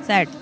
Certo.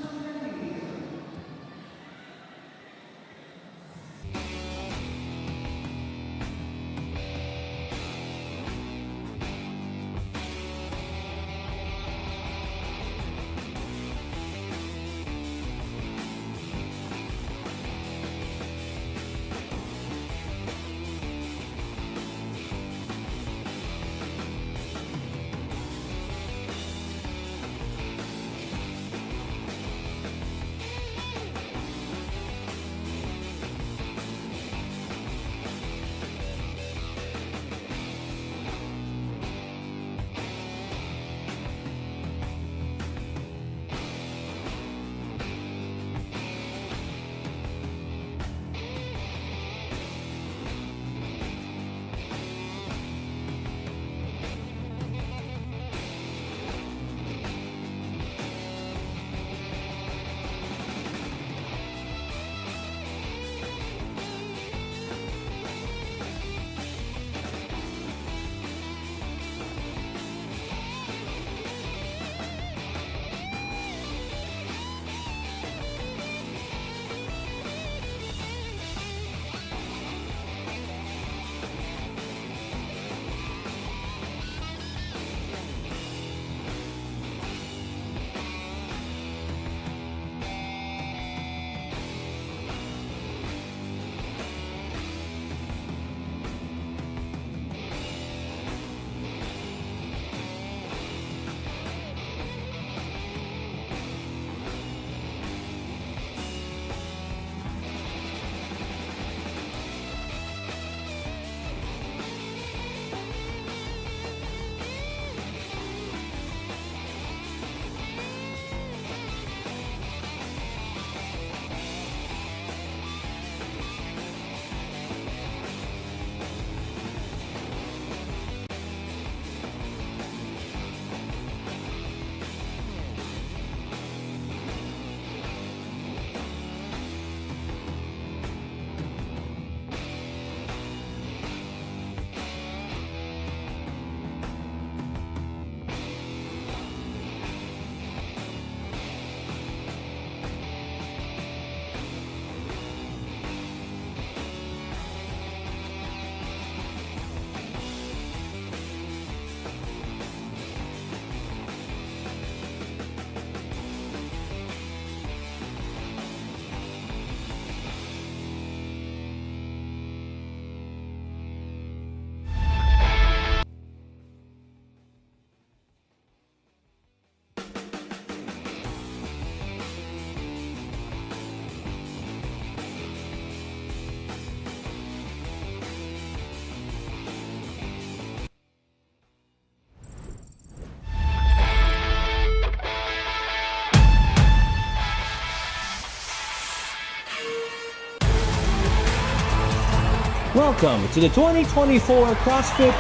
Welcome to the 2024 CrossFit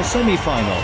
Semifinal.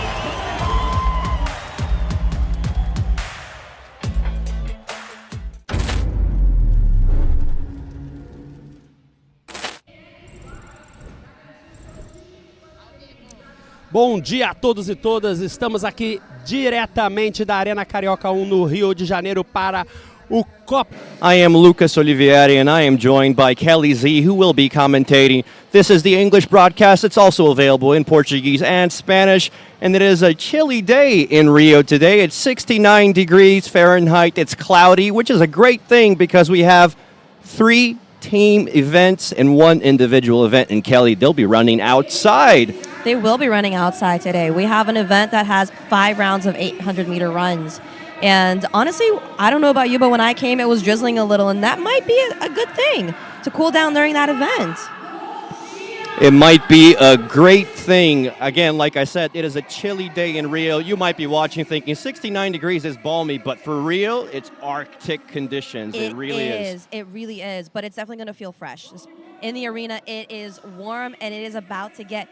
Bom dia a todos e todas, estamos aqui diretamente da Arena Carioca 1 no Rio de Janeiro para o COP. I am Lucas Olivieri and I am joined by Kelly Z, who will be commentating. This is the English broadcast. It's also available in Portuguese and Spanish. And it is a chilly day in Rio today. It's 69 degrees Fahrenheit. It's cloudy, which is a great thing because we have 3 team events and 1 individual event. And Kelly, they'll be running outside. They will be running outside today. We have an event that has 5 rounds of 800-meter runs. And honestly, I don't know about you, but when I came, it was drizzling a little, and that might be a good thing to cool down during that event. It might be a great thing. Again, like I said, it is a chilly day in Rio. You might be watching thinking 69 degrees is balmy, but for Rio, it's Arctic conditions. It really is. It really is, but it's definitely going to feel fresh. In the arena, it is warm, and it is about to get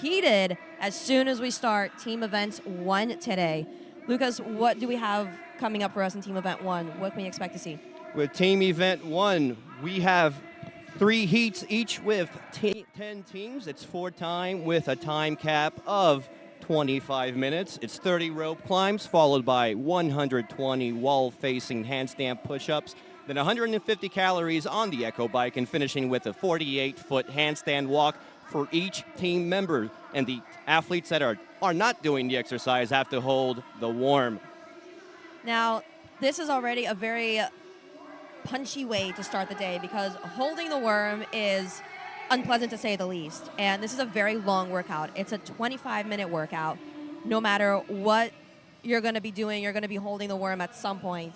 heated as soon as we start Team Events 1 today. Lucas, what do we have coming up for us in Team Event 1? What can we expect to see? With Team Event 1, we have 3 heats, each with 10 teams. It's 4 time with a time cap of 25 minutes. It's 30 rope climbs, followed by 120 wall-facing handstand push-ups, then 150 calories on the echo bike, and finishing with a 48-foot handstand walk for each team member. And the athletes that are not doing the exercise have to hold the warm. Now, this is already a very punchy way to start the day because holding the worm is unpleasant to say the least. And this is a very long workout. It's a 25-minute workout. No matter what you're going to be doing, you're going to be holding the worm at some point.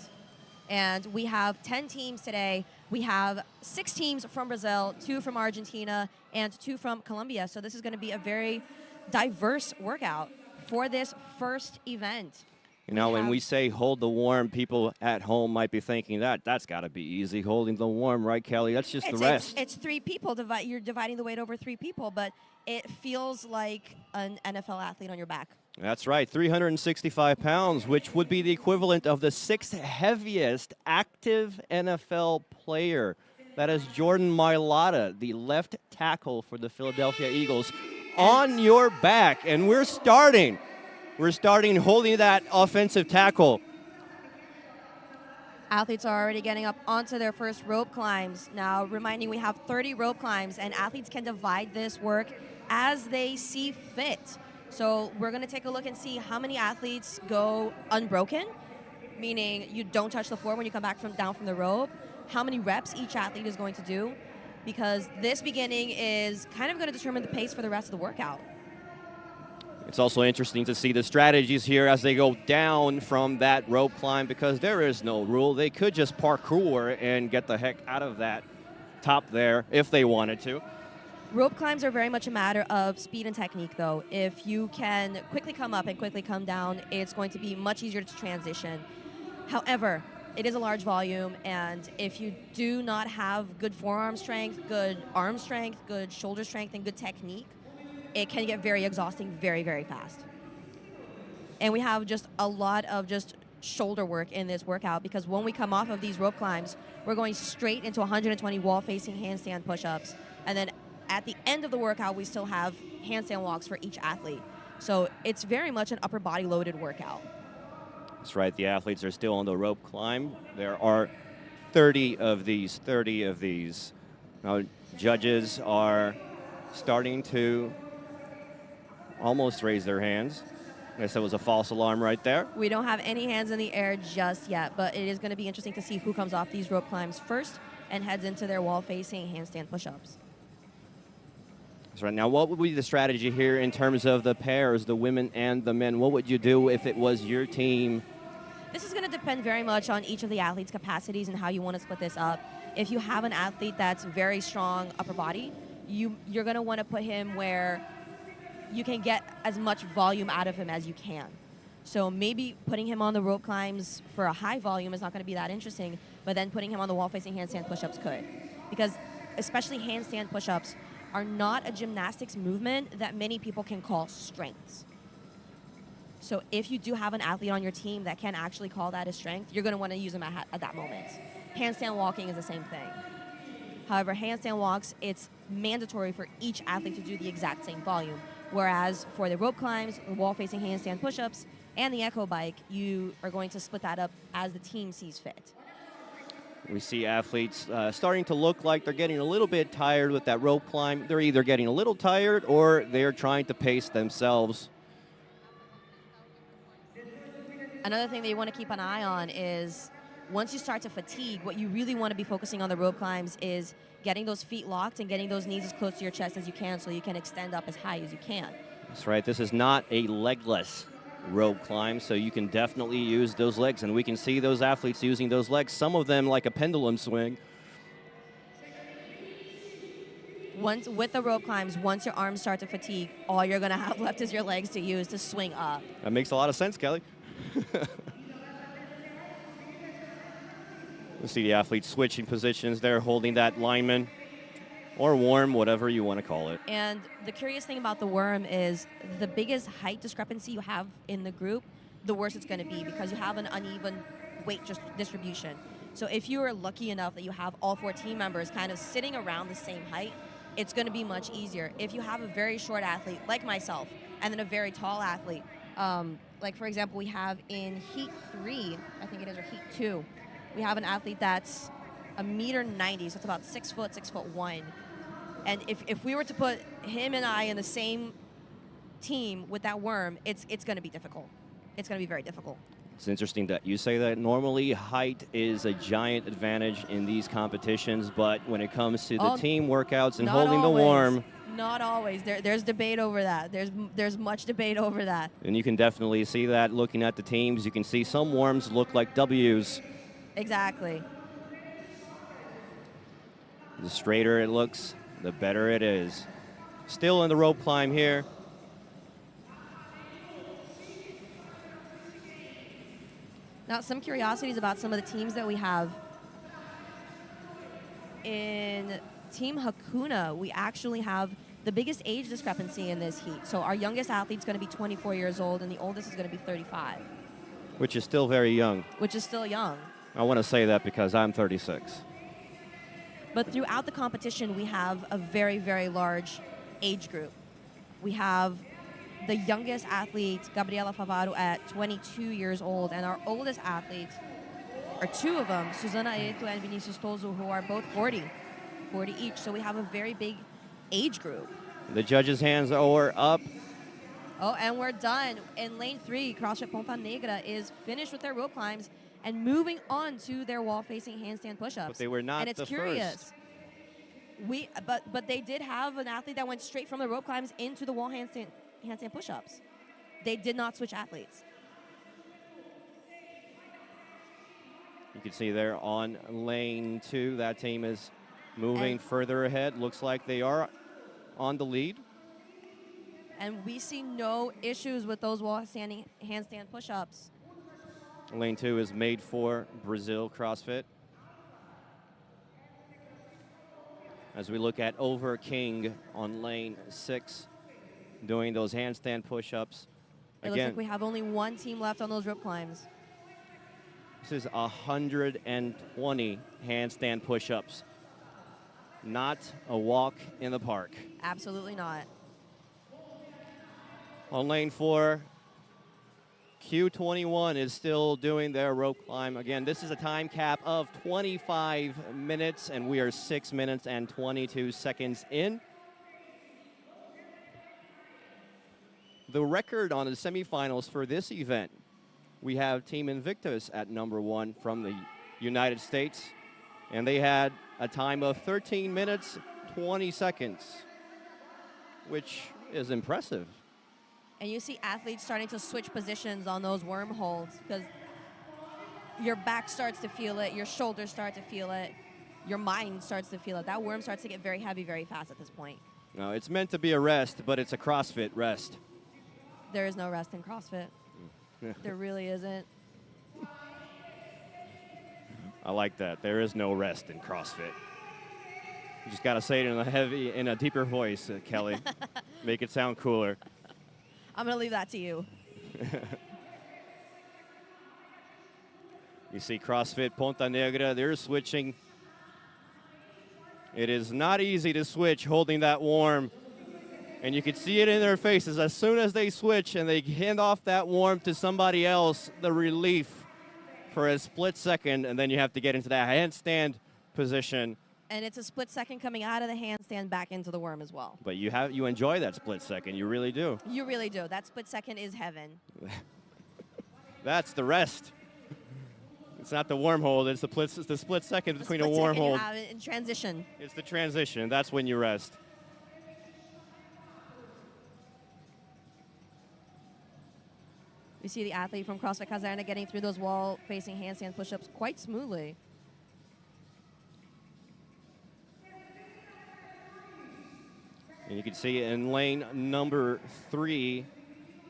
And we have 10 teams today. We have 6 teams from Brazil, 2 from Argentina, and 2 from Colombia. So this is going to be a very diverse workout for this first event. You know, when we say hold the warm, people at home might be thinking that's got to be easy, holding the warm, right, Kelly? That's just the rest. It's 3 people. You're dividing the weight over 3 people, but it feels like an NFL athlete on your back. That's right, 365 pounds, which would be the equivalent of the 6th heaviest active NFL player. That is Jordan Mailata, the left tackle for the Philadelphia Eagles, on your back. And we're starting holding that offensive tackle. Athletes are already getting up onto their first rope climbs. Now, reminding we have 30 rope climbs, and athletes can divide this work as they see fit. So we're going to take a look and see how many athletes go unbroken, meaning you don't touch the floor when you come back down from the rope, how many reps each athlete is going to do, because this beginning is kind of going to determine the pace for the rest of the workout. It's also interesting to see the strategies here as they go down from that rope climb because there is no rule. They could just parkour and get the heck out of that top there if they wanted to. Rope climbs are very much a matter of speed and technique, though. If you can quickly come up and quickly come down, it's going to be much easier to transition. However, it is a large volume, and if you do not have good forearm strength, good arm strength, good shoulder strength, and good technique, it can get very exhausting very, very fast. And we have just a lot of just shoulder work in this workout because when we come off of these rope climbs, we're going straight into 120 wall-facing handstand push-ups. And then at the end of the workout, we still have handstand walks for each athlete. So it's very much an upper body loaded workout. That's right. The athletes are still on the rope climb. There are 30 of these. Now, judges are starting to almost raise their hands. I guess that was a false alarm right there. We don't have any hands in the air just yet, but it is going to be interesting to see who comes off these rope climbs first and heads into their wall-facing handstand push-ups. That's right. Now, what would be the strategy here in terms of the pairs, the women and the men? What would you do if it was your team? This is going to depend very much on each of the athletes' capacities and how you want to split this up. If you have an athlete that's very strong upper body, you're going to want to put him where you can get as much volume out of him as you can. So maybe putting him on the rope climbs for a high volume is not going to be that interesting, but then putting him on the wall-facing handstand push-ups could. Because especially handstand push-ups are not a gymnastics movement that many people can call strengths. So if you do have an athlete on your team that can actually call that a strength, you're going to want to use them at that moment. Handstand walking is the same thing. However, handstand walks, it's mandatory for each athlete to do the exact same volume. Whereas for the rope climbs, wall-facing handstand push-ups, and the echo bike, you are going to split that up as the team sees fit. We see athletes starting to look like they're getting a little bit tired with that rope climb. They're either getting a little tired or they're trying to pace themselves. Another thing that you want to keep an eye on is once you start to fatigue, what you really want to be focusing on the rope climbs is getting those feet locked and getting those knees as close to your chest as you can so you can extend up as high as you can. That's right. This is not a legless rope climb, so you can definitely use those legs, and we can see those athletes using those legs, some of them like a pendulum swing. Once with the rope climbs, once your arms start to fatigue, all you're going to have left is your legs to use to swing up. That makes a lot of sense, Kelly. We'll see the athletes switching positions there, holding that lineman or worm, whatever you want to call it. And the curious thing about the worm is the biggest height discrepancy you have in the group, the worse it's going to be because you have an uneven weight distribution. So if you are lucky enough that you have all 4 team members kind of sitting around the same height, it's going to be much easier. If you have a very short athlete like myself and then a very tall athlete, like for example, we have in Heat 3, I think it is, or Heat 2, we have an athlete that's $1.90 m, so it's about 6 foot, 6'1". And if we were to put him and I in the same team with that worm, it's going to be difficult. It's going to be very difficult. It's interesting that you say that. Normally, height is a giant advantage in these competitions, but when it comes to the team workouts and holding the worm... Not always. There's debate over that. There's much debate over that. And you can definitely see that looking at the teams. You can see some worms look like W's. Exactly. The straighter it looks, the better it is. Still in the rope climb here. Now, some curiosities about some of the teams that we have. In Team Hakuna, we actually have the biggest age discrepancy in this heat. So our youngest athlete's going to be 24 years old, and the oldest is going to be 35. Which is still very young. Which is still young. I want to say that because I'm 36. But throughout the competition, we have a very, very large age group. We have the youngest athlete, Gabriela Favaro, at 22 years old, and our oldest athletes are 2 of them, Susana Eto and Vinicius Tozo, who are both 40 each. So we have a very big age group. The judges' hands are up. Oh, and we're done. In lane 3, CrossFit Ponta Negra is finished with their rope climbs and moving on to their wall-facing handstand push-ups. But they were not and it's the curious. first. But they did have an athlete that went straight from the rope climbs into the wall handstand push-ups. They did not switch athletes. You can see there on lane 2, that team is moving further ahead. Looks like they are on the lead. And we see no issues with those wall handstand push-ups. Lane 2 is made for Brazil CrossFit. As we look at Over King on lane 6, doing those handstand push-ups. It looks like we have only 1 team left on those rope climbs. This is 120 handstand push-ups. Not a walk in the park. Absolutely not. On lane 4, Q21 is still doing their rope climb. Again, this is a time cap of 25 minutes, and we are 6 minutes and 22 seconds in. The record on the semifinals for this event, we have Team Invictus at number 1 from the United States, and they had a time of 13 minutes, 20 seconds, which is impressive. And you see athletes starting to switch positions on those worm holds because your back starts to feel it, your shoulders start to feel it, your mind starts to feel it. That worm starts to get very heavy very fast at this point. No, it's meant to be a rest, but it's a CrossFit rest. There is no rest in CrossFit. There really isn't. I like that. There is no rest in CrossFit. You just got to say it in a deeper voice, Kelly. Make it sound cooler. I'm going to leave that to you. You see CrossFit Ponta Negra, they're switching. It is not easy to switch holding that worm. And you can see it in their faces. As soon as they switch and they hand off that worm to somebody else, the relief for a split second, and then you have to get into that handstand position. And it's a split second coming out of the handstand back into the worm as well. But you enjoy that split second. You really do. You really do. That split second is heaven. That's the rest. It's not the worm hold. It's the split second between a worm hold. You have it in transition. It's the transition. That's when you rest. We see the athlete from CrossFit Kazarna getting through those wall-facing handstand push-ups quite smoothly. And you can see in lane number 3,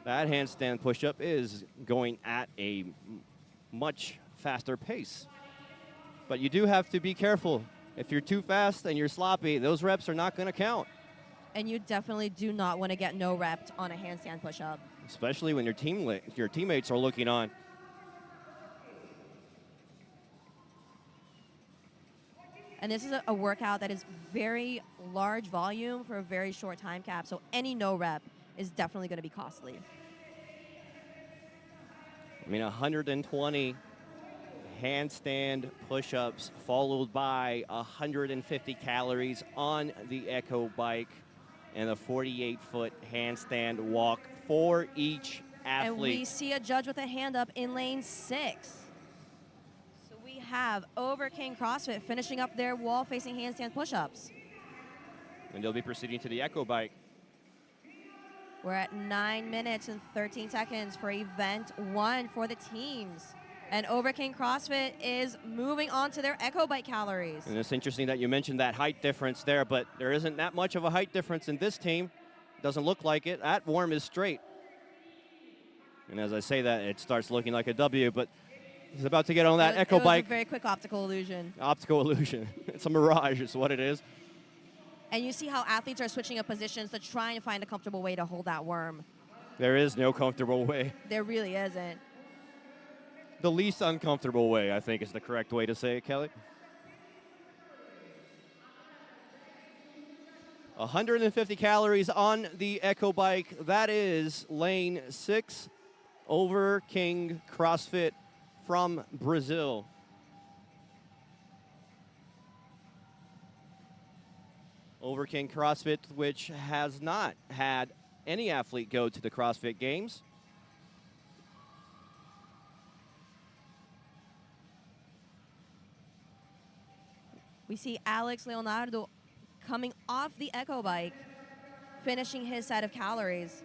that handstand push-up is going at a much faster pace. But you do have to be careful. If you're too fast and you're sloppy, those reps are not going to count. And you definitely do not want to get no repped on a handstand push-up. Especially when your teammates are looking on. And this is a workout that is very large volume for a very short time cap. So any no rep is definitely going to be costly. I mean, 120 handstand push-ups followed by 150 calories on the Echo bike and a 48-foot handstand walk for each athlete. And we see a judge with a hand up in lane 6. So we have Over King CrossFit finishing up their wall-facing handstand push-ups. And they'll be proceeding to the Echo bike. We're at 9 minutes and 13 seconds for event 1 for the teams. And Over King CrossFit is moving on to their Echo bike calories. And it's interesting that you mentioned that height difference there, but there isn't that much of a height difference in this team. Doesn't look like it. That worm is straight. And as I say that, it starts looking like a W, but he's about to get on that Echo bike. It was a very quick optical illusion. Optical illusion. It's a mirage is what it is. And you see how athletes are switching up positions to try and find a comfortable way to hold that worm. There is no comfortable way. There really isn't. The least uncomfortable way, I think, is the correct way to say it, Kelly. 150 calories on the Echo bike. That is lane 6, Over King CrossFit from Brazil. Over King CrossFit, which has not had any athlete go to the CrossFit Games. We see Alex Leonardo coming off the Echo bike, finishing his set of calories.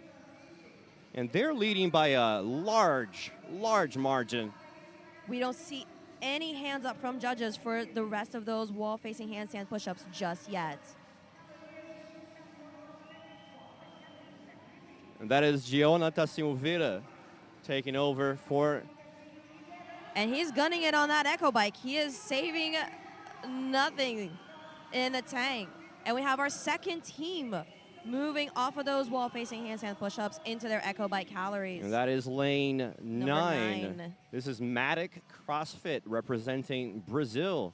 And they're leading by a large margin. We don't see any hands up from judges for the rest of those wall-facing handstand push-ups just yet. And that is Jonathan Silveira taking over for... And he's gunning it on that Echo bike. He is saving nothing in the tank. And we have our second team moving off of those wall-facing handstand push-ups into their Echo bike calories. And that is lane 9. 9. This is Matic CrossFit representing Brazil.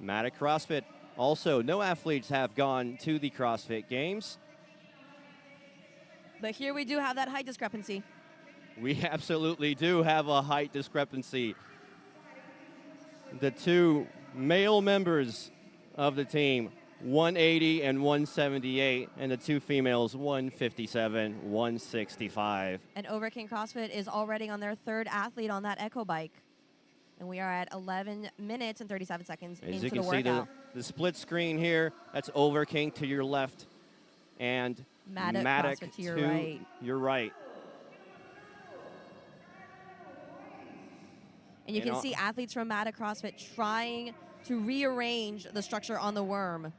Matic CrossFit. Also, no athletes have gone to the CrossFit Games. But here we do have that height discrepancy. We absolutely do have a height discrepancy. The two male members of the team, 180 and 178, and the two females, 157, 165. And Over King CrossFit is already on their third athlete on that Echo bike. And we are at 11 minutes and 37 seconds As into you can the workout. see the split screen here, that's Over King to your left and Matic CrossFit to your right. Your right. And you can see athletes from Matic CrossFit trying to rearrange the structure on the worm.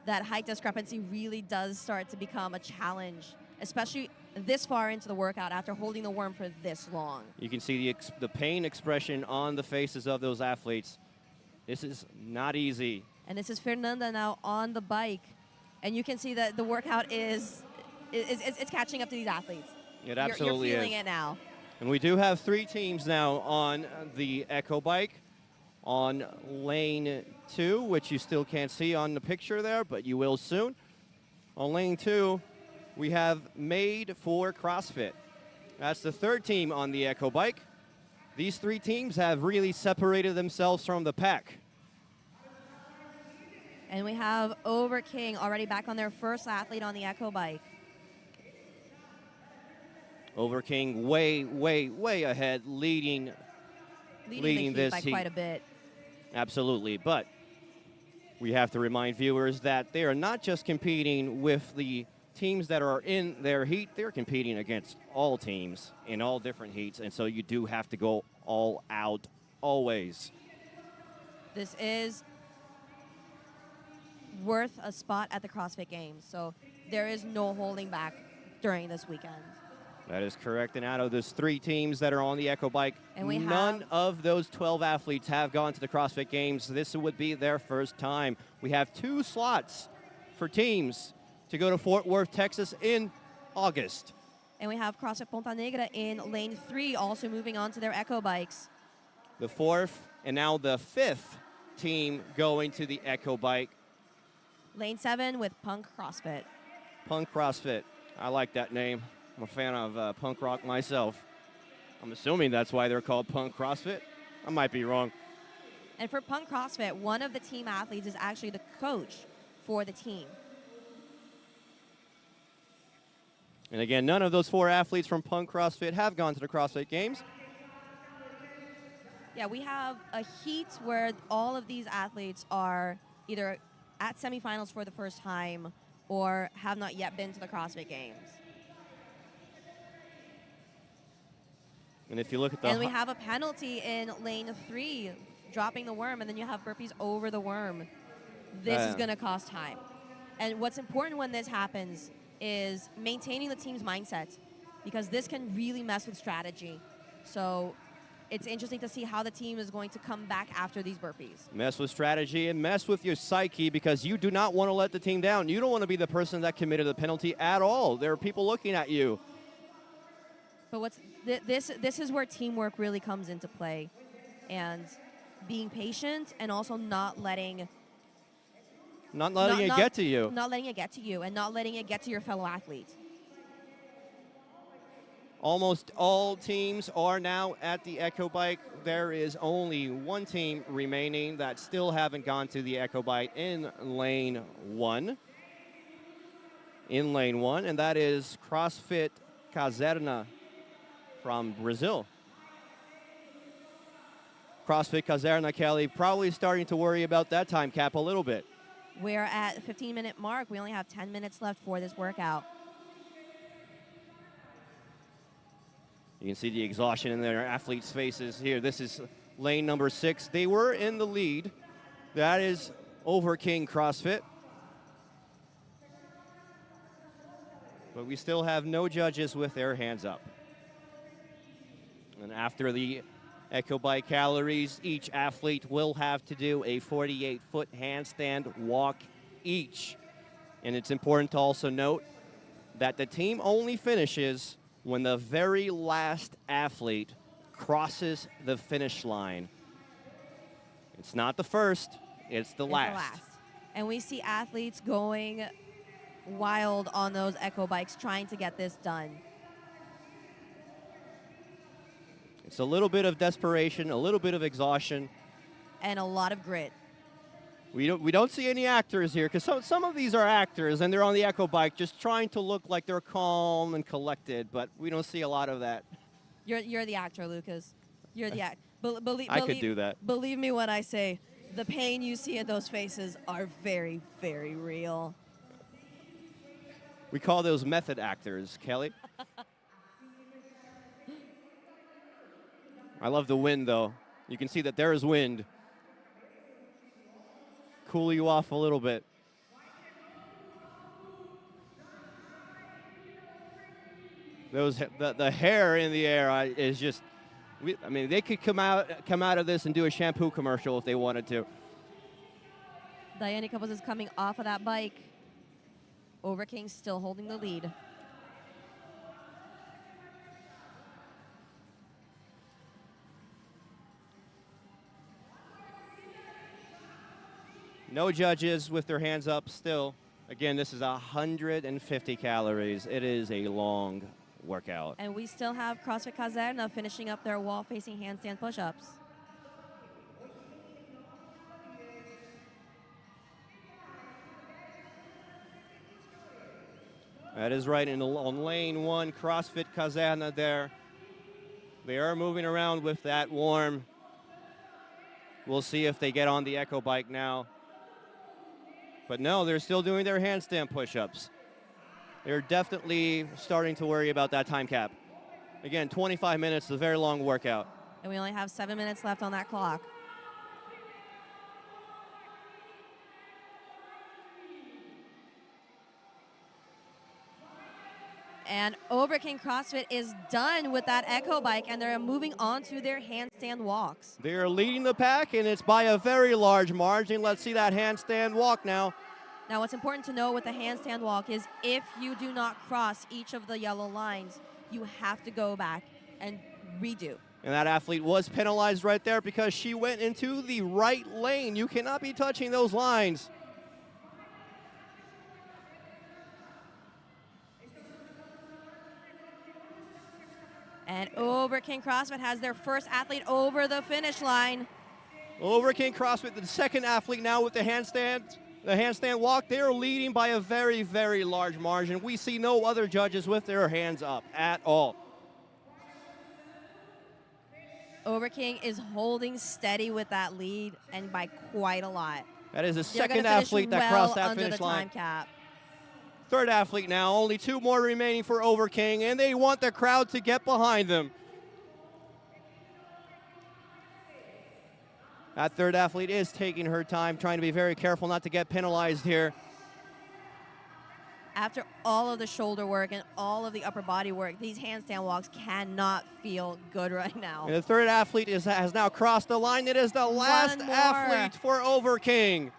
That height discrepancy really does start to become a challenge, especially this far into the workout after holding the worm for this long. You can see the pain expression on the faces of those athletes. This is not easy. And this is Fernanda now on the bike. And you can see that the workout is it's catching up to these athletes. It absolutely You're feeling is. it now. And we do have 3 teams now on the Echo bike. On lane 2, which you still can't see on the picture there, but you will soon. On lane 2, we have Made for CrossFit. That's the third team on the Echo bike. These 3 teams have really separated themselves from the pack. And we have Over King already back on their first athlete on the Echo bike. Over King way ahead, leading the heat this by heat. quite a bit. Absolutely, but we have to remind viewers that they are not just competing with the teams that are in their heat, they're competing against all teams in all different heats, and so you do have to go all out always. This is worth a spot at the CrossFit Games, so there is no holding back during this weekend. That is correct. And out of those 3 teams that are on the Echo bike, and none of those 12 athletes have gone to the CrossFit Games. This would be their first time. We have 2 slots for teams to go to Fort Worth, Texas in August. And we have CrossFit Ponta Negra in lane 3 also moving on to their Echo bikes. the fourth, and now the fifth team going to the Echo Bike. Lane 7 with Punk CrossFit. Punk CrossFit. I like that name. I'm a fan of punk rock myself. I'm assuming that's why they're called Punk CrossFit. I might be wrong. And for Punk CrossFit, one of the team athletes is actually the coach for the team. And again, none of those 4 athletes from Punk CrossFit have gone to the CrossFit Games. Yeah, we have a heat where all of these athletes are either at semifinals for the first time or have not yet been to the CrossFit Games. And if you look at the... And we have a penalty in lane 3, dropping the worm, and then you have burpees over the worm. This is going to cost time. And what's important when this happens is maintaining the team's mindset, because this can really mess with strategy. So it's interesting to see how the team is going to come back after these burpees. Mess with strategy and mess with your psyche, because you do not want to let the team down. You don't want to be the person that committed the penalty at all. There are people looking at you. But this is where teamwork really comes into play, and being patient, and also not letting it get to you. Not letting it get to you, and not letting it get to your fellow athlete. Almost all teams are now at the Echo Bike. There is only one team remaining that still haven't gone to the Echo Bike in lane 1. And that is CrossFit Caserna from Brazil. CrossFit Caserna, Kelly, probably starting to worry about that time cap a little bit. We're at the 15-minute mark. We only have 10 minutes left for this workout. You can see the exhaustion in their athletes' faces here. This is lane number 6. They were in the lead. That is over King CrossFit. But we still have no judges with their hands up. And after the Echo Bike calories, each athlete will have to do a 48-foot handstand walk each. And it's important to also note that the team only finishes when the very last athlete crosses the finish line. It's not the first, it's the last. And we see athletes going wild on those Echo Bikes trying to get this done. It's a little bit of desperation, a little bit of exhaustion. And a lot of grit. We don't see any actors here, because some of these are actors, and they're on the Echo Bike just trying to look like they're calm and collected, but we don't see a lot of that. You're the actor, Lucas. You're the actor. I could do that. Believe me when I say the pain you see in those faces are very, very real. We call those method actors, Kelly. I love the wind, though. You can see that there is wind. Cool you off a little bit. The hair in the air is just. They could come out of this and do a shampoo commercial if they wanted to. Diane Couples is coming off of that bike. Overking still holding the lead. No judges with their hands up still. Again, this is 150 calories. It is a long workout. And we still have CrossFit Caserna finishing up their wall-facing handstand push-ups. That is right on lane 1, CrossFit Caserna there. They are moving around with that warm. We'll see if they get on the Echo Bike now. But no, they're still doing their handstand push-ups. They're definitely starting to worry about that time cap. Again, 25 minutes, a very long workout. And we only have 7 minutes left on that clock. And Overking CrossFit is done with that Echo Bike, and they're moving on to their handstand walks. They're leading the pack, and it's by a very large margin. Let's see that handstand walk now. Now, what's important to know with the handstand walk is if you do not cross each of the yellow lines, you have to go back and redo. And that athlete was penalized right there because she went into the right lane. You cannot be touching those lines. And Over King CrossFit has their first athlete over the finish line. Over King CrossFit, the second athlete now with the handstand walk. They're leading by a very, very large margin. We see no other judges with their hands up at all. Over King is holding steady with that lead, and by quite a lot. That is the They're second gonna finish athlete that well crossed that under finish the line. time cap. Third athlete now, only 2 more remaining for Over King, and they want the crowd to get behind them. That third athlete is taking her time, trying to be very careful not to get penalized here. After all of the shoulder work and all of the upper body work, these handstand walks cannot feel good right now. And the third athlete has now crossed the line. It is the last One more. athlete for Over King.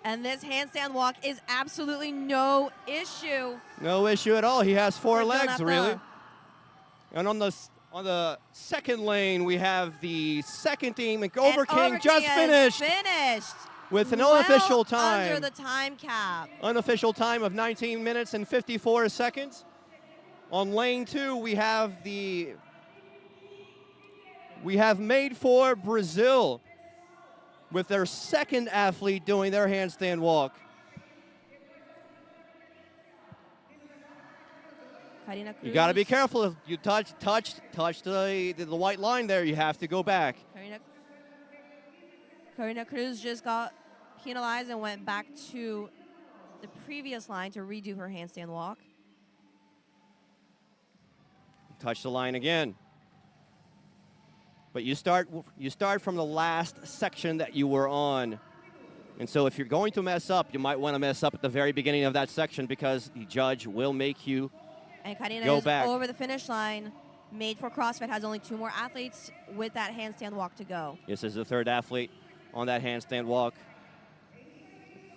And this handstand walk is absolutely no issue. No issue at all. He has 4 We're legs, gonna really. have And on the second lane, we have the second team. And Over King Over just King is finished with an well unofficial time. under the time cap. Unofficial time of 19 minutes and 54 seconds. On lane 2, we have Made for Brazil with their second athlete doing their handstand walk. Karina Cruz. You got to be careful. If you touch the white line there, you have to go back. Karina Cruz just got penalized and went back to the previous line to redo her handstand walk. Touch the line again. But you start from the last section that you were on. And so if you're going to mess up, you might want to mess up at the very beginning of that section because the judge will make you And Karina go is back. over the finish line. Made for CrossFit has only 2 more athletes with that handstand walk to go. This is the third athlete on that handstand walk.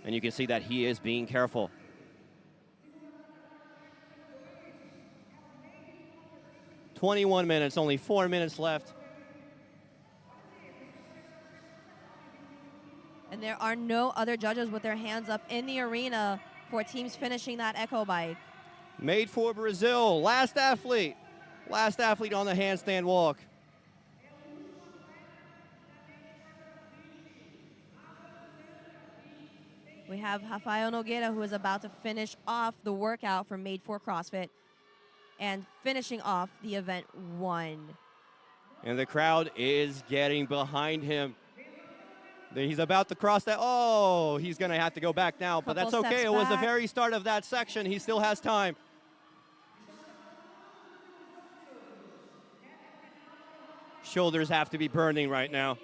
And you can see that he is being careful. "21 minutes, only 4 minutes left. And there are no other judges with their hands up in the arena for teams finishing that echo bike. Made for Brazil, last athlete on the handstand walk. We have Rafael Nogueira, who is about to finish off the workout for Made for CrossFit and finishing off the event 1. And the crowd is getting behind him. He's about to cross that. Oh, he's going to have to go back now, but that's Couple okay. steps It was the back. very start of that section. He still has time. Shoulders have to be burning right now.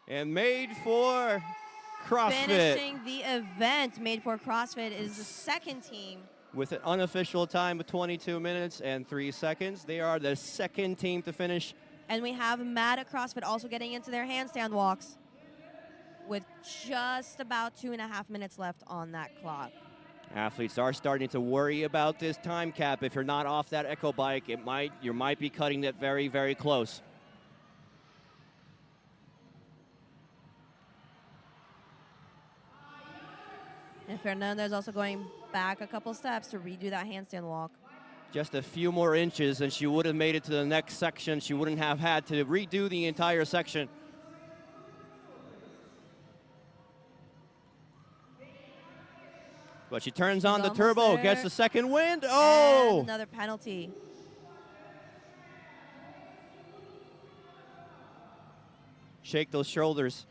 And Made for CrossFit Finishing the event, Made for CrossFit is the second team. with an unofficial time of 22 minutes and 3 seconds. They are the second team to finish. And we have Mad at CrossFit also getting into their handstand walks with just about 2.5 minutes left on that clock. Athletes are starting to worry about this time cap. If you're not off that echo bike, you might be cutting it very, very close. And Fernandez also going back a couple steps to redo that handstand walk. Just a few more inches and she would have made it to the next section. She wouldn't have had to redo the entire section. But she turns on the almost turbo, there. gets the second wind. Oh! And another penalty. Shake those shoulders.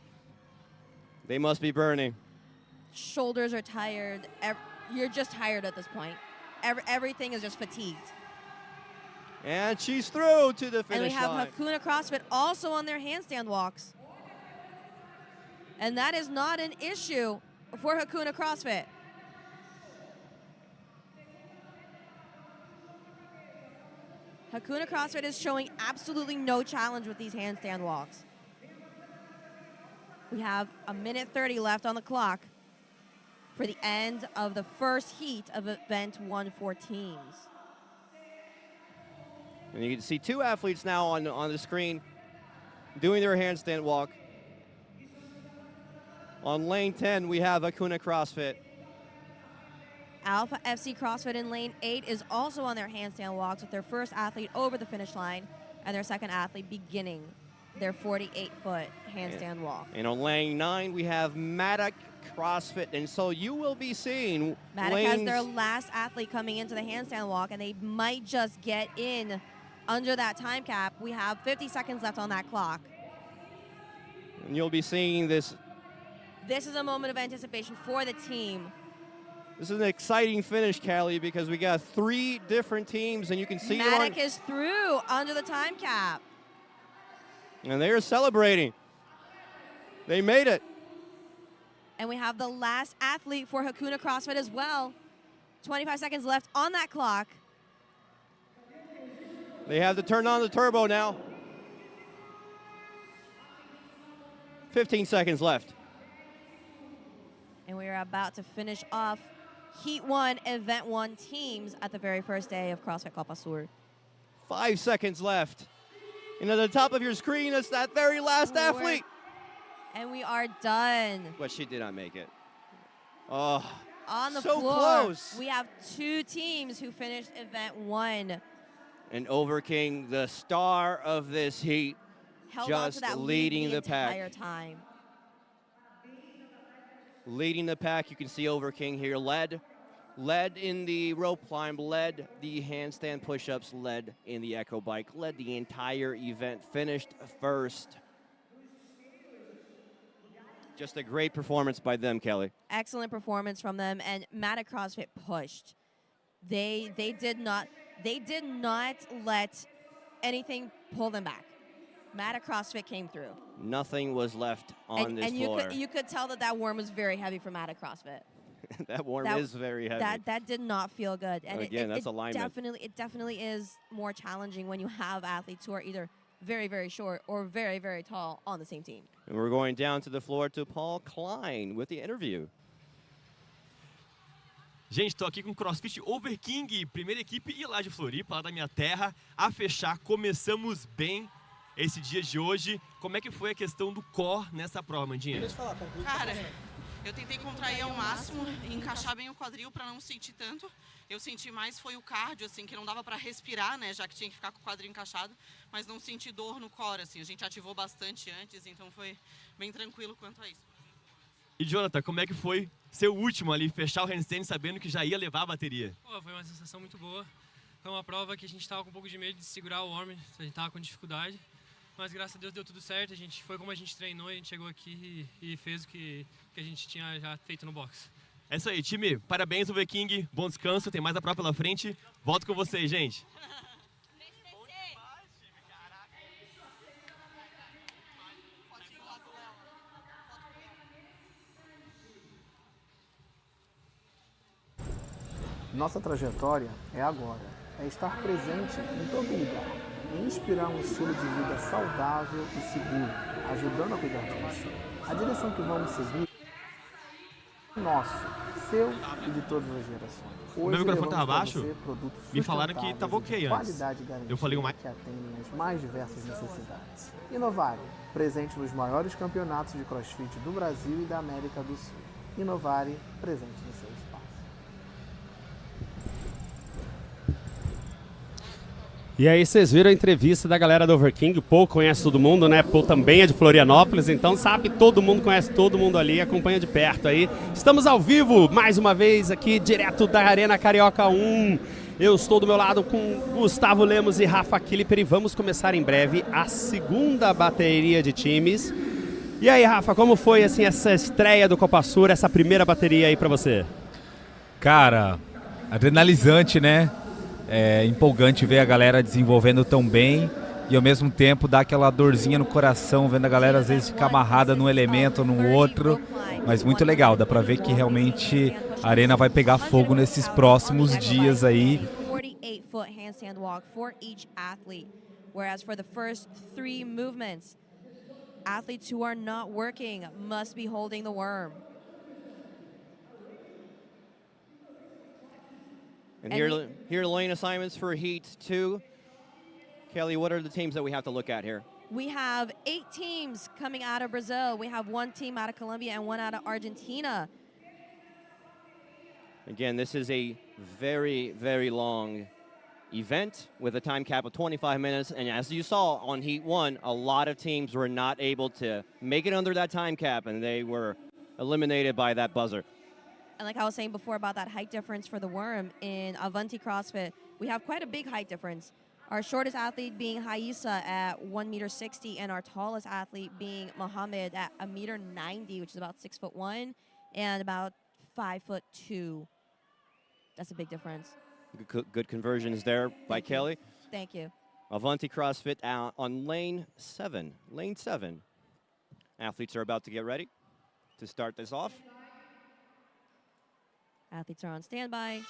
They must be burning. Shoulders are tired. You're just tired at this point. Everything is just fatigued. And she's through to the And we finish have line. Hakuna CrossFit also on their handstand walks. And that is not an issue for Hakuna CrossFit. Hakuna CrossFit is showing absolutely no challenge with these handstand walks. We have 1 minute 30 left on the clock for the end of the first heat of event 1 for teams. And you can see two athletes now on the screen doing their handstand walk. On lane 10, we have Acuna CrossFit. Alpha FC CrossFit in lane 8 is also on their handstand walks with their first athlete over the finish line and their second athlete beginning their 48-foot handstand walk. And on lane 9, we have Maddox CrossFit. And so you will be seeing Maddox has their last athlete coming into the handstand walk, and they might just get in under that time cap. We have 50 seconds left on that clock. And you'll be seeing this. This is a moment of anticipation for the team. This is an exciting finish, Callie, because we got 3 different teams, and you can see Maddox is through under the time cap. And they are celebrating. They made it. And we have the last athlete for Hakuna CrossFit as well. 25 seconds left on that clock. They have to turn on the turbo now. 15 seconds left. And we are about to finish off Heat 1, Event 1 teams at the very first day of CrossFit Copa Sur. 5 seconds left. And at the top of your screen, it's that very last athlete. And we are done. But she did not make it. Oh, on the so floor, close. we have 2 teams who finished Event 1. And Overking, the star of this heat, held on to just that leading the the pack. entire time. Leading the pack, you can see Overking here, led in the rope climb, led the handstand push-ups, led in the echo bike, led the entire event, finished first. Just a great performance by them, Kelly. Excellent performance from them, and Maddox CrossFit pushed. They did not let anything pull them back. Maddox CrossFit came through. Nothing was left on this floor. And you could tell that worm was very heavy for Maddox CrossFit. That worm is very heavy. That did not feel good. And again, that's alignment. It definitely is more challenging when you have athletes who are either very, very short or very, very tall on the same team. And we're going down to the floor to Paul Klein with the interview. Gente, estou aqui com o CrossFit Overking, primeira equipe e lá de Floripa, lá da minha terra, a fechar. Começamos bem esse dia de hoje. Como é que foi a questão do core nessa prova, Mandinha? Cara, eu tentei contrair ao máximo e encaixar bem o quadril para não sentir tanto. Eu senti mais foi o cardio, assim, que não dava para respirar, né, já que tinha que ficar com o quadril encaixado, mas não senti dor no core, assim. A gente ativou bastante antes, então foi bem tranquilo quanto a isso. E Jonathan, como é que foi ser o último ali, fechar o handstand sabendo que já ia levar a bateria? Pô, foi uma sensação muito boa. Foi uma prova que a gente estava com um pouco de medo de segurar o warm, a gente estava com dificuldade. Mas graças a Deus deu tudo certo, a gente foi como a gente treinou, a gente chegou aqui e fez o que a gente tinha já feito no box. É isso aí, time. Parabéns, Overking. Bom descanso, tem mais a prova pela frente. Volto com vocês, gente. Nossa trajetória é agora, é estar presente em todo lugar e inspirar um estilo de vida saudável e seguro, ajudando a cuidar de você. A direção que vamos seguir é nosso, seu e de todas as gerações. Hoje, meu microfone estava baixo? Me falaram que estava estava ok antes. Eu falei mais. Que atendem as mais diversas necessidades. Inovare, presente nos maiores campeonatos de CrossFit do Brasil e da América do Sul. Inovare, presente no seu espaço. E aí vocês viram a entrevista da galera do Overking, o Paul conhece todo mundo, né? Paul também é de Florianópolis, então sabe, todo mundo conhece todo mundo ali, acompanha de perto aí. Estamos ao vivo, mais uma vez, aqui, direto da Arena Carioca 1. Eu estou do meu lado com Gustavo Lemos e Rafa Killiper e vamos começar em breve a segunda bateria de times. E aí, Rafa, como foi assim essa estreia do Copa Sur, essa primeira bateria aí pra você? Cara, adrenalizante, né? É empolgante ver a galera desenvolvendo tão bem e ao mesmo tempo dá aquela dorzinha no coração vendo a galera às vezes ficar amarrada num elemento ou no outro, mas muito legal, dá pra ver que realmente a arena vai pegar fogo nesses próximos dias aí. 48-foot handstand walk for each athlete, whereas for the first 3 movements, athletes who are not working must be holding the worm. And here are lane assignments for Heat 2. Kelly, what are the teams that we have to look at here? We have 8 teams coming out of Brazil. We have 1 team out of Colombia and 1 out of Argentina. Again, this is a very, very long event with a time cap of 25 minutes. And as you saw on Heat 1, a lot of teams were not able to make it under that time cap, and they were eliminated by that buzzer. And like I was saying before about that height difference for the worm, in Avanti CrossFit, we have quite a big height difference. Our shortest athlete being Haisa at 1.60 meters, and our tallest athlete being Mohammed at 1.90 meters, which is about 6'1", and about 5'2". That's a big difference. Good conversions there by Kelly. Thank you. Avanti CrossFit out on lane 7. Lane 7. Athletes are about to get ready to start this off. Athletes are on standby.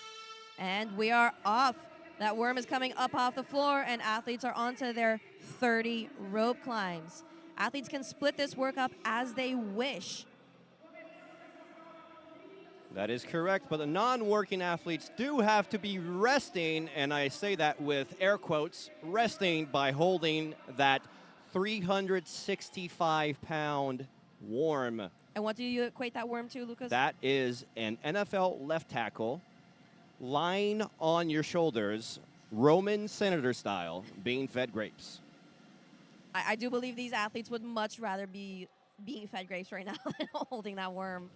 And we are off. That worm is coming up off the floor, and athletes are onto their 30 rope climbs. Athletes can split this work up as they wish. That is correct, but the non-working athletes do have to be resting, and I say that with air quotes, resting by holding that 365-pound worm. And what do you equate that worm to, Lucas? That is an NFL left tackle, lying on your shoulders, Roman senator style, being fed grapes. I do believe these athletes would much rather be being fed grapes right now than holding that worm.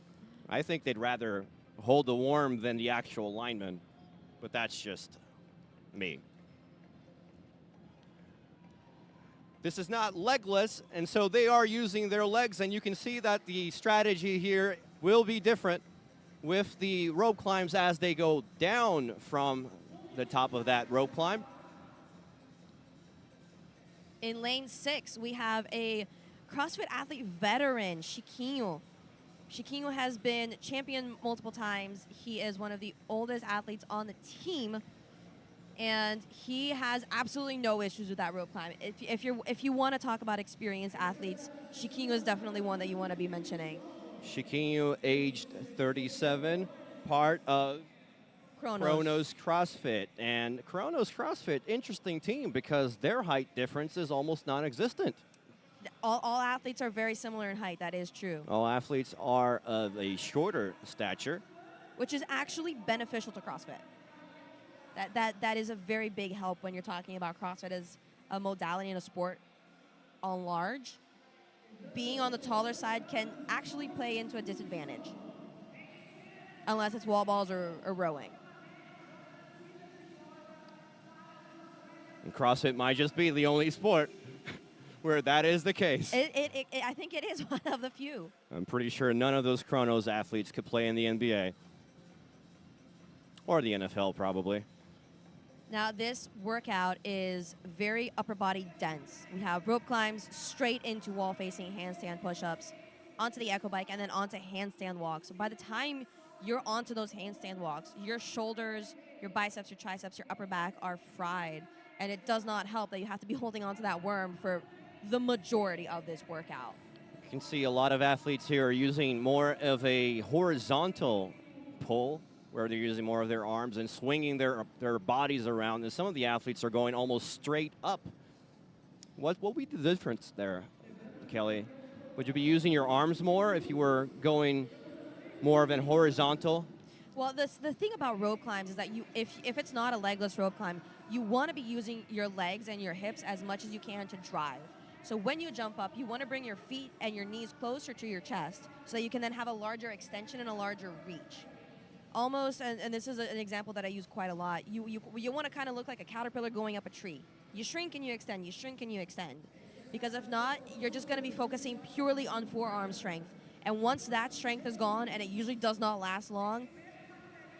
I think they'd rather hold the worm than the actual lineman, but that's just me. This is not legless, and so they are using their legs, and you can see that the strategy here will be different with the rope climbs as they go down from the top of that rope climb. In lane 6, we have a CrossFit athlete veteran, Chiquinho. Chiquinho has been champion multiple times. He is one of the oldest athletes on the team, and he has absolutely no issues with that rope climb. If you want to talk about experienced athletes, Chiquinho is definitely one that you want to be mentioning. Chiquinho, aged 37, part of Kronos CrossFit. And Kronos CrossFit, interesting team because their height difference is almost non-existent. All athletes are very similar in height. That is true. All athletes are of a shorter stature, which is actually beneficial to CrossFit. That is a very big help when you're talking about CrossFit as a modality and a sport on large. Being on the taller side can actually play into a disadvantage, unless it's wall balls or rowing. And CrossFit might just be the only sport where that is the case. I think it is one of the few. I'm pretty sure none of those Kronos athletes could play in the NBA. Or the NFL, probably. Now, this workout is very upper body dense. We have rope climbs straight into wall-facing handstand push-ups, onto the echo bike, and then onto handstand walks. So by the time you're onto those handstand walks, your shoulders, your biceps, your triceps, your upper back are fried. And it does not help that you have to be holding onto that worm for the majority of this workout. You can see a lot of athletes here are using more of a horizontal pull, where they're using more of their arms and swinging their bodies around. And some of the athletes are going almost straight up. What would be the difference there, Kelly? Would you be using your arms more if you were going more of an horizontal? Well, the thing about rope climbs is that if it's not a legless rope climb, you want to be using your legs and your hips as much as you can to drive. So when you jump up, you want to bring your feet and your knees closer to your chest so that you can then have a larger extension and a larger reach. Almost, and this is an example that I use quite a lot, you want to kind of look like a caterpillar going up a tree. You shrink and you extend, you shrink and you extend. Because if not, you're just going to be focusing purely on forearm strength. And once that strength is gone, and it usually does not last long,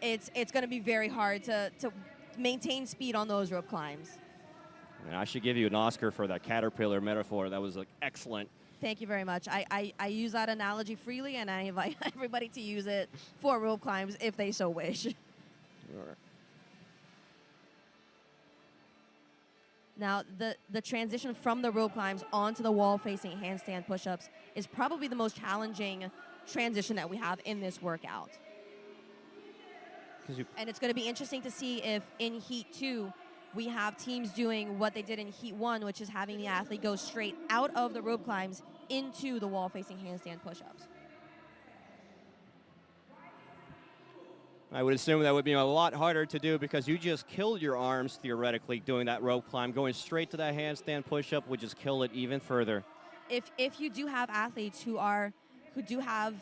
it's going to be very hard to maintain speed on those rope climbs. And I should give you an Oscar for that caterpillar metaphor. That was excellent. Thank you very much. I use that analogy freely, and I invite everybody to use it for rope climbs if they so wish. Sure. Now, the transition from the rope climbs onto the wall-facing handstand push-ups is probably the most challenging transition that we have in this workout. And it's going to be interesting to see if in Heat 2 we have teams doing what they did in Heat 1, which is having the athlete go straight out of the rope climbs into the wall-facing handstand push-ups. I would assume that would be a lot harder to do because you just killed your arms theoretically doing that rope climb. Going straight to that handstand push-up would just kill it even further. If you do have athletes who do have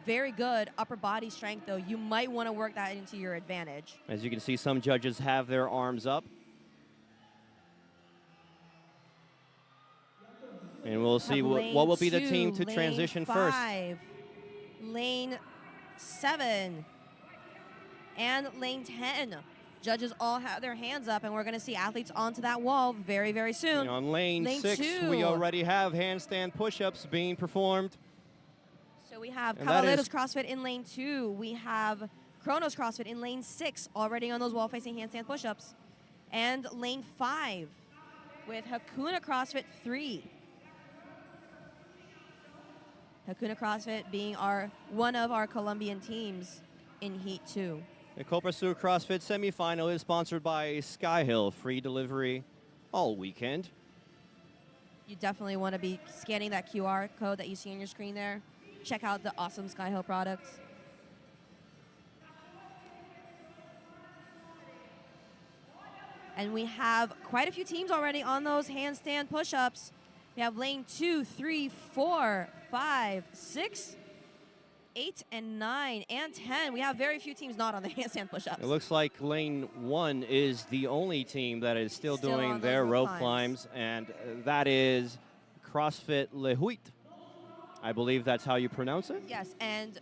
very good upper body strength, though, you might want to work that into your advantage. As you can see, some judges have their arms up. And we'll see what will be the team to transition first. Lane 7, and lane 10. Judges all have their hands up, and we're going to see athletes onto that wall very, very soon. And on lane 6, 2. we already have handstand push-ups being performed. So we have Caballeros CrossFit in lane 2. We have Kronos CrossFit in lane 6, already on those wall-facing handstand push-ups. And lane 5 with Hakuna CrossFit 3. Hakuna CrossFit being one of our Colombian teams in Heat 2. The Copa Sur CrossFit Semifinal is sponsored by Skyhill. Free delivery all weekend. You definitely want to be scanning that QR code that you see on your screen there. Check out the awesome Skyhill products. And we have quite a few teams already on those handstand push-ups. We have lane 2, 3, 4, 5, 6, 8, and 9, and 10. We have very few teams not on the handstand push-ups. It looks like lane 1 is the only team that is still doing their rope climbs, and that is CrossFit Le Huit. I believe that's how you pronounce it? Yes, and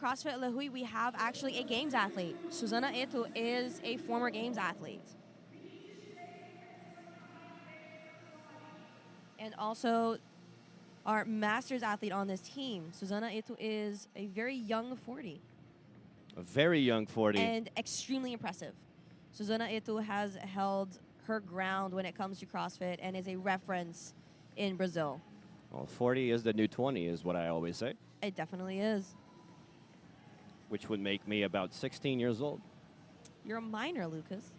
CrossFit Le Huit, we have actually a games athlete. Susana Eto is a former games athlete. And also our masters athlete on this team. Susana Eto is a very young 40. A very young 40. And extremely impressive. Susana Eto has held her ground when it comes to CrossFit and is a reference in Brazil. Well, 40 is the new 20 is what I always say. It definitely is. Which would make me about 16 years old. You're a minor, Lucas.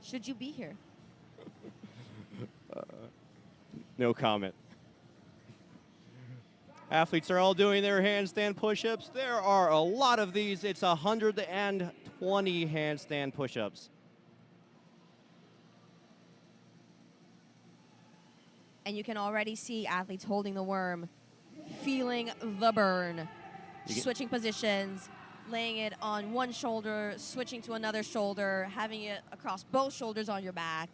Should you be here? No comment. Athletes are all doing their handstand push-ups. There are a lot of these. It's 120 handstand push-ups. And you can already see athletes holding the worm, feeling the burn, switching positions, laying it on one shoulder, switching to another shoulder, having it across both shoulders on your back.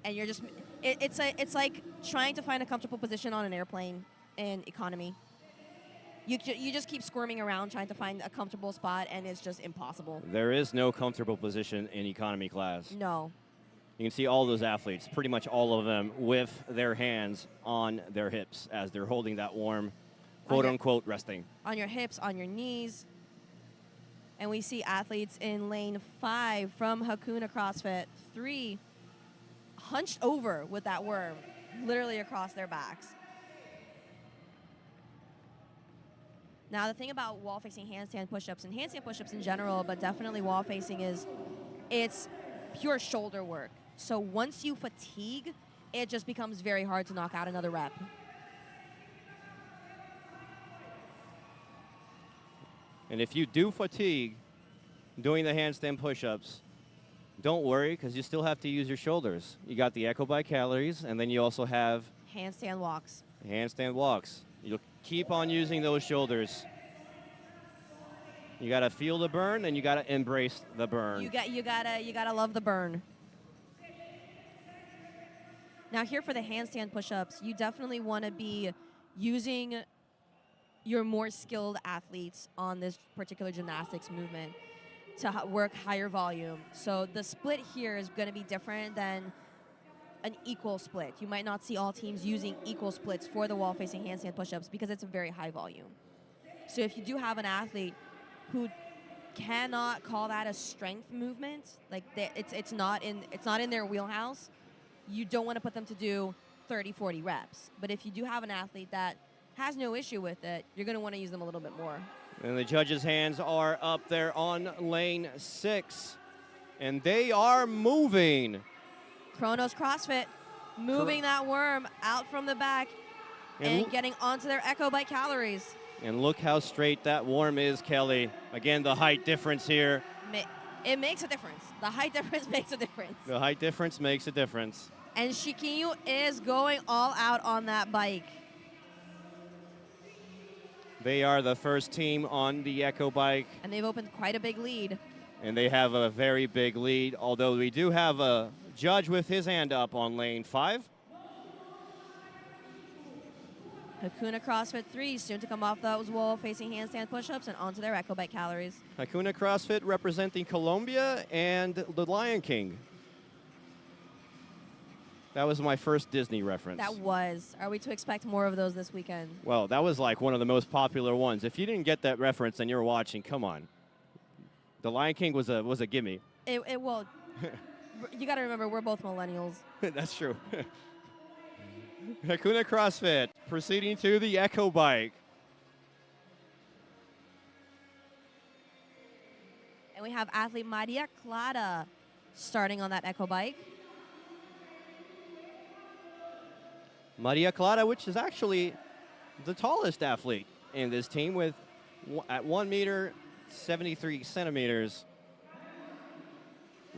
And you're just, it's like trying to find a comfortable position on an airplane in economy. You just keep squirming around trying to find a comfortable spot, and it's just impossible. There is no comfortable position in economy class. No. You can see all those athletes, pretty much all of them, with their hands on their hips as they're holding that worm, quote-unquote, resting. On your hips, on your knees. And we see athletes in lane 5 from Hakuna CrossFit 3 hunched over with that worm, literally across their backs. Now, the thing about wall-facing handstand push-ups and handstand push-ups in general, but definitely wall-facing, is it's pure shoulder work. So once you fatigue, it just becomes very hard to knock out another rep. And if you do fatigue doing the handstand push-ups, don't worry, because you still have to use your shoulders. You got the echo by calories, and then you also have handstand walks. Handstand walks. You'll keep on using those shoulders. You got to feel the burn, and you got to embrace the burn. You gotta love the burn. Now here for the handstand push-ups, you definitely want to be using your more skilled athletes on this particular gymnastics movement to work higher volume. So the split here is going to be different than an equal split. You might not see all teams using equal splits for the wall-facing handstand push-ups because it's a very high volume. So if you do have an athlete who cannot call that a strength movement, like it's not in their wheelhouse, you don't want to put them to do 30, 40 reps. But if you do have an athlete that has no issue with it, you're going to want to use them a little bit more. And the judges' hands are up there on lane 6. And they are moving. Kronos CrossFit moving that worm out from the back and getting onto their Echo Bike calories. And look how straight that worm is, Kelly. Again, the height difference here. It makes a difference. The height difference makes a difference. The height difference makes a difference. And Chiquinho is going all out on that bike. They are the first team on the Echo Bike. And they've opened quite a big lead. And they have a very big lead, although we do have a judge with his hand up on lane 5. Hakuna CrossFit 3 soon to come off that wall facing handstand push-ups and onto their Echo Bike calories. Hakuna CrossFit representing Colombia and the Lion King. That was my first Disney reference. That was. Are we to expect more of those this weekend? Well, that was like one of the most popular ones. If you didn't get that reference and you're watching, come on. The Lion King was a gimme. It will. You got to remember, we're both millennials. That's true. Hakuna CrossFit proceeding to the Echo Bike. And we have athlete Maria Clara starting on that Echo Bike. Maria Clara, which is actually the tallest athlete in this team, with at 1 meter 73 centimeters.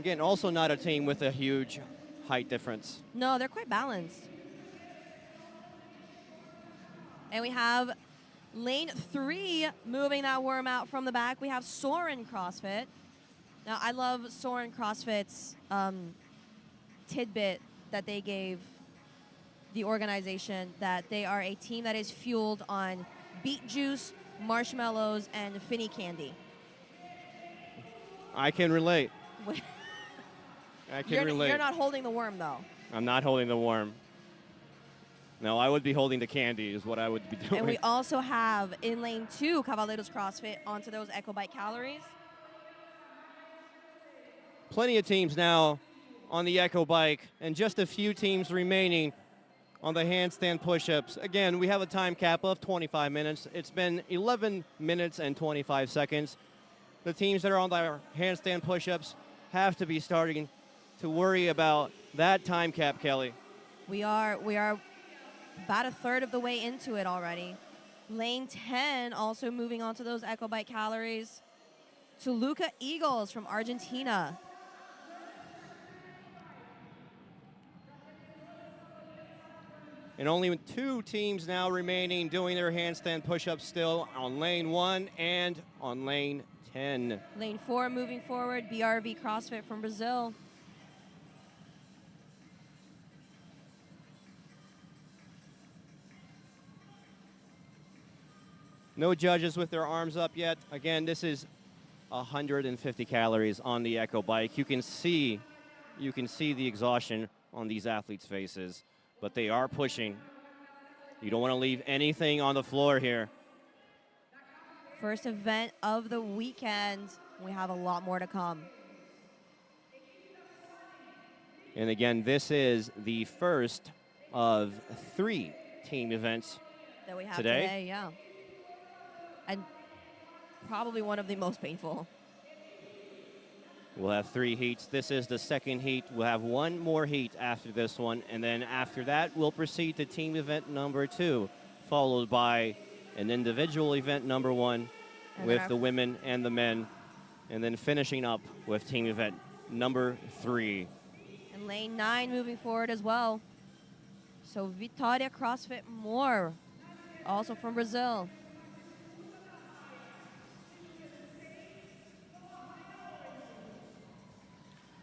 Again, also not a team with a huge height difference. No, they're quite balanced. And we have lane 3 moving that worm out from the back. We have Soren CrossFit. Now, I love Soren CrossFit's tidbit that they gave the organization, that they are a team that is fueled on beet juice, marshmallows, and Finny candy. I can relate. I can relate. You're not holding the worm, though. I'm not holding the worm. No, I would be holding the candy is what I would be doing. And we also have in lane 2 Caballeros CrossFit onto those Echo Bike calories. Plenty of teams now on the Echo Bike and just a few teams remaining on the handstand push-ups. Again, we have a time cap of 25 minutes. It's been 11 minutes and 25 seconds. The teams that are on their handstand push-ups have to be starting to worry about that time cap, Kelly. We are about a third of the way into it already. Lane 10 also moving on to those Echo Bike calories. To Luca Eagles from Argentina. And only 2 teams now remaining doing their handstand push-ups still on lane 1 and on lane 10. Lane 4 moving forward, BRV CrossFit from Brazil. No judges with their arms up yet. Again, this is 150 calories on the Echo Bike. You can see the exhaustion on these athletes' faces, but they are pushing. You don't want to leave anything on the floor here. First event of the weekend. We have a lot more to come. And again, this is the first of 3 team events that we have today, yeah. And probably one of the most painful. We'll have 3 heats. This is the second heat. We'll have 1 more heat after this one. And then after that, we'll proceed to team event number 2, followed by an individual event number 1 with the women and the men. And then finishing up with team event number 3. And lane 9 moving forward as well. So Vitória CrossFit More, also from Brazil.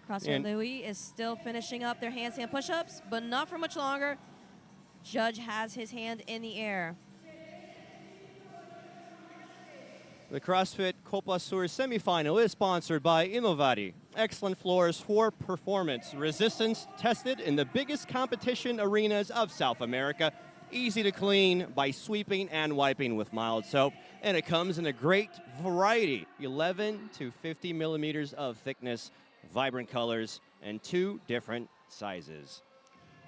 CrossFit Louis is still finishing up their handstand push-ups, but not for much longer. Judge has his hand in the air. The CrossFit Copa Sur semifinal is sponsored by Innovari. Excellent floors for performance. Resistance tested in the biggest competition arenas of South America. Easy to clean by sweeping and wiping with mild soap. And it comes in a great variety, 11 to 50 millimeters of thickness, vibrant colors, and 2 different sizes.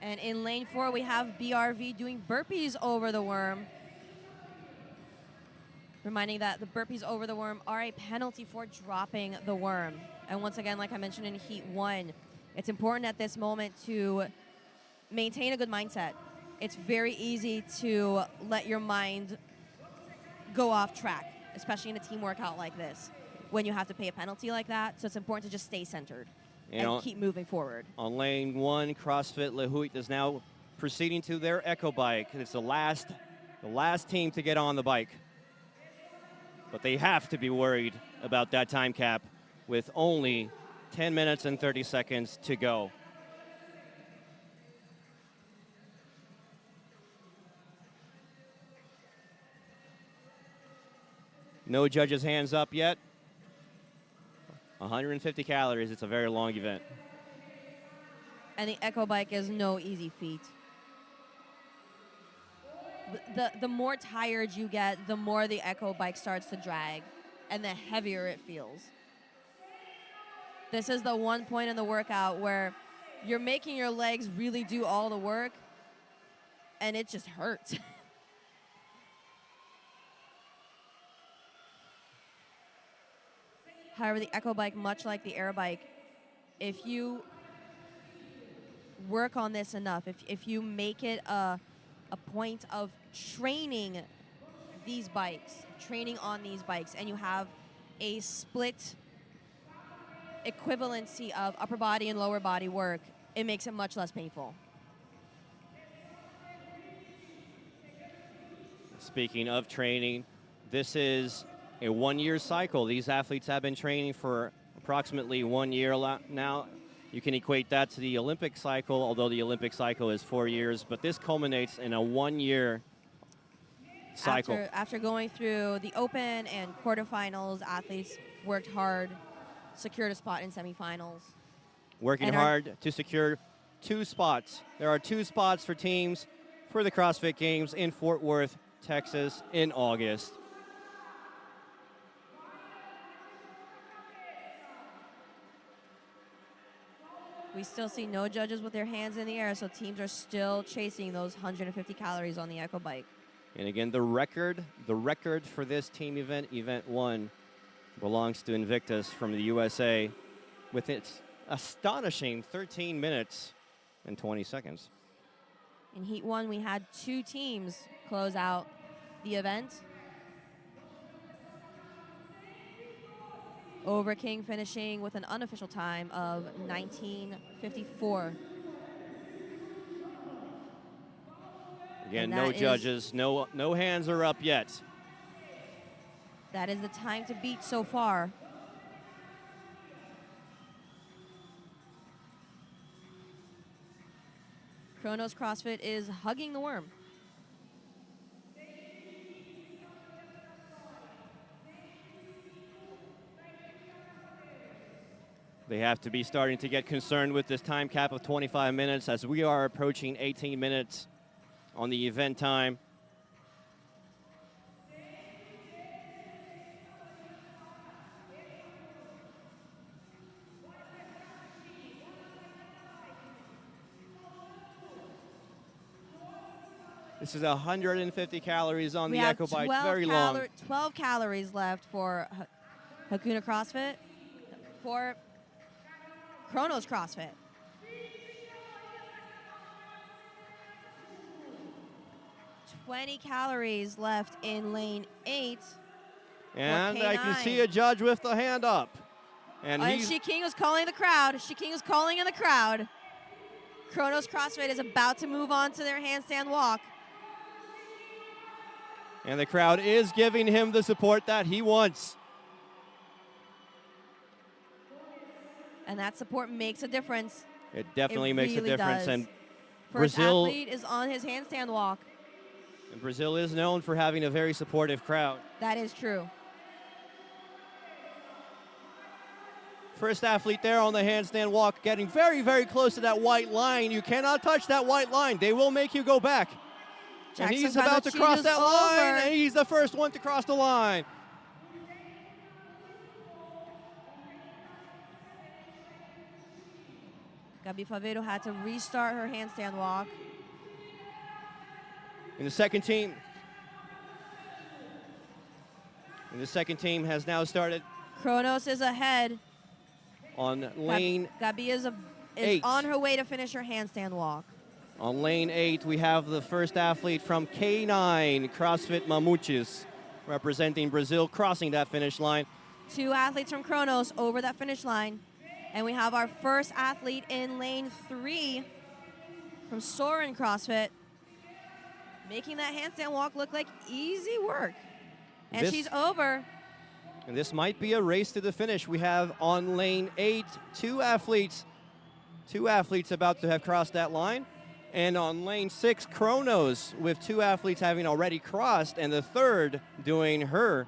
And in lane 4, we have BRV doing burpees over the worm. Reminding that the burpees over the worm are a penalty for dropping the worm. And once again, like I mentioned in Heat 1, it's important at this moment to maintain a good mindset. It's very easy to let your mind go off track, especially in a team workout like this, when you have to pay a penalty like that. So it's important to just stay centered and keep moving forward. On lane 1, CrossFit Le Huit is now proceeding to their Echo Bike. It's the last team to get on the bike. But they have to be worried about that time cap with only 10 minutes and 30 seconds to go. No judges' hands up yet. 150 calories. It's a very long event. And the Echo Bike is no easy feat. The more tired you get, the more the Echo Bike starts to drag, and the heavier it feels. This is the one point in the workout where you're making your legs really do all the work, and it just hurts. However, the Echo Bike, much like the Air Bike, if you work on this enough, if you make it a point of training these bikes, training on these bikes, and you have a split equivalency of upper body and lower body work, it makes it much less painful. Speaking of training, this is a 1-year cycle. These athletes have been training for approximately 1 year now. You can equate that to the Olympic cycle, although the Olympic cycle is 4 years, but this culminates in a 1-year cycle. After going through the Open and quarterfinals, athletes worked hard, secured a spot in semifinals. Working hard to secure 2 spots. There are 2 spots for teams for the CrossFit Games in Fort Worth, Texas in August. We still see no judges with their hands in the air, so teams are still chasing those 150 calories on the Echo Bike. And again, the record for this team event, Event 1, belongs to Invictus from the USA with its astonishing 13 minutes and 20 seconds. In Heat 1, we had 2 teams close out the event. Overking finishing with an unofficial time of 19:54. Again, no judges, no hands are up yet. That is the time to beat so far. Kronos CrossFit is hugging the worm. They have to be starting to get concerned with this time cap of 25 minutes as we are approaching 18 minutes on the event time. This is 150 calories on the Echo Bike, very long. 12 calories left for Hakuna CrossFit. For Kronos CrossFit. $20 calories left in lane 8. And I can see a judge with the hand up. And Shiking was calling the crowd. Shiking was calling in the crowd. Kronos CrossFit is about to move on to their handstand walk. And the crowd is giving him the support that he wants. And that support makes a difference. It definitely makes a difference. Does. And First athlete is on his handstand walk. And Brazil is known for having a very supportive crowd. That is true. First athlete there on the handstand walk, getting very, very close to that white line. You cannot touch that white line. They will make you go back. Jackson, and he's about to cross that line, and he's the first one to cross the line. Gabi Faveiro had to restart her handstand walk. In the second team. And the second team has now started Kronos is ahead. on lane Gabi is 8. on her way to finish her handstand walk. On lane 8, we have the first athlete from K9, CrossFit Mamuchis, representing Brazil, crossing that finish line. 2 athletes from Kronos over that finish line. And we have our first athlete in lane 3 from Soren CrossFit, making that handstand walk look like easy work. And she's over. And this might be a race to the finish. We have on lane 8, 2 athletes about to have crossed that line. And on lane 6, Kronos, with 2 athletes having already crossed, and the third doing her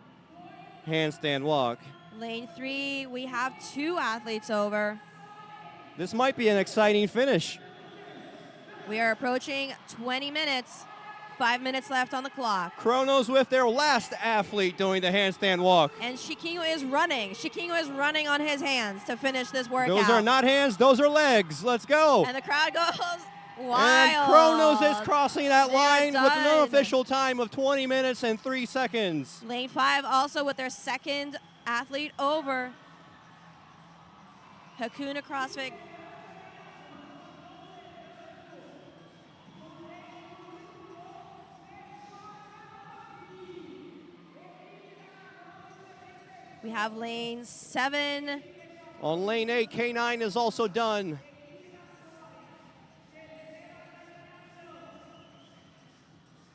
handstand walk. Lane 3, we have 2 athletes over. This might be an exciting finish. We are approaching 20 minutes. 5 minutes left on the clock. Kronos with their last athlete doing the handstand walk. And Chiquinho is running. Chiquinho is running on his hands to finish this workout. Those are not hands, those are legs. Let's go. And the crowd goes wild. And Kronos is crossing that line with an done. unofficial time of 20 minutes and 3 seconds. Lane 5 also with their second athlete over. Hakuna CrossFit. We have lane 7. On lane 8, K9 is also done.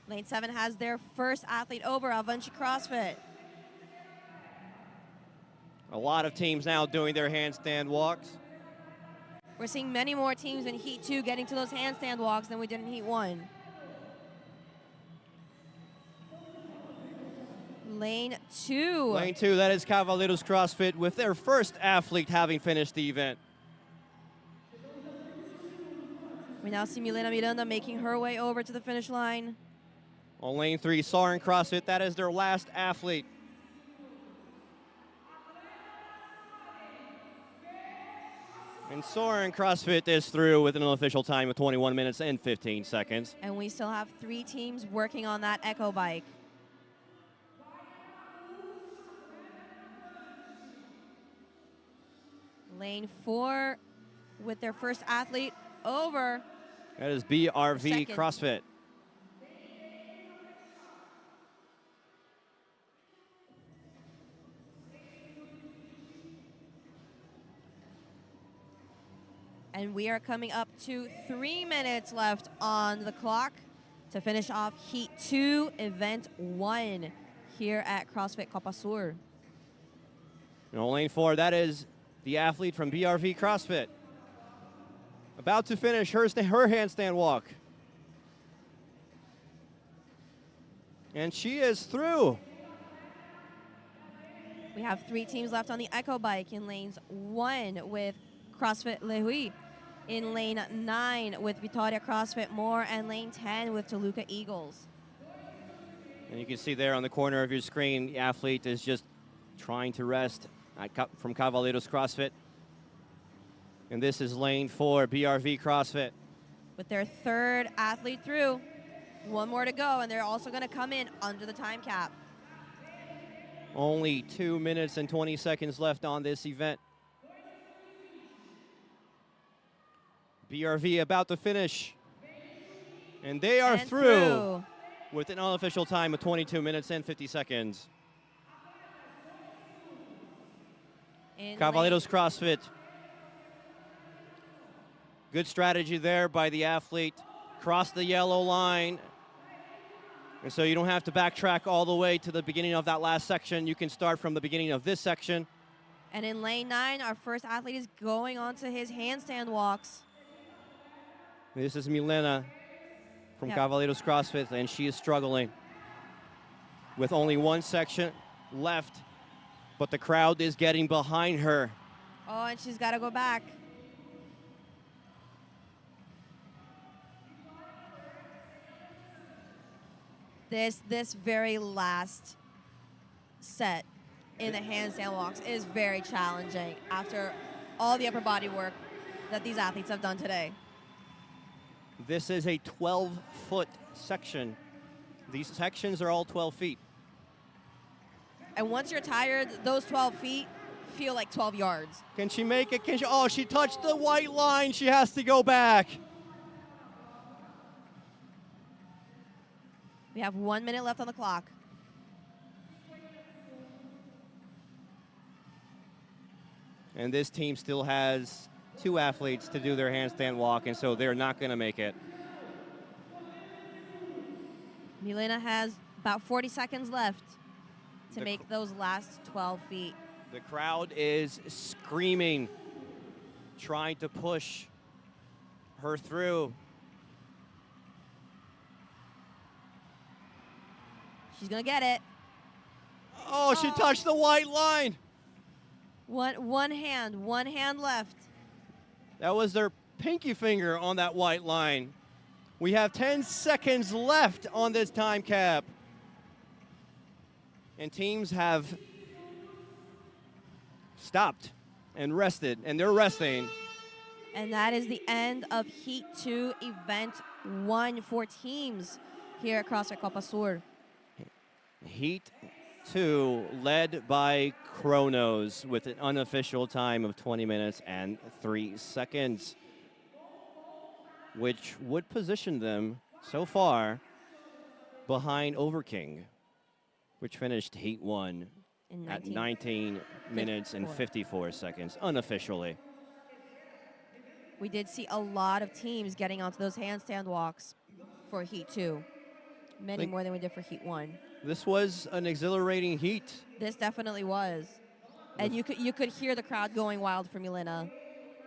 Lane 7 has their first athlete over, Avanti CrossFit. A lot of teams now doing their handstand walks. We're seeing many more teams in Heat 2 getting to those handstand walks than we did in Heat 1. Lane 2. Lane 2, that is Cavaleiros CrossFit with their first athlete having finished the event. We now see Milena Miranda making her way over to the finish line. On lane 3, Soren CrossFit, that is their last athlete. And Soren CrossFit is through with an unofficial time of 21 minutes and 15 seconds. And we still have 3 teams working on that Echo bike. Lane 4 with their first athlete over. That is BRV Second. CrossFit. And we are coming up to 3 minutes left on the clock to finish off Heat 2, Event 1 here at CrossFit Copa Sur. And on lane 4, that is the athlete from BRV CrossFit. About to finish her handstand walk. And she is through. We have 3 teams left on the Echo bike in lanes 1 with CrossFit Lehui, in lane 9 with Vitória CrossFit Moore, and lane 10 with Toluca Eagles. And you can see there on the corner of your screen, the athlete is just trying to rest from Cavaleiros CrossFit. And this is lane 4, BRV CrossFit. With their third athlete through, 1 more to go, and they're also going to come in under the time cap. Only 2 minutes and 20 seconds left on this event. BRV about to finish. And they are through with an unofficial time of 22 minutes and 50 seconds. Cavaleiros CrossFit. Good strategy there by the athlete. Cross the yellow line. And so you don't have to backtrack all the way to the beginning of that last section. You can start from the beginning of this section. And in lane 9, our first athlete is going on to his handstand walks. This is Milena from Cavaleiros CrossFit, and she is struggling with only 1 section left, but the crowd is getting behind her. Oh, and she's got to go back. This very last set in the handstand walks is very challenging after all the upper body work that these athletes have done today. This is a 12-foot section. These sections are all 12 feet. And once you're tired, those 12 feet feel like 12 yards. Can she make it? Can she? Oh, she touched the white line. She has to go back. We have 1 minute left on the clock. And this team still has 2 athletes to do their handstand walk, and so they're not going to make it. Milena has about 40 seconds left to make those last 12 feet. The crowd is screaming, trying to push her through. She's gonna get it. Oh, she touched the white line. One hand left. That was their pinky finger on that white line. We have 10 seconds left on this time cap. And teams have stopped and rested, and they're resting. And that is the end of Heat 2, Event 1 for teams here at CrossFit Copa Sur. Heat 2 led by Kronos with an unofficial time of 20 minutes and 3 seconds, which would position them so far behind Overking, which finished Heat 1 at 19 minutes and 54 seconds unofficially. We did see a lot of teams getting onto those handstand walks for Heat 2. Many more than we did for Heat 1. This was an exhilarating heat. This definitely was. And you could hear the crowd going wild for Milena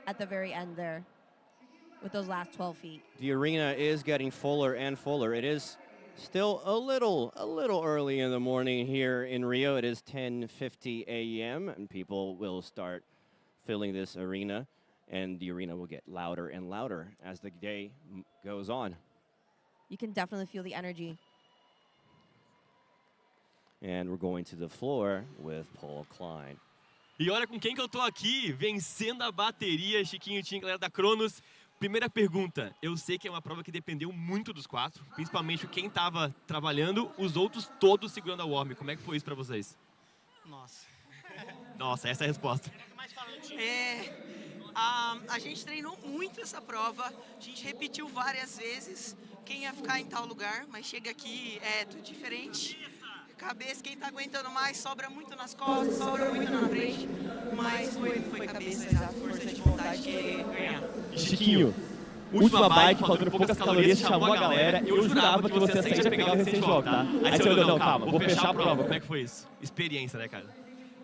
at the very end there with those last 12 feet. The arena is getting fuller and fuller. It is still a little early in the morning here in Rio. It is 10:50 a.m. and people will start filling this arena, and the arena will get louder and louder as the day goes on. You can definitely feel the energy. And we're going to the floor with Paul Klein. E olha com quem que eu tô aqui, vencendo a bateria, Chiquinho Tim, galera da Kronos. Primeira pergunta, eu sei que é uma prova que dependeu muito dos 4, principalmente quem estava trabalhando, os outros todos segurando a warm. Como é que foi isso para vocês? Nossa. Nossa, essa é a resposta. A gente treinou muito essa prova, a gente repetiu várias vezes quem ia ficar em tal lugar, mas chega aqui é tudo diferente. Cabeça, quem tá aguentando mais, sobra muito nas costas, sobra muito na frente, mas foi cabeça, exato, força de vontade de ganhar. Chiquinho, última bike, faltando poucas calorias, chamou a galera, eu jurava que você ia sair e pegar o recente volta, tá? Aí você olhou, não, calma, vou fechar a prova. Como é que foi isso? Experiência, né, cara?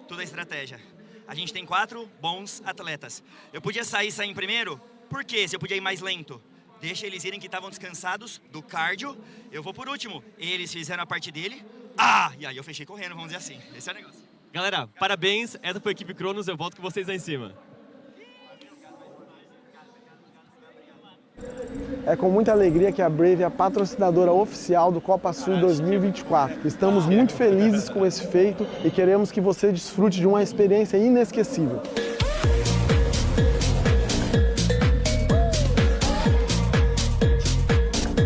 Toda a estratégia. A gente tem 4 bons atletas. Eu podia sair em primeiro, por quê? Se eu podia ir mais lento. Deixa eles irem que estavam descansados do cardio, eu vou por último. Eles fizeram a parte dele, e aí eu fechei correndo, vamos dizer assim. Esse é o negócio. Galera, parabéns, essa foi a equipe Kronos, eu volto com vocês lá em cima. É com muita alegria que a Brave é a patrocinadora oficial do Copa Sul 2024. Estamos muito felizes com esse feito e queremos que você desfrute de uma experiência inesquecível.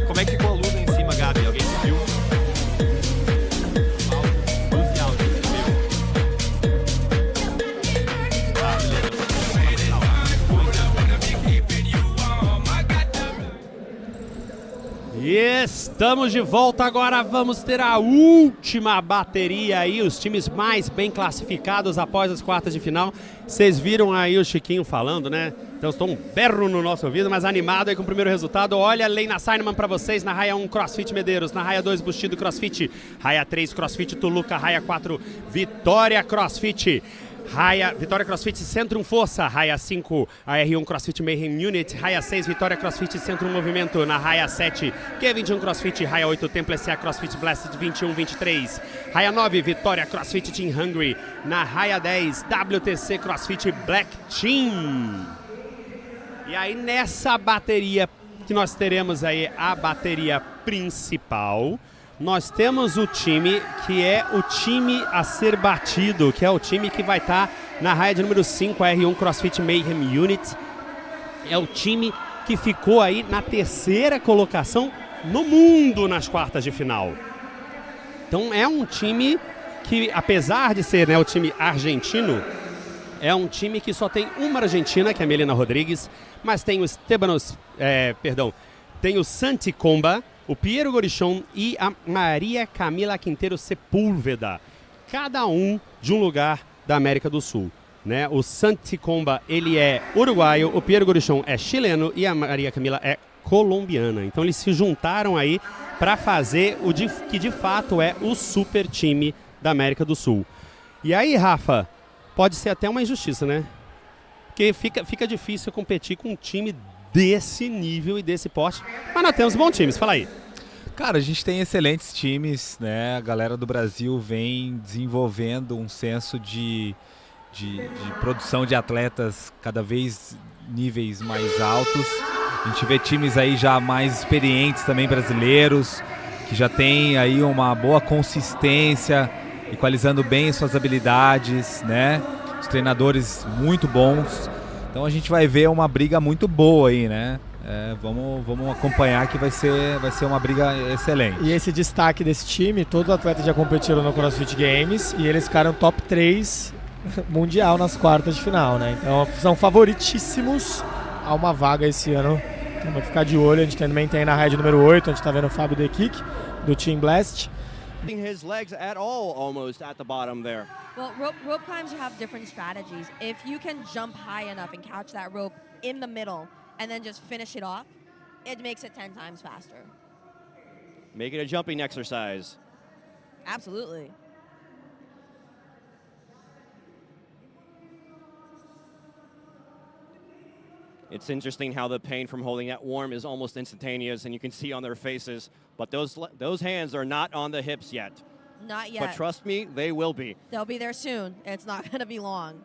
Como é que ficou a luz em cima, Gabi? Alguém viu? Luz e áudio, E estamos de volta agora, vamos ter a última bateria aí, os times mais bem classificados após as quartas de final. Vocês viram aí o Chiquinho falando, né? Então estou um berro no nosso ouvido, mas animado aí com o primeiro resultado. Olha, Leina Seinemann para vocês, na raia 1, CrossFit Medeiros, na raia 2, Bustido CrossFit, raia 3, CrossFit Toluca, raia 4, Vitória CrossFit. Raia Vitória CrossFit Centrum Força, raia 5, a R1 CrossFit Mayhem Unit, raia 6, Vitória CrossFit Centrum Movimento, na raia 7, Q21 CrossFit, raia 8, Temple SA CrossFit Blast 21-23, raia 9, Vitória CrossFit Team Hungry, na raia 10, WTC CrossFit Black Team. E aí nessa bateria que nós teremos aí a bateria principal, nós temos o time que é o time a ser batido, que é o time que vai estar na raia de número 5, a R1 CrossFit Mayhem Unit. É o time que ficou aí na 3ª colocação no mundo nas quartas de final. Então é um time que apesar de ser, né, o time argentino, é um time que só tem uma argentina, que é a Melina Rodrigues, mas tem o tem o Santi Comba, o Piero Gorichon e a Maria Camila Quinteiro Sepúlveda, cada um de um lugar da América do Sul. Né? O Santi Comba, ele é uruguaio, o Piero Gorichon é chileno e a Maria Camila é colombiana. Então eles se juntaram aí para fazer que de fato é o super time da América do Sul. E aí, Rafa, pode ser até uma injustiça, né? Porque fica difícil competir com um time desse nível e desse porte. Mas nós temos bons times, fala aí. Cara, a gente tem excelentes times, né? A galera do Brasil vem desenvolvendo um senso de produção de atletas cada vez níveis mais altos. A gente vê times aí já mais experientes também brasileiros, que já tem aí uma boa consistência, equalizando bem suas habilidades, né? Os treinadores muito bons. Então a gente vai ver uma briga muito boa aí, né? Vamos acompanhar que vai ser uma briga excelente. E esse destaque desse time, todos os atletas já competiram no CrossFit Games e eles ficaram top 3 mundial nas quartas de final, né? Então são favoritíssimos a uma vaga esse ano. Então vai ficar de olho, a gente também tem na rede número 8, a gente tá vendo o Fábio De Kik, do Team Blast. His legs at all almost at the bottom there. Well, rope climbs have different strategies. If you can jump high enough and catch that rope in the middle and then just finish it off, it makes it 10 times faster. Make it a jumping exercise. Absolutely. It's interesting how the pain from holding that warm is almost instantaneous, and you can see on their faces. But those hands are not on the hips yet. Not yet. But trust me, they will be. They'll be there soon. It's not going to be long.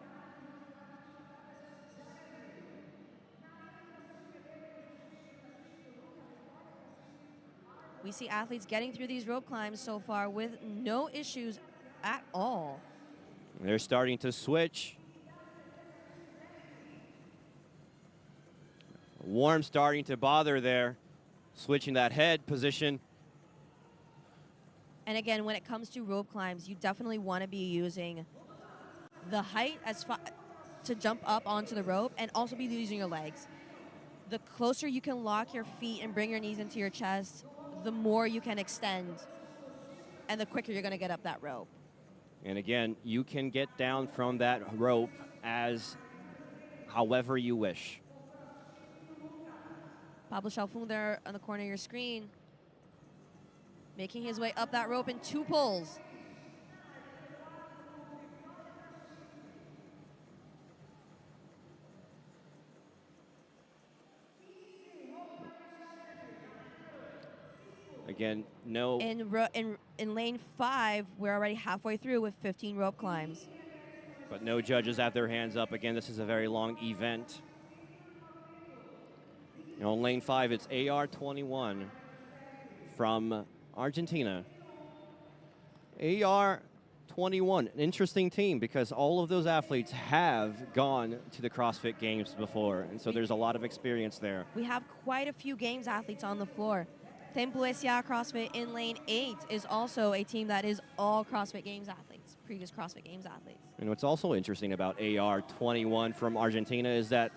We see athletes getting through these rope climbs so far with no issues at all. They're starting to switch. Warm starting to bother there, switching that head position. And again, when it comes to rope climbs, you definitely want to be using the height to jump up onto the rope and also be using your legs. The closer you can lock your feet and bring your knees into your chest, the more you can extend and the quicker you're going to get up that rope. And again, you can get down from that rope as however you wish. Pablo Chalfun there on the corner of your screen, making his way up that rope in 2 pulls. Again, no. In lane 5, we're already halfway through with 15 rope climbs. But no judges have their hands up. Again, this is a very long event. You know, in lane 5, it's AR21 from Argentina. AR21, an interesting team because all of those athletes have gone to the CrossFit Games before, and so there's a lot of experience there. We have quite a few Games athletes on the floor. Tempo SA CrossFit in lane 8 is also a team that is all CrossFit Games athletes, previous CrossFit Games athletes. And what's also interesting about AR21 from Argentina is that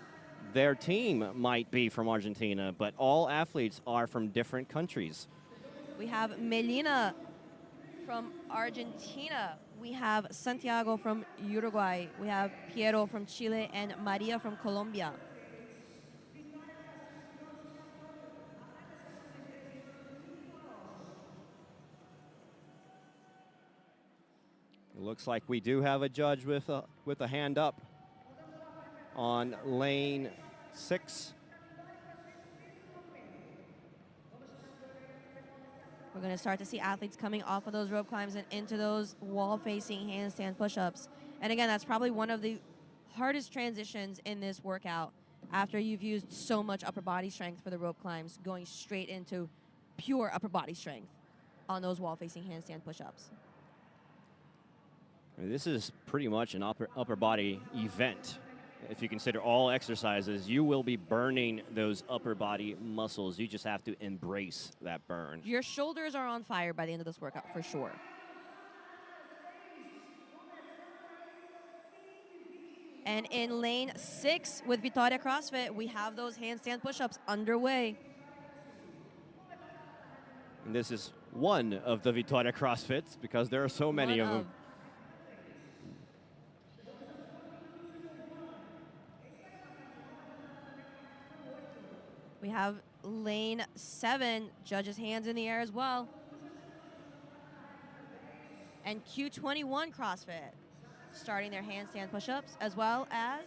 their team might be from Argentina, but all athletes are from different countries. We have Melina from Argentina. We have Santiago from Uruguay. We have Piero from Chile and Maria from Colombia. It looks like we do have a judge with a hand up on lane 6. We're going to start to see athletes coming off of those rope climbs and into those wall-facing handstand push-ups. And again, that's probably one of the hardest transitions in this workout after you've used so much upper body strength for the rope climbs, going straight into pure upper body strength on those wall-facing handstand push-ups. This is pretty much an upper body event. If you consider all exercises, you will be burning those upper body muscles. You just have to embrace that burn. Your shoulders are on fire by the end of this workout, for sure. And in lane 6 with Vitória CrossFit, we have those handstand push-ups underway. And this is one of the Vitória CrossFits because there are so many of them. We have lane 7, judges' hands in the air as well. And Q21 CrossFit starting their handstand push-ups, as well as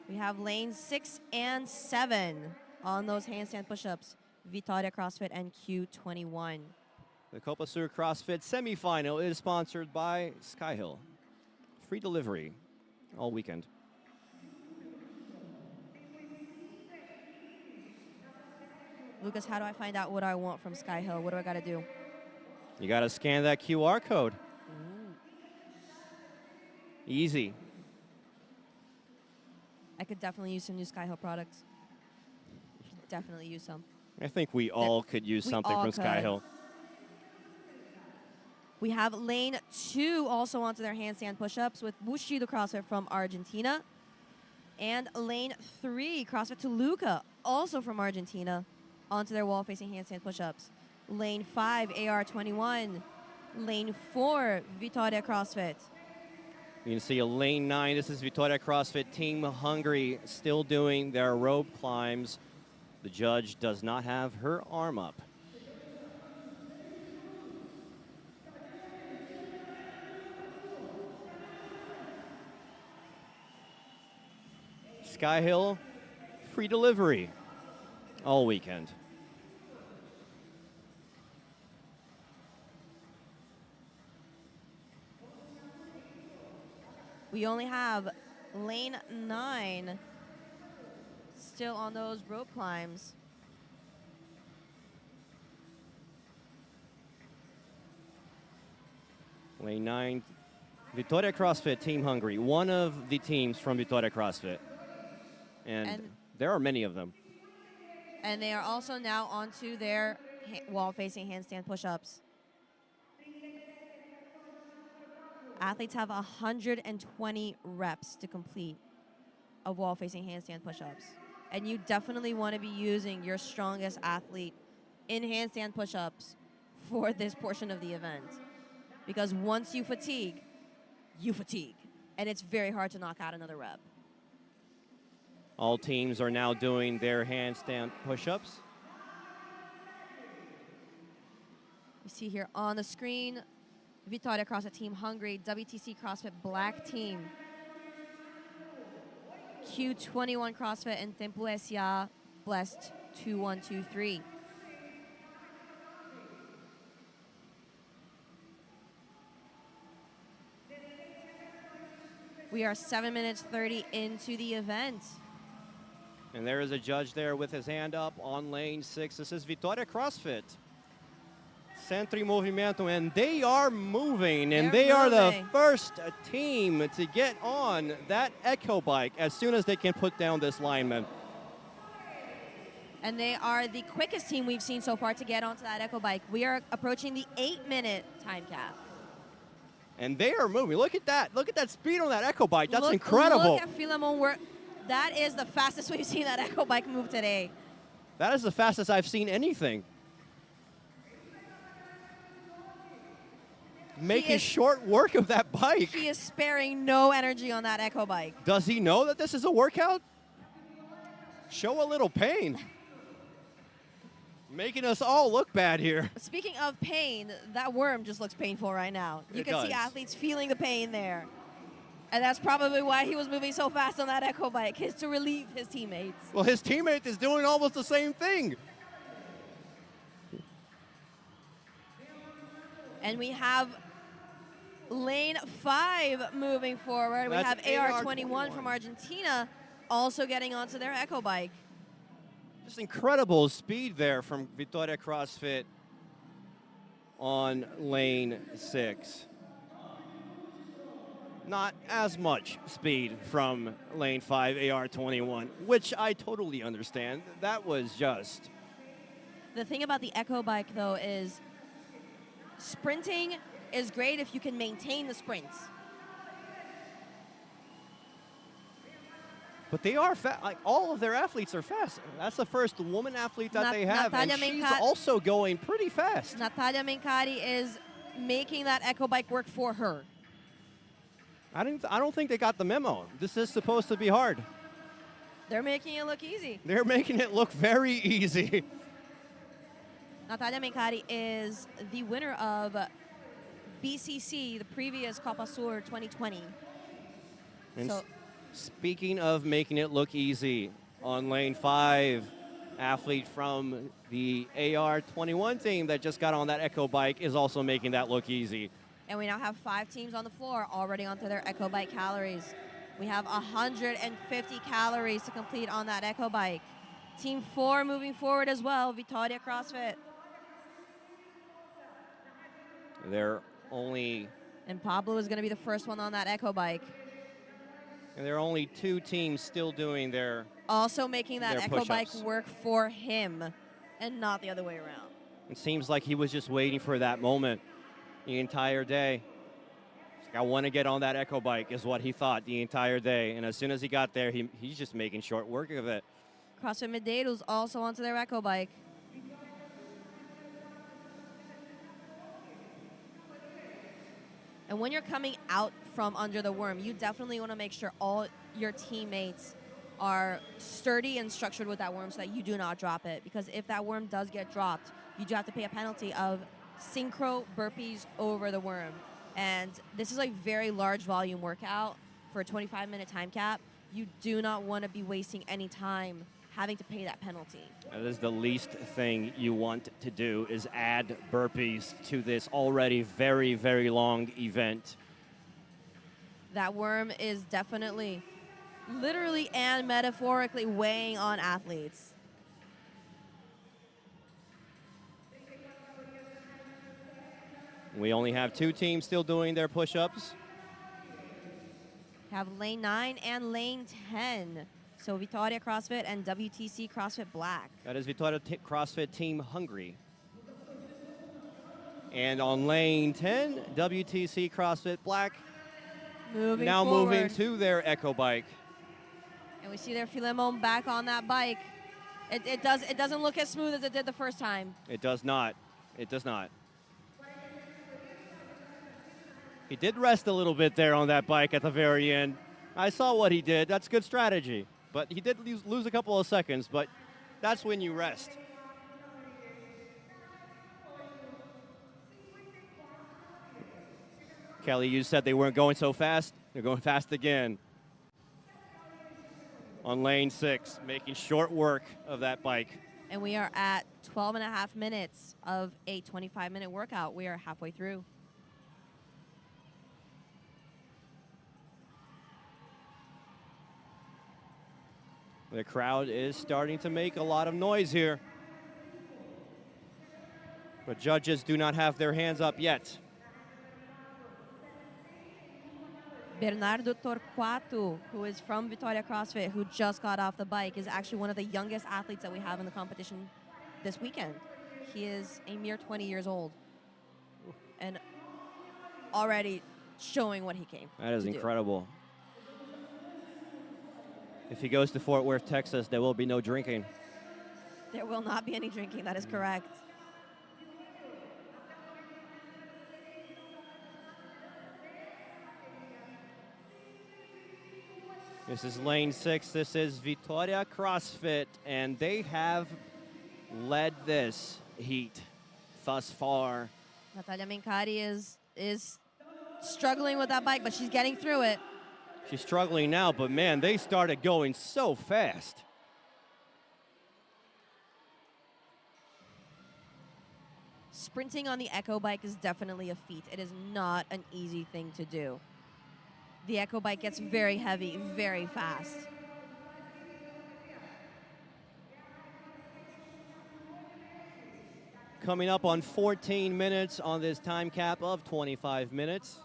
we have lanes 6 and 7 on those handstand push-ups, Vitória CrossFit and Q21. The Copa Sur CrossFit semifinal is sponsored by Skyhill. Free delivery all weekend. Lucas, how do I find out what I want from Skyhill? What do I got to do? You got to scan that QR code. Easy. I could definitely use some new Skyhill products. Definitely use some. I think we all could use something from Skyhill. We have lane 2 also onto their handstand push-ups with Bushido CrossFit from Argentina. And lane 3, CrossFit Toluca, also from Argentina, onto their wall-facing handstand push-ups. Lane 5, AR21. Lane 4, Vitória CrossFit. You can see a lane 9. This is Vitória CrossFit Team Hungary still doing their rope climbs. The judge does not have her arm up. Skyhill, free delivery all weekend. We only have lane 9 still on those rope climbs. Lane 9, Vitória CrossFit Team Hungary, one of the teams from Vitória CrossFit. And there are many of them. And they are also now onto their wall-facing handstand push-ups. Athletes have 120 reps to complete of wall-facing handstand push-ups. And you definitely want to be using your strongest athlete in handstand push-ups for this portion of the event. Because once you fatigue, and it's very hard to knock out another rep. All teams are now doing their handstand push-ups. You see here on the screen, Vitória CrossFit Team Hungary, WTC CrossFit Black Team, Q21 CrossFit, and Tempo SA Blessed 2123. We are 7 minutes 30 into the event. And there is a judge there with his hand up on lane 6. This is Vitória CrossFit. Centro em Movimento, and they are moving, and they are the first team to get on that Echo bike as soon as they can put down this lineman. And they are the quickest team we've seen so far to get onto that Echo bike. We are approaching the 8-minute time cap. And they are moving. Look at that. Look at that speed on that Echo bike. That's incredible. Look at Philemon work. That is the fastest we've seen that Echo bike move today. That is the fastest I've seen anything. Making short work of that bike. He is sparing no energy on that Echo bike. Does he know that this is a workout? Show a little pain. Making us all look bad here. Speaking of pain, that worm just looks painful right now. You can see athletes feeling the pain there. And that's probably why he was moving so fast on that Echo bike, is to relieve his teammates. Well, his teammate is doing almost the same thing. And we have lane 5 moving forward. We have AR21 from Argentina also getting onto their Echo bike. Just incredible speed there from Vitória CrossFit on lane 6. Not as much speed from lane 5 AR21, which I totally understand. That was just The thing about the Echo Bike, though, is sprinting is great if you can maintain the sprints. But they are fast. Like, all of their athletes are fast. That's the first woman athlete that they have, Natalia and she's Mencari- also going pretty fast. Natalia Mencari is making that Echo Bike work for her. I don't think they got the memo. This is supposed to be hard. They're making it look easy. They're making it look very easy. Natalia Mencari is the winner of BCC, the previous Copa Sur 2020. And So, speaking of making it look easy, on lane 5, athlete from the AR21 team that just got on that Echo Bike is also making that look easy. and we now have 5 teams on the floor already onto their Echo Bike calories. We have 150 calories to complete on that Echo Bike. Team 4 moving forward as well, Vitória CrossFit. They're only And Pablo is going to be the first one on that Echo Bike. And there are only 2 teams still doing their Also making that their Echo Bike push-ups. work for him and not the other way around. It seems like he was just waiting for that moment the entire day. He's like, I want to get on that Echo Bike is what he thought the entire day. And as soon as he got there, he's just making short work of it. CrossFit Medeiros also onto their Echo Bike. And when you're coming out from under the worm, you definitely want to make sure all your teammates are sturdy and structured with that worm so that you do not drop it. Because if that worm does get dropped, you do have to pay a penalty of synchro burpees over the worm. And this is a very large volume workout for a 25-minute time cap. You do not want to be wasting any time having to pay that penalty. That is the least thing you want to do, is add burpees to this already very, very long event. That worm is definitely, literally and metaphorically, weighing on athletes. We only have 2 teams still doing their push-ups. Have lane 9 and lane 10. So Vitória CrossFit and WTC CrossFit Black. That is Vitória CrossFit Team Hungary. And on lane 10, WTC CrossFit Black Moving now forward. moving to their Echo Bike. And we see their Filemon back on that bike. It doesn't look as smooth as it did the first time. It does not. It does not. He did rest a little bit there on that bike at the very end. I saw what he did. That's good strategy. But he did lose a couple of seconds, but that's when you rest. Kelly, you said they weren't going so fast. They're going fast again. On lane 6, making short work of that bike. And we are at 12 and a half minutes of a 25-minute workout. We are halfway through. The crowd is starting to make a lot of noise here. But judges do not have their hands up yet. Bernardo Torquato, who is from Vitória CrossFit, who just got off the bike, is actually one of the youngest athletes that we have in the competition this weekend. He is a mere 20 years old and already showing what he came That is to do. incredible. If he goes to Fort Worth, Texas, there will be no drinking. There will not be any drinking, that is correct. This is lane 6. This is Vitória CrossFit, and they have led this heat thus far. Natalia Mencari is struggling with that bike, but she's getting through it. She's struggling now, but man, they started going so fast. Sprinting on the Echo Bike is definitely a feat. It is not an easy thing to do. The Echo Bike gets very heavy, very fast. Coming up on 14 minutes on this time cap of 25 minutes.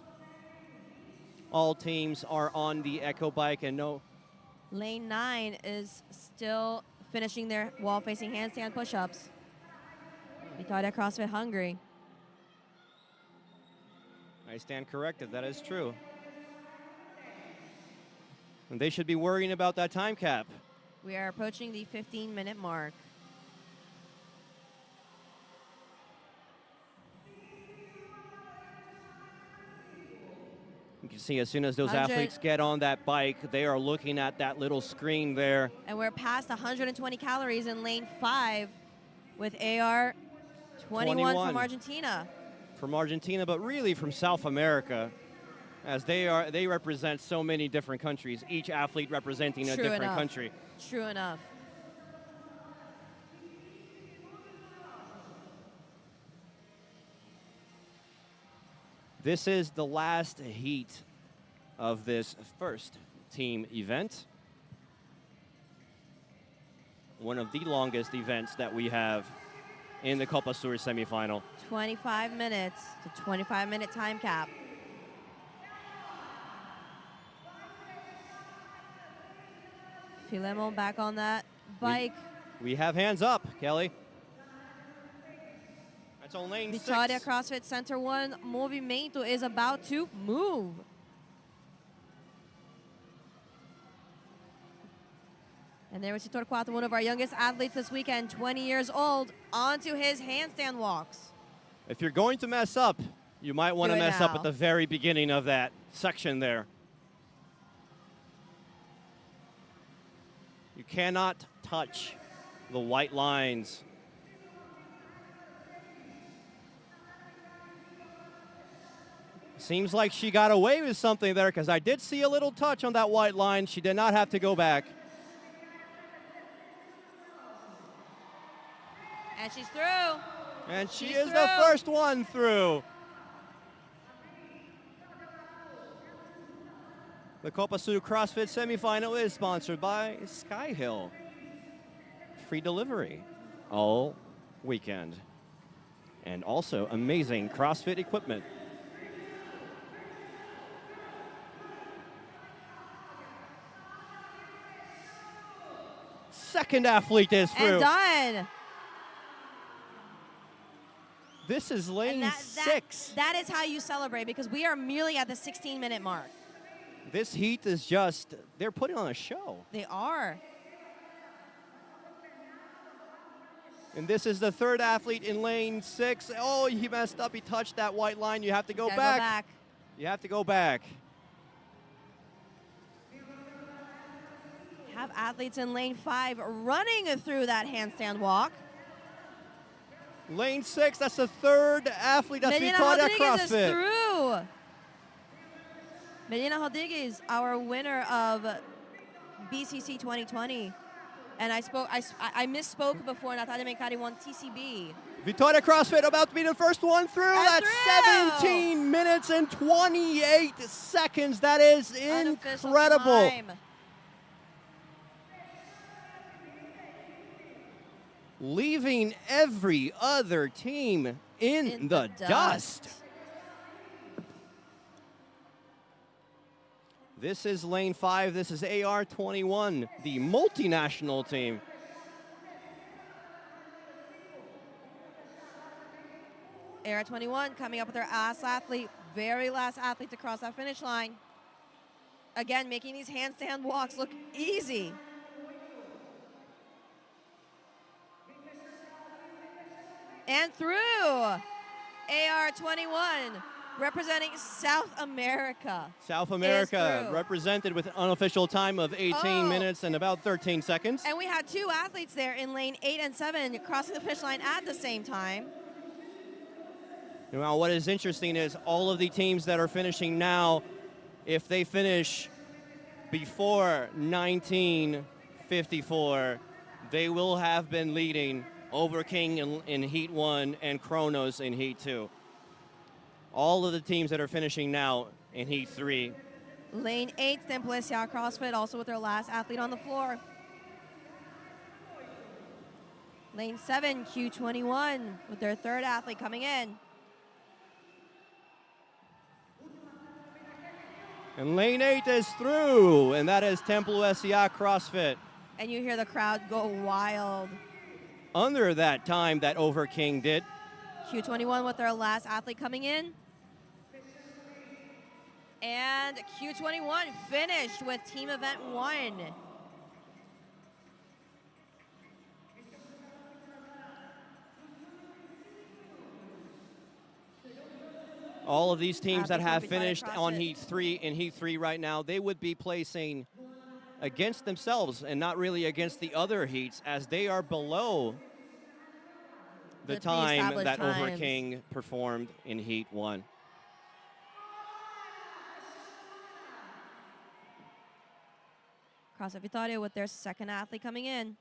All teams are on the Echo Bike, and no. Lane 9 is still finishing their wall-facing handstand push-ups. Victoria CrossFit Hungary. I stand corrected. That is true. And they should be worrying about that time cap. We are approaching the 15-minute mark. You can see as soon as those 100. athletes get on that bike, they are looking at that little screen there. And we're past 120 calories in lane 5 with AR 21 from Argentina. From Argentina, but really from South America, as they represent so many different countries, each athlete representing a different country. True enough. This is the last heat of this first team event. One of the longest events that we have in the Copa Sur semifinal. 25 minutes to 25-minute time cap. Filemon back on that bike. We have hands up, Kelly. That's on lane 6. Victoria CrossFit Center 1 Movimento is about to move. And there was Setor 4, one of our youngest athletes this weekend, 20 years old, onto his handstand walks. If you're going to mess up, you might want to mess up now. at the very beginning of that section there. You cannot touch the white lines. Seems like she got away with something there, because I did see a little touch on that white line. She did not have to go back. And she's through. And she is the first one through. The Copa Sur CrossFit semifinal is sponsored by Skyhill. Free delivery all weekend. And also amazing CrossFit equipment. Second athlete is through. And done. This is lane 6. That is how you celebrate, because we are merely at the 16-minute mark. This heat is just, they're putting on a show. They are. And this is the third athlete in lane 6. Oh, he messed up. He touched that white line. You have to go back. You have to go back. Have athletes in lane 5 running through that handstand walk. Lane 6, that's the third athlete. That's Melina Victoria Rodriguez is CrossFit. through. Melina Rodriguez, our winner of BCC 2020. And I misspoke before. Natalia Mekari won TCB. Victoria CrossFit about to be the first one through. That's 17 minutes and 28 seconds. That is incredible. Time. Leaving every other team in the dust. This is lane 5. This is AR21, the multinational team. AR21 coming up with their very last athlete to cross that finish line. Again, making these handstand walks look easy. And through. AR21 representing South America. South America represented with an unofficial time of 18 minutes and about 13 seconds. And we had 2 athletes there in lane 8 and 7 crossing the finish line at the same time. Now, what is interesting is all of the teams that are finishing now, if they finish before 1954, they will have been leading over King in Heat 1 and Kronos in Heat 2. All of the teams that are finishing now in Heat 3. Lane 8, Templesia CrossFit, also with their last athlete on the floor. Lane 7, Q21, with their third athlete coming in. And lane 8 is through, and that is Templesia CrossFit. And you hear the crowd go wild. under that time that Over King did. Q21 with their last athlete coming in. And Q21 finished with team event 1. All of these teams that have Athletes finished from on CrossFit. Heat 3 right now, they would be placing against themselves and not really against the other heats, as they are below the time pre-established that Over times. King performed in Heat 1. CrossFit Vitória with their second athlete coming in.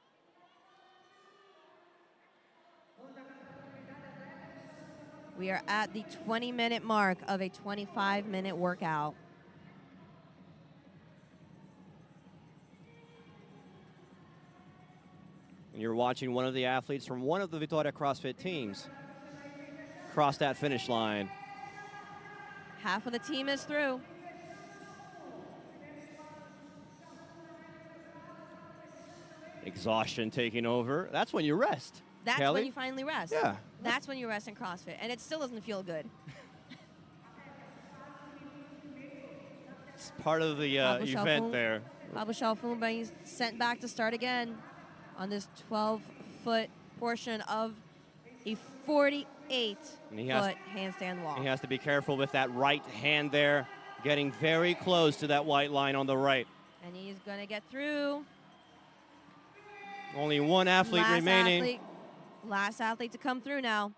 We are at the 20-minute mark of a 25-minute workout. And you're watching one of the athletes from one of the Vitória CrossFit teams cross that finish line. Half of the team is through. Exhaustion taking over. That's when you rest. That's Kelly? when you finally rest. Yeah. That's when you rest in CrossFit, and it still doesn't feel good. It's part of the event there. Pablo Chalfun being sent back to start again on this 12-foot portion of a 48-foot handstand walk. He has to be careful with that right hand there, getting very close to that white line on the right. And he's going to get through. Only one athlete remaining. Last athlete to come through now.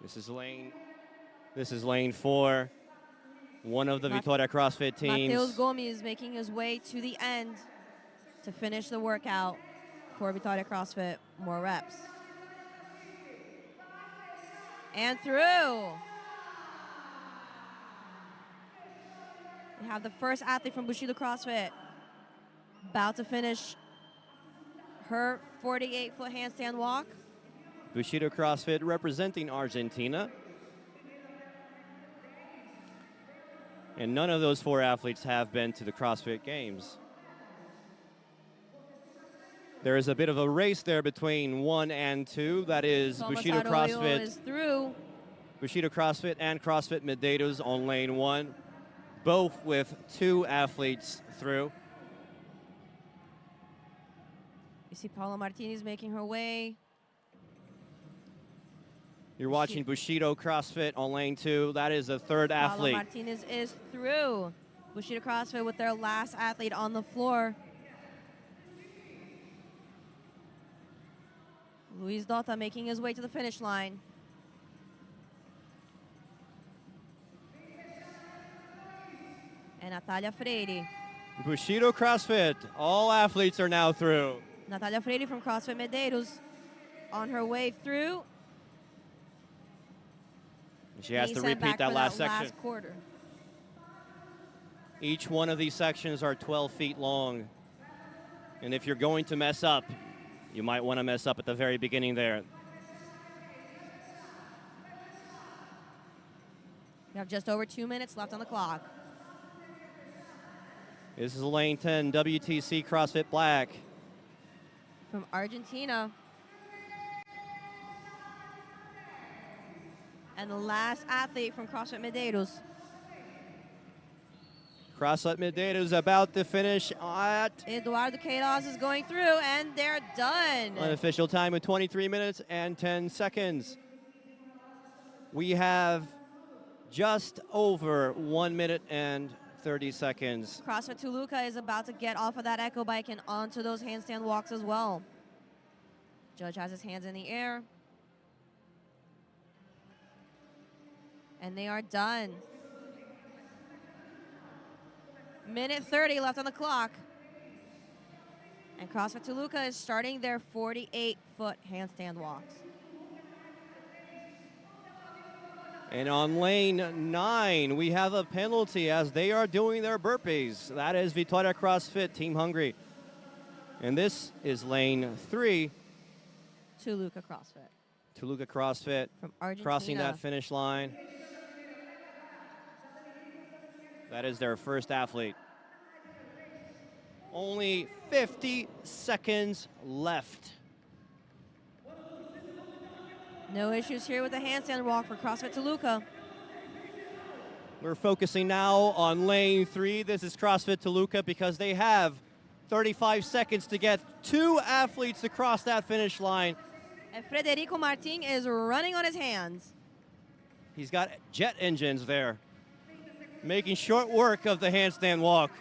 This is lane 4. One of the Vitória CrossFit teams. Mateus Gomes making his way to the end to finish the workout for Vitória CrossFit. More reps. And through. We have the first athlete from Bushido CrossFit about to finish her 48-foot handstand walk. Bushido CrossFit representing Argentina. And none of those 4 athletes have been to the CrossFit Games. There is a bit of a race there between 1 and 2. That is Thomas Bushido Arroyo CrossFit. is through. Bushido CrossFit and CrossFit Medeiros on lane 1. Both with 2 athletes through. You see Paula Martinez making her way. You're watching Bushido CrossFit on lane 2. That is the third athlete. Paula Martinez is through. Bushido CrossFit with their last athlete on the floor. Luis Dota making his way to the finish line. And Natalia Freire. Bushido CrossFit. All athletes are now through. Natalia Freire from CrossFit Medeiros on her way through. She has to repeat that last section. Last quarter. Each one of these sections are 12 feet long. And if you're going to mess up, you might want to mess up at the very beginning there. We have just over 2 minutes left on the clock. This is lane 10, WTC CrossFit Black. From Argentina. And the last athlete from CrossFit Medeiros. CrossFit Medeiros about to finish at Eduardo Queiroz is going through, and they're done. unofficial time of 23 minutes and 10 seconds. We have just over 1 minute and 30 seconds. CrossFit Toluca is about to get off of that echo bike and onto those handstand walks as well. Judge has his hands in the air. And they are done. Minute 30 left on the clock. And CrossFit Toluca is starting their 48-foot handstand walks. And on lane 9, we have a penalty as they are doing their burpees. That is Vitória CrossFit, Team Hungary. And this is lane 3. Toluca CrossFit. Toluca CrossFit from Argentina. Crossing that finish line. That is their first athlete. Only 50 seconds left. No issues here with the handstand walk for CrossFit Toluca. We're focusing now on lane 3. This is CrossFit Toluca because they have 35 seconds to get 2 athletes to cross that finish line. And Frederico Martin is running on his hands. He's got jet engines there, making short work of the handstand walk.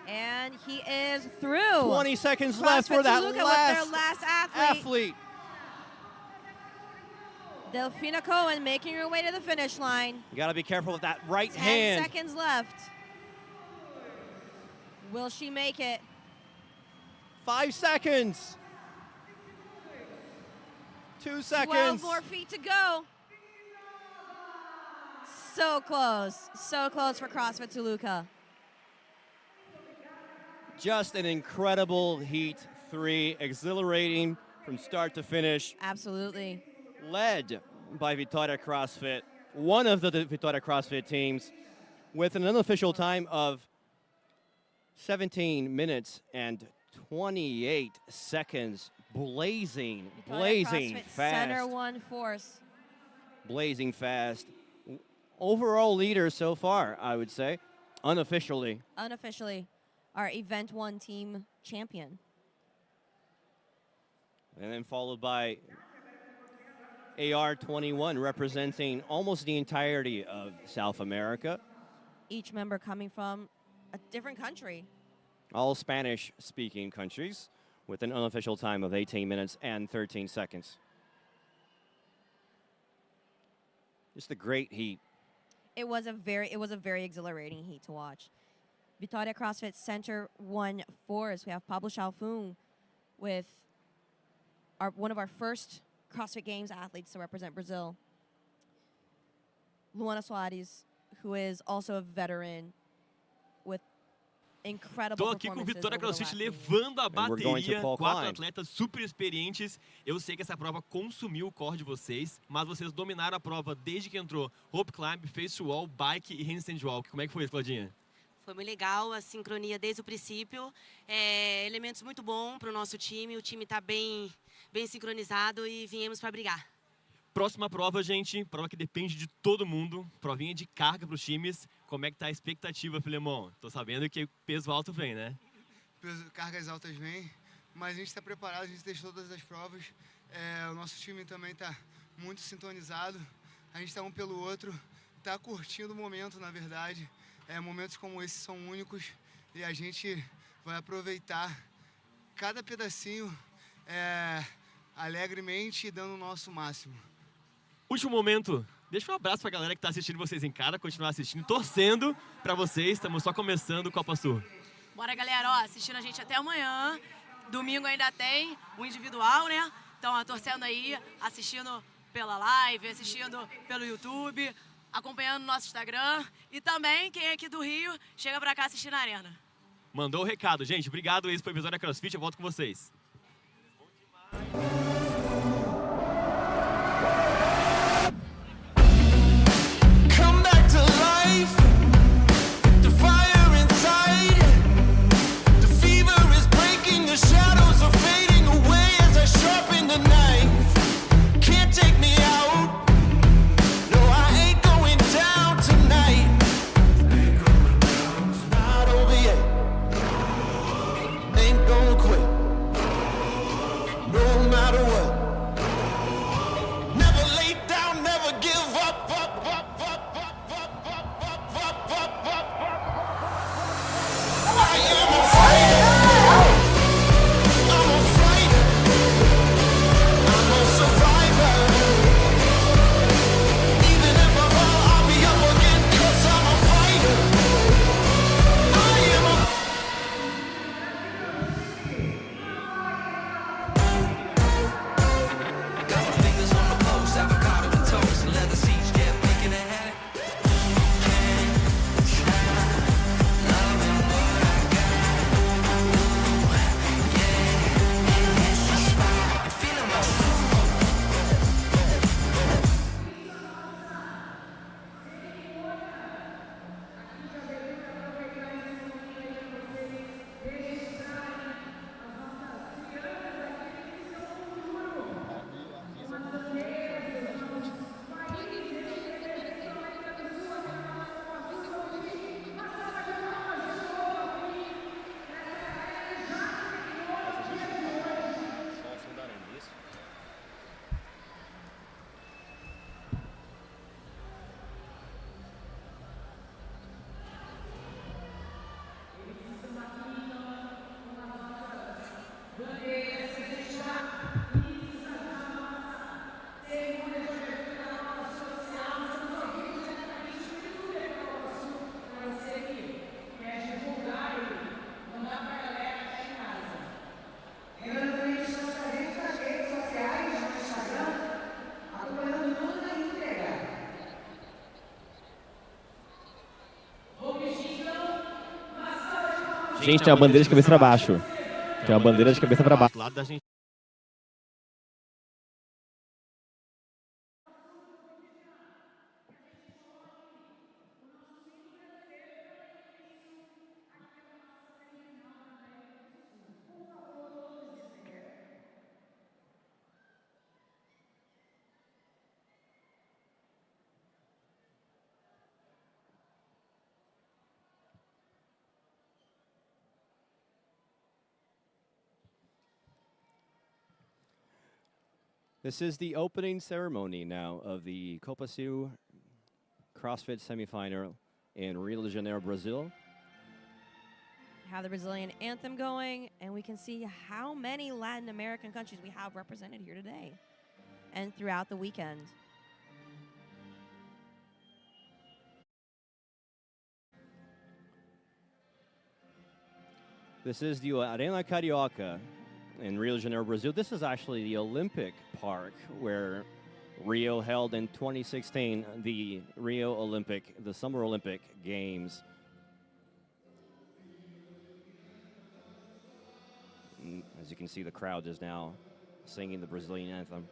And he is through. 20 seconds CrossFit left for that Toluca with their last last athlete. Delfina Cohen making her way to the finish line. You got to be careful with that right 10 hand. seconds left. Will she make it? 5 seconds. 2 seconds. 12 more feet to go. So close. So close for CrossFit Toluca. Just an incredible heat 3, exhilarating from start to finish. Absolutely. Led by Vitória CrossFit, one of the Vitória CrossFit teams, with an unofficial time of 17 minutes and 28 seconds. Blazing CrossFit fast. Center 1 force. Blazing fast. Overall leader so far, I would say, unofficially. Unofficially, our Event 1 team champion. And then followed by AR21, representing almost the entirety of South America. Each member coming from a different country. All Spanish-speaking countries, with an unofficial time of 18 minutes and 13 seconds. Just a great heat. It was a very exhilarating heat to watch. Vitória CrossFit Center 1 force. We have Pablo Chalfun with one of our first CrossFit Games athletes to represent Brazil. Luana Soares, who is also a veteran with incredible Tô aqui com o performances Vitória over the CrossFit last year. levando a bateria, Paul 4 Klein. atletas super experientes. Eu sei que essa prova consumiu o core de vocês, mas vocês dominaram a prova desde que entrou rope climb, face wall, bike e handstand walk. Como é que foi isso, Claudinha? Foi muito legal, a sincronia desde o princípio. Elementos muito bons para o nosso time. O time está bem sincronizado e viemos para brigar. Próxima prova, gente, prova que depende de todo mundo, provinha de carga para os times. Como é que tá a expectativa, Filemon? Tô sabendo que peso alto vem, né? Cargas altas vêm, mas a gente está preparado, a gente testou todas as provas. O nosso time também está muito sintonizado, a gente está um pelo outro, está curtindo o momento, na verdade. Momentos como esses são únicos e a gente vai aproveitar cada pedacinho alegremente e dando o nosso máximo. Último momento, deixa um abraço pra galera que tá assistindo vocês em casa, continuar assistindo, torcendo pra vocês, estamos só começando o Copa Sul. Bora, galera, ó, assistindo a gente até amanhã. Domingo ainda tem o individual, né? Então, torcendo aí, assistindo pela live, assistindo pelo YouTube, acompanhando o nosso Instagram. E também, quem é aqui do Rio, chega pra cá assistir na arena. Mandou o recado, gente. Obrigado, esse foi o Vitória CrossFit, eu volto com vocês. Come back to life. The fire inside. The fever is breaking. The shadows are fading away as I sharpen the knife. Can't take me out. No, I ain't going down tonight. It's not over yet. Ain't gonna quit. No matter gente tem uma bandeira de cabeça para baixo. Tem uma bandeira de cabeça para baixo. Do lado da gente. This is the opening ceremony now of the Copa Sul CrossFit Semifinal in Rio de Janeiro, Brazil. We have the Brazilian anthem going, and we can see how many Latin American countries we have represented here today and throughout the weekend. This is the Arena Carioca in Rio de Janeiro, Brazil. This is actually the Olympic Park where Rio held in 2016 the Summer Olympic Games. As you can see, the crowd is now singing the Brazilian anthem.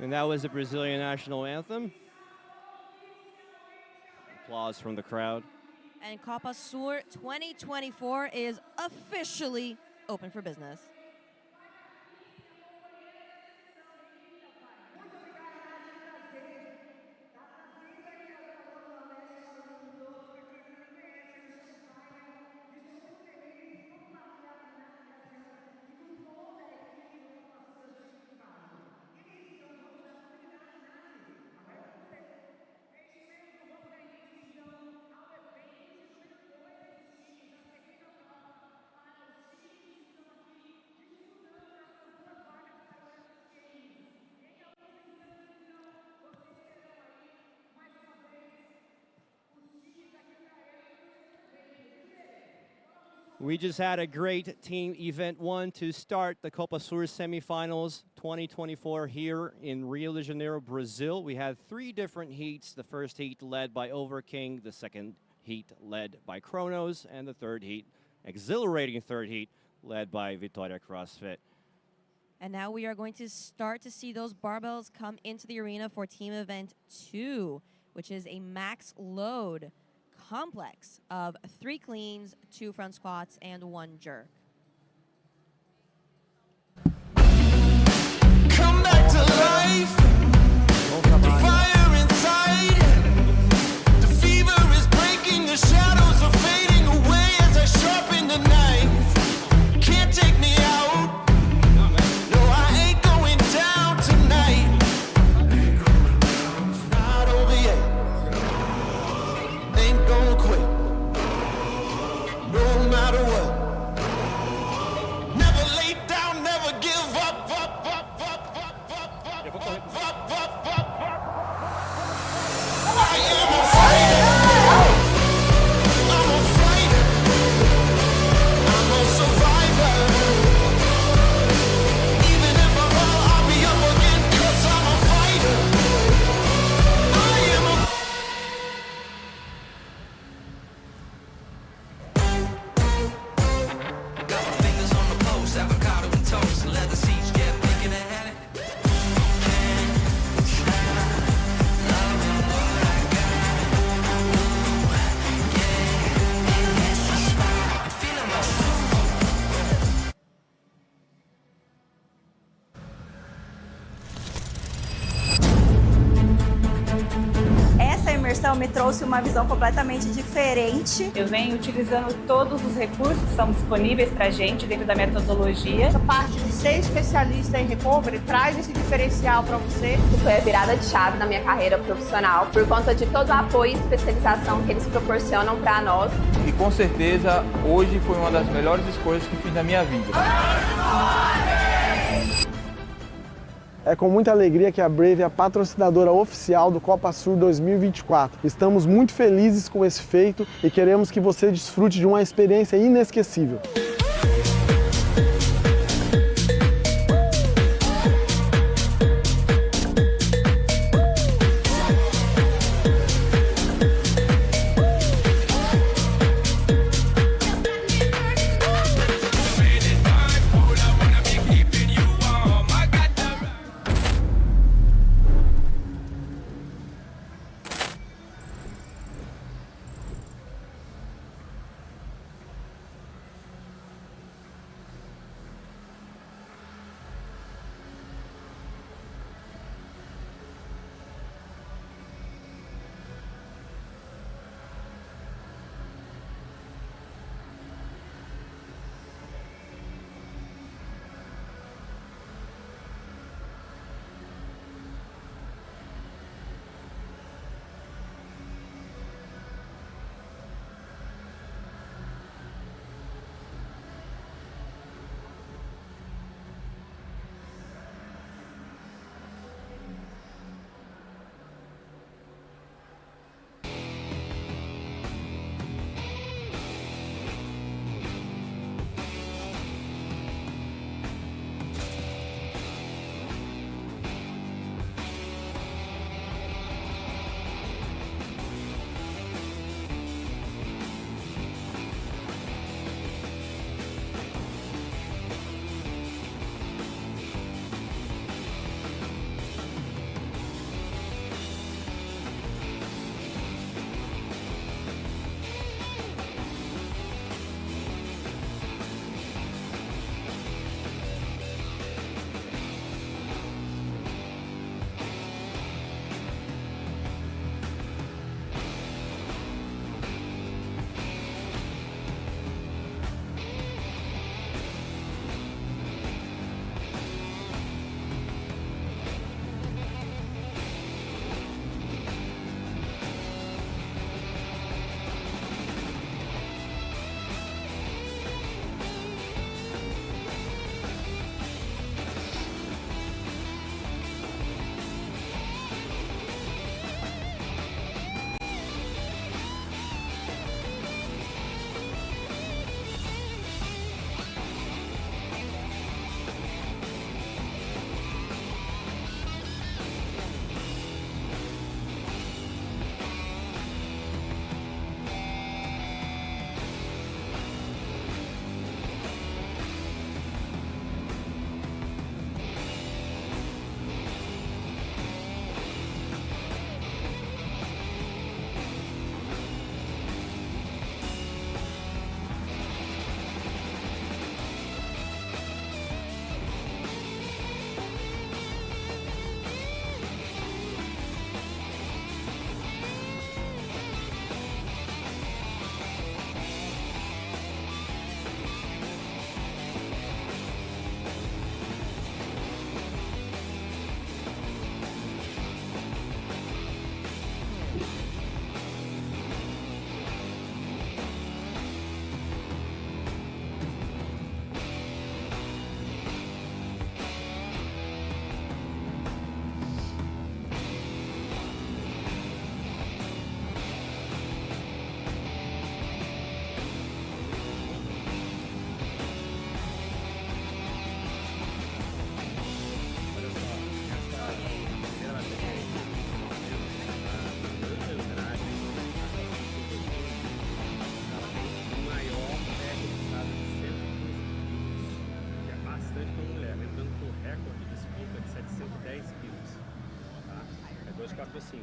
And that was the Brazilian national anthem. Applause from the crowd. And Copa Sul 2024 is officially open for business. We just had a great team event one to start the Copa Sul Semifinals 2024 here in Rio de Janeiro, Brazil. We had 3 different heats. The first heat led by Overking, the second heat led by Kronos, and the third heat, exhilarating third heat, led by Vitória CrossFit. And now we are going to start to see those barbells come into the arena for team event 2, which is a max load complex of 3 cleans, 2 front squats, and 1 jerk. Come back to life. The fire inside. The fever is breaking. The shadows are fading away as I sharpen the knife. Can't take me out. No, I ain't going down tonight. Not over yet. Ain't gonna quit. No matter what. Never lay down, never give up. me trouxe uma visão completamente diferente. Eu venho utilizando todos os recursos que são disponíveis para a gente dentro da metodologia. Essa parte de ser especialista em recovery traz esse diferencial para você. Foi a virada de chave na minha carreira profissional por conta de todo o apoio e especialização que eles proporcionam para nós. E com certeza hoje foi uma das melhores escolhas que fiz na minha vida. É com muita alegria que a Brave é a patrocinadora oficial do Copa Sur 2024. Estamos muito felizes com esse feito e queremos que você desfrute de uma experiência inesquecível.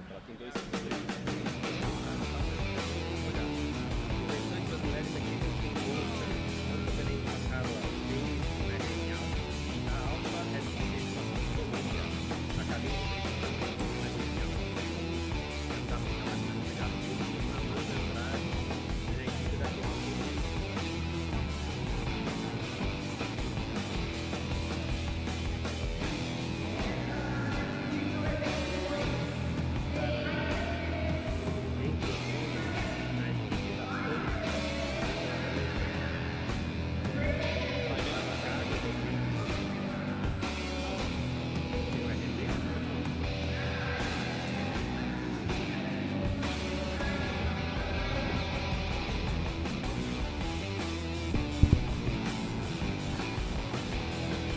Ela tem 2 segundos. Interessante das mulheres aqui que tem bolsa, tanto também passaram a bem, né, bem alta, e a alta é de ser a cabeça da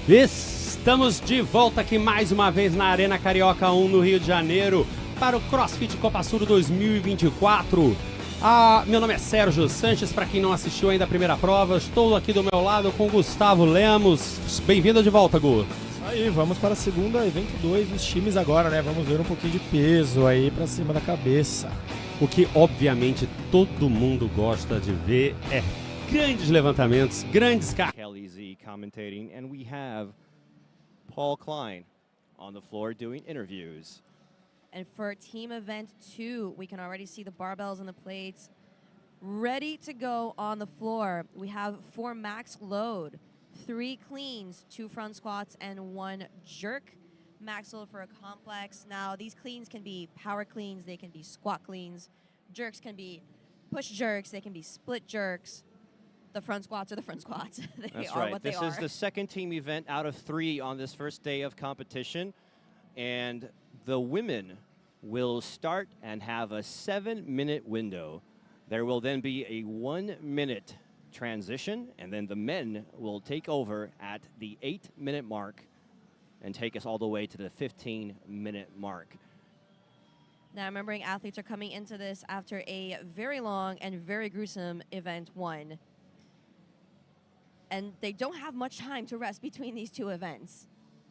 Estamos de volta aqui mais uma vez na Arena Carioca 1 no Rio de Janeiro para o CrossFit Copa Sul 2024. Meu nome é Sérgio Sanches, para quem não assistiu ainda a primeira prova, estou aqui do meu lado com Gustavo Lemos. Bem-vindo de volta, Gu. Aí, vamos para a segunda, evento 2 dos times agora, né? Vamos ver um pouquinho de peso aí para cima da cabeça. O que, obviamente, todo mundo gosta de ver é grandes levantamentos, grandes cargas. Kelly Z commentating, and we have Paul Klein on the floor doing interviews. And for team event 2, we can already see the barbells and the plates ready to go on the floor. We have 4 max load, 3 cleans, 2 front squats, and 1 jerk. Max load for a complex. Now, these cleans can be power cleans, they can be squat cleans. Jerks can be push jerks, they can be split jerks. The front squats are the front squats. They That's are right. what they This are. is the second team event out of 3 on this first day of competition. And the women will start and have a 7-minute window. There will then be a 1-minute transition, and then the men will take over at the 8-minute mark and take us all the way to the 15-minute mark. Now, remembering athletes are coming into this after a very long and very gruesome event 1. And they don't have much time to rest between these 2 events.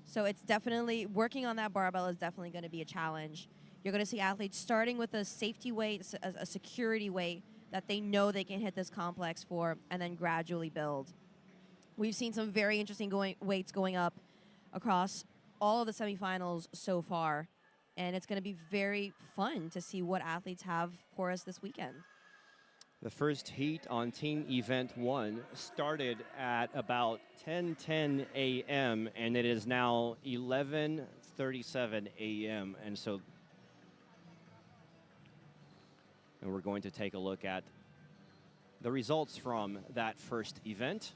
So it's definitely, working on that barbell is definitely going to be a challenge. You're going to see athletes starting with a safety weight, a security weight that they know they can hit this complex for, and then gradually build. We've seen some very interesting weights going up across all of the semifinals so far. And it's going to be very fun to see what athletes have for us this weekend. The first heat on team event 1 started at about 10:10 a.m. and it is now 11:37 a.m. And we're going to take a look at the results from that first event.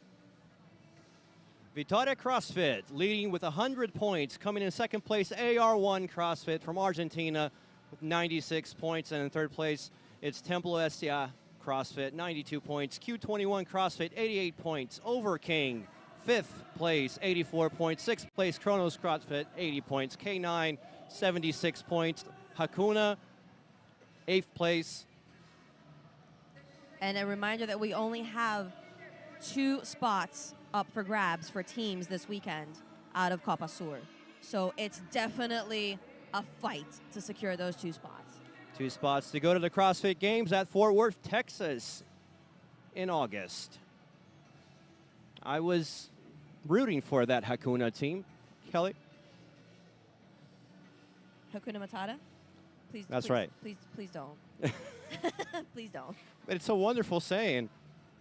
Vitória CrossFit leading with 100 points, coming in second place, AR1 CrossFit from Argentina with 96 points, and in third place, it's Templo Estia CrossFit, 92 points. Q21 CrossFit, 88 points. Over King, 5th place, 84 points. 6th place, Kronos CrossFit, 80 points. K9, 76 points. Hakuna, 8th place. And a reminder that we only have 2 spots up for grabs for teams this weekend out of Copa Sur. So it's definitely a fight to secure those 2 spots. 2 spots to go to the CrossFit Games at Fort Worth, Texas in August. I was rooting for that Hakuna team. Kelly? Hakuna Matata? Please. That's please, right. Please don't. Please don't. But it's a wonderful saying.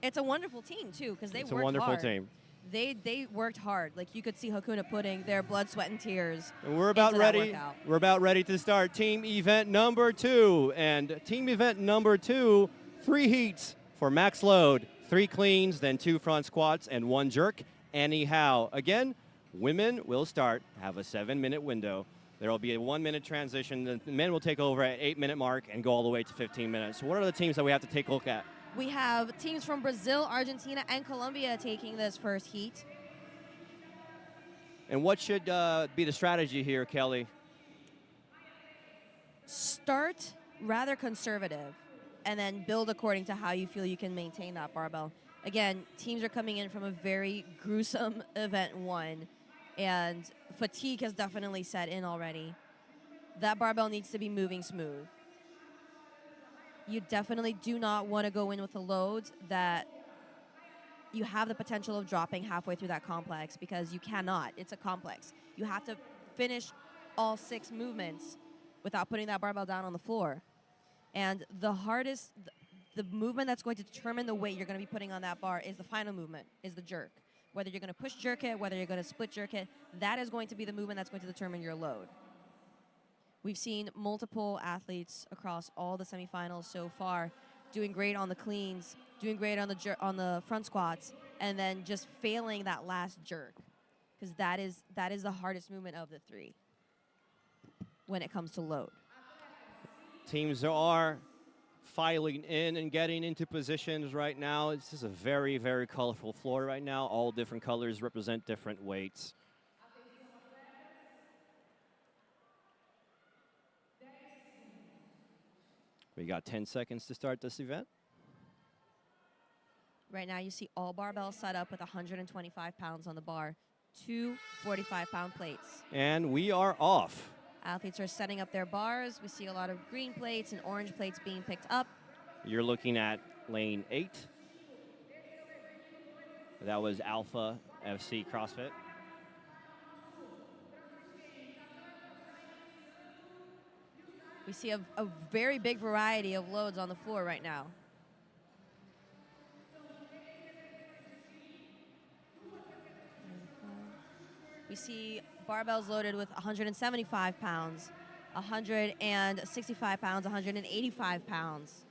It's a wonderful team, too, because they It's worked a wonderful hard. team. They worked hard. Like, you could see Hakuna putting their blood, sweat, and tears And we're about into that ready. workout. We're about ready to start team event number 2. And team event number 2, 3 heats for max load, 3 cleans, then 2 front squats, and 1 jerk. Anyhow, again, women will start, have a 7-minute window. There will be a 1-minute transition. The men will take over at 8-minute mark and go all the way to 15 minutes. So what are the teams that we have to take a look at? We have teams from Brazil, Argentina, and Colombia taking this first heat. And what should be the strategy here, Kelly? Start rather conservative and then build according to how you feel you can maintain that barbell. Again, teams are coming in from a very gruesome event 1, and fatigue has definitely set in already. That barbell needs to be moving smooth. You definitely do not want to go in with a load that you have the potential of dropping halfway through that complex, because you cannot. It's a complex. You have to finish all 6 movements without putting that barbell down on the floor. And the hardest, the movement that's going to determine the weight you're going to be putting on that bar is the final movement, is the jerk. Whether you're going to push jerk it, whether you're going to split jerk it, that is going to be the movement that's going to determine your load. We've seen multiple athletes across all the semifinals so far doing great on the cleans, doing great on the front squats, and then just failing that last jerk, because that is the hardest movement of the 3 when it comes to load. Teams are filing in and getting into positions right now. This is a very, very colorful floor right now. All different colors represent different weights. We got 10 seconds to start this event. Right now, you see all barbells set up with 125 pounds on the bar, 2 45-pound plates. And we are off. Athletes are setting up their bars. We see a lot of green plates and orange plates being picked up. You're looking at lane 8. That was Alpha FC CrossFit. We see a very big variety of loads on the floor right now. We see barbells loaded with 175 pounds, 165 pounds, 185 pounds.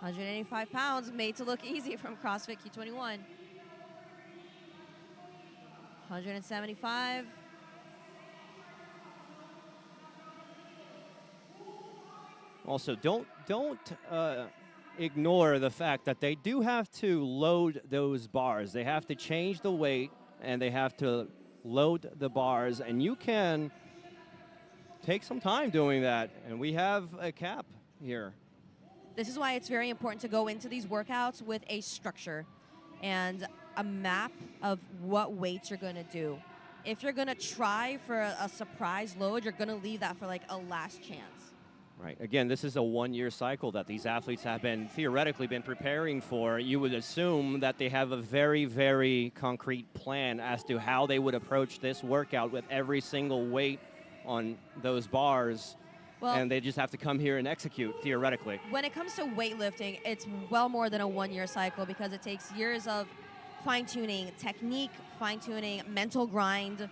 185 pounds made to look easy from CrossFit Q21. 175. Also, don't ignore the fact that they do have to load those bars. They have to change the weight, and they have to load the bars, and you can take some time doing that, and we have a cap here. This is why it's very important to go into these workouts with a structure and a map of what weights you're going to do. If you're going to try for a surprise load, you're going to leave that for like a last chance. Right. Again, this is a one-year cycle that these athletes have been theoretically been preparing for. You would assume that they have a very, very concrete plan as to how they would approach this workout with every single weight on those bars. Well, and they just have to come here and execute, theoretically. When it comes to weightlifting, it's well more than a one-year cycle because it takes years of fine-tuning technique, fine-tuning mental grind,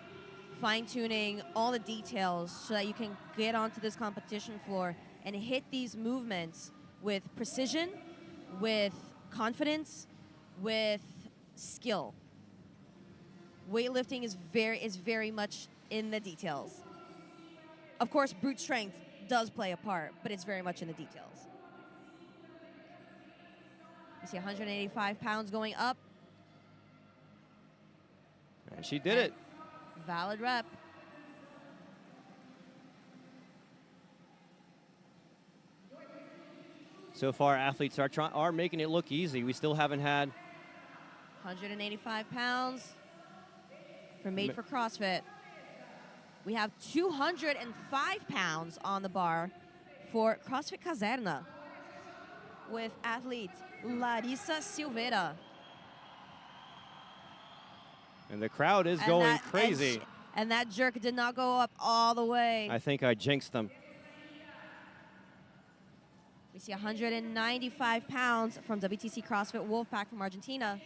fine-tuning all the details so that you can get onto this competition floor and hit these movements with precision, with confidence, with skill. Weightlifting is very much in the details. Of course, brute strength does play a part, but it's very much in the details. You see 185 pounds going up. And she did it. Valid rep. So far, athletes are making it look easy. We still haven't had 185 pounds for Made for CrossFit. We have 205 pounds on the bar for CrossFit Caserna with athlete Larissa Silveira. And the crowd is going crazy. And that jerk did not go up all the way. I think I jinxed them. We see 195 pounds from WTC CrossFit Wolfpack from Argentina.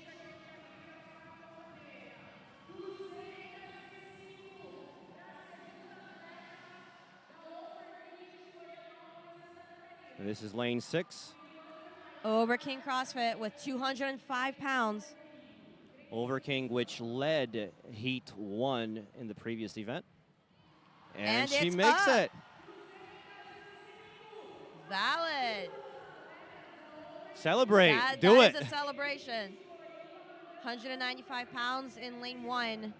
And this is lane 6. Over King CrossFit with 205 pounds. Over King, which led Heat 1 in the previous event. And she makes it. Valid. Celebrate. Do it. That is a celebration. 195 pounds in lane 1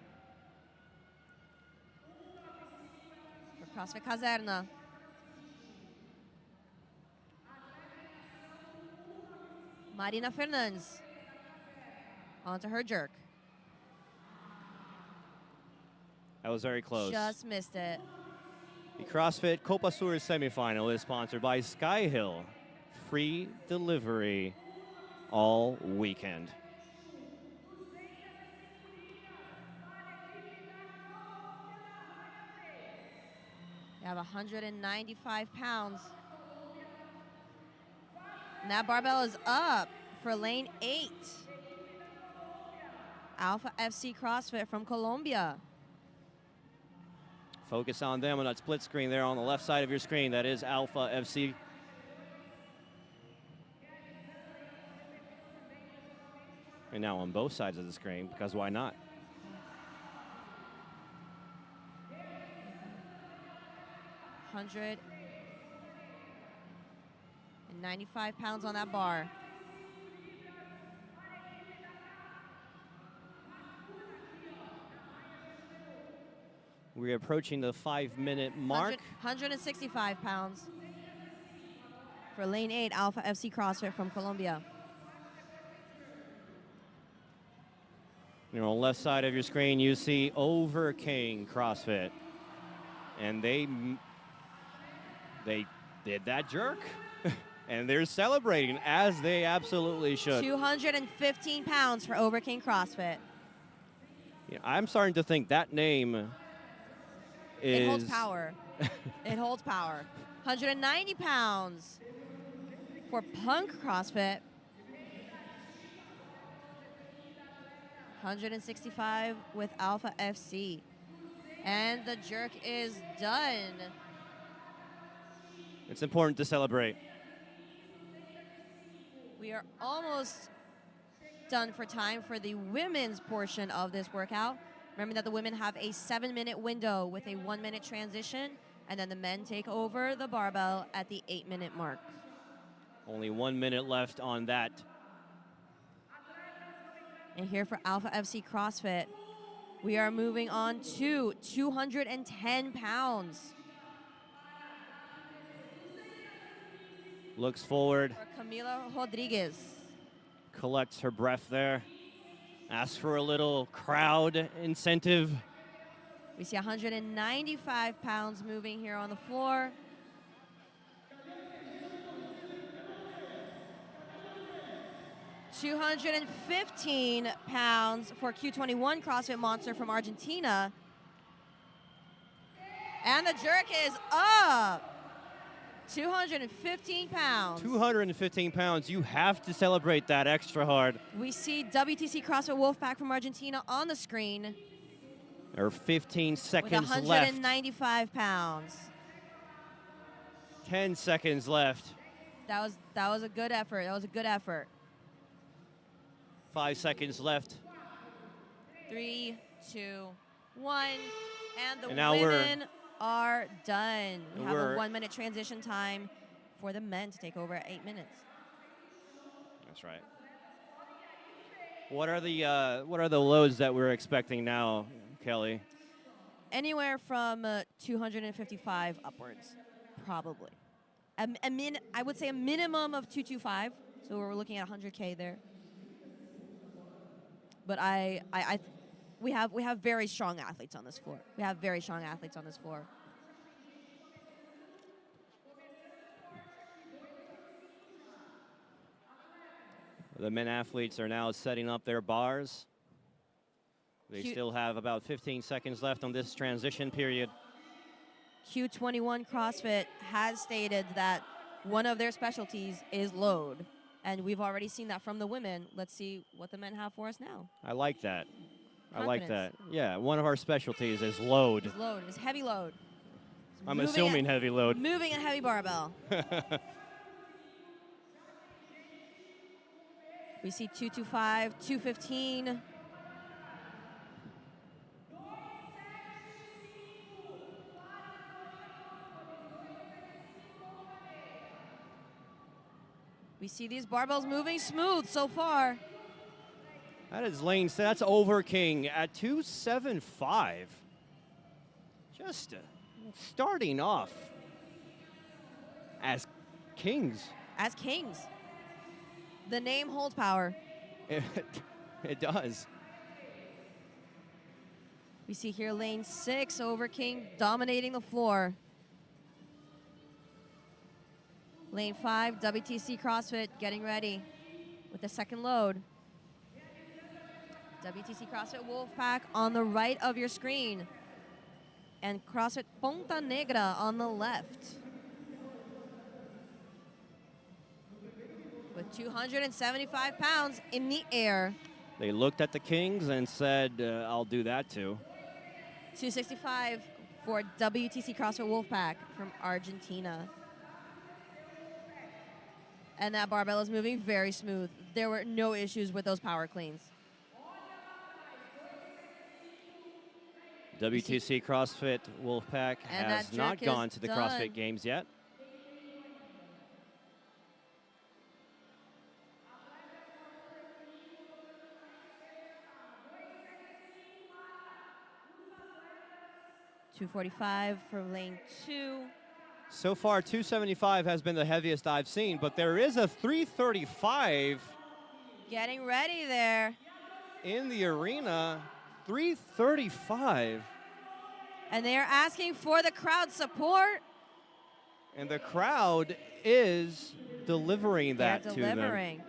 for CrossFit Caserna. Marina Fernandes onto her jerk. That was very close. Just missed it. The CrossFit Copa Sur semifinal is sponsored by Skyhill. Free delivery all weekend. You have 195 pounds. And that barbell is up for lane 8. Alpha FC CrossFit from Colombia. Focus on them on that split screen there on the left side of your screen. That is Alpha FC. And now on both sides of the screen, because why not? $195 pounds on that bar. We're approaching the 5-minute mark. 165 pounds. for lane 8, Alpha FC CrossFit from Colombia. On the left side of your screen, you see Over King CrossFit. And they did that jerk. And they're celebrating, as they absolutely should. 215 pounds for Over King CrossFit. Yeah, I'm starting to think that name is... It holds power. It holds power. 190 pounds for Punk CrossFit. 165 with Alpha FC. And the jerk is done. It's important to celebrate. We are almost done for time for the women's portion of this workout. Remember that the women have a 7-minute window with a 1-minute transition, and then the men take over the barbell at the 8-minute mark. Only 1 minute left on that. And here for Alpha FC CrossFit, we are moving on to 210 pounds. Looks forward. For Camila Rodriguez. Collects her breath there. Asks for a little crowd incentive. We see 195 pounds moving here on the floor. $215 for Q21 CrossFit Monster from Argentina. And the jerk is up. 215 pounds. 215 pounds. You have to celebrate that extra hard. We see WTC CrossFit Wolfpack from Argentina on the screen. There are 15 With seconds 195 pounds. 10 seconds left. That was a good effort. That was a good effort. 5 seconds left. 3, 2, 1. And the now women are done. We have a we're- 1-minute transition time for the men to take over at 8 minutes. That's right. What are the loads that we're expecting now, Kelly? Anywhere from 255 upwards, probably. I would say a minimum of 225. So we're looking at 100K there. But we have very strong athletes on this floor. We have very strong athletes on this floor. The men athletes are now setting up their bars. They still have about 15 seconds left on this transition period. Q21 CrossFit has stated that one of their specialties is load. And we've already seen that from the women. Let's see what the men have for us now. I like that. I like that. Confidence. Yeah, one of our specialties is load. Is load, is heavy load. I'm assuming heavy load. Moving a heavy barbell. We see 225, 215. We see these barbells moving smooth so far. That is Lane. That's Over King at 275. Just starting off as kings. As kings. The name holds power. It does. We see here lane 6, Over King dominating the floor. Lane 5, WTC CrossFit getting ready with the second load. WTC CrossFit Wolfpack on the right of your screen. And CrossFit Ponta Negra on the left. With 275 pounds in the air. They looked at the kings and said, I'll do that too. 265 for WTC CrossFit Wolfpack from Argentina. And that barbell is moving very smooth. There were no issues with those power cleans. WTC CrossFit Wolfpack has not gone to the CrossFit Games yet. $245 for lane 2. So far, 275 has been the heaviest I've seen, but there is a 335 Getting ready there. in the arena. 335. And they're asking for the crowd support. And the crowd is delivering that They're to them. delivering.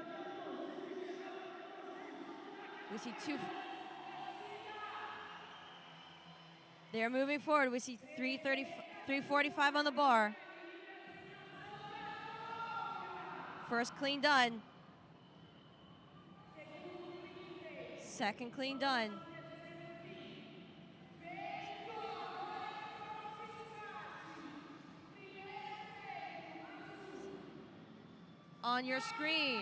We see two. They're moving forward. We see 345 on the bar. First clean done. Second clean done. On your screen,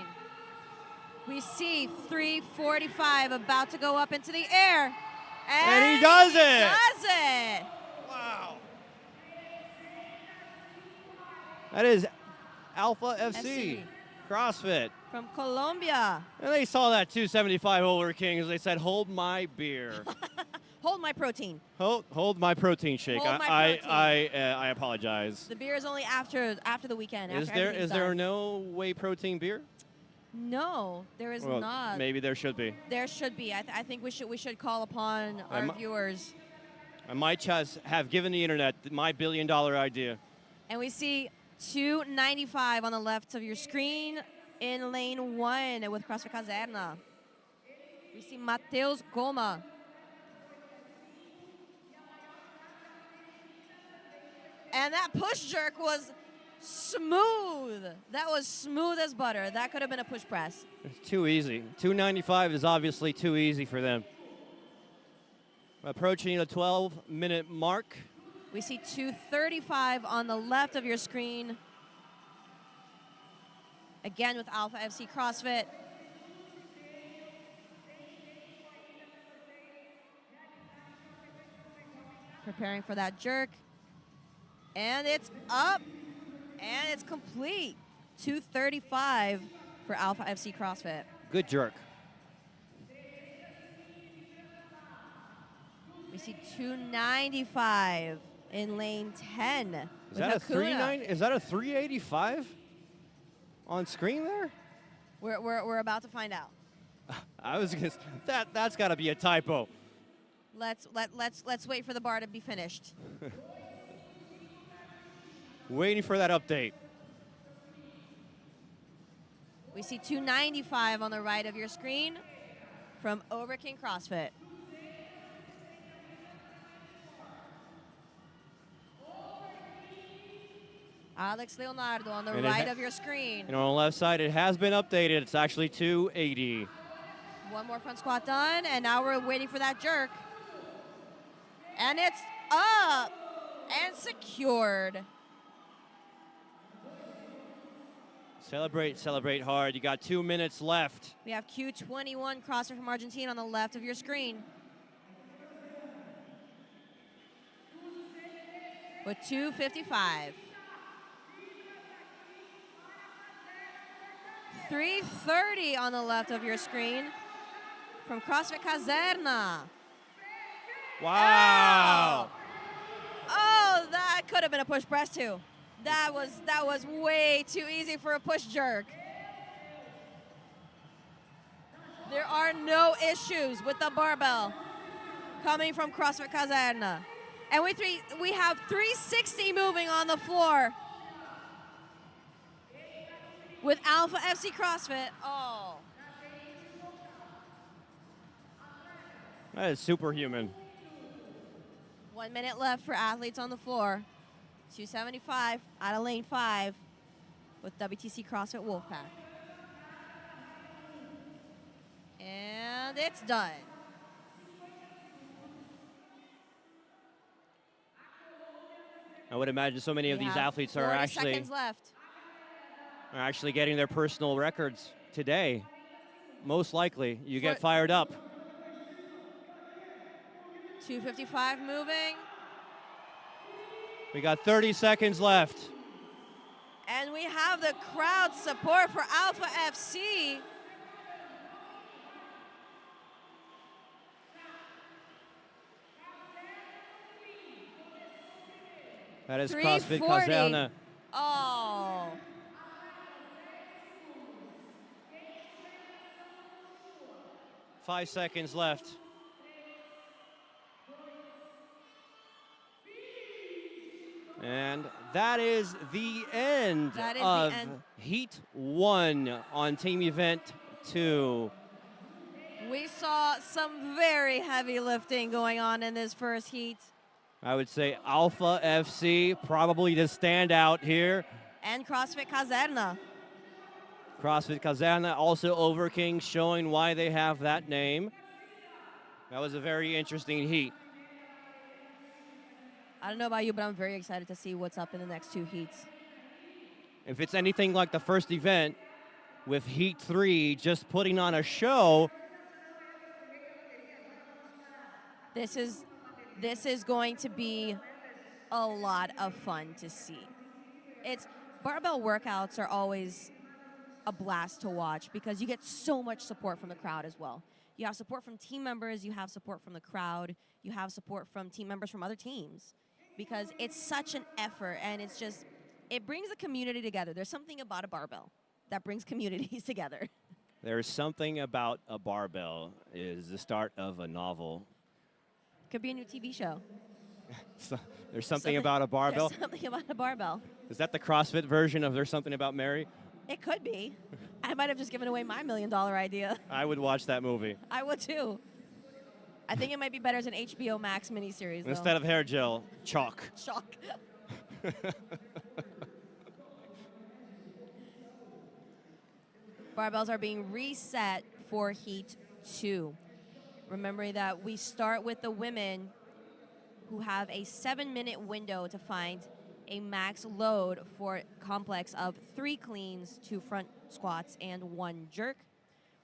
we see 345 about to go up into the air. And he does it! Does it! Wow. That is Alpha FC, FC. CrossFit. From Colombia. And they saw that 275 over Kings. They said, hold my beer. Hold my protein. Hold my protein shake. Hold my protein. I apologize. The beer is only after the weekend. Is after there everything's there done. no whey protein beer? No, there is Well, not. maybe there should be. There should be. I think we should call upon our I'm- viewers. I might just have given the internet my $1 billion idea. And we see 295 on the left of your screen in lane 1 with CrossFit Caserna. We see Matheus Goma. And that push jerk was smooth. That was smooth as butter. That could have been a push press. It's too easy. 295 is obviously too easy for them. Approaching the 12-minute mark. We see 235 on the left of your screen. Again with Alpha FC CrossFit. Preparing for that jerk. And it's up. And it's complete. 235 for Alpha FC CrossFit. Good jerk. We see 295 in lane 10. Is with that a Hakuna. 39? Is that a 385 on screen there? We're about to find out. I was gonna, that's got to be a typo. Let's wait for the bar to be finished. Waiting for that update. We see 295 on the right of your screen from Overking CrossFit. Alex Leonardo on the And right of your screen. And on the left side, it has been updated. It's actually 280. One more front squat done, and now we're waiting for that jerk. And it's up and secured. Celebrate hard. You got 2 minutes left. We have Q21 CrossFit from Argentina on the left of your screen. With 255. 330 on the left of your screen from CrossFit Caserna. Wow. Oh, that could have been a push press too. That was way too easy for a push jerk. There are no issues with the barbell coming from CrossFit Caserna. And we have 360 moving on the floor with Alpha FC CrossFit. Oh. That is superhuman. 1 minute left for athletes on the floor. 275 out of lane 5 with WTC CrossFit Wolfpack. And it's done. I would imagine so many of We these have athletes are 40 actually seconds left. getting their personal records today. Most likely, you get fired up. 255 moving. We got 30 seconds left. And we have the crowd support for Alpha FC. That is CrossFit Kaserna. Oh. Five seconds left. And that is the end of Heat 1 on Team Event 2. We saw some very heavy lifting going on in this first heat. I would say Alpha FC, probably the standout here. And CrossFit Kaserna. CrossFit Kaserna, also Overking, showing why they have that name. That was a very interesting heat. I don't know about you, but I'm very excited to see what's up in the next two heats. If it's anything like the first event, with Heat 3 just putting on a show, This is going to be a lot of fun to see. Barbell workouts are always a blast to watch because you get so much support from the crowd as well. You have support from team members, you have support from the crowd, you have support from team members from other teams because it's such an effort and it brings a community together. There's something about a barbell that brings communities together. there's something about a barbell is the start of a novel. Could be a new TV show. So, there's something about a barbell. There's something about a barbell. Is that the CrossFit version of There's Something About Mary? It could be. I might have just given away my $1 million idea. I would watch that movie. I would too. I think it might be better as an HBO Max miniseries, though. Instead of hair gel, chalk. Chalk. Barbells are being reset for Heat 2. Remembering that we start with the women who have a 7-minute window to find a max load for complex of 3 cleans, 2 front squats, and 1 jerk.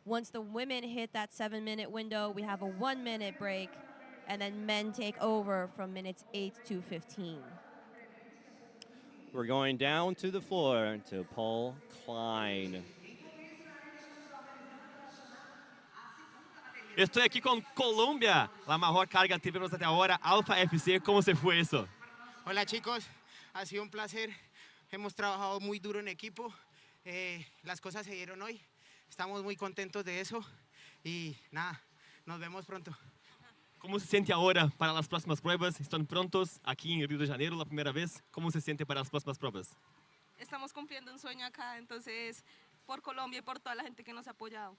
Once the women hit that 7-minute window, we have a 1-minute break, and then men take over from minutes 8 to 15. We're going down to the floor to Paul Klein. Estoy aquí con Colombia, la mejor carga que tuvimos hasta ahora, Alpha FC. ¿Cómo se fue eso? Hola chicos, ha sido un placer. Hemos trabajado muy duro en equipo. Las cosas se dieron hoy. Estamos muy contentos de eso. Y nada, nos vemos pronto. ¿Cómo se siente ahora para las próximas pruebas? ¿Están prontos aquí en Río de Janeiro la primera vez? ¿Cómo se siente para las próximas pruebas? Estamos cumpliendo un sueño acá, entonces por Colombia y por toda la gente que nos ha apoyado.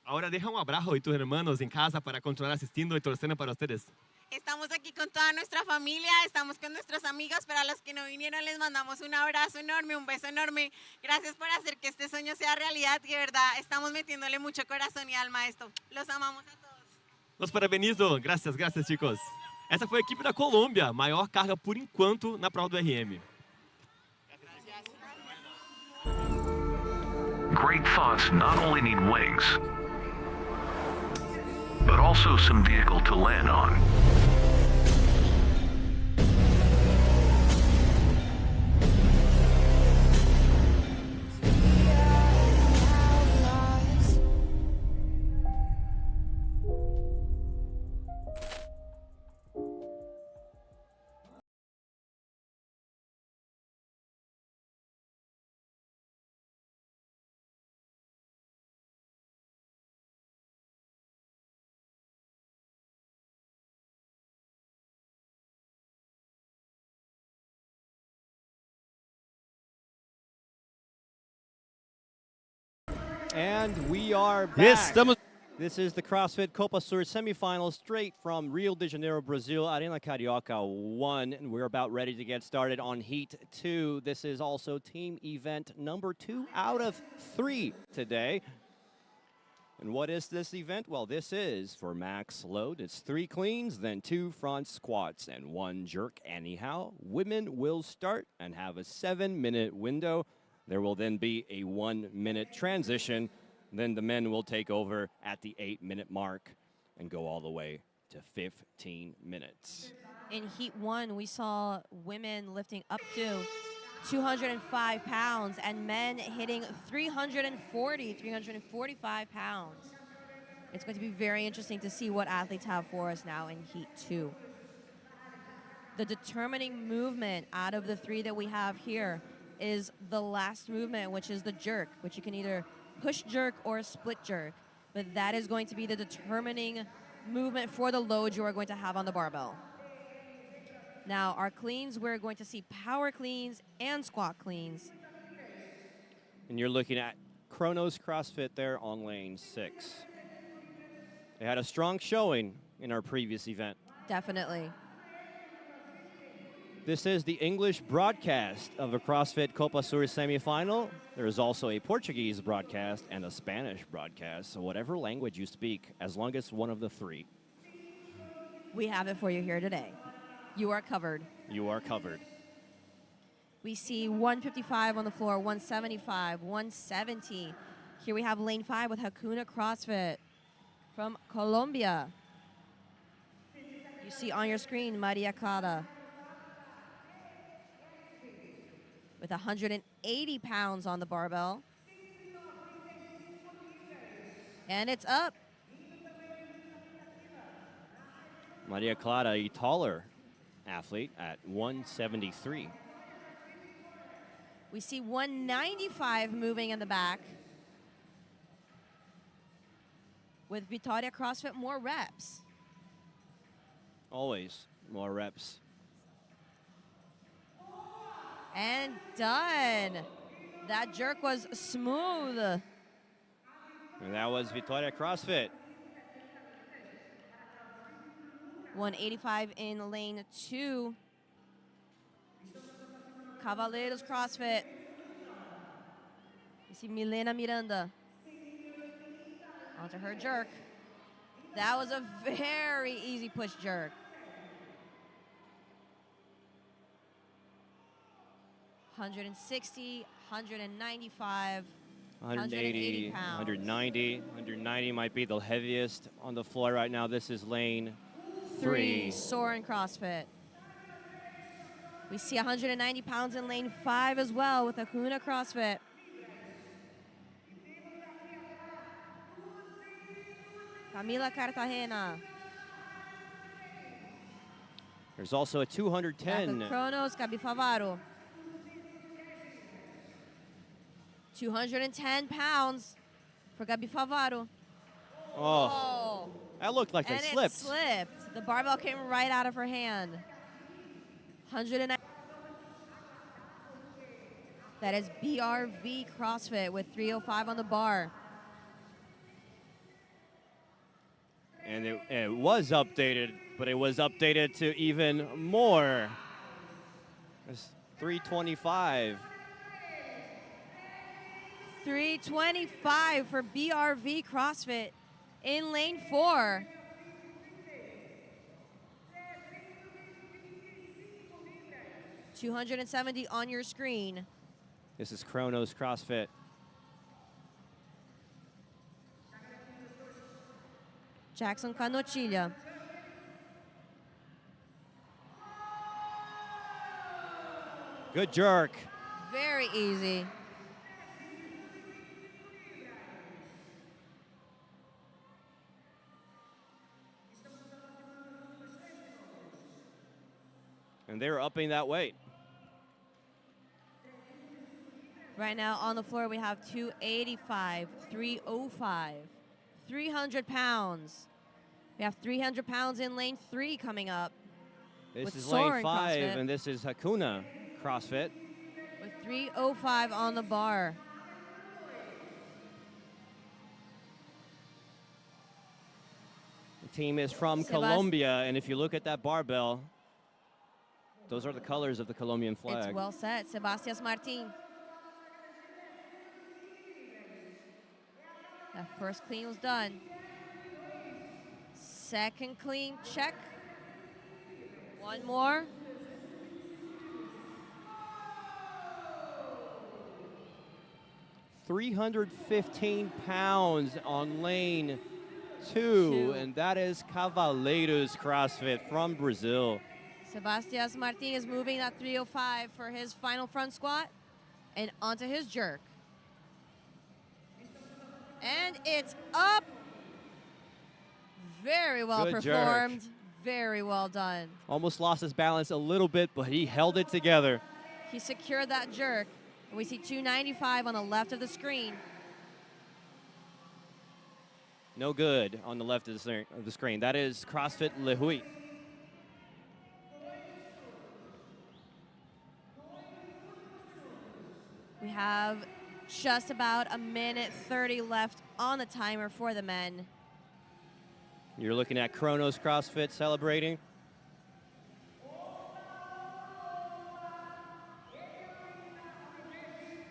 Ahora deja un abrazo a tus hermanos en casa para continuar asistiendo y torciendo para ustedes. Estamos aquí con toda nuestra familia, estamos con nuestros amigos, pero a los que no vinieron les mandamos un abrazo enorme, un beso enorme. Gracias por hacer que este sueño sea realidad, y de verdad estamos metiéndole mucho corazón y alma a esto. Los amamos a todos. Los parabenizo. Gracias, gracias chicos. Essa foi a equipe da Colômbia, maior carga por enquanto na prova do RM. Great thoughts not only need wings, but also some vehicle to land on. And we are back. This is the CrossFit Copa Sur semifinal straight from Rio de Janeiro, Brazil, Arena Carioca 1. And we're about ready to get started on Heat 2. This is also team event number 2 out of 3 today. And what is this event? Well, this is for max load. It's 3 cleans, then 2 front squats, and 1 jerk. Anyhow, women will start and have a 7-minute window. There will then be a 1-minute transition. Then the men will take over at the 8-minute mark and go all the way to 15 minutes. In Heat 1, we saw women lifting up to 205 pounds and men hitting 345 pounds. It's going to be very interesting to see what athletes have for us now in Heat 2. The determining movement out of the 3 that we have here is the last movement, which is the jerk, which you can either push jerk or split jerk. But that is going to be the determining movement for the load you are going to have on the barbell. Now, our cleans, we're going to see power cleans and squat cleans. And you're looking at Kronos CrossFit there on lane 6. They had a strong showing in our previous event. Definitely. This is the English broadcast of a CrossFit Copa Sur semifinal. There is also a Portuguese broadcast and a Spanish broadcast, so whatever language you speak, as long as one of the 3. We have it for you here today. You are covered. You are covered. We see 155 on the floor, 175, 170. Here we have lane 5 with Hakuna CrossFit from Colombia. You see on your screen Maria Clara with 180 pounds on the barbell. And it's up. Maria Clara, a taller athlete at 173. We see 195 moving in the back. With Vitória CrossFit, more reps. Always more reps. And done. That jerk was smooth. And that was Vitória CrossFit. 185 in lane 2. Cavaleiros CrossFit. You see Milena Miranda. Onto her jerk. That was a very easy push jerk. 160, 195, 180 pounds. 190 might be the heaviest on the floor right now. This is lane 3. Soren CrossFit. We see 190 pounds in lane 5 as well with Hakuna CrossFit. Camila Cartagena. There's also a 210. Kronos Gabi Favaro. 210 pounds for Gabi Favaro. Oh, that looked like they and slipped. It slipped. The barbell came right out of her hand. 190. That is BRV CrossFit with 305 on the bar. And it was updated, but it was updated to even more. It's 325. 325 for BRV CrossFit in lane 4. $270 on your screen. This is Kronos CrossFit. Jackson Canochilla. Good jerk. Very easy. And they're upping that weight. Right now on the floor we have 285, 305, 300 pounds. We have 300 pounds in lane 3 coming up. This is lane 5, and this is Hakuna CrossFit. With 305 on the bar. The team is from Colombia, and if you look at that barbell, those are the colors of the Colombian flag. It's well set. Sebastián Martín. That first clean was done. Second clean, check. One more. £315 on lane 2, and that is Cavaleiros CrossFit from Brazil. Sebastián Martín is moving that 305 for his final front squat and onto his jerk. And it's up. Very well Good performed. Jerk. Very well done. Almost lost his balance a little bit, but he held it together. He secured that jerk. And we see 295 on the left of the screen. No good on the left of the screen. That is CrossFit Le Huy. We have just about 1:30 left on the timer for the men. You're looking at Kronos CrossFit celebrating.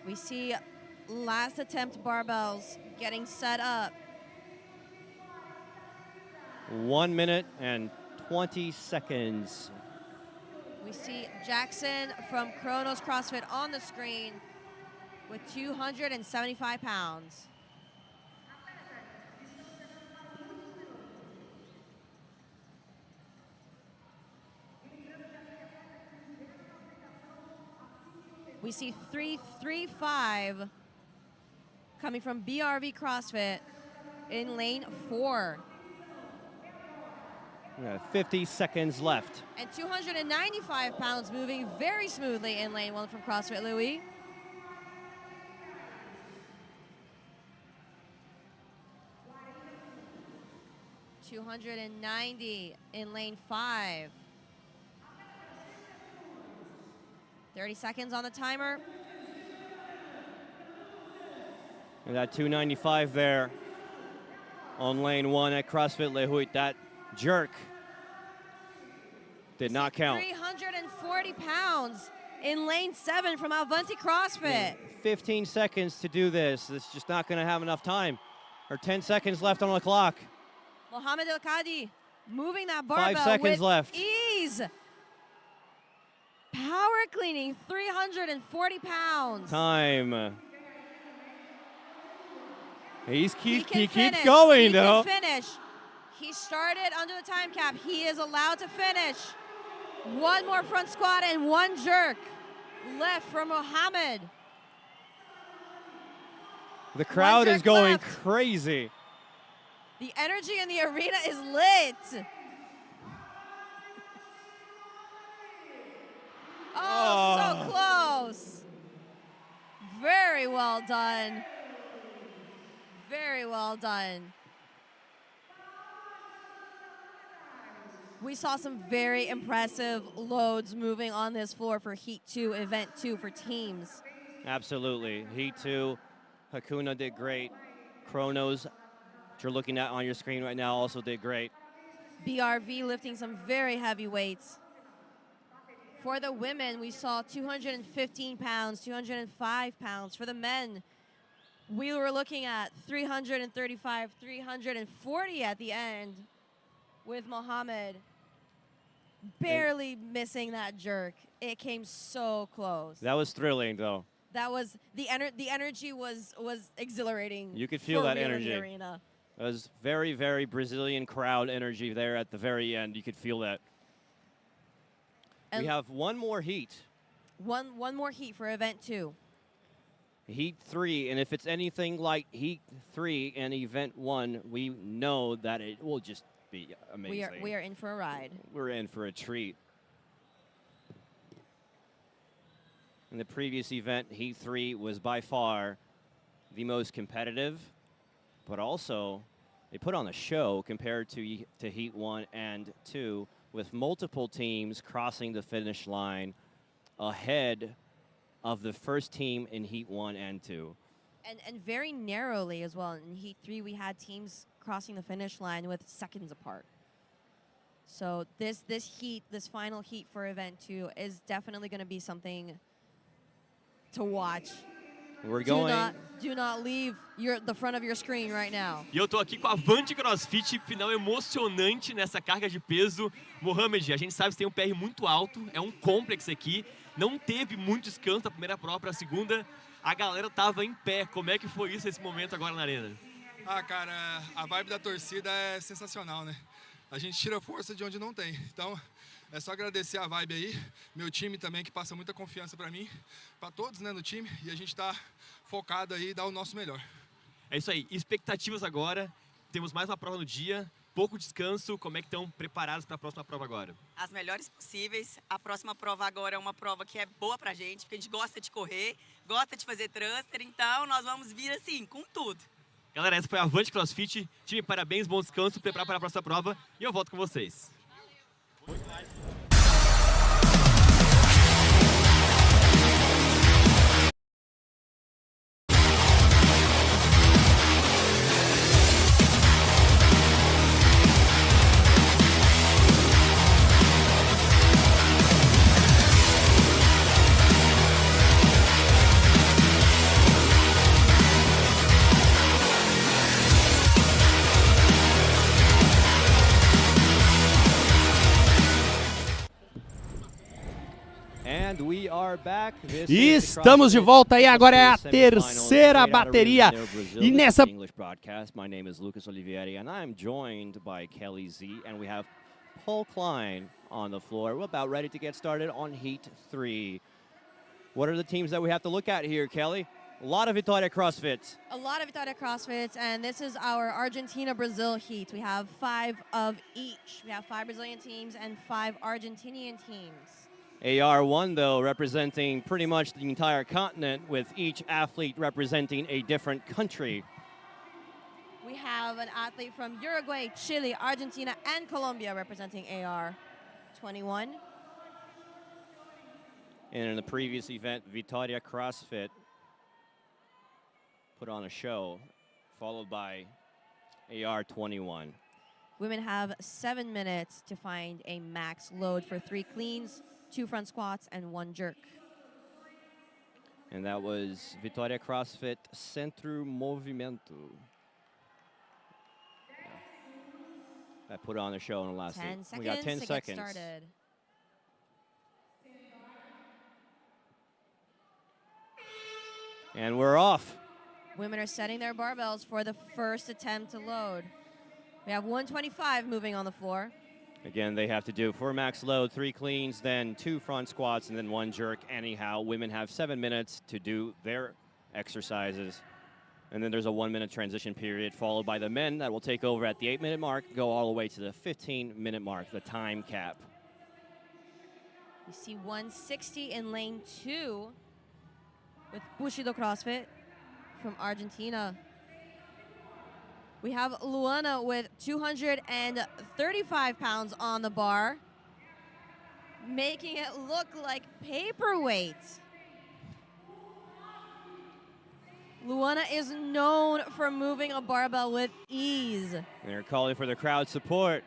We see last attempt barbells getting set up. 1 minute and 20 seconds. We see Jackson from Kronos CrossFit on the screen with 275 pounds. We see 335 coming from BRV CrossFit in lane 4. We got 50 seconds left. And 295 pounds moving very smoothly in lane 1 from CrossFit Louis. $290 in lane 5. 30 seconds on the timer. And that 295 there on lane 1 at CrossFit Le Huy. That jerk did not count. 340 pounds in lane 7 from Alvanti CrossFit. 15 seconds to do this. It's just not going to have enough time. Or 10 seconds left on the clock. Mohamed El Kadi moving that barbell 5 seconds with left. ease. Power cleaning, 340 pounds. Time. He keeps Finish. going, though. He can finish. He started under the time cap. He is allowed to finish. One more front squat and one jerk left from Mohamed. The crowd is going left. crazy. The energy in the arena is lit. Oh, so close. Very well done. Very well done. We saw some very impressive loads moving on this floor for Heat 2, Event 2 for teams. Absolutely. Heat 2, Hakuna did great. Kronos, which you're looking at on your screen right now, also did great. BRV lifting some very heavy weights. For the women, we saw 215 pounds, 205 pounds. For the men, we were looking at 335, 340 at the end with Mohamed barely missing that jerk. It came so close. That was thrilling, though. That was the energy was exhilarating. You could feel for that real in energy. the arena. It was very, very Brazilian crowd energy there at the very end. You could feel that. And we have one more heat. One more heat for Event 2. Heat 3, and if it's anything like Heat 3 and Event 1, we know that it will just be amazing. We are in for a ride. We're in for a treat. In the previous event, Heat 3 was by far the most competitive, but also they put on a show compared to Heat 1 and 2, with multiple teams crossing the finish line ahead of the first team in Heat 1 and 2. And very narrowly as well. In Heat 3, we had teams crossing the finish line with seconds apart. So this final heat for Event 2 is definitely going to be something to watch. We're going. Do not leave the front of your screen right now. E eu tô aqui com a Avanti CrossFit, final emocionante nessa carga de peso. Mohamed, a gente sabe que você tem um PR muito alto, é um complexo aqui. Não teve muito descanso da primeira prova para a segunda. A galera tava em pé. Como é que foi isso, esse momento agora na arena? Ah, cara, a vibe da torcida é sensacional, né? A gente tira força de onde não tem. Então, é só agradecer a vibe aí. Meu time também, que passa muita confiança para mim. Para todos, né, no time. E a gente tá focado aí e dar o nosso melhor. É isso aí. Expectativas agora. Temos mais uma prova no dia. pouco descanso. Como é que estão preparados para a próxima prova agora? As melhores possíveis. A próxima prova agora é uma prova que é boa pra gente, porque a gente gosta de correr, gosta de fazer thruster, então nós vamos vir assim, com tudo. Galera, essa foi a Avante CrossFit. Time, parabéns, bom descanso, preparar para a próxima prova e eu volto com vocês. E estamos de volta aí, agora é a terceira bateria. E nessa English broadcast, my name is Lucas Olivieri and I'm joined by Kelly Z and we have Paul Klein on the floor. We're about ready to get started on Heat 3. What are the teams that we have to look at here, Kelly? A lot of Vitória CrossFits. A lot of Vitória CrossFits, and this is our Argentina-Brazil heat. We have 5 of each. We have 5 Brazilian teams and 5 Argentinian teams. AR1, though, representing pretty much the entire continent, with each athlete representing a different country. We have an athlete from Uruguay, Chile, Argentina, and Colombia representing AR21. And in the previous event, Vitória CrossFit put on a show, followed by AR21. Women have 7 minutes to find a max load for 3 cleans, 2 front squats, and 1 jerk. And that was Vitória CrossFit Centro Movimento. That put on a show in the last 10 seconds. We got 10 to seconds. Get started. And we're off. Women are setting their barbells for the first attempt to load. We have 125 moving on the floor. Again, they have to do for max load 3 cleans, then 2 front squats, and then 1 jerk. Anyhow, women have 7 minutes to do their exercises. And then there's a 1-minute transition period, followed by the men that will take over at the 8-minute mark, go all the way to the 15-minute mark, the time cap. You see 160 in lane 2 with Bushido CrossFit from Argentina. We have Luana with 235 pounds on the bar, making it look like paperweight. Luana is known for moving a barbell with ease. They're calling for the crowd support.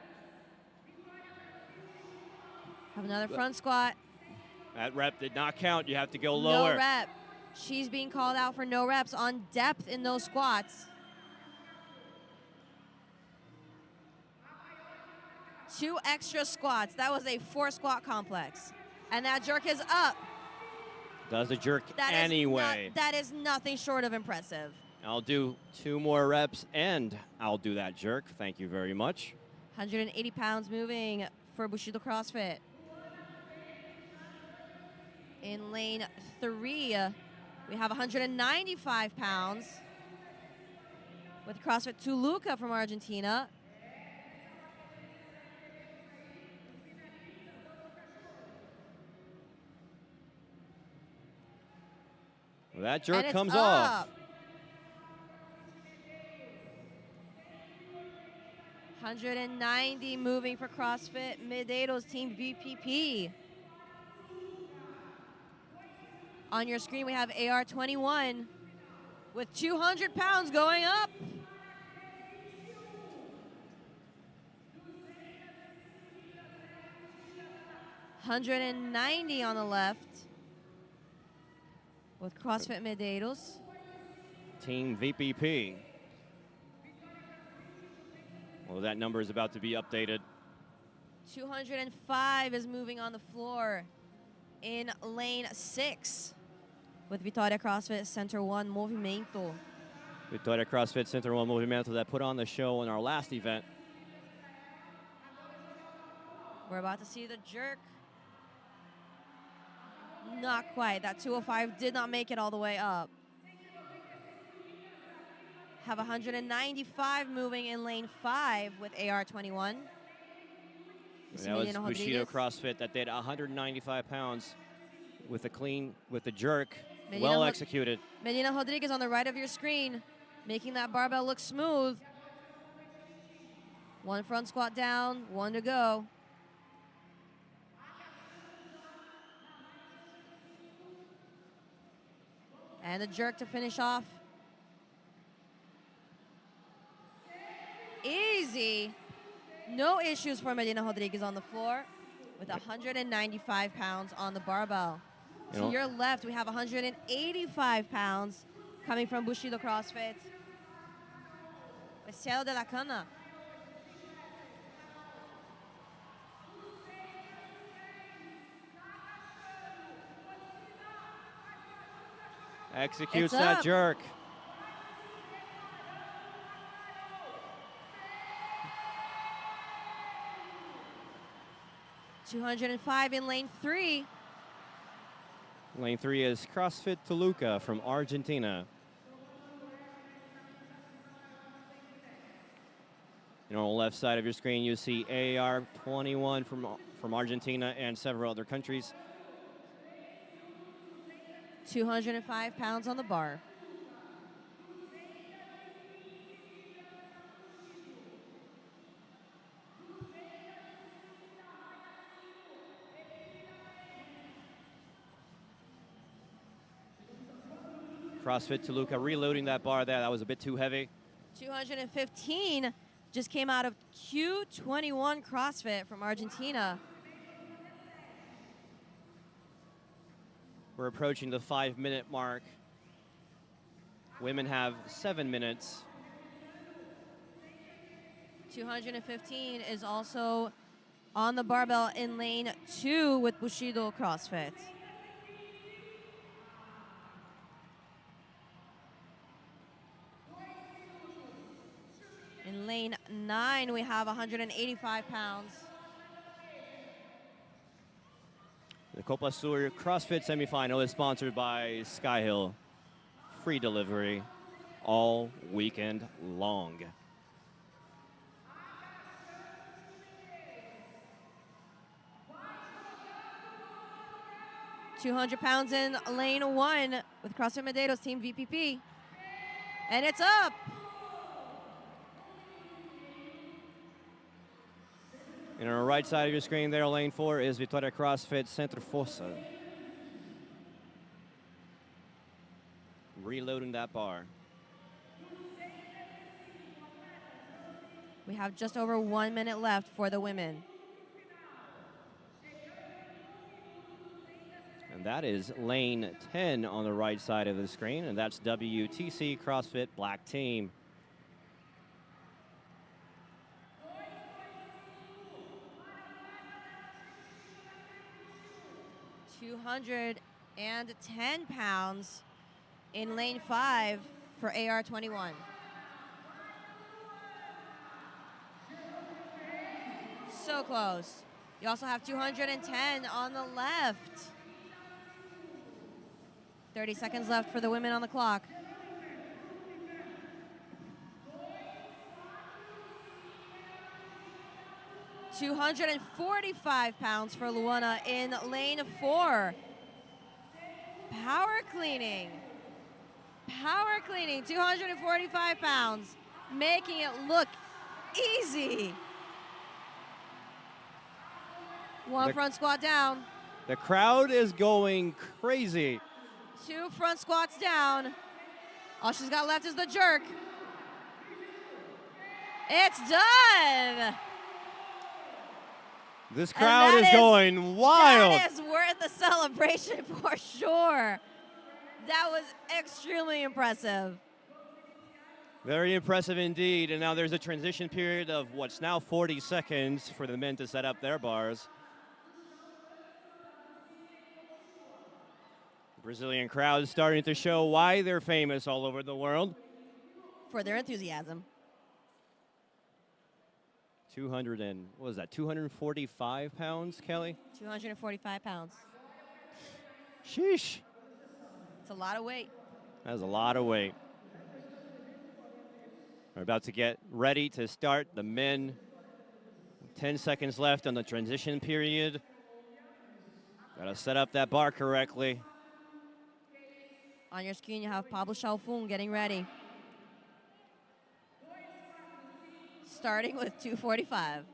Have another front squat. That rep did not count. You have to go lower. No rep. She's being called out for no reps on depth in those squats. 2 extra squats. That was a 4 squat complex. And that jerk is up. Does the jerk anyway. That is nothing short of impressive. I'll do 2 more reps and I'll do that jerk. Thank you very much. 180 pounds moving for Bushido CrossFit. In lane 3, we have 195 pounds with CrossFit Toluca from Argentina. Well, that jerk comes up. off. 190 moving for CrossFit Medeiros Team VPP. On your screen, we have AR21 with 200 pounds going up. $190 on the left with CrossFit Medeiros. Team VPP. Well, that number is about to be updated. 205 is moving on the floor in lane 6 with Vitória CrossFit Center 1 Movimento. Vitória CrossFit Center 1 Movimento that put on the show in our last event. We're about to see the jerk. Not quite. That 205 did not make it all the way up. Have 195 moving in lane 5 with AR21. That was Bushido CrossFit that did 195 pounds with the jerk. Well executed. Medina Rodriguez on the right of your screen, making that barbell look smooth. 1 front squat down, 1 to go. And a jerk to finish off. Easy. No issues for Medina Rodriguez on the floor with 195 pounds on the barbell. To your left, we have 185 pounds coming from Bushido CrossFit. Cielo de la Cana. Executes that jerk. $205 in lane 3. Lane 3 is CrossFit Toluca from Argentina. And on the left side of your screen, you see AR21 from Argentina and several other countries. 205 pounds on the bar. CrossFit Toluca reloading that bar there. That was a bit too heavy. 215 just came out of Q21 CrossFit from Argentina. We're approaching the 5-minute mark. Women have 7 minutes. 215 is also on the barbell in lane 2 with Bushido CrossFit. In lane 9, we have 185 pounds. The Copa Sur CrossFit Semifinal is sponsored by Skyhill. Free delivery all weekend long. £200 in lane 1 with CrossFit Medeiros Team VPP. And it's up. And on the right side of your screen there, lane 4 is Vitória CrossFit Centro Força. Reloading that bar. We have just over 1 minute left for the women. And that is lane 10 on the right side of the screen, and that's WTC CrossFit Black Team. £210 in lane 5 for AR21. So close. You also have 210 on the left. 30 seconds left for the women on the clock. £245 for Luana in lane 4. Power cleaning. Power cleaning, 245 pounds, making it look easy. 1 front squat down. The crowd is going crazy. 2 front squats down. All she's got left is the jerk. It's done. This crowd is going wild. That is worth the celebration for sure. That was extremely impressive. Very impressive indeed. And now there's a transition period of what's now 40 seconds for the men to set up their bars. Brazilian crowd is starting to show why they're famous all over the world. For their enthusiasm. 245 pounds, Kelly? 245 pounds. Sheesh. It's a lot of weight. That's a lot of weight. We're about to get ready to start the men. 10 seconds left on the transition period. Gotta set up that bar correctly. On your screen, you have Pablo Chalfun getting ready. Starting with 245.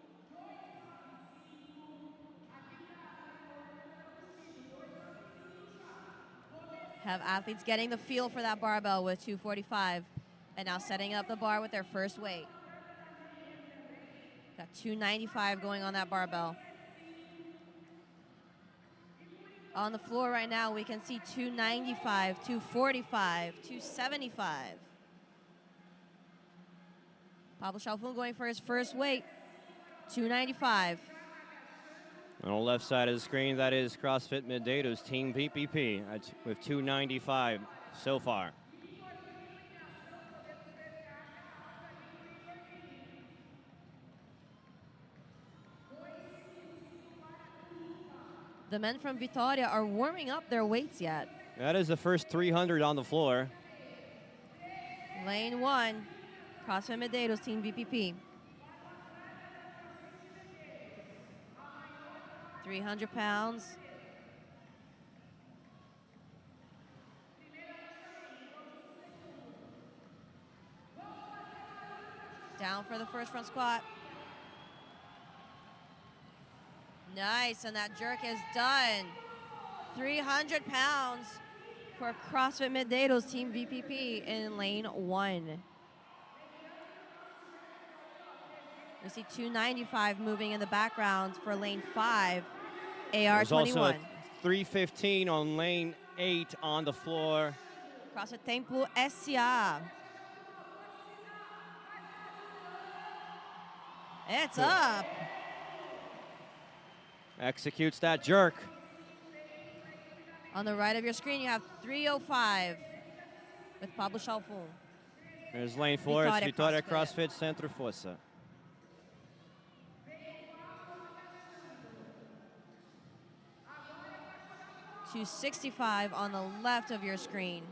Have athletes getting the feel for that barbell with 245. And now setting up the bar with their first weight. Got 295 going on that barbell. On the floor right now, we can see 295, 245, 275. Pablo Chalfun going for his first weight, 295. On the left side of the screen, that is CrossFit Medeiros Team VPP with 295 so far. The men from Vitória are warming up their weights yet. That is the first 300 on the floor. Lane 1, CrossFit Medeiros Team VPP. 300 pounds. Down for the first front squat. Nice, and that jerk is done. 300 pounds for CrossFit Medeiros Team VPP in lane 1. We see 295 moving in the background for lane 5, There's also a AR21. 315 on lane 8 on the floor. CrossFit Templo SA. It's up. Executes that jerk. On the right of your screen, you have 305 with Pablo Chalfun. There's lane 4, it's Vitória Vitória CrossFit. CrossFit Centro Força. $265 on the left of your screen.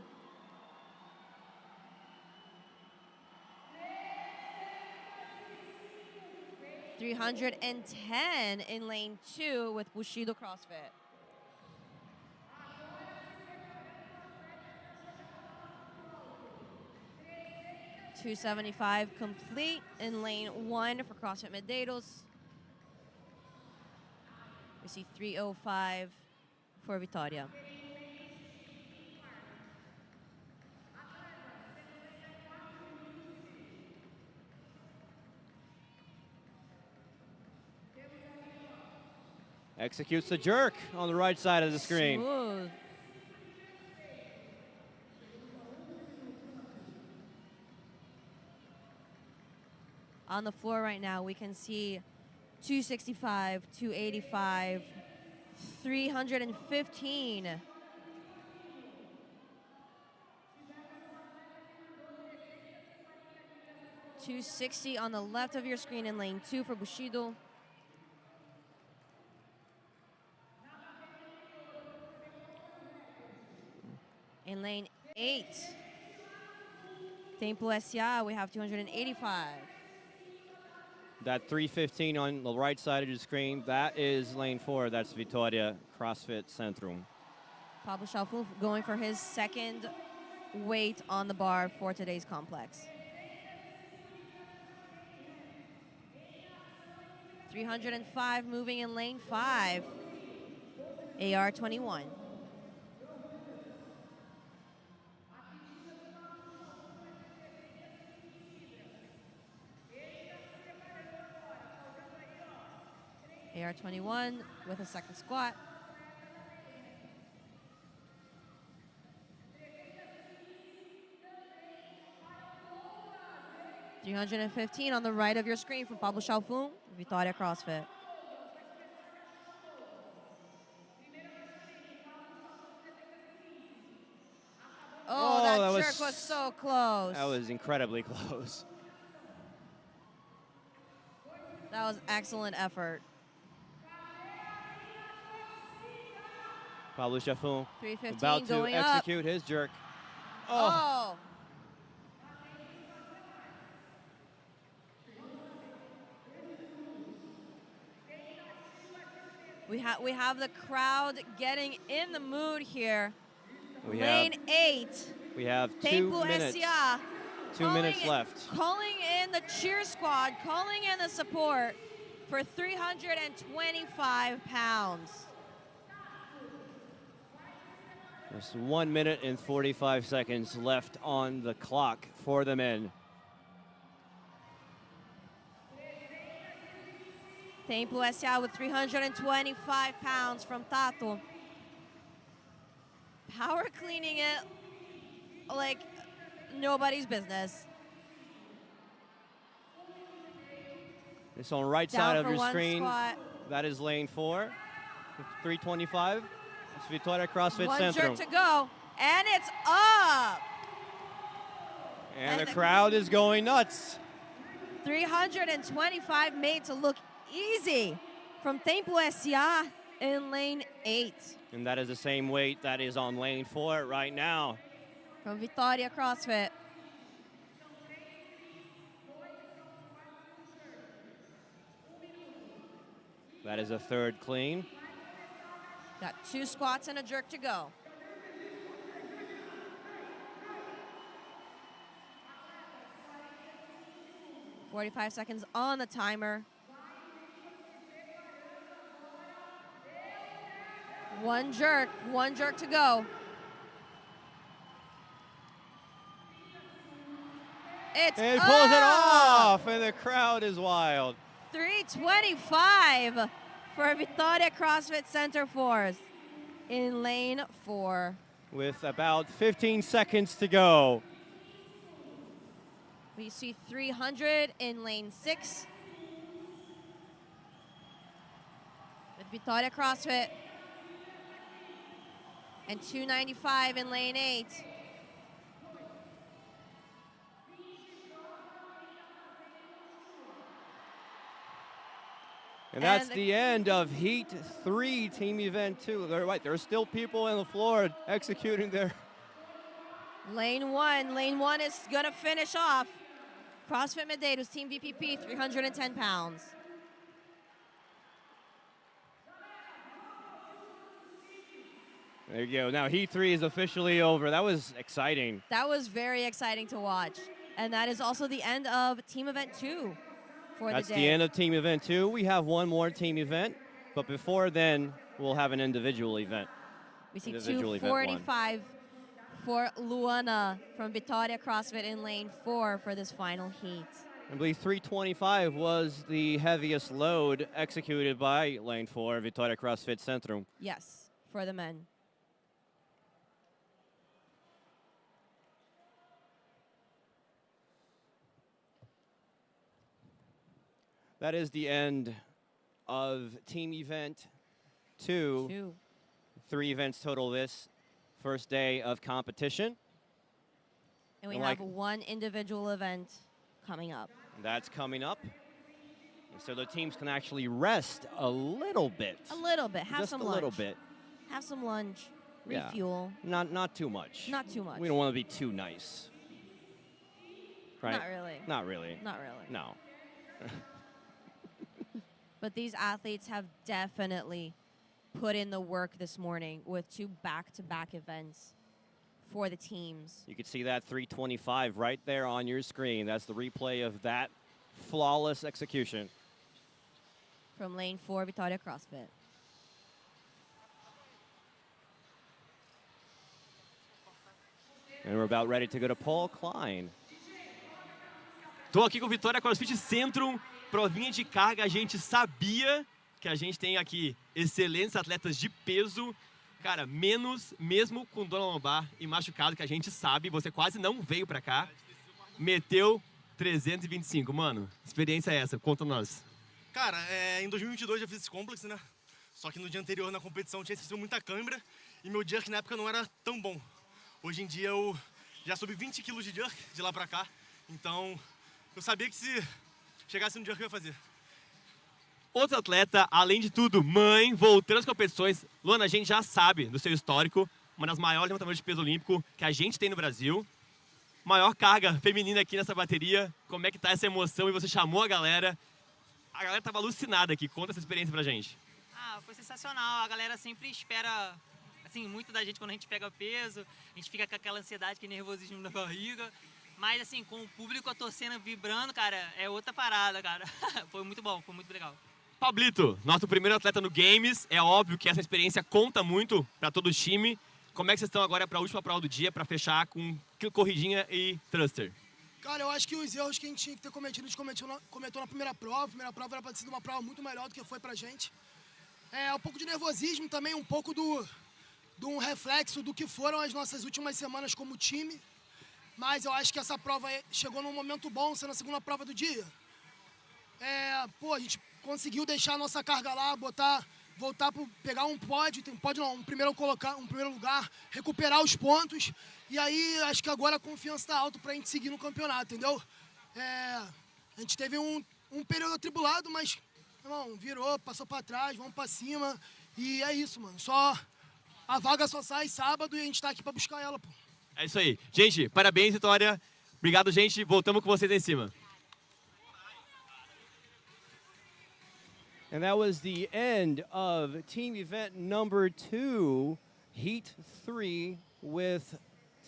$310 in lane 2 with Bushido CrossFit. $275 complete in lane 1 for CrossFit Medeiros. We see 305 for Vitória. Executes the jerk on the right side of the screen. Smooth. On the floor right now, we can see 265, 285, 315. $260 on the left of your screen in lane 2 for Bushido. In lane 8, Templo SA, we have 285. That 315 on the right side of your screen, that is lane 4. That's Vitória CrossFit Centrum. Pablo Chalfun going for his second weight on the bar for today's complex. 305 moving in lane 5, AR21. AR21 with a second squat. $315 on the right of your screen from Pablo Chalfun, Vitória CrossFit. Oh, that jerk was so close. That was incredibly close. That was excellent effort. Pablo Chalfun 315 about to going execute his jerk. Oh. We have the crowd getting in the mood here. We Lane have 8. we have 2 Tempo minutes. SA 2 minutes left. calling in the cheer squad, calling in the support for 325 pounds. There's 1 minute and 45 seconds left on the clock for the men. Tempo SA with 325 pounds from Tato. Power cleaning it like nobody's business. It's on right Down side of for your one screen. squat. That is lane 4. 325. It's Vitória CrossFit One Centrum. jerk to go, and it's up. And the crowd is going nuts. 325 made to look easy from Tempo SA in lane 8. And that is the same weight that is on lane 4 right now. From Vitória CrossFit. That is a third clean. Got 2 squats and a jerk to go. "45 seconds on the timer. One jerk to go. It's And he pulls it up! off, and the crowd is wild. 325 for Vitória CrossFit Center Force in lane 4. With about 15 seconds to go. We see 300 in lane 6 with Vitória CrossFit, and 295 in lane 8. And that's the end of Heat 3, Team Event 2. They're right, there are still people on the floor executing their... Lane 1 is gonna finish off. CrossFit Medeiros, Team VPP, 310 pounds. There you go. Now Heat 3 is officially over. That was exciting. That was very exciting to watch. And that is also the end of Team Event 2 for That's the day. the end of Team Event 2. We have one more team event, but before then, we'll have an individual event. We see Individual event 1. 245 for Luana from Vitória CrossFit in lane 4 for this final heat. I believe 325 was the heaviest load executed by lane 4, Vitória CrossFit Centrum. Yes, for the men. That is the end of Team Event 2. 3 events total this first day of competition. And we And have like- one individual event coming up. That's coming up. And so the teams can actually rest a little bit. A little bit. Have Just some a lunch. little bit. Have some lunch. Yeah. Refuel. Not too much. Not too much. We don't want to be too nice. Right? Not really. Not really. Not really. No. But these athletes have definitely put in the work this morning with 2 back-to-back events for the teams. You can see that 325 right there on your screen. That's the replay of that flawless execution. From lane 4, Vitória CrossFit. And we're about ready to go to Paul Klein. Tô aqui com Vitória CrossFit Centrum, provinha de carga. A gente sabia que a gente tem aqui excelentes atletas de peso. Cara, menos mesmo com dor na lombar e machucado, que a gente sabe. Você quase não veio pra cá. Meteu 325. Mano, experiência é essa? Conta nós. Cara, em 2022 eu fiz esse complexo, né? Só que no dia anterior na competição tinha sentido muita câimbra e meu jerk na época não era tão bom. Hoje em dia eu já subi 20 quilos de jerk de lá pra cá. Então eu sabia que se chegasse no jerk eu ia fazer. Outro atleta, além de tudo, mãe, voltando às competições. Luana, a gente já sabe do seu histórico, uma das maiores levantamentos de peso olímpico que a gente tem no Brasil. Maior carga feminina aqui nessa bateria. Como é que tá essa emoção? E você chamou a galera. A galera tava alucinada aqui. Conta essa experiência pra gente. Foi sensacional. A galera sempre espera assim, muito da gente quando a gente pega peso. A gente fica com aquela ansiedade, aquele nervosismo na barriga. Mas assim, com o público, a torcida vibrando, cara, é outra parada, cara. Foi muito bom, foi muito legal. Pablito, nosso primeiro atleta no Games. É óbvio que essa experiência conta muito para todo o time. Como é que vocês estão agora para a última prova do dia, para fechar com corridinha e thruster? Cara, eu acho que os erros que a gente tinha que ter cometido, a gente cometeu na primeira prova. A primeira prova era para ter sido uma prova muito melhor do que foi pra gente. Um pouco de nervosismo também, um pouco de um reflexo do que foram as nossas últimas semanas como time. Mas eu acho que essa prova chegou num momento bom, sendo a segunda prova do dia. A gente conseguiu deixar a nossa carga lá, voltar para pegar um um primeiro lugar, recuperar os pontos. E aí, acho que agora a confiança está alta para a gente seguir no campeonato, entendeu? A gente teve um período atribulado, mas, irmão, virou, passou para trás, vamos para cima. E é isso, mano. A vaga só sai sábado e a gente está aqui para buscar ela, pô. É isso aí. Gente, parabéns, Vitória. Obrigado, gente. Voltamos com vocês em cima. And that was the end of team event number 2, heat 3, with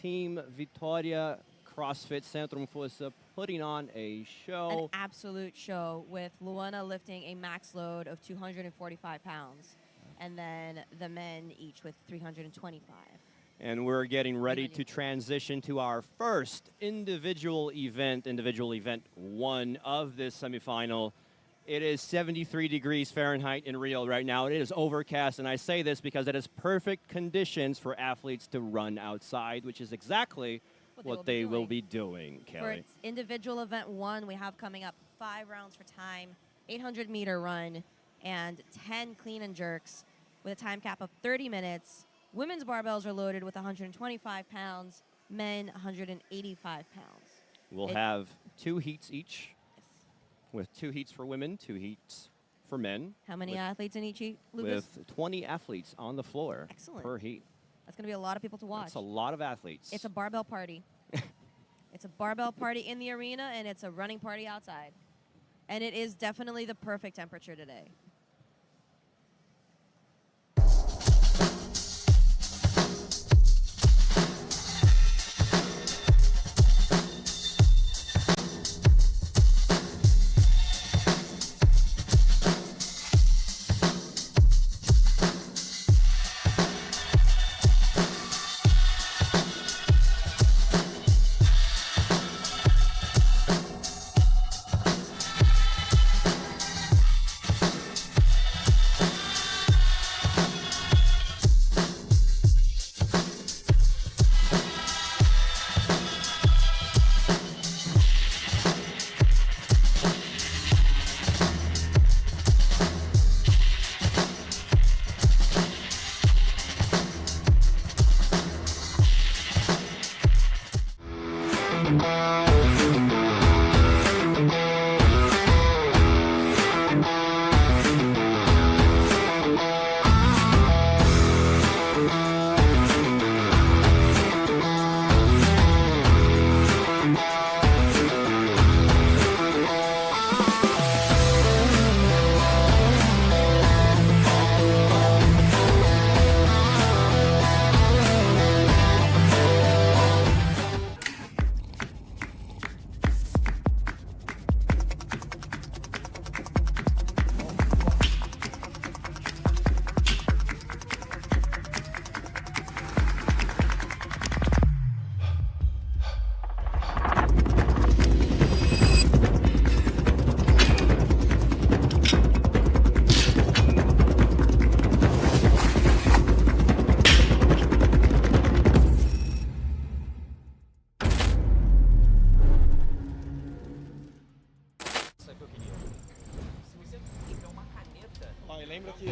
Team Vitória CrossFit Centrum Força putting on a show. An absolute show, with Luana lifting a max load of 245 pounds, and then the men each with 325. And we're getting ready to transition to our first individual event 1 of this semifinal. It is 73 degrees Fahrenheit in Rio right now. It is overcast, and I say this because it is perfect conditions for athletes to run outside, which is exactly what they will be doing, Kelly. For its individual event 1, we have coming up 5 rounds for time, 800-meter run, and 10 clean and jerks with a time cap of 30 minutes. Women's barbells are loaded with 125 pounds, men 185 pounds. We'll have 2 heats each, with 2 heats for women, 2 heats for men. How many athletes in each heat, Lucas? With 20 athletes on the floor. Excellent. Per heat. That's going to be a lot of people to watch. That's a lot of athletes. It's a barbell party. It's a barbell party in the arena, and it's a running party outside. And it is definitely the perfect temperature today. lembra que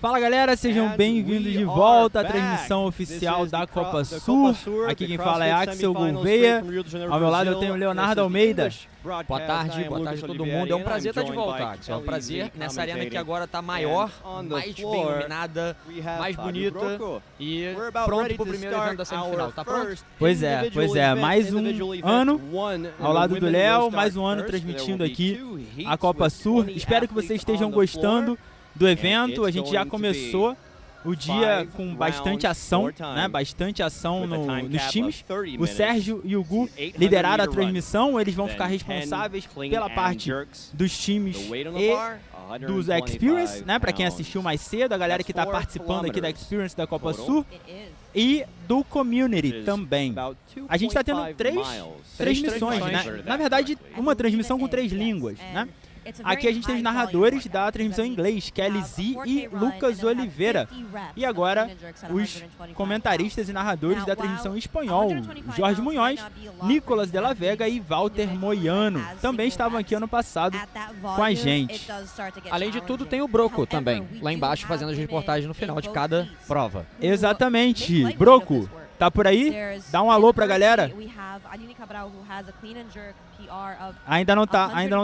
Fala galera, sejam bem-vindos de volta à transmissão oficial da Copa Sul. Aqui quem fala é Axel Gouveia, ao meu lado eu tenho o Leonardo Almeida. Boa tarde a todo mundo. É um prazer estar de volta, Axel. É um prazer nessa arena que agora está maior, mais bem iluminada, mais bonita e pronto para o primeiro evento da semifinal. Tá pronto? Pois é. Mais um ano ao lado do Léo, mais um ano transmitindo aqui a Copa Sul. Espero que vocês estejam gostando do evento. A gente já começou o dia com bastante ação, né? Bastante ação nos times. O Sérgio e o Gu lideraram a transmissão. Eles vão ficar responsáveis pela parte dos times e dos Experience, né? Para quem assistiu mais cedo, a galera que está participando aqui da Experience da Copa Sul. E do Community também. A gente está tendo três transmissões, né? Na verdade, uma transmissão com 3 línguas, né? Aqui a gente tem os narradores da transmissão em inglês, Kelly Z e Lucas Oliveira. E agora, os comentaristas e narradores da transmissão em espanhol, Jorge Munhoz, Nicolas de la Vega e Walter Moiano. Também estavam aqui ano passado com a gente. Além de tudo, tem o Broco também, lá embaixo, fazendo as reportagens no final de cada prova. Exatamente. Broco, tá por aí? Dá um alô pra galera. Ainda não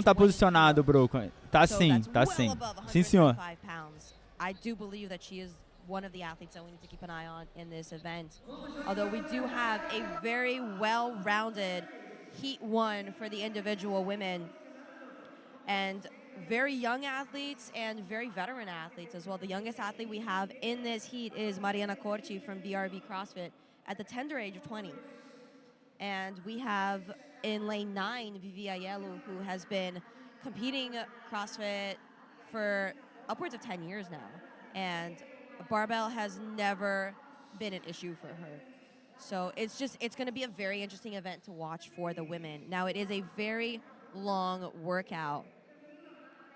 tá posicionado, Broco. Tá sim. Sim, senhor. I do believe that she is one of the athletes that we need to keep an eye on in this event. Although we do have a very well-rounded Heat 1 for the individual women. And very young athletes and very veteran athletes as well. The youngest athlete we have in this heat is Mariana Corti from BRV CrossFit at the tender age of 20. And we have in lane 9, Vivi Ayelu, who has been competing CrossFit for upwards of 10 years now. And barbell has never been an issue for her. So it's going to be a very interesting event to watch for the women. Now, it is a very long workout.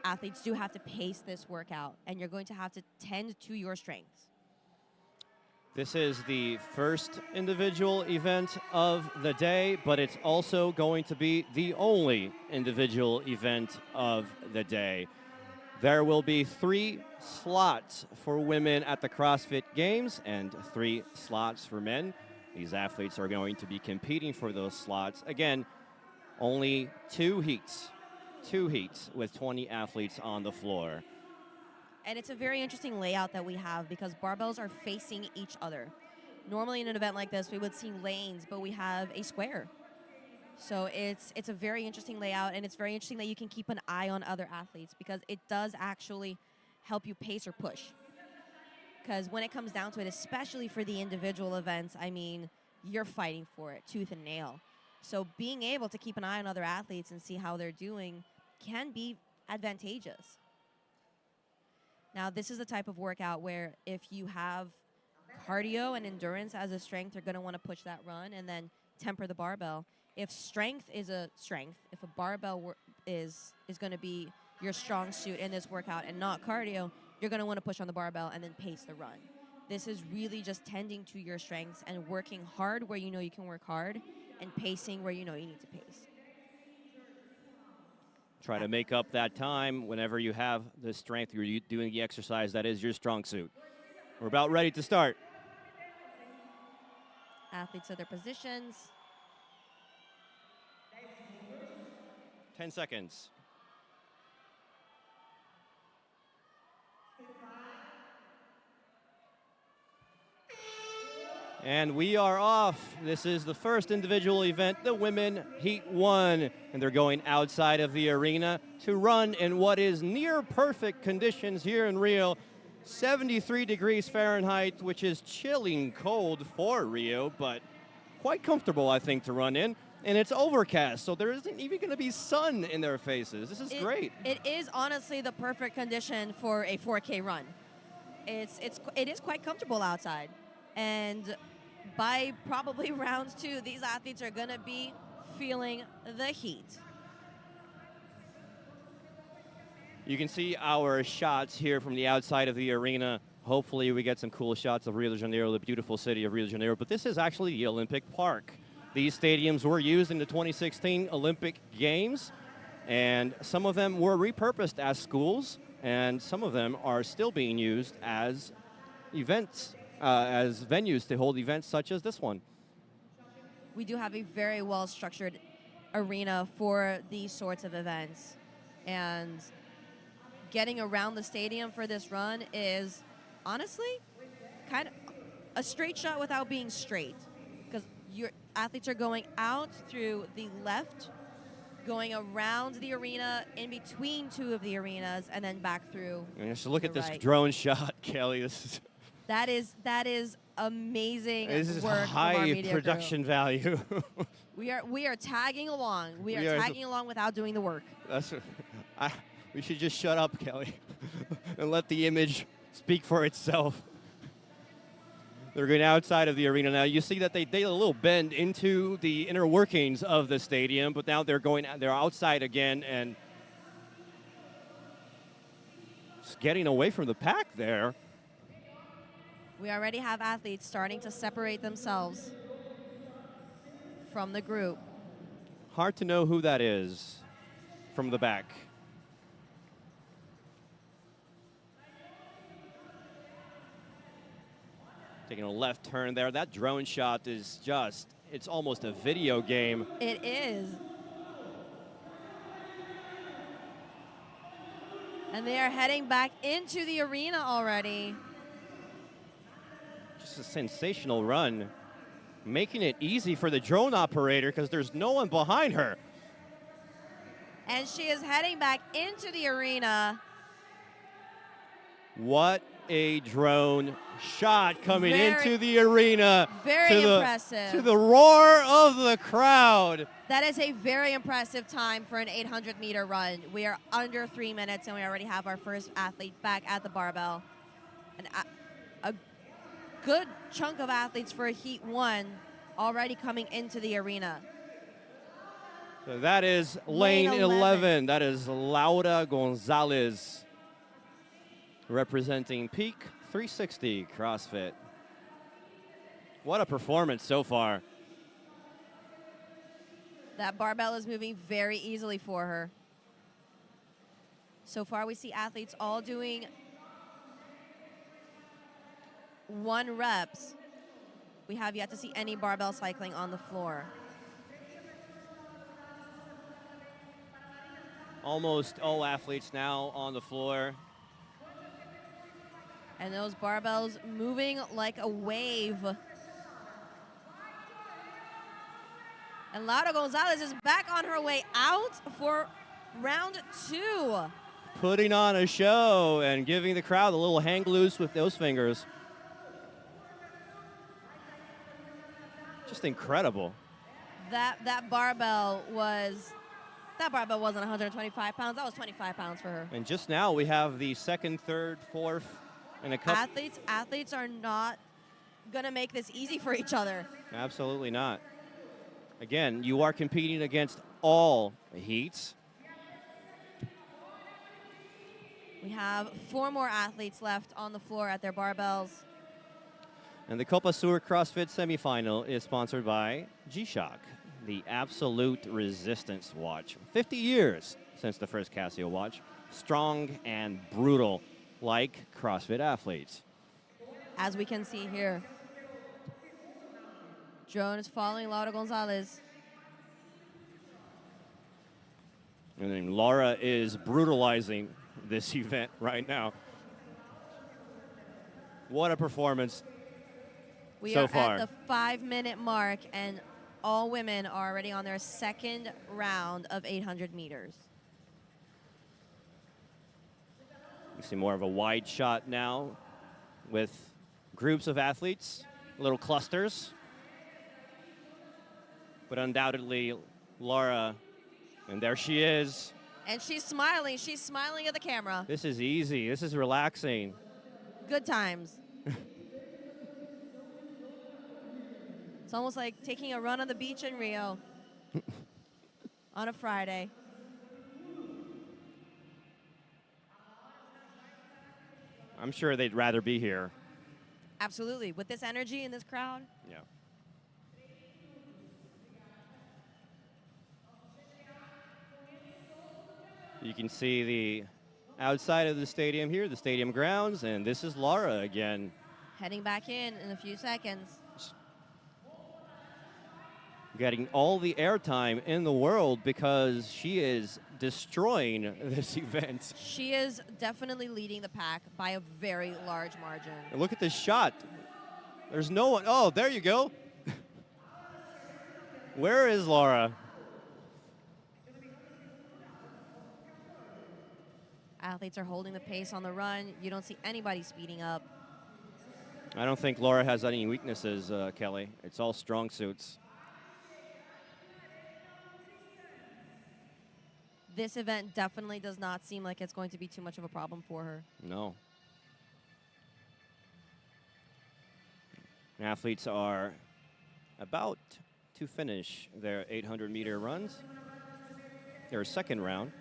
Athletes do have to pace this workout, and you're going to have to tend to your strengths. This is the first individual event of the day, but it's also going to be the only individual event of the day. There will be 3 slots for women at the CrossFit Games and 3 slots for men. These athletes are going to be competing for those slots. Again, only 2 heats with 20 athletes on the floor. And it's a very interesting layout that we have because barbells are facing each other. Normally in an event like this, we would see lanes, but we have a square. So it's a very interesting layout, and it's very interesting that you can keep an eye on other athletes because it does actually help you pace or push. Because when it comes down to it, especially for the individual events, I mean, you're fighting for it tooth and nail. So being able to keep an eye on other athletes and see how they're doing can be advantageous. Now, this is the type of workout where if you have cardio and endurance as a strength, you're going to want to push that run and then temper the barbell. If strength is a strength, if a barbell is going to be your strong suit in this workout and not cardio, you're going to want to push on the barbell and then pace the run. This is really just tending to your strengths and working hard where you know you can work hard and pacing where you know you need to pace. Try to make up that time whenever you have the strength, you're doing the exercise that is your strong suit. We're about ready to start. Athletes at their positions. 10 seconds. And we are off. This is the first individual event, the Women Heat 1. And they're going outside of the arena to run in what is near perfect conditions here in Rio. 73 degrees Fahrenheit, which is chilling cold for Rio, but quite comfortable, I think, to run in. And it's overcast, so there isn't even going to be sun in their faces. This is great. It is honestly the perfect condition for a 4K run. It is quite comfortable outside. And by probably round 2, these athletes are going to be feeling the heat. You can see our shots here from the outside of the arena. Hopefully we get some cool shots of Rio de Janeiro, the beautiful city of Rio de Janeiro. But this is actually the Olympic Park. These stadiums were used in the 2016 Olympic Games, and some of them were repurposed as schools, and some of them are still being used as events, as venues to hold events such as this one. We do have a very well-structured arena for these sorts of events. And getting around the stadium for this run is honestly kind of a straight shot without being straight, because your athletes are going out through the left, going around the arena, in between two of the arenas, and then back through. And just look at the this right. drone shot, Kelly. This Is amazing is work from our high media production value. We are tagging along. We are tagging along without doing the work. We should just shut up, Kelly, and let the image speak for itself. They're going outside of the arena now. You see that they did a little bend into the inner workings of the stadium, but now they're outside again and just getting away from the pack there. We already have athletes starting to separate themselves from the group. Hard to know who that is from the back. Taking a left turn there. That drone shot is just, it's almost a video game. It is. And they are heading back into the arena already. Just a sensational run. Making it easy for the drone operator because there's no one behind her. And she is heading back into the arena. What a drone shot coming Very, into the arena. Very impressive. To the roar of the crowd. That is a very impressive time for an 800-meter run. We are under 3 minutes, and we already have our first athlete back at the barbell. And a good chunk of athletes for Heat 1 already coming into the arena. So that is lane 11. That is Laura Gonzalez representing Peak 360 CrossFit. What a performance so far. That barbell is moving very easily for her. So far, we see athletes all doing 1 reps. We have yet to see any barbell cycling on the floor. Almost all athletes now on the floor. And those barbells moving like a wave. And Laura Gonzalez is back on her way out for round 2. Putting on a show and giving the crowd a little hang loose with those fingers. Just incredible. That barbell wasn't 125 pounds. That was 25 pounds for her. And just now we have the second, third, fourth, and a couple. Athletes are not gonna make this easy for each other. Absolutely not. Again, you are competing against all heats. We have 4 more athletes left on the floor at their barbells. And the Copa Sur CrossFit Semifinal is sponsored by G-Shock, the absolute resistance watch. 50 years since the first Casio watch. Strong and brutal, like CrossFit athletes. As we can see here, drone is following Laura Gonzalez. And then Laura is brutalizing this event right now. What a performance so far. We are at the 5-minute mark, and all women are already on their second round of 800 meters. You see more of a wide shot now with groups of athletes, little clusters. But undoubtedly, Laura, and there she is. And she's smiling. She's smiling at the camera. This is easy. This is relaxing. Good times. It's almost like taking a run on the beach in Rio on a Friday. I'm sure they'd rather be here. Absolutely. With this energy in this crowd. Yeah. You can see the outside of the stadium here, the stadium grounds, and this is Laura again. Heading back in a few seconds. Getting all the airtime in the world because she is destroying this event. She is definitely leading the pack by a very large margin. And look at this shot. There's no one. Oh, there you go. Where is Laura? Athletes are holding the pace on the run. You don't see anybody speeding up. I don't think Laura has any weaknesses, Kelly. It's all strong suits. This event definitely does not seem like it's going to be too much of a problem for her. No. Athletes are about to finish their 800-meter runs. Their second round.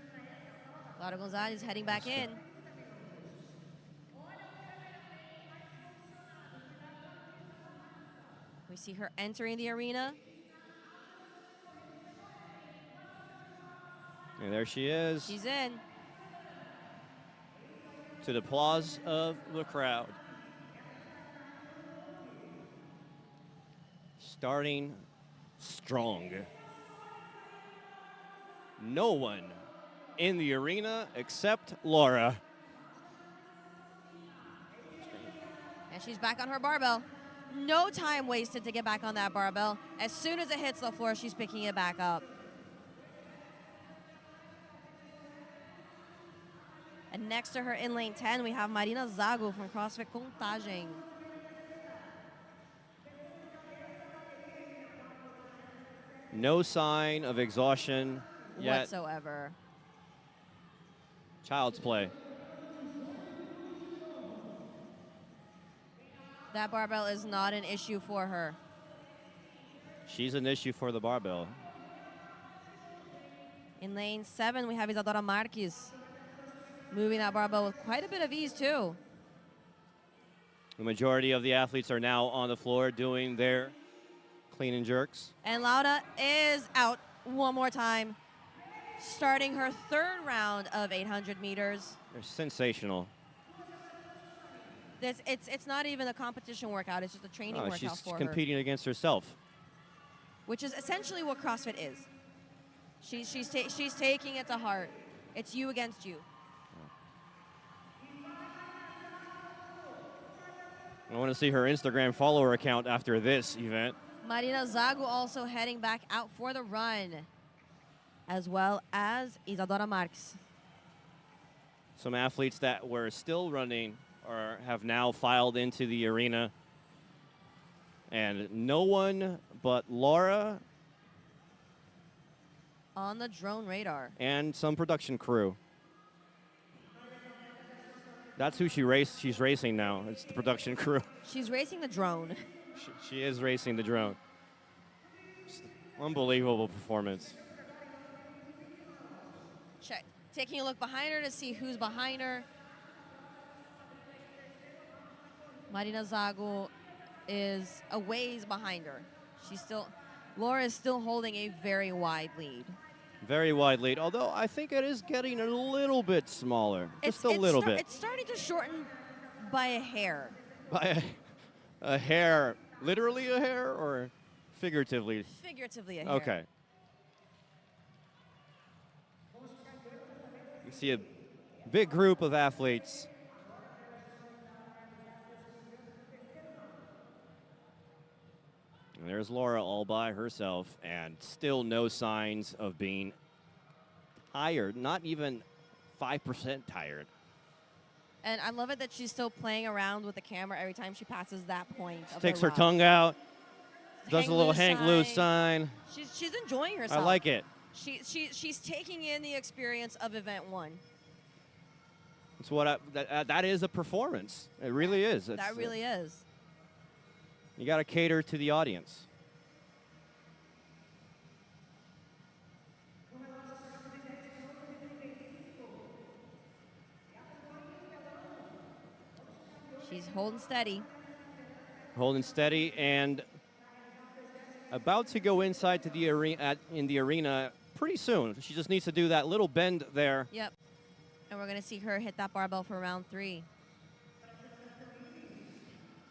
Laura Gonzalez heading back in. We see her entering the arena. And there she is. She's in. To the applause of the crowd. Starting strong. No one in the arena except Laura. And she's back on her barbell. No time wasted to get back on that barbell. As soon as it hits the floor, she's picking it back up. And next to her in lane 10, we have Marina Zago from CrossFit Contagem. No sign of exhaustion yet. Whatsoever. Child's play. That barbell is not an issue for her. She's an issue for the barbell. In lane 7, we have Isadora Marques moving that barbell with quite a bit of ease, too. The majority of the athletes are now on the floor doing their clean and jerks. And Laura is out one more time, starting her third round of 800 meters. They're sensational. It's not even a competition workout. It's just a training workout she's for her. competing against herself. Which is essentially what CrossFit is. She's taking it to heart. It's you against you. I want to see her Instagram follower account after this event. Marina Zago also heading back out for the run, as well as Isadora Marques. Some athletes that were still running or have now filed into the arena. And no one but Laura on the drone radar. And some production crew. That's who she's racing now. It's the production crew. She's racing the drone. She is racing the drone. Just unbelievable performance. Check. Taking a look behind her to see who's behind her. Marina Zago is a ways behind her. Laura is still holding a very wide lead. Very wide lead, although I think it is getting a little bit smaller. Just a little bit. It's starting to shorten by a hair. By a hair. Literally a hair or figuratively? Figuratively a hair. Okay. You see a big group of athletes. And there's Laura all by herself, and still no signs of being tired, not even 5% tired. And I love it that she's still playing around with the camera every time she passes that point. She takes her tongue out, does a little hang loose sign. She's enjoying herself. I like it. She's taking in the experience of event 1. It's what that is a performance. It really is. That really is. You got to cater to the audience. She's holding steady. Holding steady and about to go inside to the arena pretty soon. She just needs to do that little bend there. Yep. And we're going to see her hit that barbell for round 3.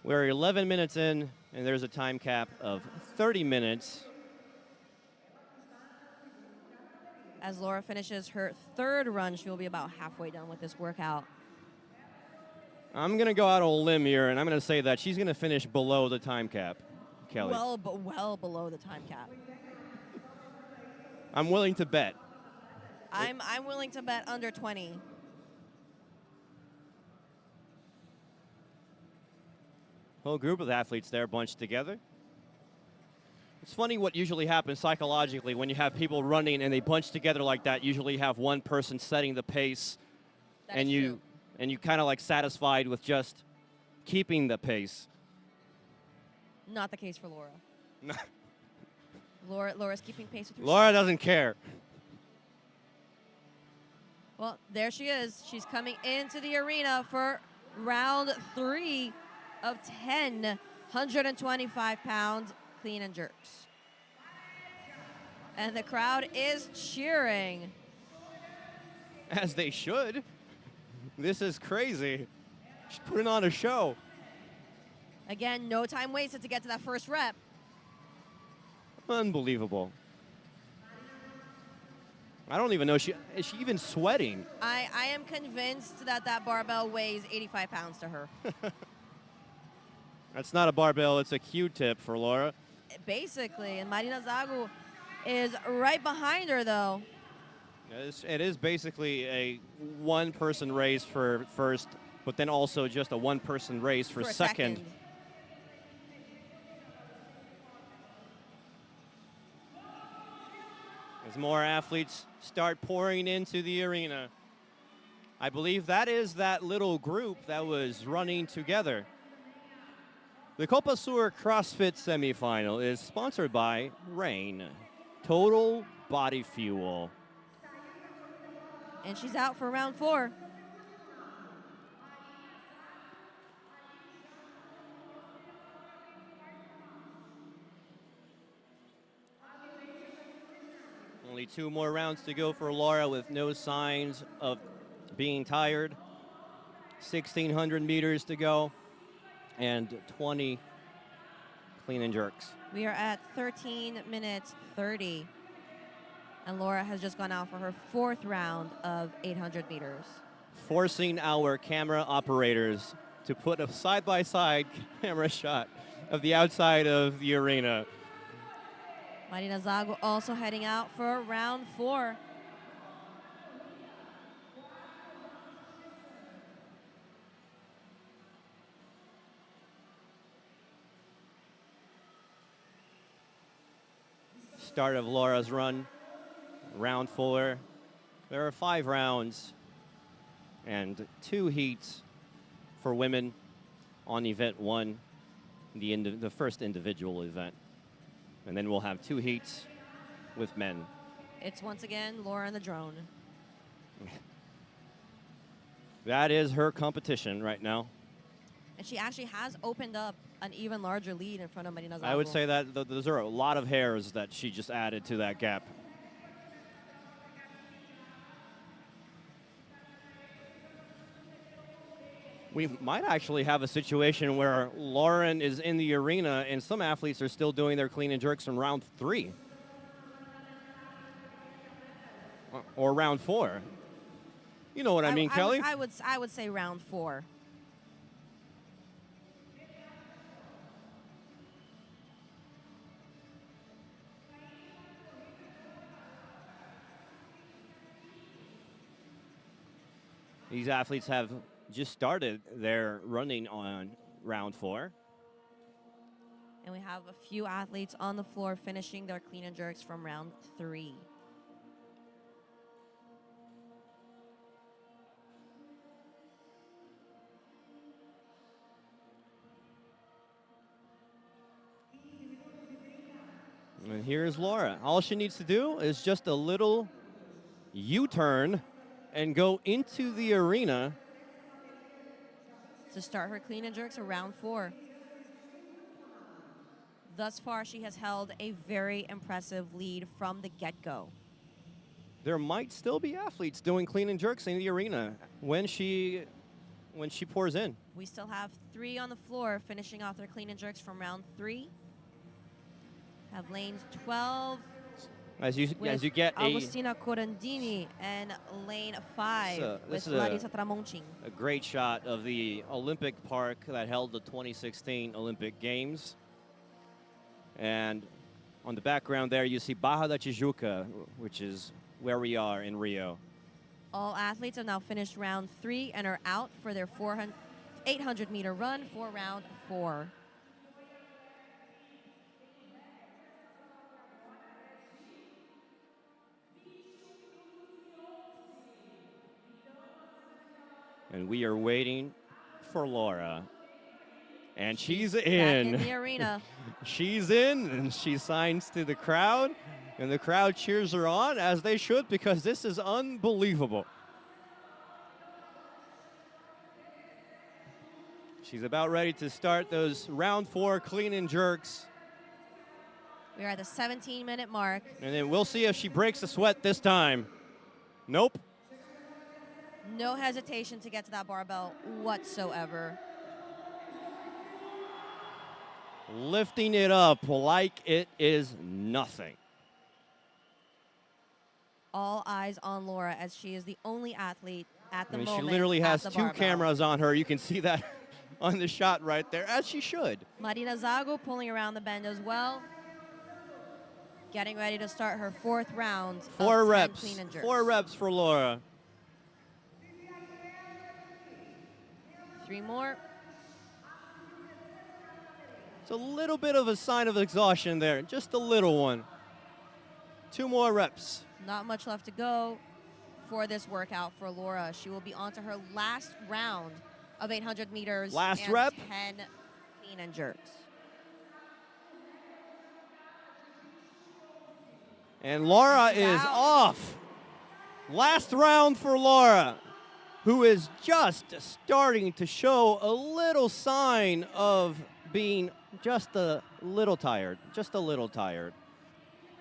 We're 11 minutes in, and there's a time cap of 30 minutes. As Laura finishes her 3rd run, she will be about halfway done with this workout. I'm going to go out on a limb here, and I'm going to say that she's going to finish below the time cap, Kelly. Well below the time cap. I'm willing to bet. I'm willing to bet under 20. Whole group of athletes there bunched together. It's funny what usually happens psychologically when you have people running and they bunch together like that. Usually have one person setting the pace, and you kind of like satisfied with just keeping the pace. Not the case for Laura. Laura's keeping pace with her. Laura doesn't care. Well, there she is. She's coming into the arena for round 3 of 10 125-pound clean and jerks. And the crowd is cheering. As they should. This is crazy. She's putting on a show. Again, no time wasted to get to that first rep. Unbelievable. I don't even know, is she even sweating? I am convinced that barbell weighs 85 pounds to her. That's not a barbell, it's a Q-tip for Laura. Basically, and Marina Zago is right behind her, though. It is basically a one-person race for first, but then also just a one-person race for second. As more athletes start pouring into the arena. I believe that is that little group that was running together. The Copa Sur CrossFit Semifinal is sponsored by Rain, Total Body Fuel. And she's out for round 4. Only 2 more rounds to go for Laura with no signs of being tired. 1,600 meters to go and 20 clean and jerks. We are at 13 minutes 30. And Laura has just gone out for her 4th round of 800 meters. Forcing our camera operators to put a side-by-side camera shot of the outside of the arena. Marina Zago also heading out for round 4. Start of Laura's run, round 4. There are 5 rounds and 2 heats for women on event 1, the first individual event. And then we'll have 2 heats with men. It's once again Laura and the drone. That is her competition right now. And she actually has opened up an even larger lead in front of Marina Zago. I would say that those are a lot of hairs that she just added to that gap. We might actually have a situation where Lauren is in the arena and some athletes are still doing their clean and jerks from round 3. Or round 4. You know what I mean, Kelly? I would say round 4. These athletes have just started their running on round 4. And we have a few athletes on the floor finishing their clean and jerks from round 3. And here's Laura. All she needs to do is just a little U-turn and go into the arena to start her clean and jerks around 4. Thus far, she has held a very impressive lead from the get-go. there might still be athletes doing clean and jerks in the arena when she pours in. We still have 3 on the floor finishing off their clean and jerks from round 3. Have lanes 12. As you get Agostina Corandini and lane 5 with Larissa Tramontin. A great shot of the Olympic Park that held the 2016 Olympic Games. And on the background there, you see Barra da Tijuca, which is where we are in Rio. All athletes have now finished round 3 and are out for their 800-meter run for round 4. And we are waiting for Laura. And she's Back in. in the arena. She's in, and she signs to the crowd. And the crowd cheers her on, as they should, because this is unbelievable. She's about ready to start those round 4 clean and jerks. We are at the 17-minute mark. And then we'll see if she breaks a sweat this time. Nope. No hesitation to get to that barbell whatsoever. Lifting it up like it is nothing. All eyes on Laura as she is the only athlete at the moment. She literally has at the 2 barbell. cameras on her. You can see that on the shot right there, as she should. Marina Zago pulling around the bend as well. Getting ready to start her 4th round. 4 of 10 reps. Clean and jerks. 4 reps for Laura. 3 more. It's a little bit of a sign of exhaustion there, just a little one. 2 more reps. Not much left to go for this workout for Laura. She will be on to her last round of 800 meters. Last and rep. 10 clean and jerks. And Laura is off. Last round for Laura, who is just starting to show a little sign of being just a little tired, just a little tired.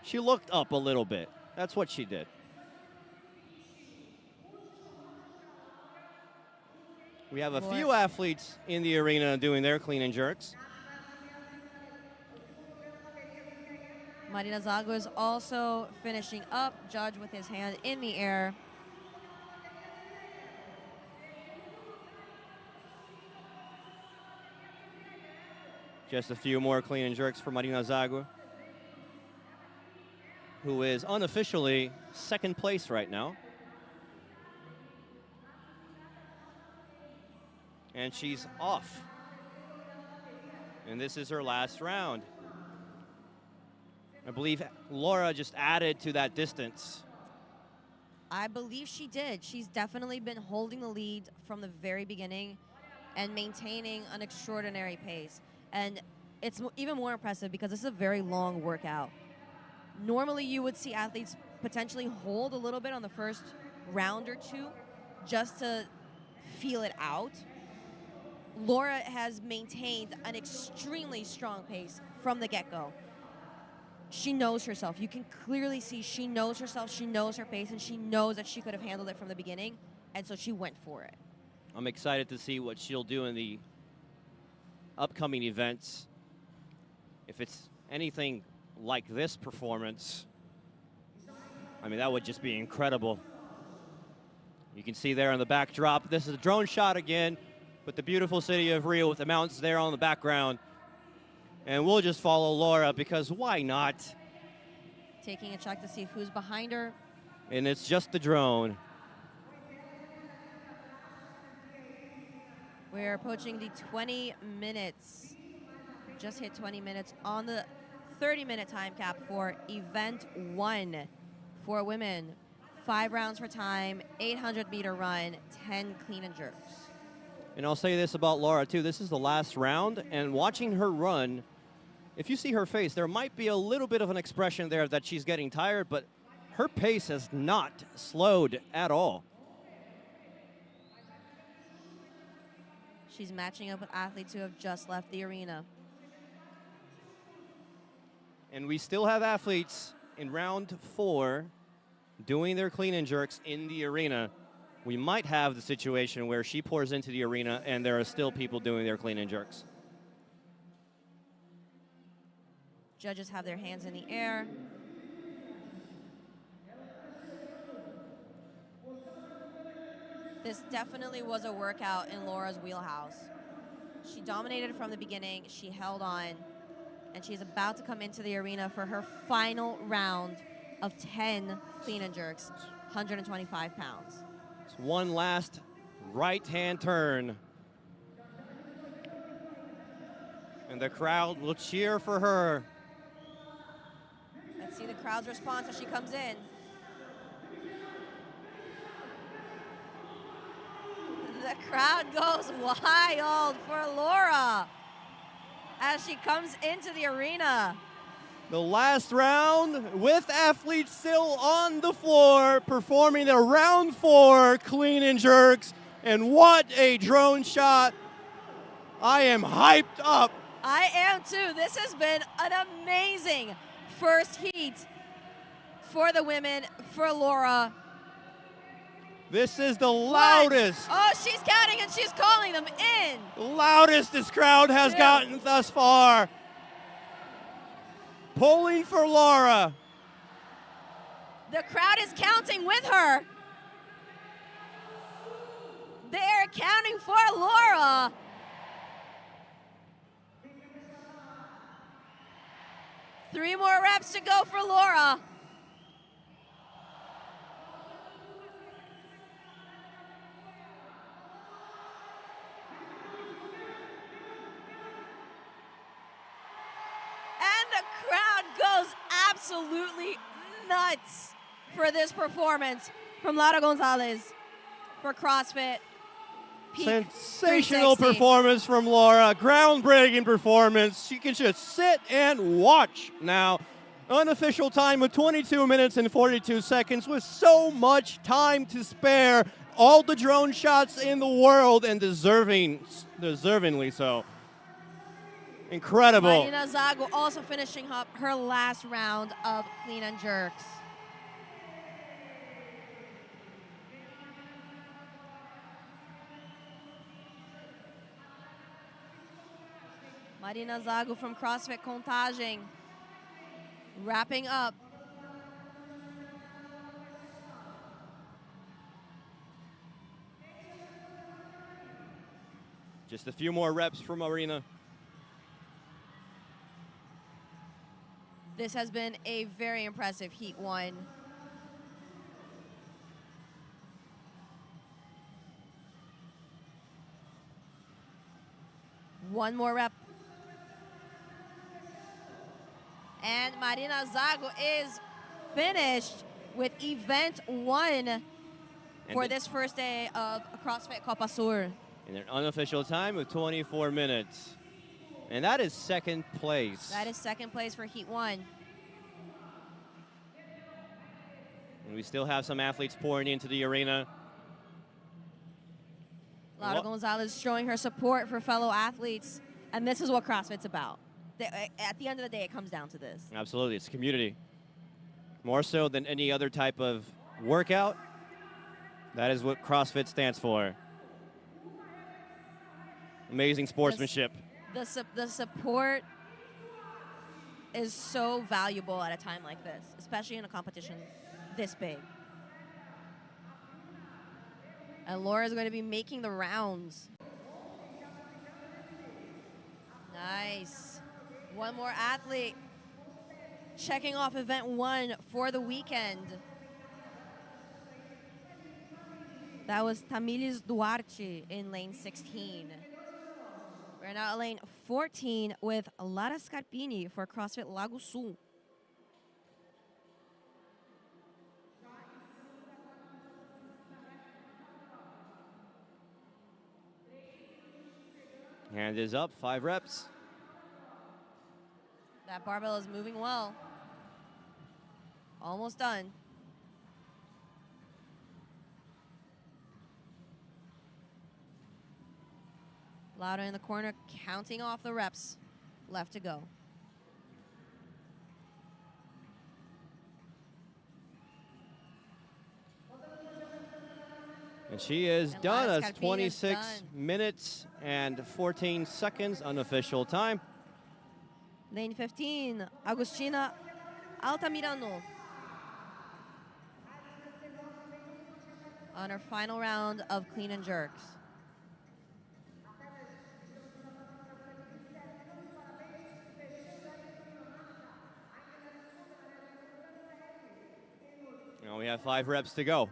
She looked up a little bit. That's what she did. We have a few athletes in the arena doing their clean and jerks. Marina Zago is also finishing up, judge with his hand in the air. Just a few more clean and jerks for Marina Zago, who is unofficially 2nd place right now. And she's off. And this is her last round. I believe Laura just added to that distance. I believe she did. She's definitely been holding the lead from the very beginning and maintaining an extraordinary pace. And it's even more impressive because this is a very long workout. Normally you would see athletes potentially hold a little bit on the first round or 2 just to feel it out. Laura has maintained an extremely strong pace from the get-go. She knows herself. You can clearly see she knows herself, she knows her pace, and she knows that she could have handled it from the beginning, and so she went for it. I'm excited to see what she'll do in the upcoming events. If it's anything like this performance, I mean, that would just be incredible. You can see there on the backdrop, this is a drone shot again, with the beautiful city of Rio with the mountains there on the background. And we'll just follow Laura because why not? Taking a check to see who's behind her. And it's just the drone. We're approaching the 20 minutes. Just hit 20 minutes on the 30-minute time cap for event 1 for women. 5 rounds for time, 800-meter run, 10 clean and jerks. And I'll say this about Laura, too. This is the last round, and watching her run, if you see her face, there might be a little bit of an expression there that she's getting tired, but her pace has not slowed at all. She's matching up with athletes who have just left the arena. And we still have athletes in round 4 doing their clean and jerks in the arena, we might have the situation where she pours into the arena and there are still people doing their clean and jerks. Judges have their hands in the air. This definitely was a workout in Laura's wheelhouse. She dominated from the beginning, she held on, and she's about to come into the arena for her final round of 10 clean and jerks, 125 pounds. It's one last right-hand turn. And the crowd will cheer for her. Let's see the crowd's response as she comes in. The crowd goes wild for Laura as she comes into the arena. The last round with athletes still on the floor performing their round 4 clean and jerks. And what a drone shot. I am hyped up. I am too. This has been an amazing first heat for the women, for Laura. This is the loudest. Oh, she's counting and she's calling them in. The loudest this crowd has gotten thus far. Pulling for Laura. The crowd is counting with her. They're counting for Laura. Three more reps to go for Laura. The crowd goes absolutely nuts for this performance from Laura Gonzalez for CrossFit. Peak Sensational 360. performance from Laura. Groundbreaking performance. She can just sit and watch now. Unofficial time of 22 minutes and 42 seconds with so much time to spare. All the drone shots in the world and deservingly so. Incredible. Marina Zago also finishing up her last round of clean and jerks. Marina Zago from CrossFit Contagem wrapping up. Just a few more reps from Marina. This has been a very impressive Heat 1. One more rep. And Marina Zago is finished with event 1 for this first day of CrossFit Copa Sur. In an unofficial time of 24 minutes. And that is second place. That is second place for Heat 1. And we still have some athletes pouring into the arena. Laura Gonzalez showing her support for fellow athletes. And this is what CrossFit's about. At the end of the day, it comes down to this. Absolutely, it's community. More so than any other type of workout, that is what CrossFit stands for. Amazing sportsmanship. The support is so valuable at a time like this, especially in a competition this big. And Laura's going to be making the rounds. Nice. One more athlete checking off event 1 for the weekend. That was Tamilis Duarte in lane 16. We're now at lane 14 with Lara Scarpini for CrossFit Lago Sul. Hand is up, 5 reps. That barbell is moving well. Almost done. Laura in the corner, counting off the reps left to go. And she is done. Lara That's Scarpino is 26 done. minutes and 14 seconds unofficial time. Lane 15, Agustina Altamirano. On her final round of clean and jerks. Now we have 5 reps to go.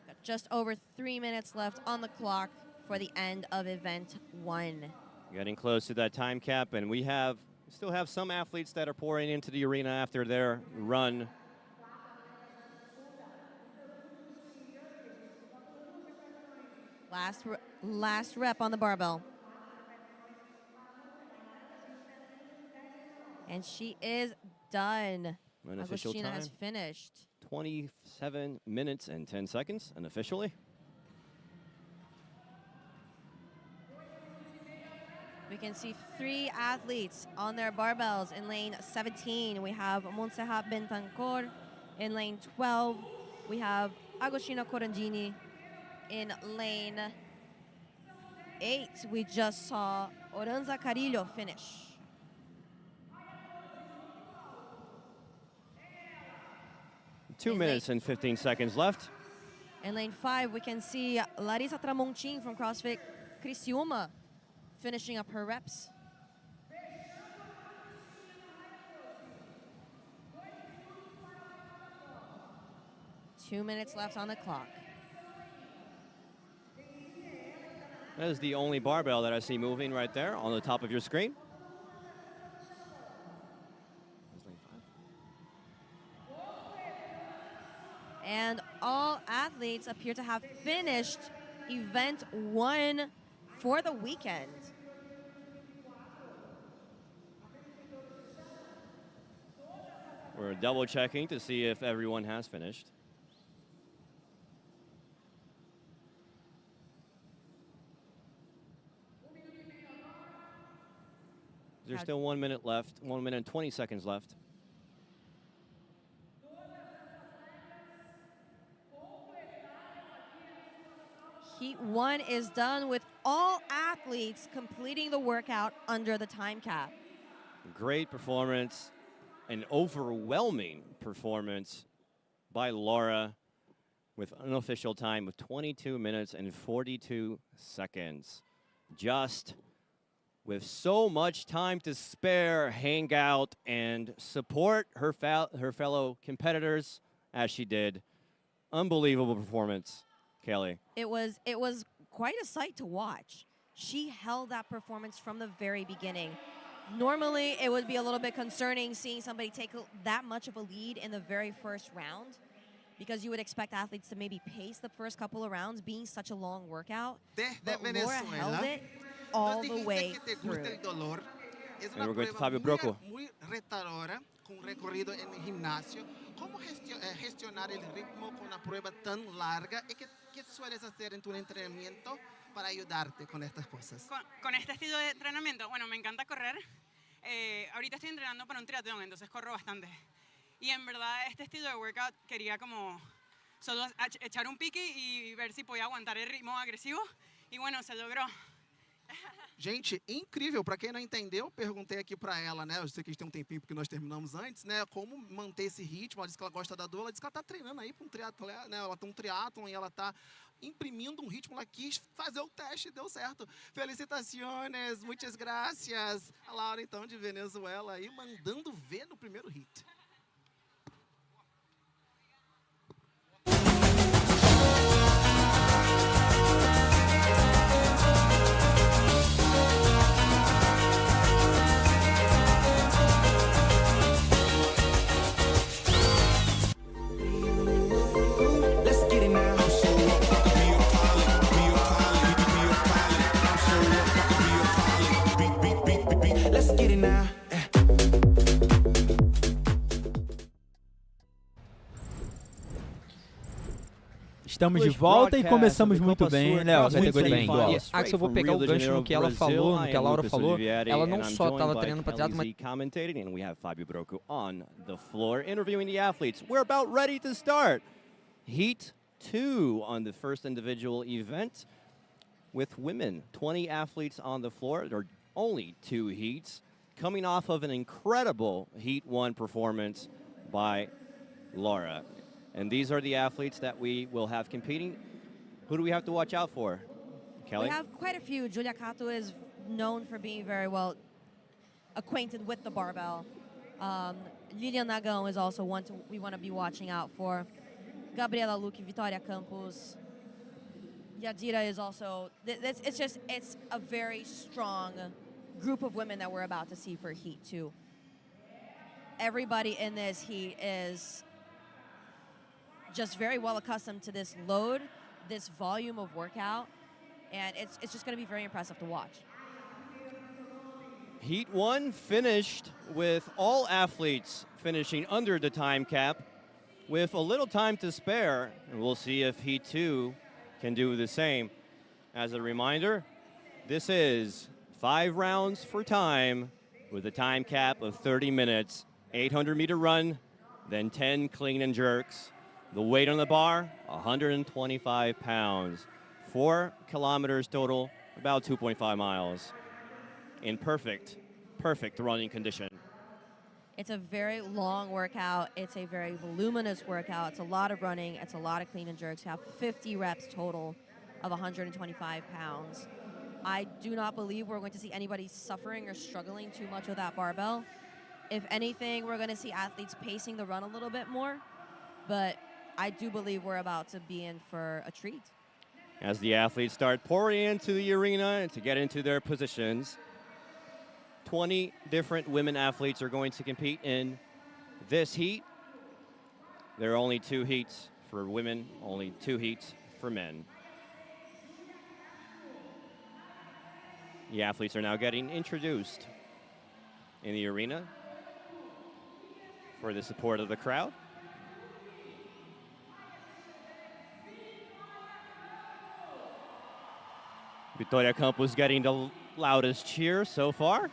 Got just over 3 minutes left on the clock for the end of event 1. Getting close to that time cap, and we still have some athletes that are pouring into the arena after their run. Last rep on the barbell. And she is done. Unofficial Agustina time. has finished. 27 minutes and 10 seconds unofficially. We can see 3 athletes on their barbells. In lane 17, we have Montserrat Bentancor. In lane 12, we have Agostina Corangini. In lane 8, we just saw Oranza Carillo finish. Two minutes and 15 seconds left. In lane 5, we can see Larissa Tramontin from CrossFit Criciúma finishing up her reps. Two minutes left on the clock. That is the only barbell that I see moving right there on the top of your screen. And all athletes appear to have finished event 1 for the weekend. We're double checking to see if everyone has finished. There's still 1 minute left, 1 minute and 20 seconds left. Heat 1 is done with all athletes completing the workout under the time cap. Great performance, an overwhelming performance by Laura with an unofficial time of 22 minutes and 42 seconds. Just with so much time to spare, hang out and support her fellow competitors as she did. Unbelievable performance, Kelly. It was quite a sight to watch. She held that performance from the very beginning. Normally, it would be a little bit concerning seeing somebody take that much of a lead in the very first round, because you would expect athletes to maybe pace the first couple of rounds, being such a long workout. But Laura held it all the way through. And we're going to Fabio Brocco. Muy retadora, con recorrido en el gimnasio. ¿Cómo gestionar el ritmo con una prueba tan larga? ¿Y qué sueles hacer en tu entrenamiento para ayudarte con estas cosas? Con este estilo de entrenamiento, bueno, me encanta correr. Ahorita estoy entrenando para un triatlón, entonces corro bastante. Y en verdad este estilo de workout quería como solo echar un pique y ver si podía aguantar el ritmo agresivo. Y bueno, se logró. Gente, incrível. Para quem não entendeu, perguntei aqui para ela, né? Eu sei que a gente tem um tempinho porque nós terminamos antes, né? Como manter esse ritmo. Ela disse que ela gosta da dor. Ela disse que ela está treinando aí para um triatlon, né? Ela tem um triatlon e ela está imprimindo um ritmo. Ela quis fazer o teste e deu certo. Felicitaciones, muitas gracias. A Laura, então, de Venezuela aí, mandando ver no primeiro hit. Estamos de volta e começamos muito bem, Léo, categoria individual. Axel, eu vou pegar o gancho no que ela falou, no que a Laura falou. Ela não só estava treinando para triatlo, mas commentating, and we have Fabio Broco on the floor interviewing the athletes. We're about ready to start Heat 2 on the first individual event with women. 20 athletes on the floor. There are only 2 heats, coming off of an incredible Heat 1 performance by Laura. And these are the athletes that we will have competing. Who do we have to watch out for? Kelly? We have quite a few. Julia Cato is known for being very well acquainted with the barbell. Lilian Nagão is also one we want to be watching out for. Gabriela Luque, Vitória Campos. Yadira is also, it's a very strong group of women that we're about to see for Heat 2. Everybody in this heat is just very well accustomed to this load, this volume of workout, and it's just going to be very impressive to watch. Heat 1 finished with all athletes finishing under the time cap with a little time to spare, and we'll see if Heat 2 can do the same. As a reminder, this is 5 rounds for time with a time cap of 30 minutes, 800-meter run, then 10 clean and jerks. The weight on the bar, 125 pounds. 4 kilometers total, about 2.5 miles. In perfect running condition. It's a very long workout. It's a very voluminous workout. It's a lot of running. It's a lot of clean and jerks. You have 50 reps total of 125 pounds. I do not believe we're going to see anybody suffering or struggling too much with that barbell. If anything, we're going to see athletes pacing the run a little bit more. But I do believe we're about to be in for a treat. As the athletes start pouring into the arena to get into their positions, 20 different women athletes are going to compete in this heat. There are only 2 heats for women, only 2 heats for men. The athletes are now getting introduced in the arena for the support of the crowd. Vitória Campos getting the loudest cheer so far.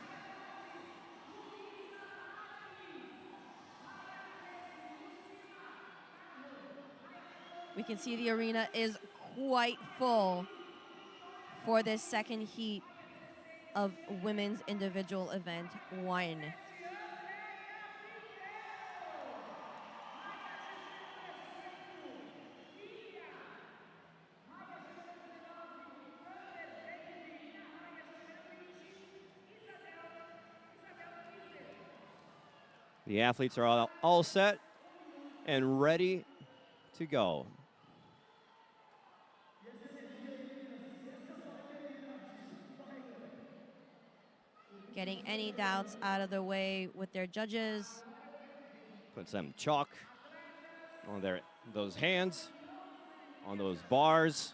We can see the arena is quite full for this second heat of women's individual event 1. The athletes are all set and ready to go. Getting any doubts out of the way with their judges. Put some chalk on those hands, on those bars.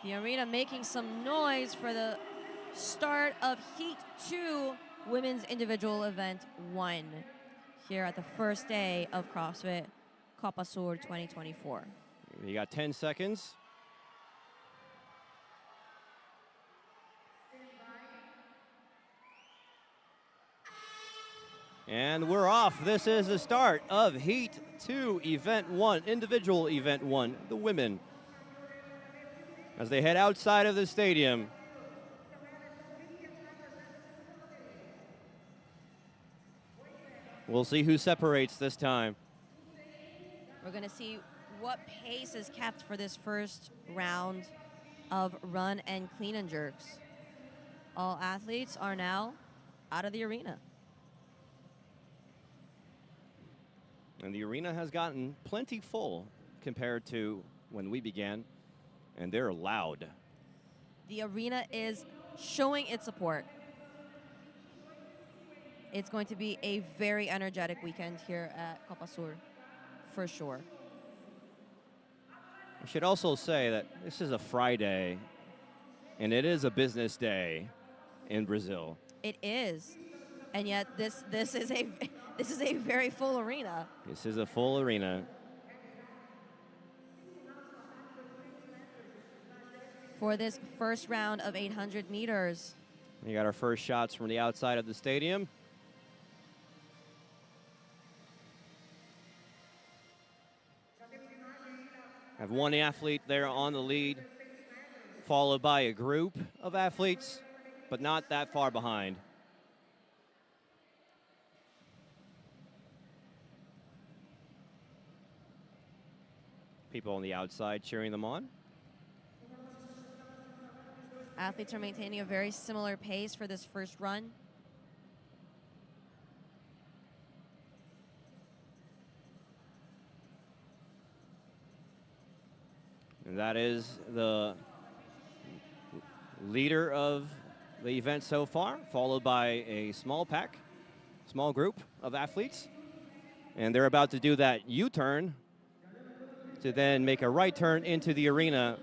The arena making some noise for the start of Heat 2, Women's Individual Event 1, here at the first day of CrossFit Copa Sur 2024. You got 10 seconds. And we're off. This is the start of Heat 2, Event 1, Individual Event 1, the women. As they head outside of the stadium. We'll see who separates this time. We're going to see what pace is kept for this first round of run and clean and jerks. All athletes are now out of the arena. And the arena has gotten plenty full compared to when we began. And they're loud. The arena is showing its support. It's going to be a very energetic weekend here at Copa Sur, for sure. I should also say that this is a Friday, and it is a business day in Brazil. It is, and yet this is a this is a very full arena. This is a full arena. For this first round of 800 meters. We got our first shots from the outside of the stadium. Have one athlete there on the lead, followed by a group of athletes, but not that far behind. People on the outside cheering them on. Athletes are maintaining a very similar pace for this first run. And that is the leader of the event so far, followed by a small group of athletes. And they're about to do that U-turn to then make a right turn into the arena.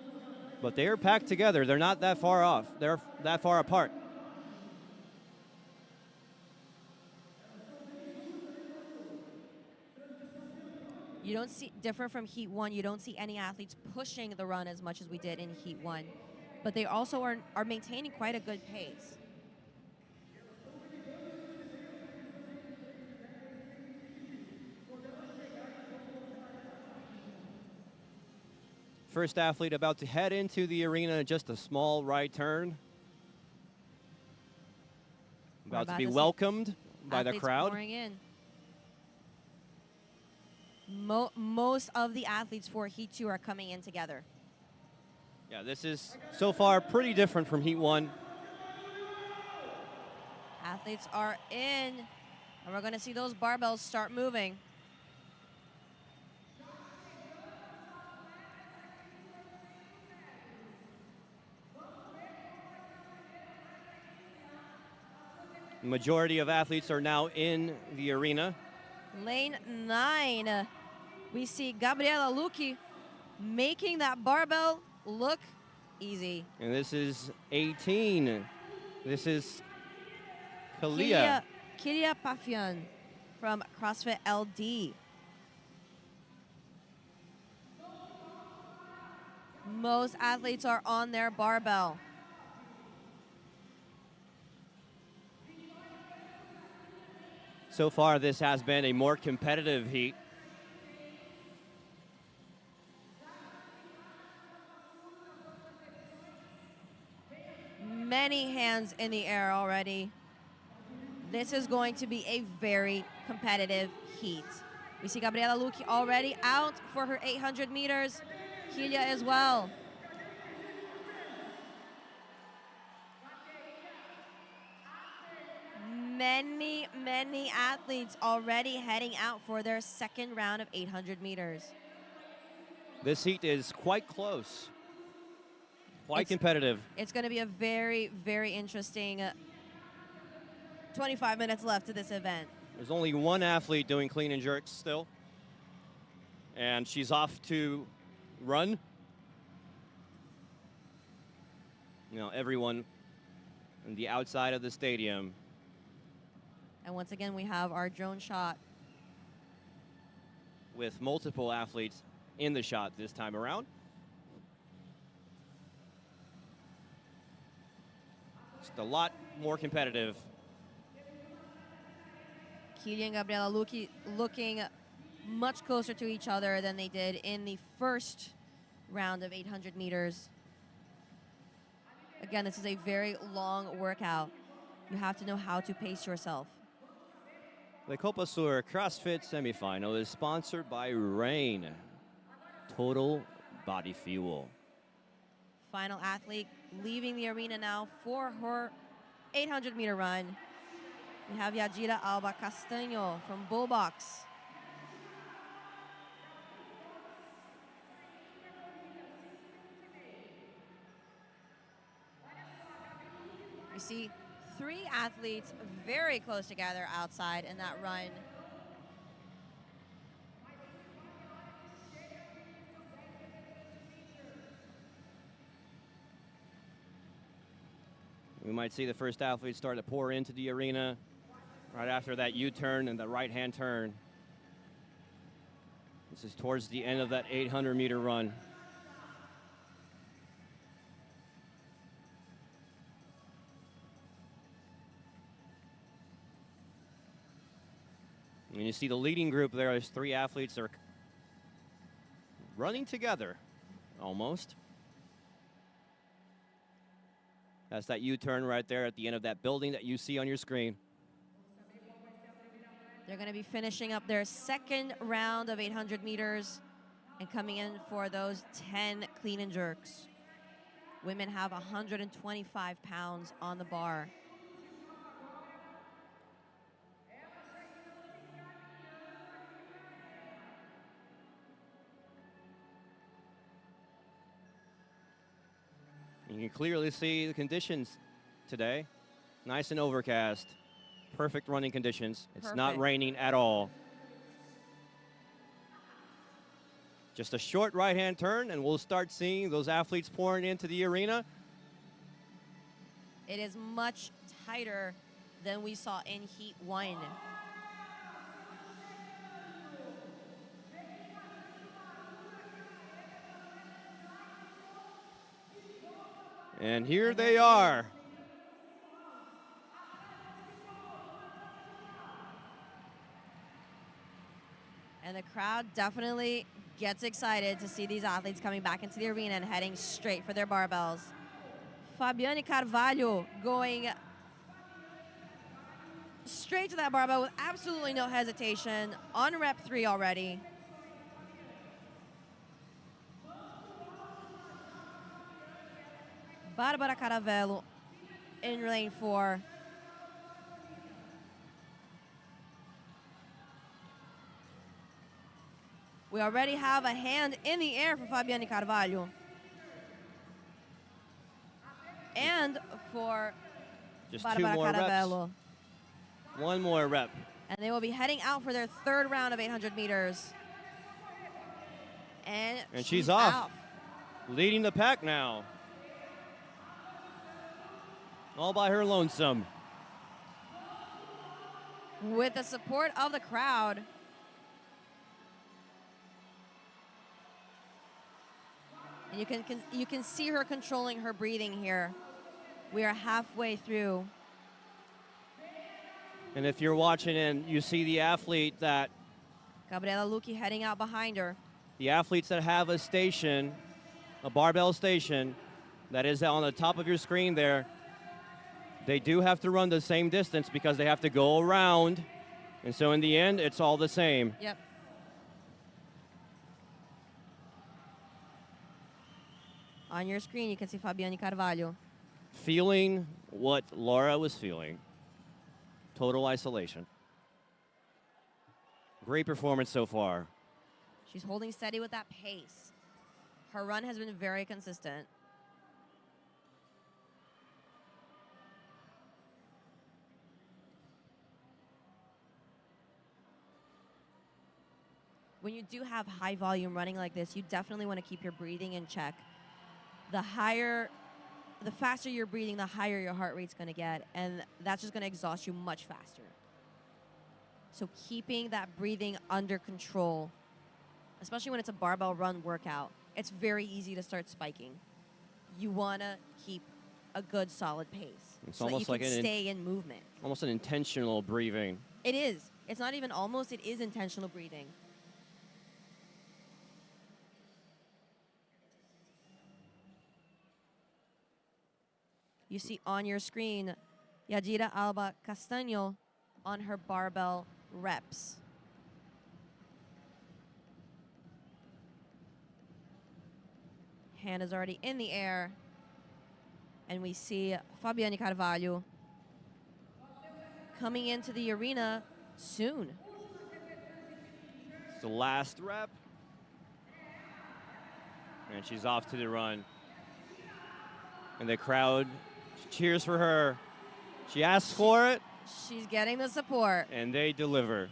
But they are packed together. They're not that far off. They're that far apart. You don't see, different from Heat 1, you don't see any athletes pushing the run as much as we did in Heat 1. But they also are maintaining quite a good pace. First athlete about to head into the arena, just a small right turn. About to be welcomed by the crowd. Pouring in. Most of the athletes for Heat 2 are coming in together. Yeah, this is so far pretty different from Heat 1. Athletes are in, and we're going to see those barbells start moving. The majority of athletes are now in the arena. Lane 9, we see Gabriela Lucchi making that barbell look easy. And this is 18. This is Kylia Pafian from CrossFit LD. Most athletes are on their barbell. So far, this has been a more competitive heat. Many hands in the air already. This is going to be a very competitive heat. We see Gabriela Lucchi already out for her 800 meters. Kylia as well. Many athletes already heading out for their second round of 800 meters. This heat is quite close, quite competitive. It's going to be a very, very interesting 25 minutes left to this event. There's only one athlete doing clean and jerks still, and she's off to run. You know, everyone on the outside of the stadium. And once again, we have our drone shot. With multiple athletes in the shot this time around. Just a lot more competitive. Kylia and Gabriela Lucchi looking much closer to each other than they did in the first round of 800 meters. Again, this is a very long workout. You have to know how to pace yourself. The Copa Sur CrossFit Semifinal is sponsored by Rain, Total Body Fuel. Final athlete leaving the arena now for her 800-meter run. We have Yadira Alba Castaño from Bullbox. We see 3 athletes very close together outside in that run. We might see the first athlete start to pour into the arena right after that U-turn and the right-hand turn. This is towards the end of that 800-meter run. And you see the leading group there. There's 3 athletes that are running together, almost. That's that U-turn right there at the end of that building that you see on your screen. They're going to be finishing up their second round of 800 meters and coming in for those 10 clean and jerks. Women have 125 pounds on the bar. You can clearly see the conditions today. Nice and overcast. Perfect running conditions. It's not raining at all. Just a short right-hand turn, and we'll start seeing those athletes pouring into the arena. It is much tighter than we saw in Heat 1. And here they are. And the crowd definitely gets excited to see these athletes coming back into the arena and heading straight for their barbells. Fabiane Carvalho going straight to that barbell with absolutely no hesitation on rep 3 already. Barbara Caravello in lane 4. We already have a hand in the air for Fabiane Carvalho. And for Just Barbara 2 more Caravello. reps. 1 more rep. And they will be heading out for their 3rd round of 800 meters. And she's off. Leading the pack now. All by her lonesome. With the support of the crowd. And you can see her controlling her breathing here. We are halfway through. And if you're watching and you see the athlete that, Gabriela Lucchi heading out behind her. the athletes that have a station, a barbell station, that is on the top of your screen there, they do have to run the same distance because they have to go around. And so in the end, it's all the same. Yep. On your screen, you can see Fabiane Carvalho. Feeling what Laura was feeling. Total isolation. Great performance so far. She's holding steady with that pace. Her run has been very consistent. When you do have high volume running like this, you definitely want to keep your breathing in check. The faster you're breathing, the higher your heart rate's going to get, and that's just going to exhaust you much faster. So keeping that breathing under control, especially when it's a barbell run workout, it's very easy to start spiking. You want to keep a good, solid pace It's so that you almost can like stay in movement. Almost an intentional breathing. It is. It's not even almost, it is intentional breathing. You see on your screen, Yadira Alba Castaño on her barbell reps. Hand is already in the air. And we see Fabiane Carvalho coming into the arena soon. It's the last rep. And she's off to the run. And the crowd cheers for her. She asks for it. She's getting the support. And they deliver.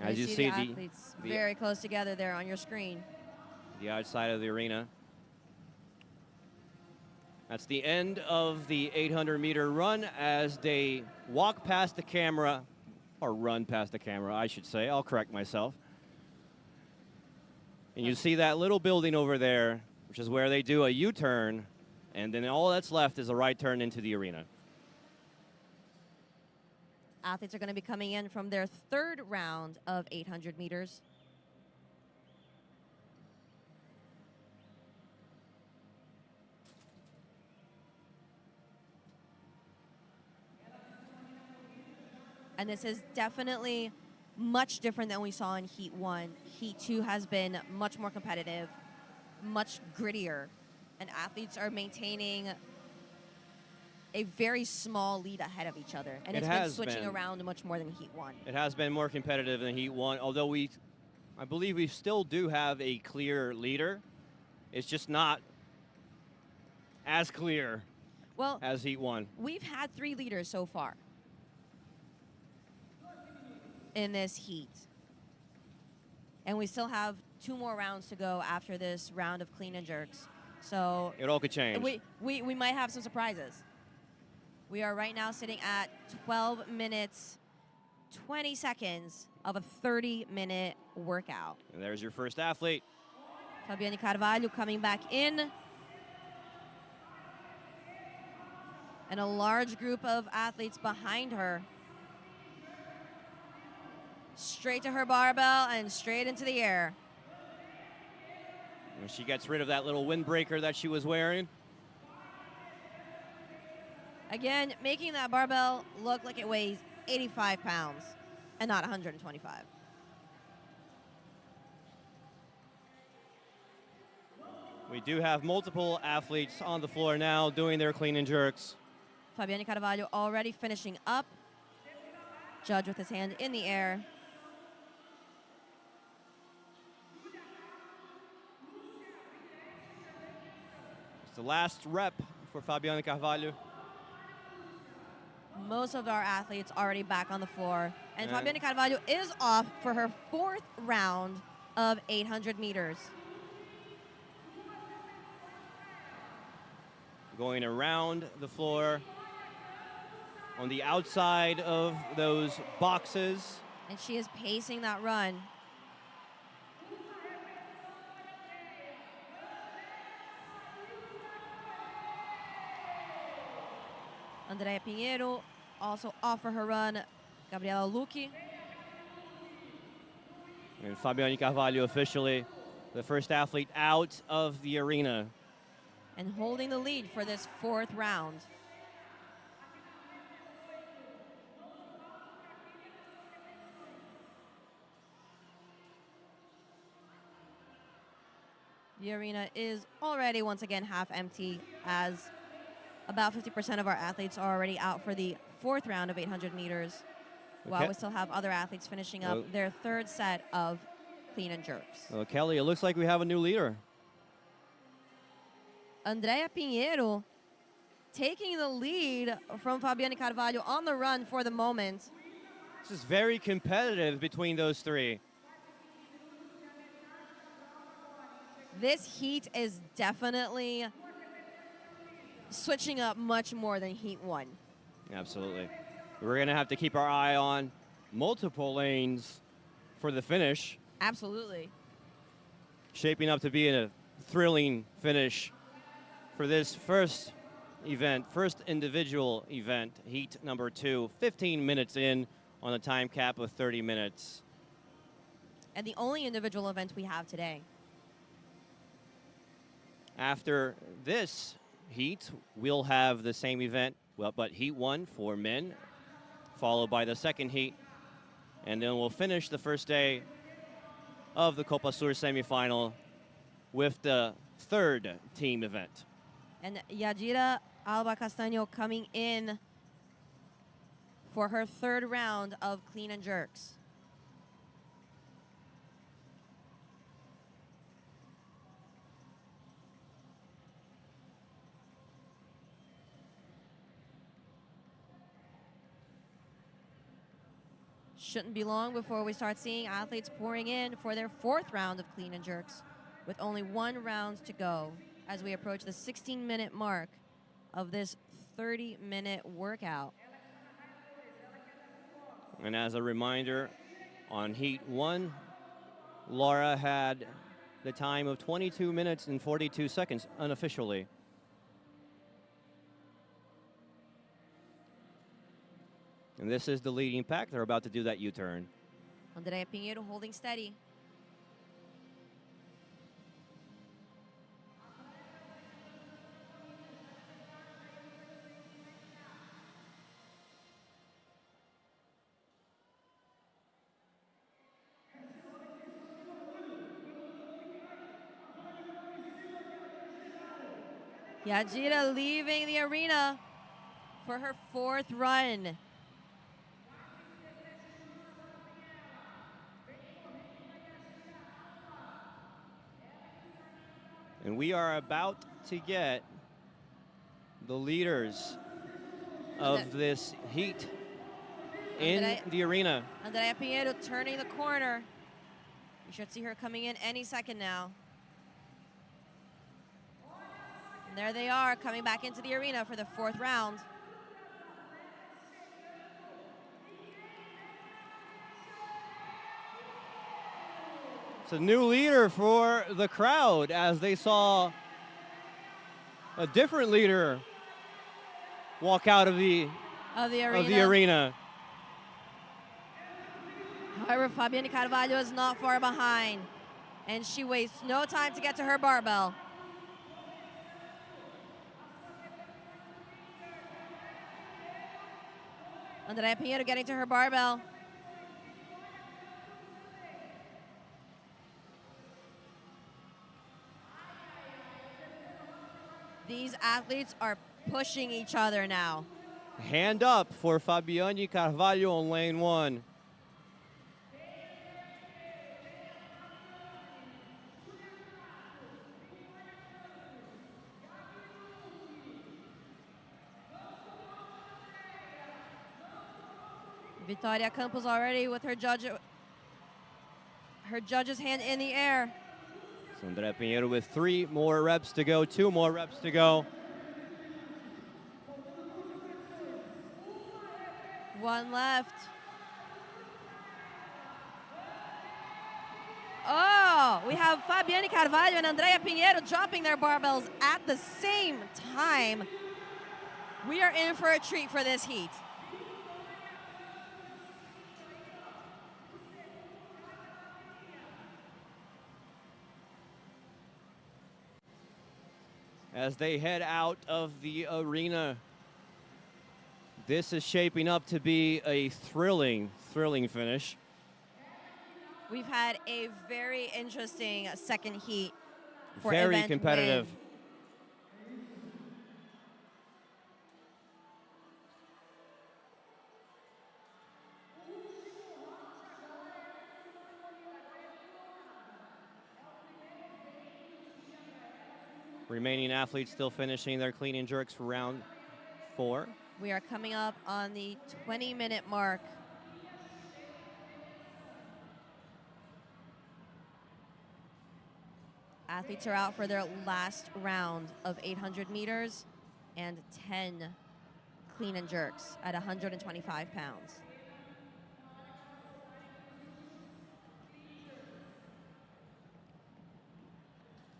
As you see the athletes very close together there on your screen. The outside of the arena. That's the end of the 800-meter run as they walk past the camera, or run past the camera, I should say. I'll correct myself. And you see that little building over there, which is where they do a U-turn, and then all that's left is a right turn into the arena. Athletes are going to be coming in from their third round of 800 meters. And this is definitely much different than we saw in Heat 1. Heat 2 has been much more competitive, much grittier, and athletes are maintaining a very small lead ahead of each other. And it's been switching around much more than Heat 1. It has been more competitive than Heat 1, although I believe we still do have a clear leader. It's just not as clear as Heat 1. We've had 3 leaders so far in this heat. And we still have 2 more rounds to go after this round of clean and jerks. So it all could change. We might have some surprises. We are right now sitting at 12 minutes, 20 seconds of a 30-minute workout. And there's your first athlete. Fabiane Carvalho coming back in. And a large group of athletes behind her. Straight to her barbell and straight into the air. And she gets rid of that little windbreaker that she was wearing. Again, making that barbell look like it weighs 85 pounds and not 125. We do have multiple athletes on the floor now doing their clean and jerks. Fabiane Carvalho already finishing up. Judge with his hand in the air. It's the last rep for Fabiane Carvalho. Most of our athletes already back on the floor. And Fabiane Carvalho is off for her 4th round of 800 meters. Going around the floor on the outside of those boxes. And she is pacing that run. Andrea Pinheiro also off for her run. Gabriela Lucchi. And Fabiane Carvalho officially the first athlete out of the arena. And holding the lead for this 4th round. The arena is already once again half empty, as about 50% of our athletes are already out for the 4th round of 800 meters, while we still have other athletes finishing up their 3rd set of clean and jerks. Well, Kelly, it looks like we have a new leader. Andrea Pinheiro taking the lead from Fabiane Carvalho on the run for the moment. This is very competitive between those 3. This heat is definitely switching up much more than Heat 1. Absolutely. We're going to have to keep our eye on multiple lanes for the finish. Absolutely. Shaping up to be a thrilling finish for this first event, first individual event, heat number 2, 15 minutes in on a time cap of 30 minutes. And the only individual event we have today. After this heat, we'll have the same event, but Heat 1 for men, followed by the second heat. And then we'll finish the first day of the Copa Sur semifinal with the 3rd team event. And Yadira Alba Castaño coming in for her 3rd round of clean and jerks. Shouldn't be long before we start seeing athletes pouring in for their 4th round of clean and jerks, with only 1 round to go as we approach the 16-minute mark of this 30-minute workout. And as a reminder, on Heat 1, Laura had the time of 22 minutes and 42 seconds unofficially. And this is the leading pack. They're about to do that U-turn. Andrea Pinheiro holding steady. Yajira leaving the arena for her 4th run. And we are about to get the leaders of this heat in the arena. Andrea Pinheiro turning the corner. You should see her coming in any second now. And there they are, coming back into the arena for the 4th round. It's a new leader for the crowd as they saw a different leader walk out of the arena. However, Fabienne Carvalho is not far behind, and she wastes no time to get to her barbell. Andrea Pinheiro getting to her barbell. These athletes are pushing each other now. Hand up for Fabienne Carvalho on lane 1. Vitória Campos already with her judge's hand in the air. So Andrea Pinheiro with 3 more reps to go, 2 more reps to go. 1 left. Oh, we have Fabienne Carvalho and Andrea Pinheiro dropping their barbells at the same time. We are in for a treat for this heat. As they head out of the arena, this is shaping up to be a thrilling finish. We've had a very interesting second heat for Very event competitive. win. Remaining athletes still finishing their clean and jerks for round 4. We are coming up on the 20-minute mark. Athletes are out for their last round of 800 meters and 10 clean and jerks at 125 pounds.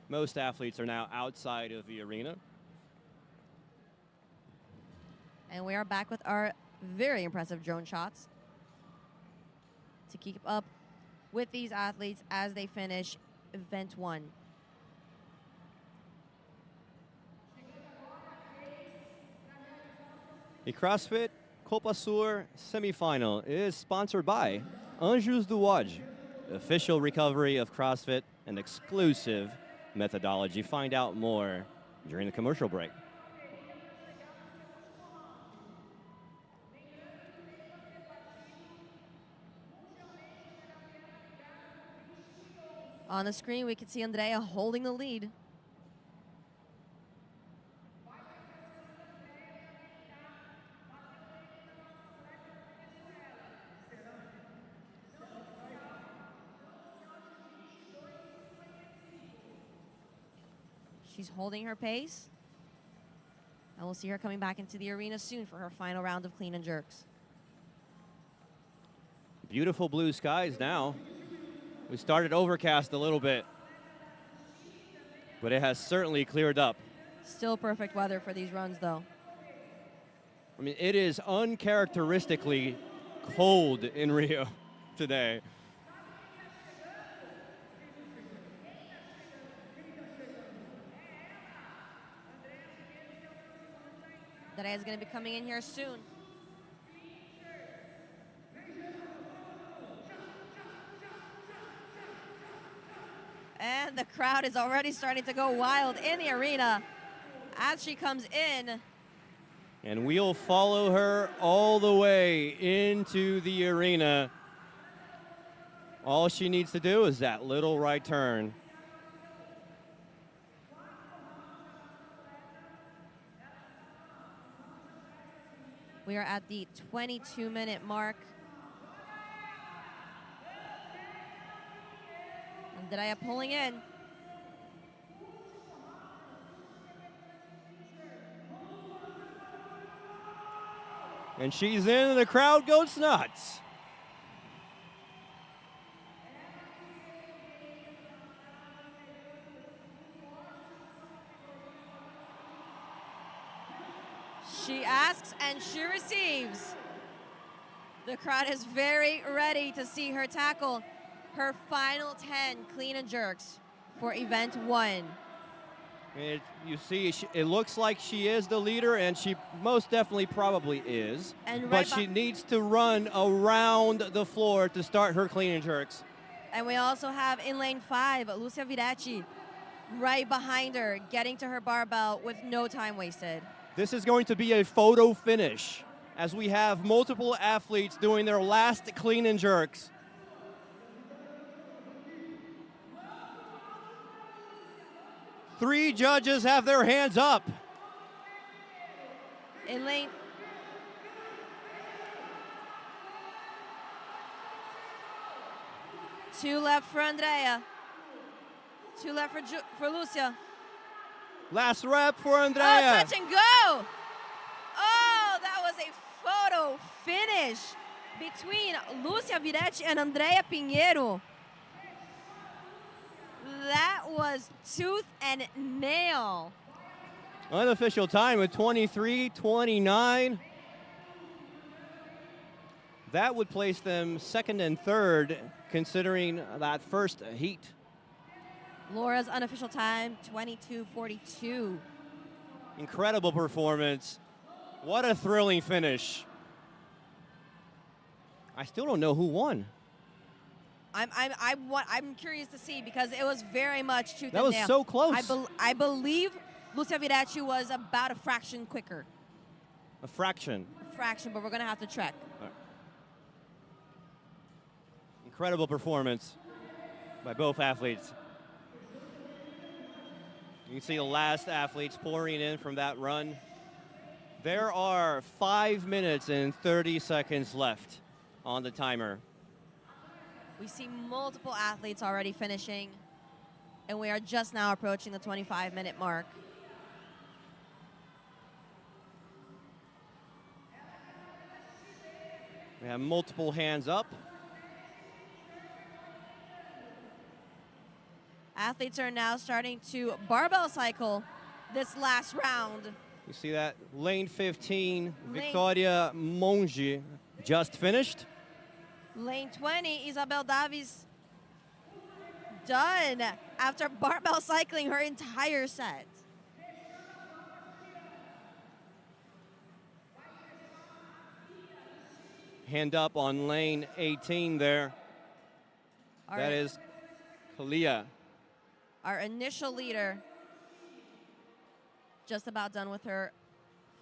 Most athletes are now outside of the arena. And we are back with our very impressive drone shots to keep up with these athletes as they finish event 1. The CrossFit Copa Sur Semifinal is sponsored by Anjos do Waj, official recovery of CrossFit and exclusive methodology. Find out more during the commercial break. On the screen, we can see Andrea holding the lead. She's holding her pace. And we'll see her coming back into the arena soon for her final round of clean and jerks. Beautiful blue skies now. We started overcast a little bit, but it has certainly cleared up. Still perfect weather for these runs, though. I mean, it is uncharacteristically cold in Rio today. Andrea is going to be coming in here soon. And the crowd is already starting to go wild in the arena as she comes in. And we'll follow her all the way into the arena. All she needs to do is that little right turn. We are at the 22-minute mark. Andrea pulling in. And she's in, and the crowd goes nuts. She asks and she receives. The crowd is very ready to see her tackle her final 10 clean and jerks for event 1. You see, it looks like she is the leader, and she most definitely probably is. And but she needs to run around the floor to start her clean and jerks. And we also have in lane 5, Lucia Viretti right behind her, getting to her barbell with no time wasted. This is going to be a photo finish, as we have multiple athletes doing their last clean and jerks. Three judges have their hands up. In lane... Two left for Andrea. Two left for Lucia. Last rep for Andrea. Oh, touch and go! Oh, that was a photo finish between Lucia Viretti and Andrea Pinheiro. That was tooth and nail. Unofficial time with 23:29. That would place them second and third, considering that first heat. Laura's unofficial time, 22:42. Incredible performance. What a thrilling finish. I still don't know who won. I'm curious to see, because it was very much tooth and nail. That was so close. I believe Lucia Viretti was about a fraction quicker. A fraction. A fraction, but we're going to have to check. Right. Incredible performance by both athletes. You can see the last athletes pouring in from that run. There are 5 minutes and 30 seconds left on the timer. We see multiple athletes already finishing, and we are just now approaching the 25-minute mark. We have multiple hands up. Athletes are now starting to barbell cycle this last round. You see that? Lane 15, Victoria Monge just finished. Lane 20, Isabel Davis done after barbell cycling her entire set. Hand up on lane 18 there. That is Kalia. Our initial leader, just about done with her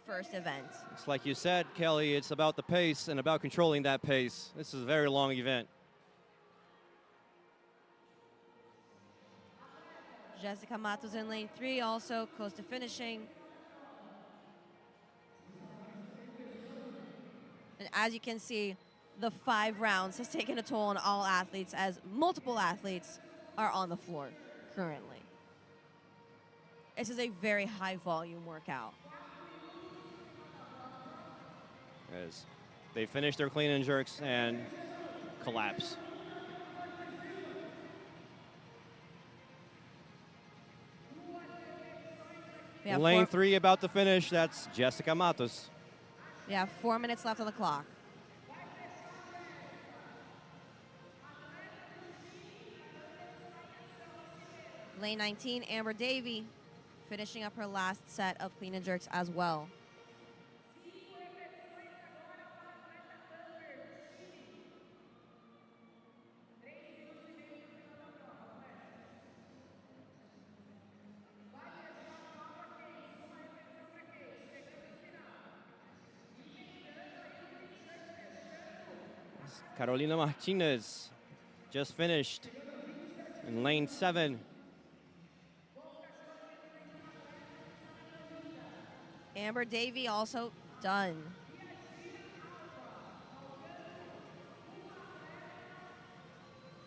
first event. It's like you said, Kelly, it's about the pace and about controlling that pace. This is a very long event. Jessica Matos in lane 3, also close to finishing. And as you can see, the 5 rounds has taken a toll on all athletes, as multiple athletes are on the floor currently. This is a very high volume workout. as they finish their clean and jerks and collapse. Lane 3 about to finish. That's Jessica Matos. We have 4 minutes left on the clock. Lane 19, Amber Davey, finishing up her last set of clean and jerks as well. Carolina Martinez just finished in lane 7. Amber Davey also done.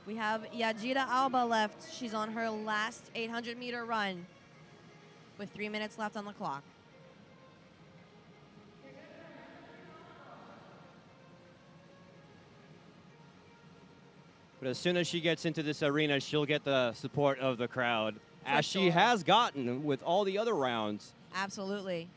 We have Yajira Alba left. She's on her last 800-meter run with 3 minutes left on the clock. But as soon as she gets into this arena, she'll get the support of the crowd, as she has gotten with all the other rounds. Absolutely.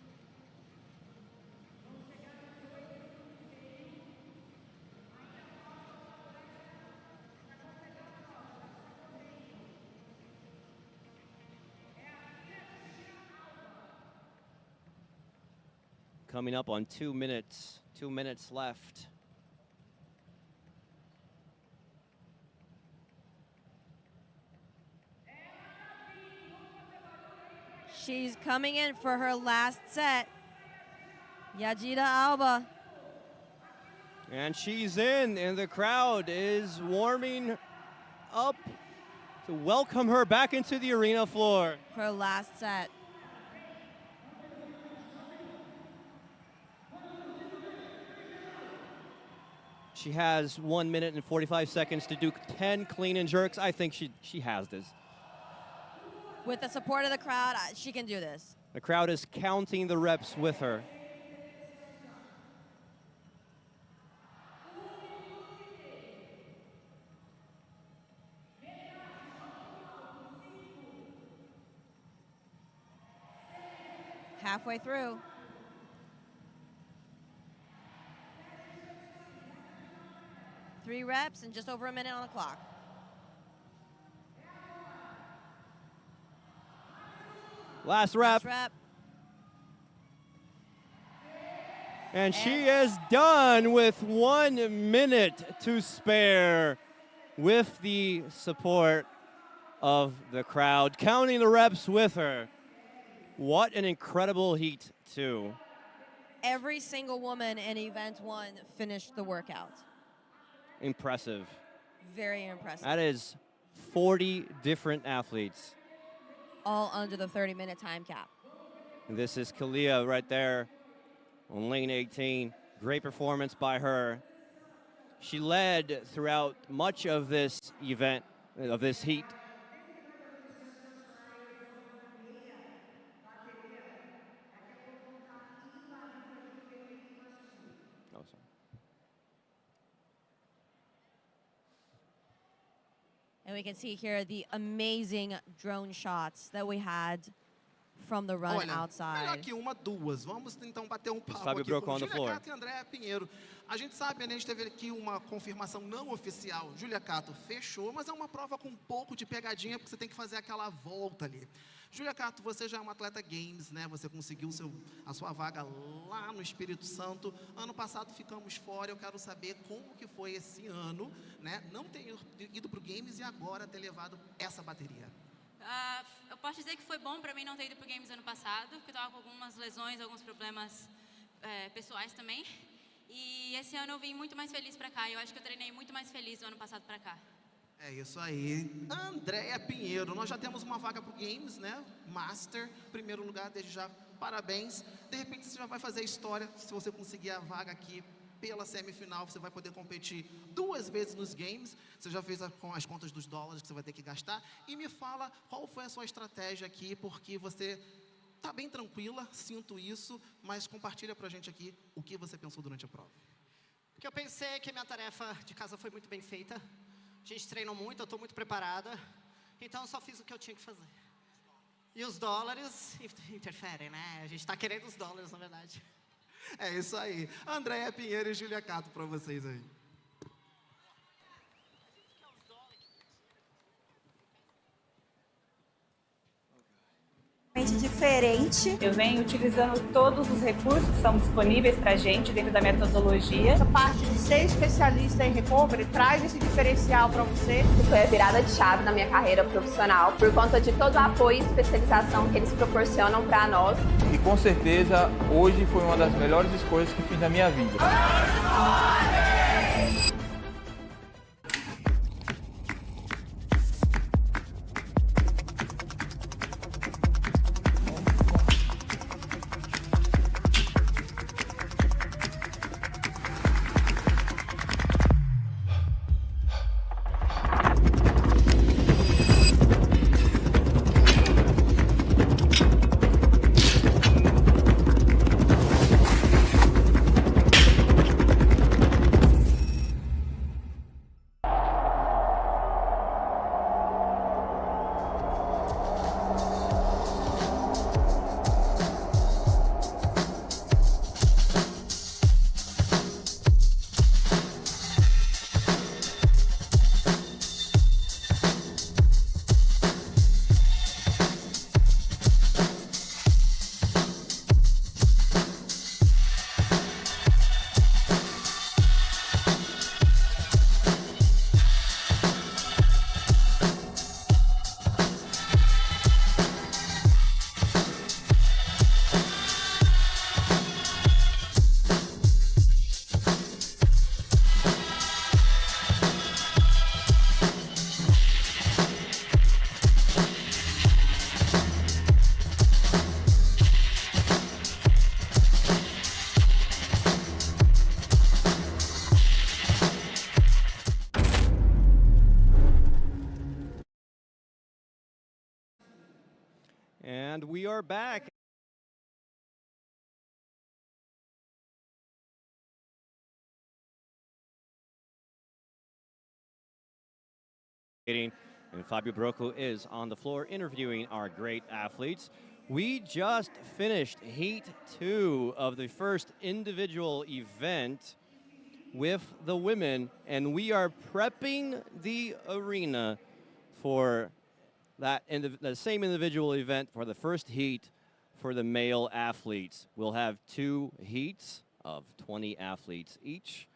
Coming up on 2 minutes, 2 minutes left. She's coming in for her last set. Yajira Alba. And she's in, and the crowd is warming up to welcome her back into the arena floor. Her last set. She has 1 minute and 45 seconds to do 10 clean and jerks. I think she has this. With the support of the crowd, she can do this. The crowd is counting the reps with her. Halfway through. Three reps and just over a minute on the clock. Last rep. Last rep. And she is done with 1 minute to spare with the support of the crowd, counting the reps with her. What an incredible heat, too. Every single woman in Event 1 finished the workout. Impressive. Very impressive. That is 40 different athletes. All under the 30-minute time cap. And this is Kalia right there on lane 18. Great performance by her. She led throughout much of this event, of this heat. Oh, sorry. And we can see here the amazing drone shots that we had from the run Olha, outside. melhor que uma, duas. Vamos então bater um papo Fábio aqui Broco com on the Júlia floor. Cato e Andréa Pinheiro. A gente sabe, né, a gente teve aqui uma confirmação não oficial. Júlia Cato fechou, mas é uma prova com um pouco de pegadinha, porque você tem que fazer aquela volta ali. Júlia Cato, você já é uma atleta Games, né? Você conseguiu a sua vaga lá no Espírito Santo. Ano passado ficamos fora. Eu quero saber como que foi esse ano, né? Não ter ido para o Games e agora ter levado essa bateria. Eu posso dizer que foi bom para mim não ter ido para o Games ano passado, porque eu estava com algumas lesões, alguns problemas pessoais também. E esse ano eu vim muito mais feliz para cá. Eu acho que eu treinei muito mais feliz do ano passado para cá. É isso aí. Andréa Pinheiro, nós já temos uma vaga para o Games, né? Master, primeiro lugar, desde já, parabéns. De repente você já vai fazer história, se você conseguir a vaga aqui pela semifinal, você vai poder competir 2 vezes nos Games. Você já fez as contas dos dólares que você vai ter que gastar. E me fala qual foi a sua estratégia aqui, porque você tá bem tranquila, sinto isso, mas compartilha pra gente aqui o que você pensou durante a prova. O que eu pensei é que minha tarefa de casa foi muito bem feita. A gente treinou muito, eu estou muito preparada. Então eu só fiz o que eu tinha que fazer. E os dólares interferem, né? A gente está querendo os dólares, na verdade. É isso aí. Andréia Pinheiro e Júlia Cato para vocês aí. Diferente. Eu venho utilizando todos os recursos que são disponíveis para a gente dentro da metodologia. A parte de ser especialista em recovery traz esse diferencial para você. Foi a virada de chave na minha carreira profissional por conta de todo o apoio e especialização que eles proporcionam para nós. E com certeza hoje foi uma das melhores escolhas que fiz na minha vida. And we are back. And Fabio Brocco is on the floor interviewing our great athletes. We just finished Heat 2 of the first individual event with the women, and we are prepping the arena for that the same individual event for the first heat for the male athletes. We'll have 2 heats of 20 athletes each.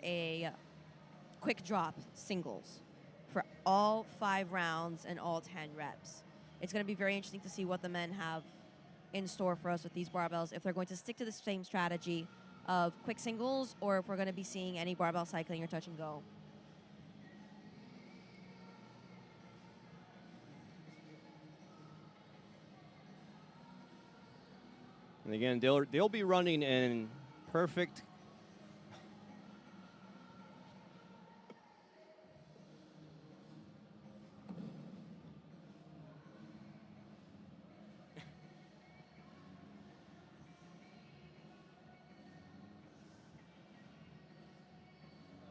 A quick drop singles for all 5 rounds and all 10 reps. It's going to be very interesting to see what the men have in store for us with these barbells, if they're going to stick to the same strategy of quick singles or if we're going to be seeing any barbell cycling or touch and go. And again, they'll be running in perfect.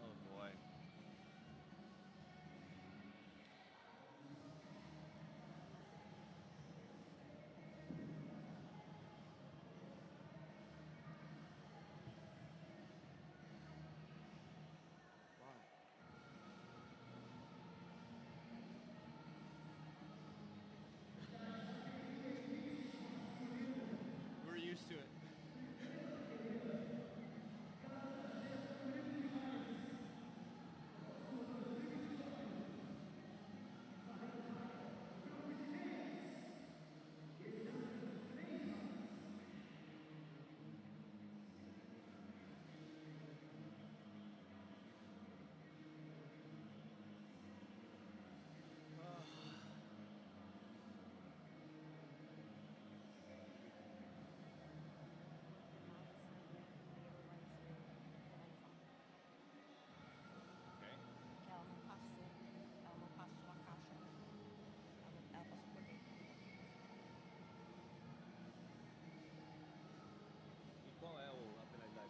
Oh boy. We're used to it. Qual é a penalidade?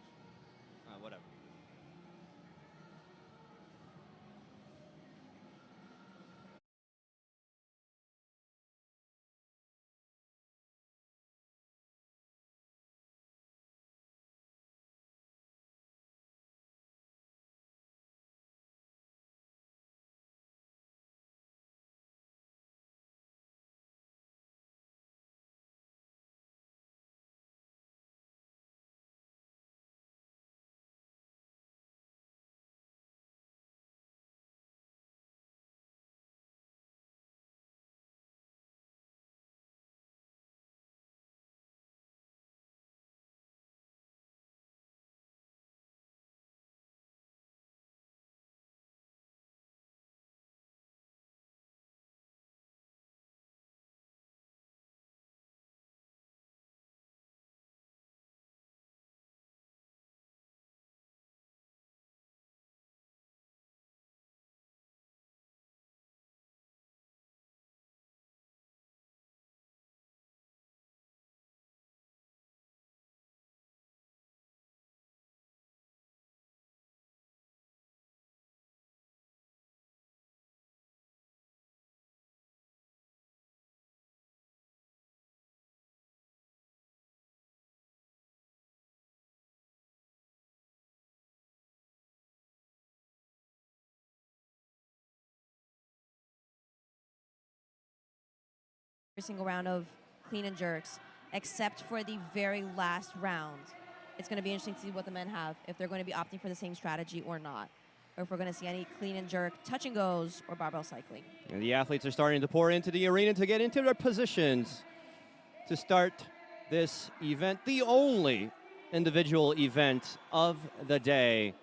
Ah, whatever. Every single round of clean and jerks, except for the very last round. It's going to be interesting to see what the men have, if they're going to be opting for the same strategy or not, or if we're going to see any clean and jerk, touch and goes, or barbell cycling. And the athletes are starting to pour into the arena to get into their positions to start this event, the only individual event of the day.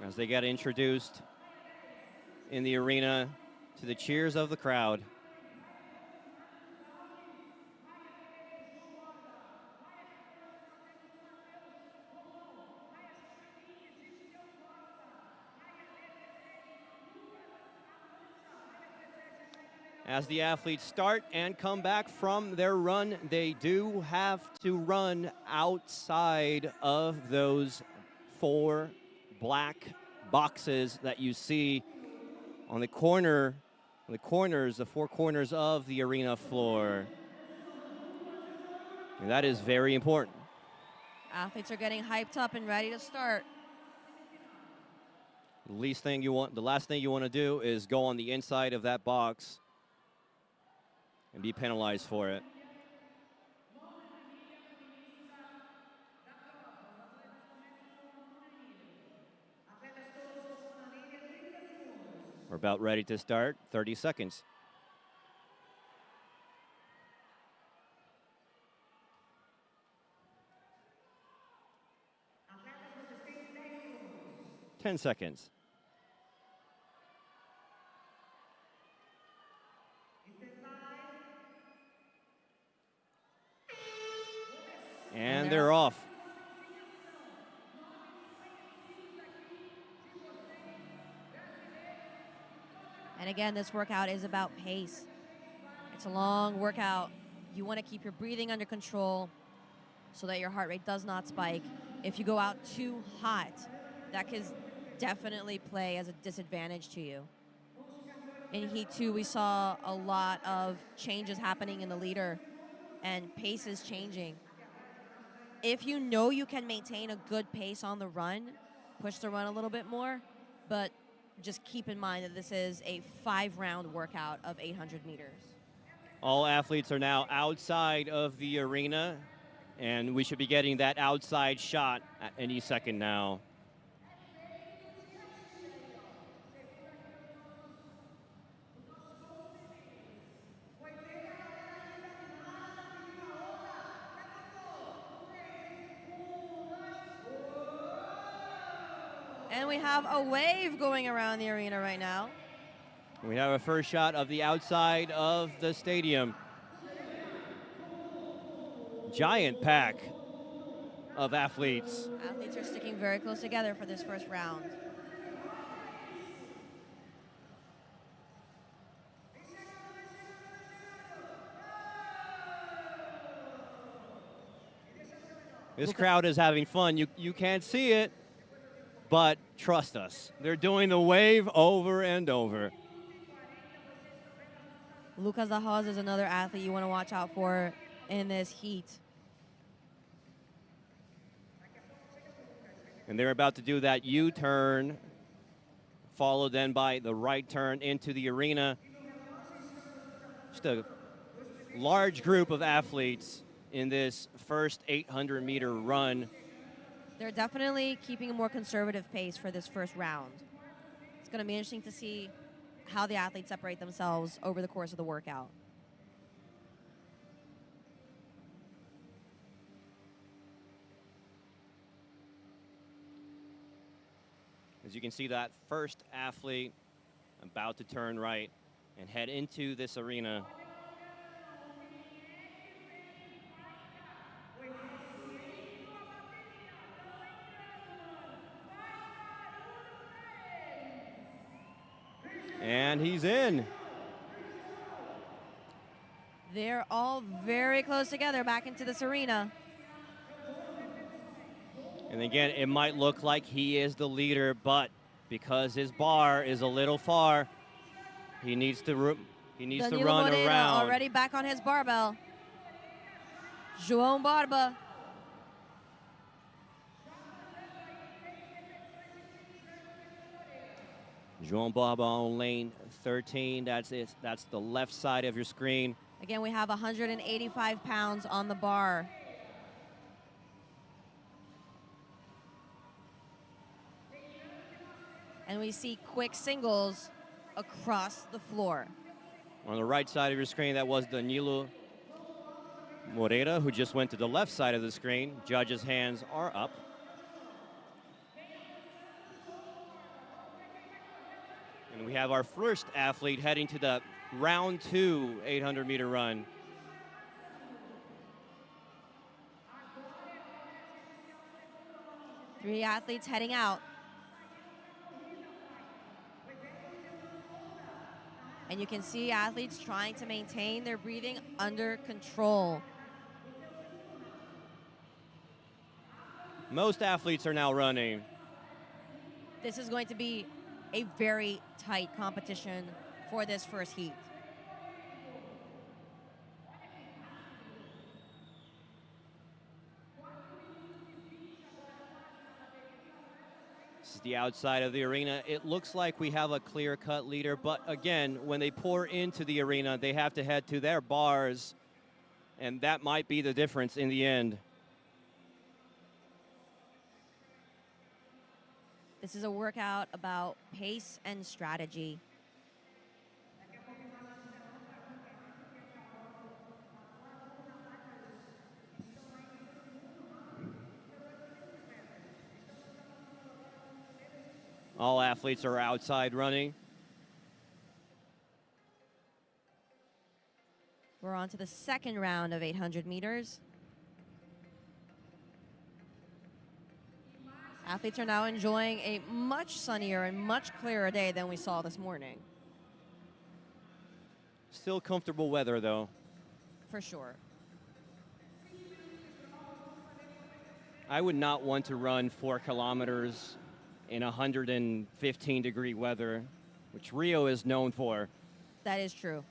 As they get introduced in the arena to the cheers of the crowd. As the athletes start and come back from their run, they do have to run outside of those 4 black boxes that you see on the corners, the 4 corners of the arena floor. And that is very important. Athletes are getting hyped up and ready to start. The last thing you want to do is go on the inside of that box and be penalized for it. We're about ready to start. 30 seconds. 10 seconds. And they're off. And again, this workout is about pace. It's a long workout. You want to keep your breathing under control so that your heart rate does not spike. If you go out too hot, that can definitely play as a disadvantage to you. In Heat 2, we saw a lot of changes happening in the leader and paces changing. If you know you can maintain a good pace on the run, push the run a little bit more, but just keep in mind that this is a 5-round workout of 800 meters. All athletes are now outside of the arena, and we should be getting that outside shot at any second now. And we have a wave going around the arena right now. We have a first shot of the outside of the stadium. Giant pack of athletes. Athletes are sticking very close together for this first round. This crowd is having fun. You can't see it, but trust us. They're doing the wave over and over. Lucas Lahoz is another athlete you want to watch out for in this heat. And they're about to do that U-turn, followed then by the right turn into the arena. Just a large group of athletes in this first 800-meter run. They're definitely keeping a more conservative pace for this first round. It's going to be interesting to see how the athletes separate themselves over the course of the workout. As you can see, that first athlete about to turn right and head into this arena. And he's in. They're all very close together back into this arena. And again, it might look like he is the leader, but because his bar is a little far, he needs to run Morena around. already back on his barbell. João Barba. João Barba on lane 13. That's it. That's the left side of your screen. Again, we have 185 pounds on the bar. And we see quick singles across the floor. On the right side of your screen, that was Danilo Moreira, who just went to the left side of the screen. Judges' hands are up. And we have our first athlete heading to the round 2 800-meter run. Three athletes heading out. And you can see athletes trying to maintain their breathing under control. Most athletes are now running. This is going to be a very tight competition for this first heat. This is the outside of the arena. It looks like we have a clear-cut leader, but again, when they pour into the arena, they have to head to their bars, and that might be the difference in the end. This is a workout about pace and strategy. All athletes are outside running. We're on to the second round of 800 meters. Athletes are now enjoying a much sunnier and much clearer day than we saw this morning. Still comfortable weather, though. For sure. I would not want to run 4 kilometers in 115-degree weather, which Rio is known for. That is true.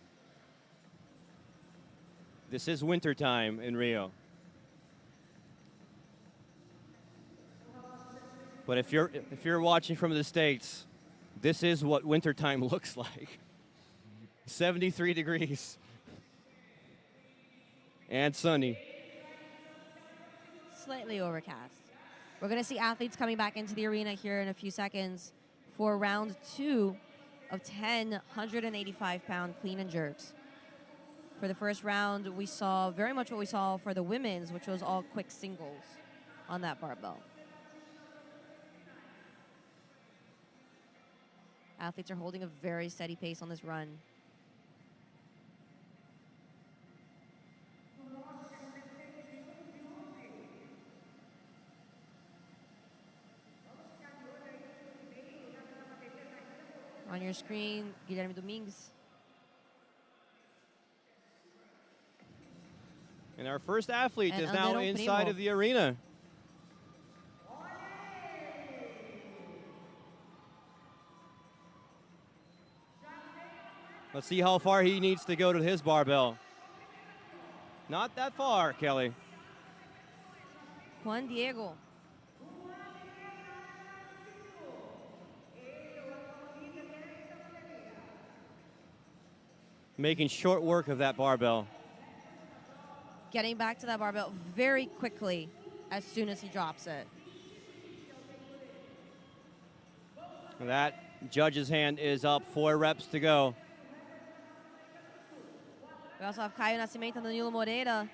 This is wintertime in Rio. But if you're watching from the States, this is what wintertime looks like. 73 degrees. And sunny. Slightly overcast. We're going to see athletes coming back into the arena here in a few seconds for round 2 of 10 185-pound clean and jerks. For the first round, we saw very much what we saw for the women's, which was all quick singles on that barbell. Athletes are holding a very steady pace on this run. On your screen, Guilherme Domingues. And our first athlete And is now Andero inside Primo. of the arena. Let's see how far he needs to go to his barbell. Not that far, Kelly. Juan Diego. Making short work of that barbell. Getting back to that barbell very quickly as soon as he drops it. That judge's hand is up, 4 reps to go. We also have Caio Nascimento and Danilo Moreira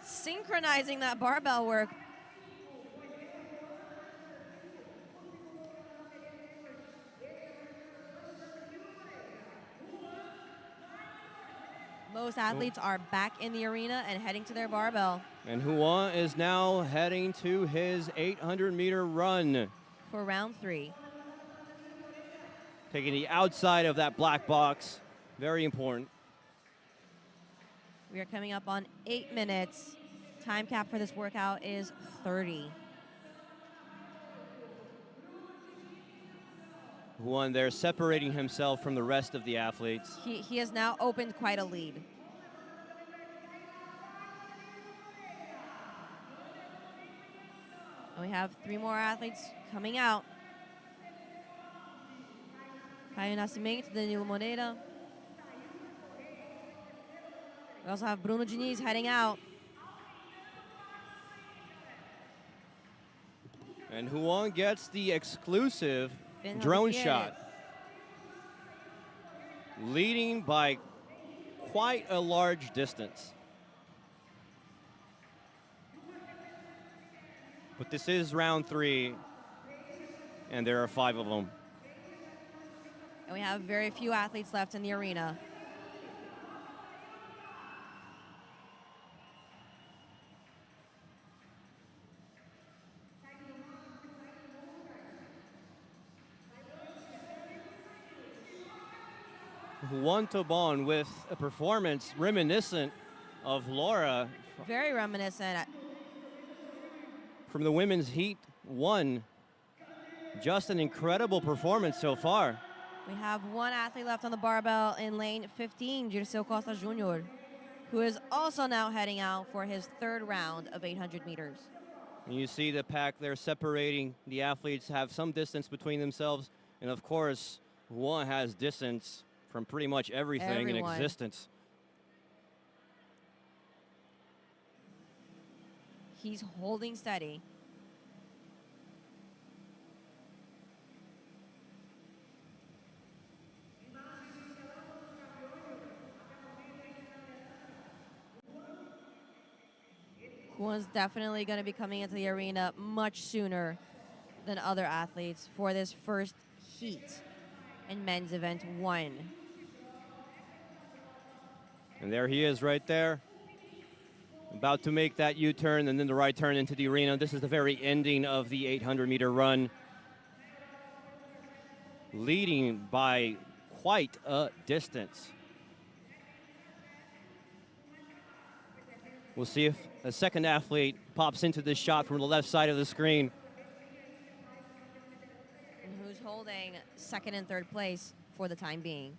synchronizing that barbell work. Most athletes are back in the arena and heading to their barbell. And Juan is now heading to his 800-meter run. For round 3. Taking the outside of that black box. Very important. We are coming up on 8 minutes. Time cap for this workout is 30. Juan there separating himself from the rest of the athletes. He has now opened quite a lead. And we have 3 more athletes coming out. Caio Nascimento, Danilo Moreira. We also have Bruno Diniz heading out. And Juan gets the exclusive Ben drone Javier. shot. Leading by quite a large distance. But this is round 3, and there are 5 of them. And we have very few athletes left in the arena. Juan Tobon with a performance reminiscent of Laura Very reminiscent. from the women's heat 1. Just an incredible performance so far. We have 1 athlete left on the barbell in lane 15, Dirceu Costa Jr., who is also now heading out for his 3rd round of 800 meters. And you see the pack there separating. The athletes have some distance between themselves. And of course, Juan has distance from pretty much everything in existence. He's holding steady. Juan's definitely going to be coming into the arena much sooner than other athletes for this first heat in men's event 1. And there he is right there, about to make that U-turn and then the right turn into the arena. This is the very ending of the 800-meter run, leading by quite a distance. We'll see if a second athlete pops into this shot from the left side of the screen. And who's holding second and third place for the time being.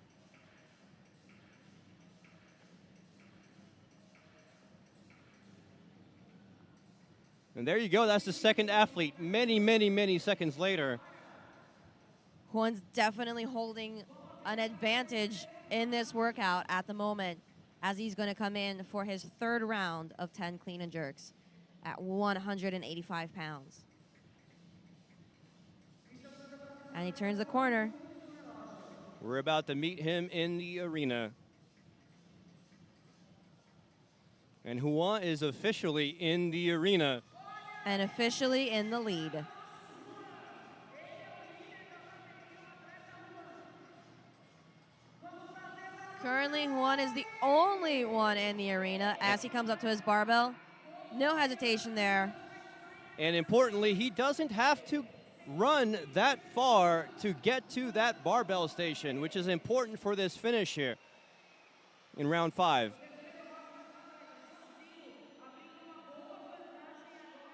And there you go. That's the second athlete many, many, many seconds later. Juan's definitely holding an advantage in this workout at the moment, as he's going to come in for his third round of 10 clean and jerks at 185 pounds. And he turns the corner. We're about to meet him in the arena. And Juan is officially in the arena. And officially in the lead. Currently, Juan is the only one in the arena as he comes up to his barbell. No hesitation there. And importantly, he doesn't have to run that far to get to that barbell station, which is important for this finish here in round 5.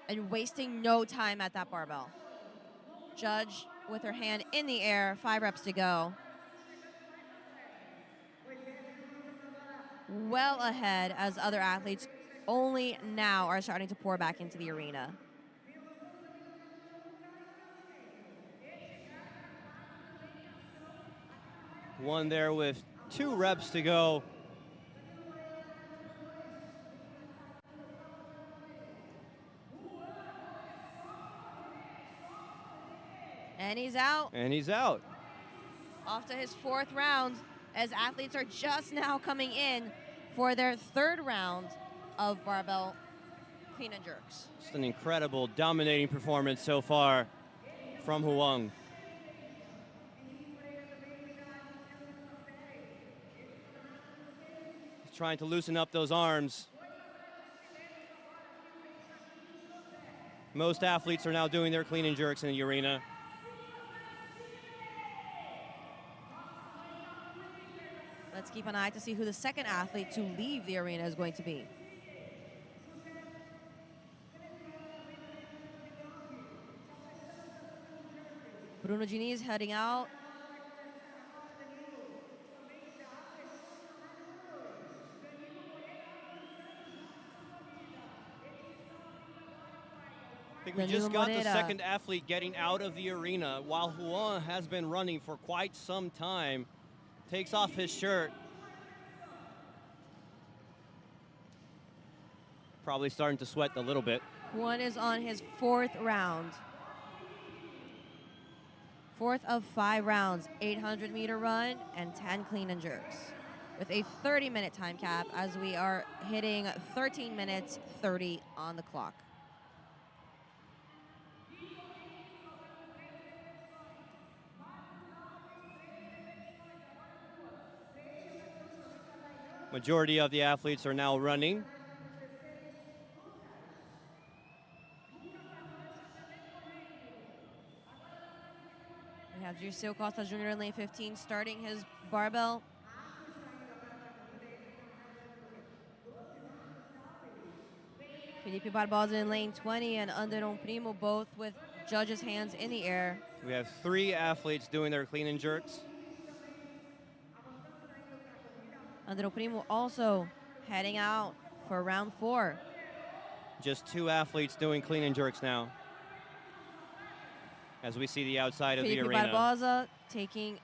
And wasting no time at that barbell. Judge with her hand in the air, 5 reps to go. Well ahead as other athletes only now are starting to pour back into the arena. One there with 2 reps to go. And he's out. And he's out. Off to his 4th round, as athletes are just now coming in for their 3rd round of barbell clean and jerks. Just an incredible, dominating performance so far from Huang. He's trying to loosen up those arms. Most athletes are now doing their clean and jerks in the arena. Let's keep an eye to see who the second athlete to leave the arena is going to be. Bruno Diniz heading out. I think we just got the second athlete getting out of the arena while Juan has been running for quite some time. Takes off his shirt. Probably starting to sweat a little bit. Juan is on his 4th round. 4th of 5 rounds, 800-meter run and 10 clean and jerks, with a 30-minute time cap as we are hitting 13 minutes 30 on the clock. Majority of the athletes are now running. We have Dirceu Costa Jr. in lane 15 starting his barbell. Felipe Barbosa in lane 20 and Anderon Primo both with judges' hands in the air. We have 3 athletes doing their clean and jerks. Anderon Primo also heading out for round 4. Just 2 athletes doing clean and jerks now, as we see the outside of the Felipe arena. Barbosa taking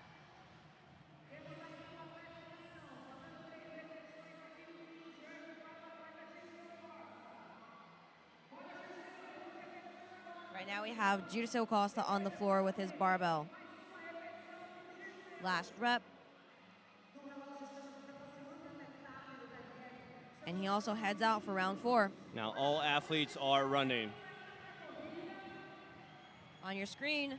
right now we have Dirceu Costa on the floor with his barbell. Last rep. And he also heads out for round 4. Now all athletes are running. On your screen,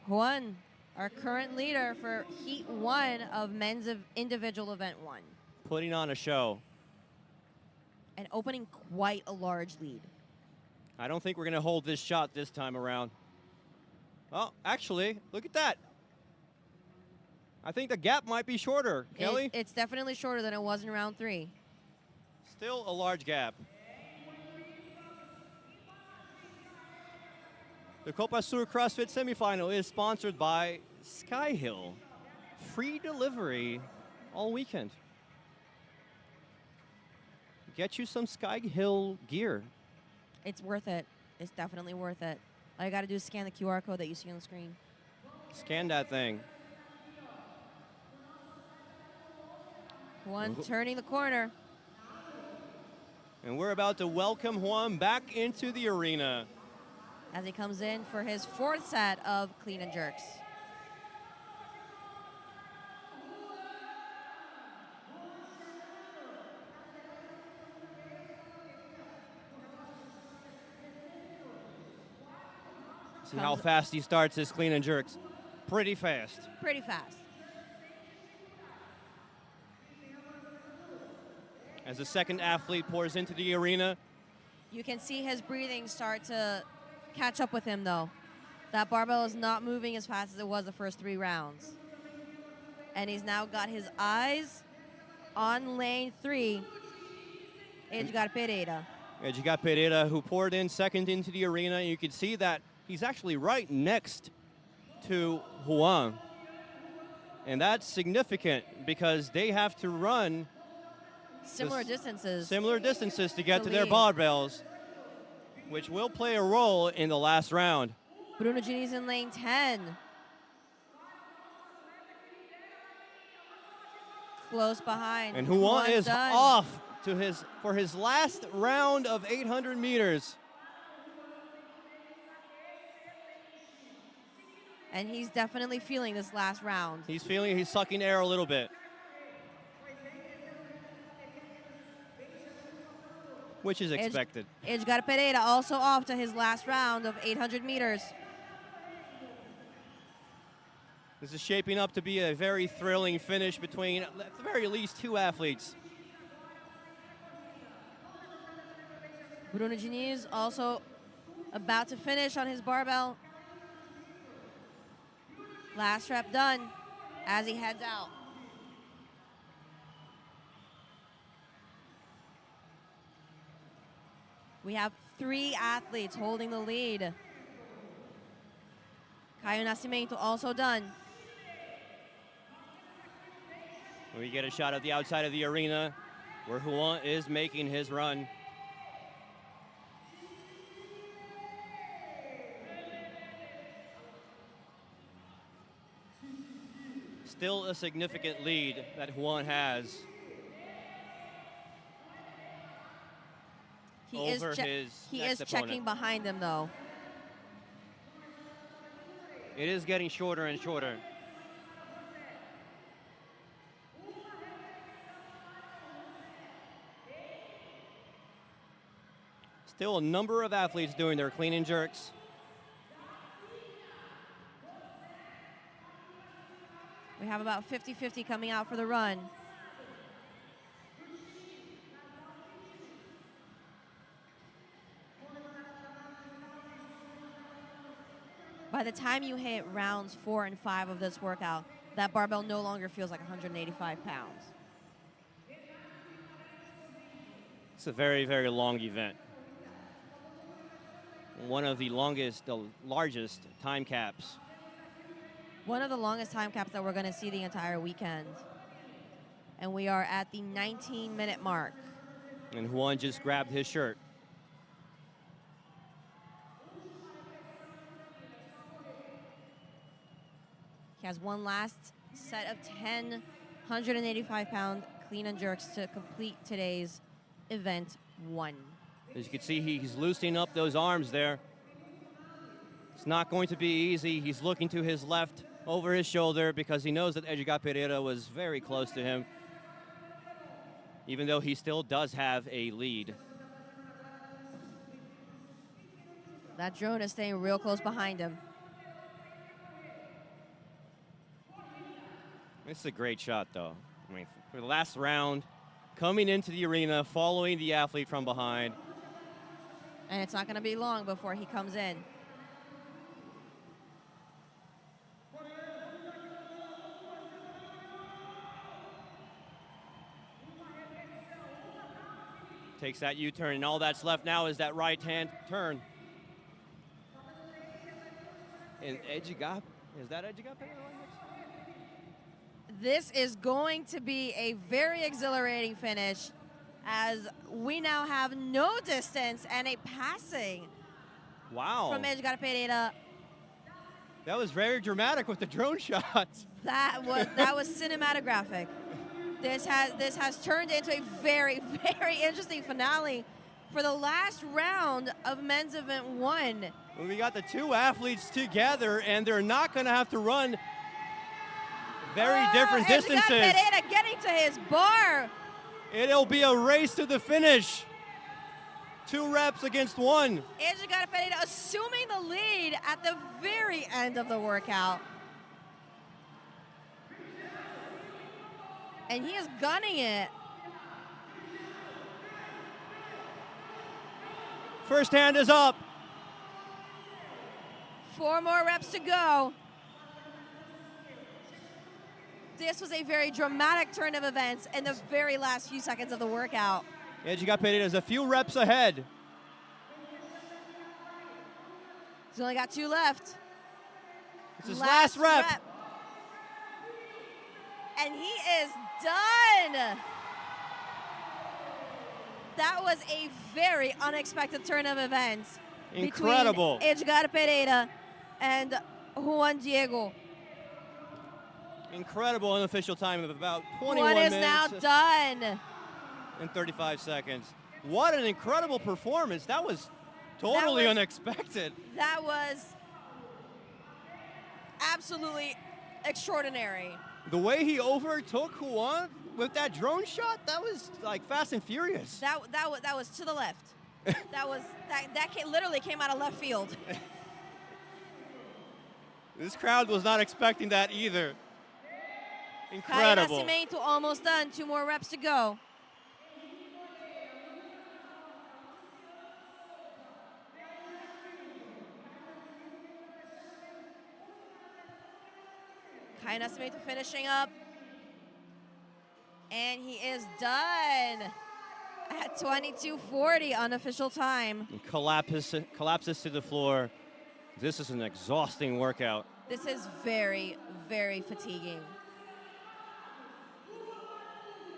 Juan, our current leader for Heat 1 of men's individual event 1. Putting on a show. And opening quite a large lead. I don't think we're going to hold this shot this time around. Oh, actually, look at that. I think the gap might be shorter, Kelly. It's definitely shorter than it was in round 3. Still a large gap. The Copa Sur CrossFit Semifinal is sponsored by Skyhill. Free delivery all weekend. Get you some Skyhill gear. It's worth it. It's definitely worth it. All you got to do is scan the QR code that you see on the screen. Scan that thing. Juan turning the corner. And we're about to welcome Juan back into the arena. As he comes in for his 4th set of clean and jerks. See how fast he starts his clean and jerks. Pretty fast. Pretty fast. As the second athlete pours into the arena. You can see his breathing start to catch up with him, though. That barbell is not moving as fast as it was the first 3 rounds. And he's now got his eyes on lane 3. Edgar Pereira. Edgar Pereira, who poured in second into the arena. And you can see that he's actually right next to Juan. And that's significant because they have to run Similar distances to get to their barbells, which will play a role in the last round. Bruno Diniz in lane 10. Close behind. And Juan is done. off to for his last round of 800 meters. And he's definitely feeling this last round. He's sucking air a little bit. Which is expected. Edgar Pereira also off to his last round of 800 meters. This is shaping up to be a very thrilling finish between, at the very least, 2 athletes. Bruno Diniz also about to finish on his barbell. Last rep done as he heads out. We have 3 athletes holding the lead. Caio Nascimento also done. We get a shot at the outside of the arena where Juan is making his run. Still a significant lead that Juan has over his He next is checking opponent. behind him, though. It is getting shorter and shorter. Still a number of athletes doing their clean and jerks. We have about 50-50 coming out for the run. By the time you hit rounds 4 and 5 of this workout, that barbell no longer feels like 185 pounds. It's a very, very long event. One of the largest time caps. One of the longest time caps that we're going to see the entire weekend. And we are at the 19-minute mark. And Juan just grabbed his shirt. He has one last set of 10 185-pound clean and jerks to complete today's event 1. As you can see, he's loosening up those arms there. It's not going to be easy. He's looking to his left over his shoulder because he knows that Edgar Pereira was very close to him, even though he still does have a lead. That drone is staying real close behind him. It's a great shot, though. I mean, for the last round, coming into the arena, following the athlete from behind. And it's not going to be long before he comes in. Takes that U-turn, and all that's left now is that right-hand turn. And Edjigape, is that Edjigape? This is going to be a very exhilarating finish, as we now have no distance and a passing. Wow. From Edjigape Pereira. That was very dramatic with the drone shots. That was cinematographic. This has turned into a very, very interesting finale for the last round of men's event 1. Well, we got the two athletes together, and they're not going to have to run very different distances. Pereira getting to his bar. It'll be a race to the finish. 2 reps against 1. Edjigape Pereira assuming the lead at the very end of the workout. And he is gunning it. First hand is up. 4 more reps to go. This was a very dramatic turn of events in the very last few seconds of the workout. Edjigape Pereira is a few reps ahead. He's only got 2 left. It's his last rep. And he is done. That was a very unexpected turn of events. Incredible. Between Edjigape Pereira and Juan Diego. Incredible unofficial time of about 21 One is minutes. now done. And 35 seconds. What an incredible performance. That was totally unexpected. That was absolutely extraordinary. The way he overtook Juan with that drone shot, that was like Fast and Furious. That was to the left. that literally came out of left field. This crowd was not expecting that either. Incredible. Nascimento almost done. 2 more reps to go. Kai Nascimento finishing up. And he is done at 22:40 unofficial time. And collapses to the floor. This is an exhausting workout. This is very, very fatiguing.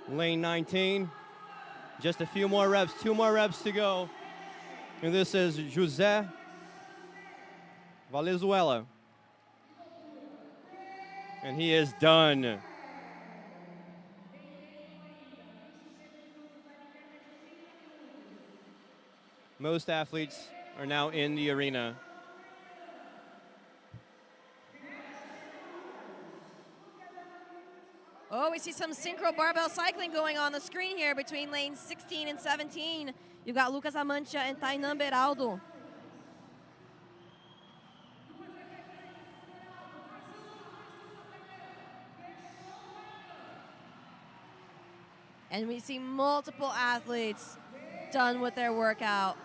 Lane 19. Just a few more reps, 2 more reps to go. And this is José Valenzuela. And he is done. Most athletes are now in the arena. Oh, we see some synchro barbell cycling going on the screen here between lanes 16 and 17. You've got Lucas Amantia and Tainan Beraldo. And we see multiple athletes done with their workout.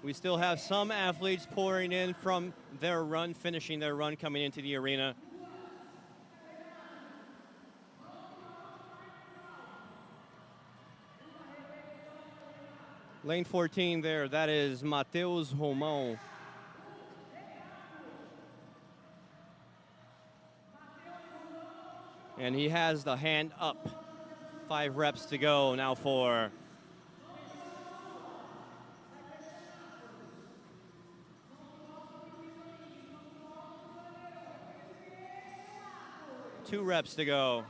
We still have some athletes pouring in from their run, finishing their run, coming into the arena. Lane 14 there, that is Mateus Romão. And he has the hand up. 5 reps to go now for two reps to go.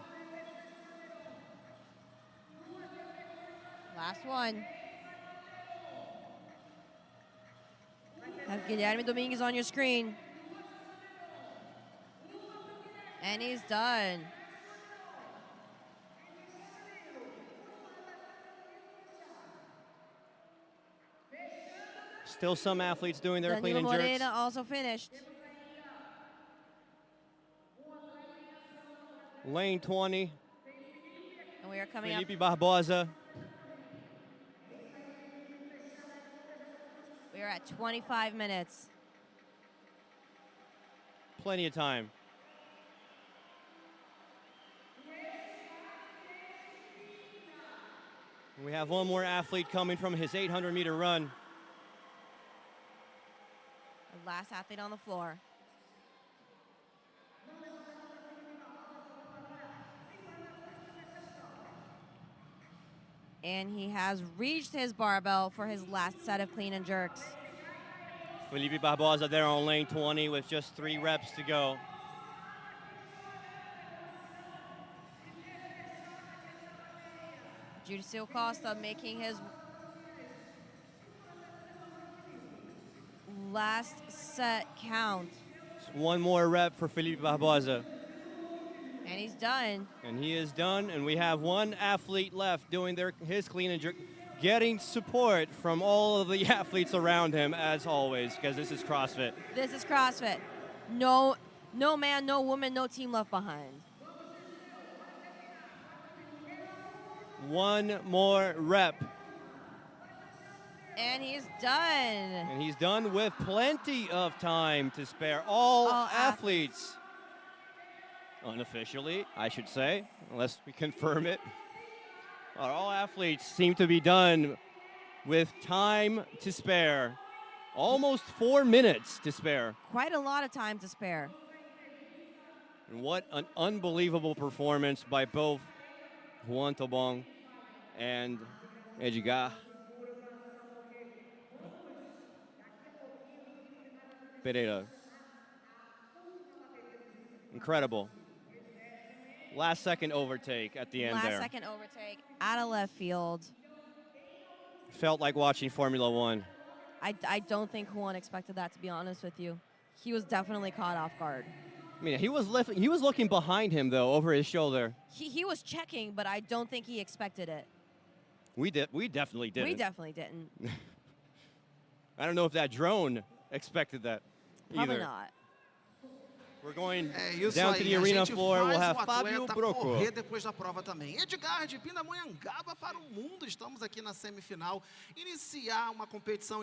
Last one. Have Guilherme Domingues on your screen. And he's done. Still some athletes doing their Danilo clean and jerks. Moreira also finished. lane 20. And we are coming up. Felipe Barbosa. We are at 25 minutes. Plenty of time. We have one more athlete coming from his 800-meter run. The last athlete on the floor. And he has reached his barbell for his last set of clean and jerks. Felipe Barbosa there on lane 20 with just 3 reps to go. Judicial Costa making his last set count. Just one more rep for Felipe Barbosa. And he's done. And he is done, and we have one athlete left doing his clean and jerk, getting support from all of the athletes around him, as always, because this is CrossFit. This is CrossFit. No man, no woman, no team left behind. One more rep. And he's done. And he's done with plenty of time to spare. All athletes, unofficially, I should say, unless we confirm it, all athletes seem to be done with time to spare. Almost 4 minutes to spare. Quite a lot of time to spare. And what an unbelievable performance by both Juan Tobong and Edgar Pereira. Incredible. Last second overtake at the end there. Last second overtake out of left field. Felt like watching Formula One. I don't think Juan expected that, to be honest with you. He was definitely caught off guard. I mean, he was looking behind him, though, over his shoulder. He was checking, but I don't think he expected it. We definitely didn't. We definitely didn't. I don't know if that drone expected that Probably either. not. We're going Isso down aí, to the a arena gente floor. We'll faz have o Fábio atleta Broco. correr depois da prova também. Edgar de Pindamonhangaba para o mundo. Estamos aqui na semifinal. Iniciar uma competição,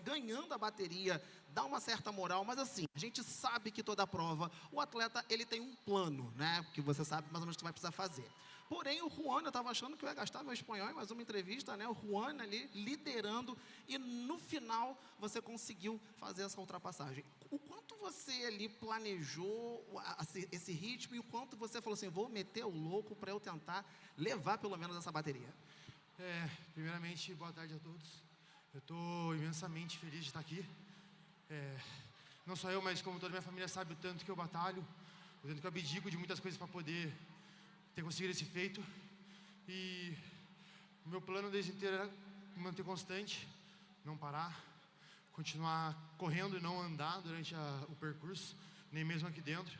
ganhando a bateria, dá uma certa moral, mas assim, a gente sabe que toda prova, o atleta ele tem um plano, né? Que você sabe mais ou menos o que vai precisar fazer. Porém, o Juan, eu estava achando que eu ia gastar meu espanhol em mais uma entrevista, né? O Juan ali liderando e no final você conseguiu fazer essa ultrapassagem. O quanto você ali planejou esse ritmo e o quanto você falou assim, vou meter o louco para eu tentar levar pelo menos essa bateria? Primeiramente, boa tarde a todos. Eu estou imensamente feliz de estar aqui. Não só eu, mas como toda a minha família sabe o tanto que eu batalho, o tanto que eu abdico de muitas coisas para poder ter conseguido esse feito. E o meu plano desde inteiro era manter constante, não parar, continuar correndo e não andar durante o percurso, nem mesmo aqui dentro.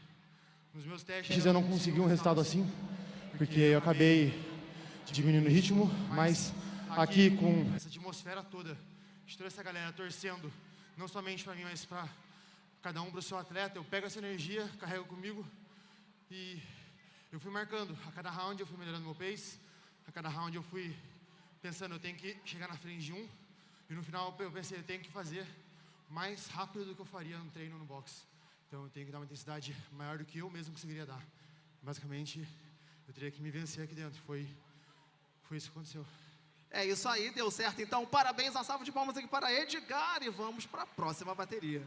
Nos meus testes eu não consegui um resultado assim, porque eu acabei diminuindo o ritmo, mas aqui com essa atmosfera toda, de toda essa galera torcendo, não somente para mim, mas para cada um, para o seu atleta, eu pego essa energia, carrego comigo e eu fui marcando. A cada round eu fui melhorando meu pace, a cada round eu fui pensando, eu tenho que chegar na frente de um, e no final eu pensei, eu tenho que fazer mais rápido do que eu faria no treino no boxe. Então eu tenho que dar uma intensidade maior do que eu mesmo conseguiria dar. Basicamente, eu teria que me vencer aqui dentro. Foi isso que aconteceu. É isso aí, deu certo. Então, parabéns, uma salva de palmas aqui para Edgar e vamos para a próxima bateria.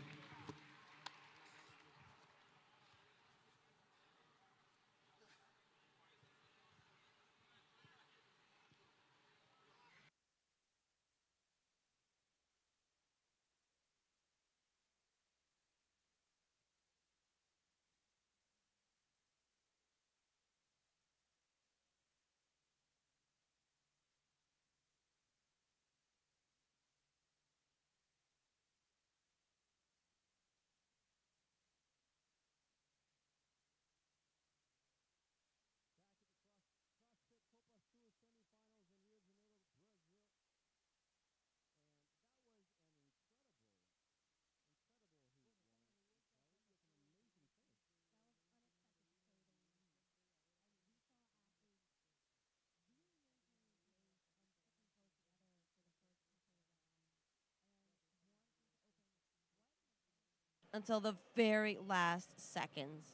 until the very last seconds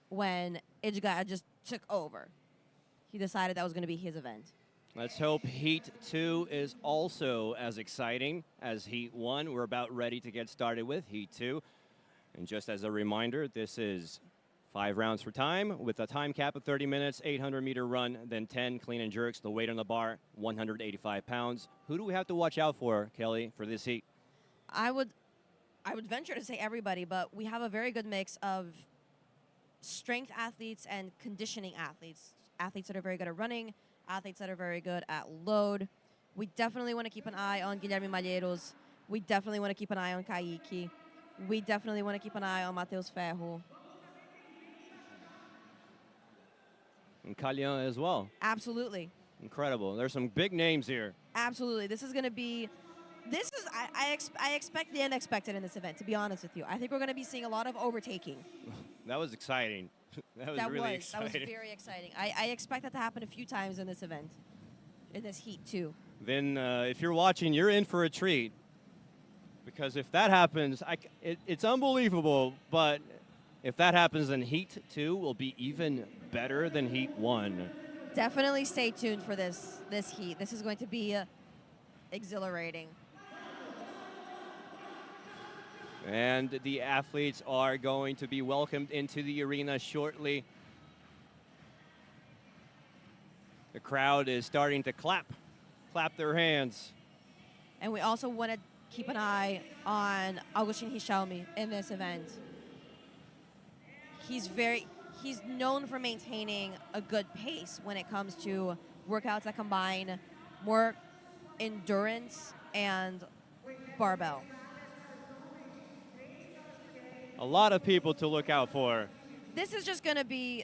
when Edgar just took over. He decided that was going to be his event. Let's hope Heat 2 is also as exciting as Heat 1. We're about ready to get started with Heat 2. And just as a reminder, this is 5 rounds for time with a time cap of 30 minutes, 800-meter run, then 10 clean and jerks. The weight on the bar, 185 pounds. Who do we have to watch out for, Kelly, for this heat? I would venture to say everybody, but we have a very good mix of strength athletes and conditioning athletes. Athletes that are very good at running, athletes that are very good at load. We definitely want to keep an eye on Guilherme Malheiros. We definitely want to keep an eye on Kaique. We definitely want to keep an eye on Matheus Ferro. And Callian as well. Absolutely. Incredible. There's some big names here. Absolutely. This is going to be... I expect the unexpected in this event, to be honest with you. I think we're going to be seeing a lot of overtaking. That was exciting. That was really exciting. That was very exciting. I expect that to happen a few times in this event, in this heat too. Then if you're watching, you're in for a treat. Because if that happens, it's unbelievable, but if that happens, then Heat 2 will be even better than Heat 1. Definitely stay tuned for this heat. This is going to be exhilarating. And the athletes are going to be welcomed into the arena shortly. The crowd is starting to clap their hands. And we also want to keep an eye on Augustin Richelme in this event. He's known for maintaining a good pace when it comes to workouts that combine more endurance and barbell. A lot of people to look out for. This is going to be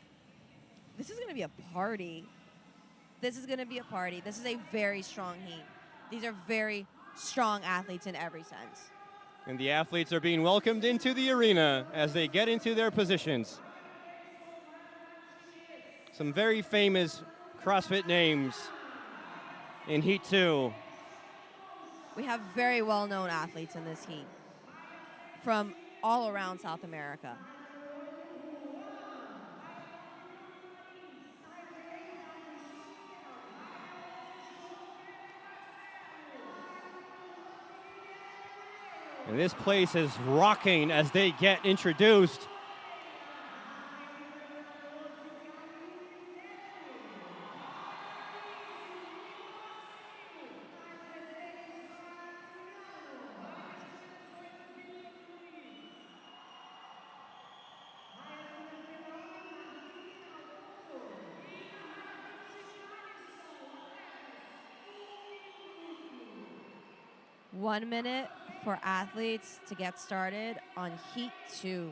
a party. This is going to be a party. This is a very strong heat. These are very strong athletes in every sense. And the athletes are being welcomed into the arena as they get into their positions. Some very famous CrossFit names in Heat 2. We have very well-known athletes in this heat from all around South America. And this place is rocking as they get introduced. One minute for athletes to get started on Heat 2.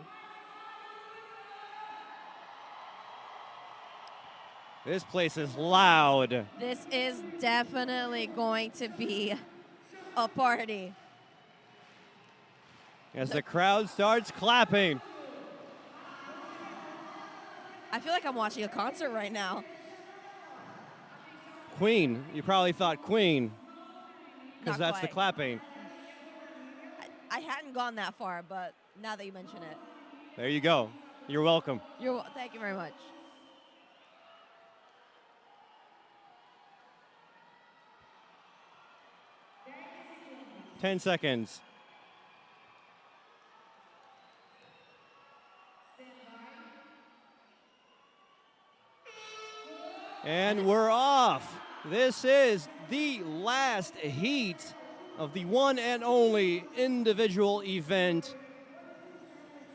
This place is loud. This is definitely going to be a party. As the crowd starts clapping. I feel like I'm watching a concert right now. Queen. You probably thought Queen. Because Not that's the quite. clapping. I hadn't gone that far, but now that you mention it. There you go. You're welcome. Thank you very much. Ten seconds. And we're off. This is the last heat of the one and only individual event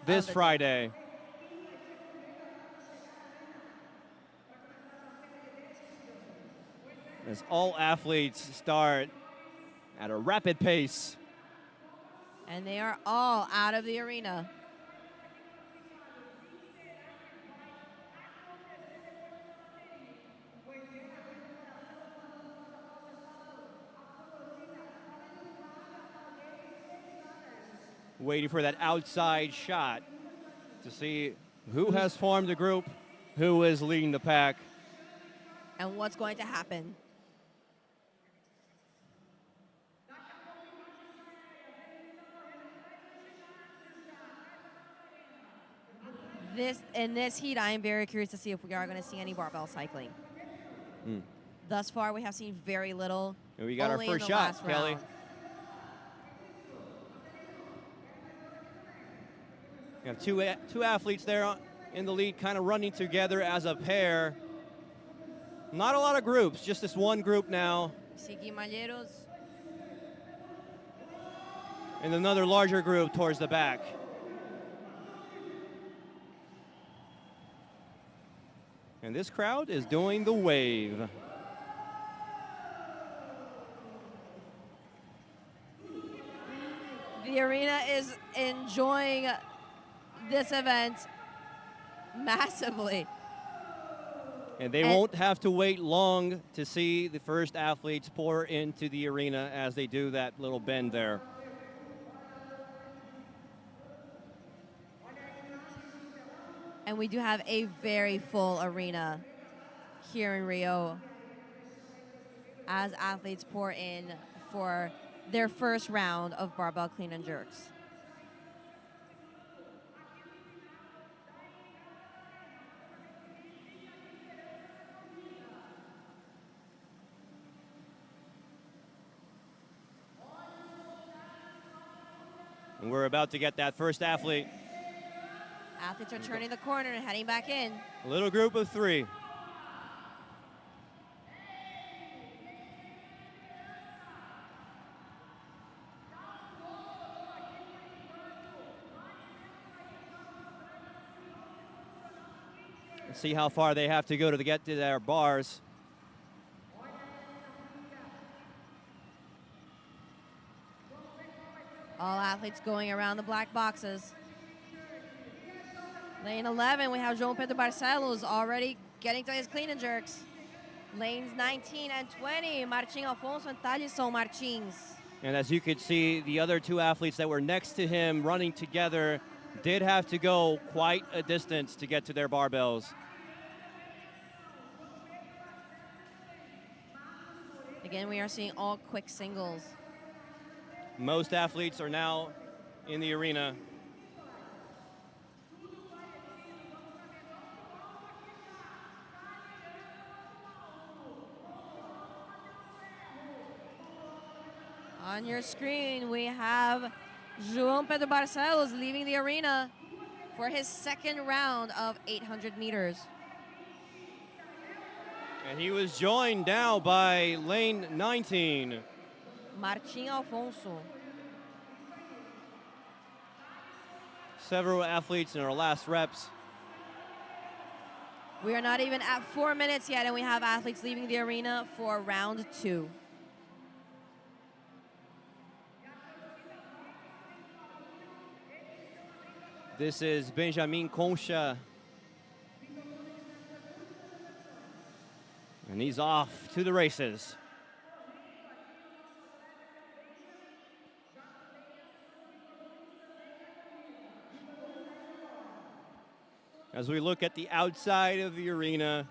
this Friday. As all athletes start at a rapid pace. And they are all out of the arena. Waiting for that outside shot to see who has formed the group, who is leading the pack. And what's going to happen? In this heat, I am very curious to see if we are going to see any barbell cycling. Thus far, we have seen very little. And we got our only in first the shot, last Kelly. round. We have two athletes there in the lead, kind of running together as a pair. Not a lot of groups, just this one group now. Malleros. And another larger group towards the back. And this crowd is doing the wave. The arena is enjoying this event massively. And they won't have to wait long to see the first athletes pour into the arena as they do that little bend there. And we do have a very full arena here in Rio as athletes pour in for their first round of barbell clean and jerks. And we're about to get that first athlete. Athletes are turning the corner and heading back in. A little group of three. Let's see how far they have to go to get to their bars. All athletes going around the black boxes. Lane 11, we have João Pedro Barcelos already getting to his clean and jerks. Lanes 19 and 20, Martim Alfonso and Thalisson Martins. And as you could see, the other two athletes that were next to him running together did have to go quite a distance to get to their barbells. Again, we are seeing all quick singles. Most athletes are now in the arena. On your screen, we have João Pedro Barcelos leaving the arena for his second round of 800 meters. And he was joined now by lane 19. Martim Alfonso. Several athletes in our last reps. We are not even at 4 minutes yet, and we have athletes leaving the arena for round 2. This is Benjamin Concha. And he's off to the races. As we look at the outside of the arena,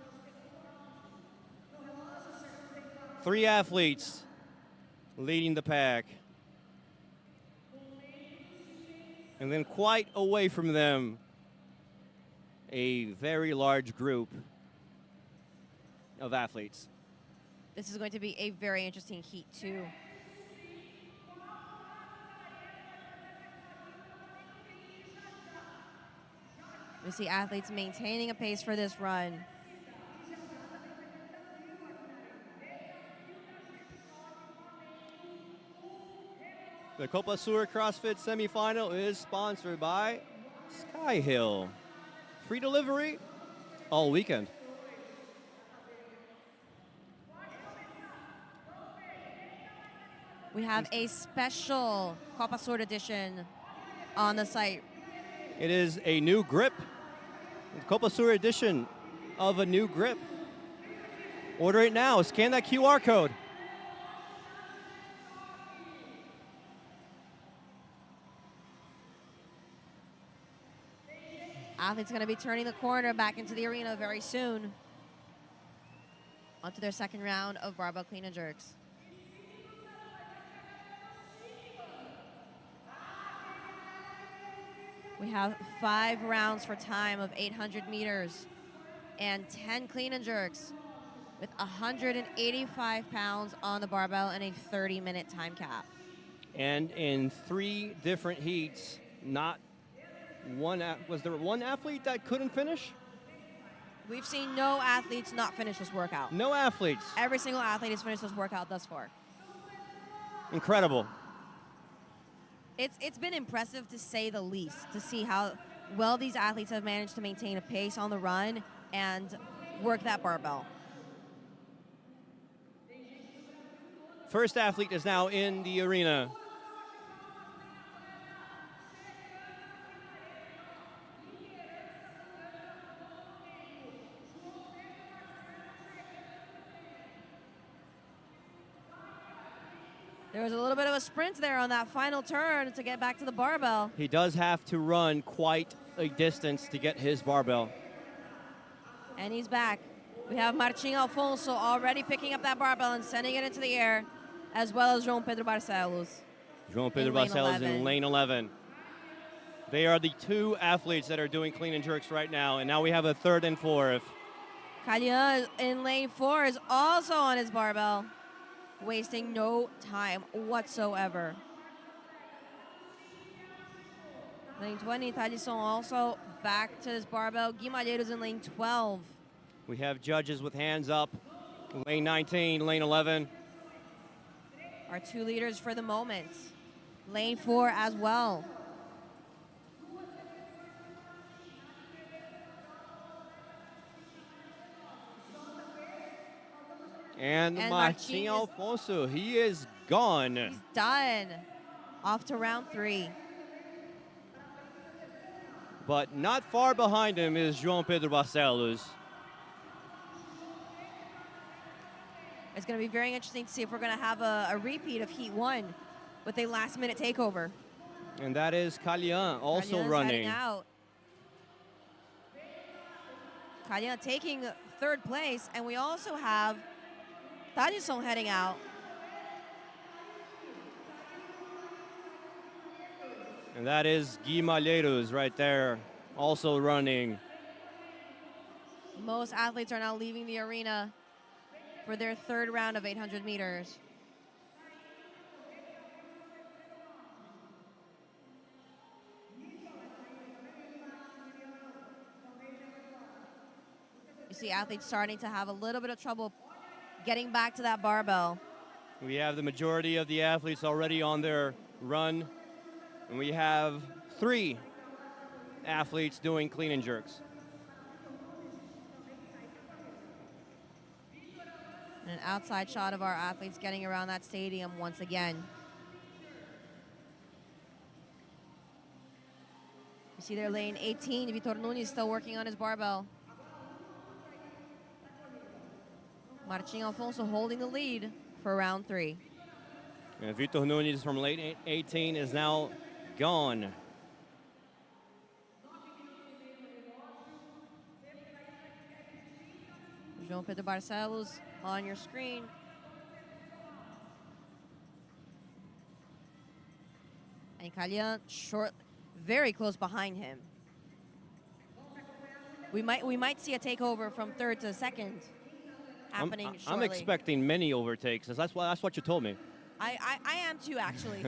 3 athletes leading the pack. And then quite away from them, a very large group of athletes. This is going to be a very interesting heat, too. We see athletes maintaining a pace for this run. The Copa Sur CrossFit Semifinal is sponsored by Sky Hill. Free delivery all weekend. We have a special Copa Sur edition on the site. It is a new grip. Copa Sur edition of a new grip. Order it now. Scan that QR code. Athletes going to be turning the corner back into the arena very soon. Onto their second round of barbell clean and jerks. We have 5 rounds for time of 800 meters and 10 clean and jerks with 185 pounds on the barbell and a 30-minute time cap. And in 3 different heats, not one. Was there one athlete that couldn't finish? We've seen no athletes not finish this workout. No athletes. Every single athlete has finished this workout thus far. Incredible. It's been impressive to say the least, to see how well these athletes have managed to maintain a pace on the run and work that barbell. First athlete is now in the arena. There was a little bit of a sprint there on that final turn to get back to the barbell. He does have to run quite a distance to get his barbell. And he's back. We have Martin Alfonso already picking up that barbell and sending it into the air, as well as João Pedro Barcelos. João Pedro Barcelos in lane 11. They are the 2 athletes that are doing clean and jerks right now, and now we have a 3rd and 4th. Kalyan in lane 4 is also on his barbell, wasting no time whatsoever. Lane 20, Thalisson also back to his barbell. Guimalheiros in lane 12. We have judges with hands up. Lane 19, lane 11. Our 2 leaders for the moment. Lane 4 as well. And Martin Alfonso, he is gone. He's done. Off to round 3. But not far behind him is João Pedro Barcelos. It's going to be very interesting to see if we're going to have a repeat of Heat 1 with a last-minute takeover. And that is Kalyan also Kalyan's running. heading out. Kalyan taking 3rd place, and we also have Thalisson heading out. And that is Guimalheiros right there, also running. Most athletes are now leaving the arena for their 3rd round of 800 meters. You see athletes starting to have a little bit of trouble getting back to that barbell. We have the majority of the athletes already on their run. And we have 3 athletes doing clean and jerks. An outside shot of our athletes getting around that stadium once again. You see their lane 18, Vitor Nunes still working on his barbell. Martin Alfonso holding the lead for round 3. And Vitor Nunes from lane 18 is now gone. João Pedro Barcelos on your screen. And Kalyan very close behind him. We might see a takeover from 3rd to 2nd happening shortly. I'm expecting many overtakes. That's what you told me. I am too, actually.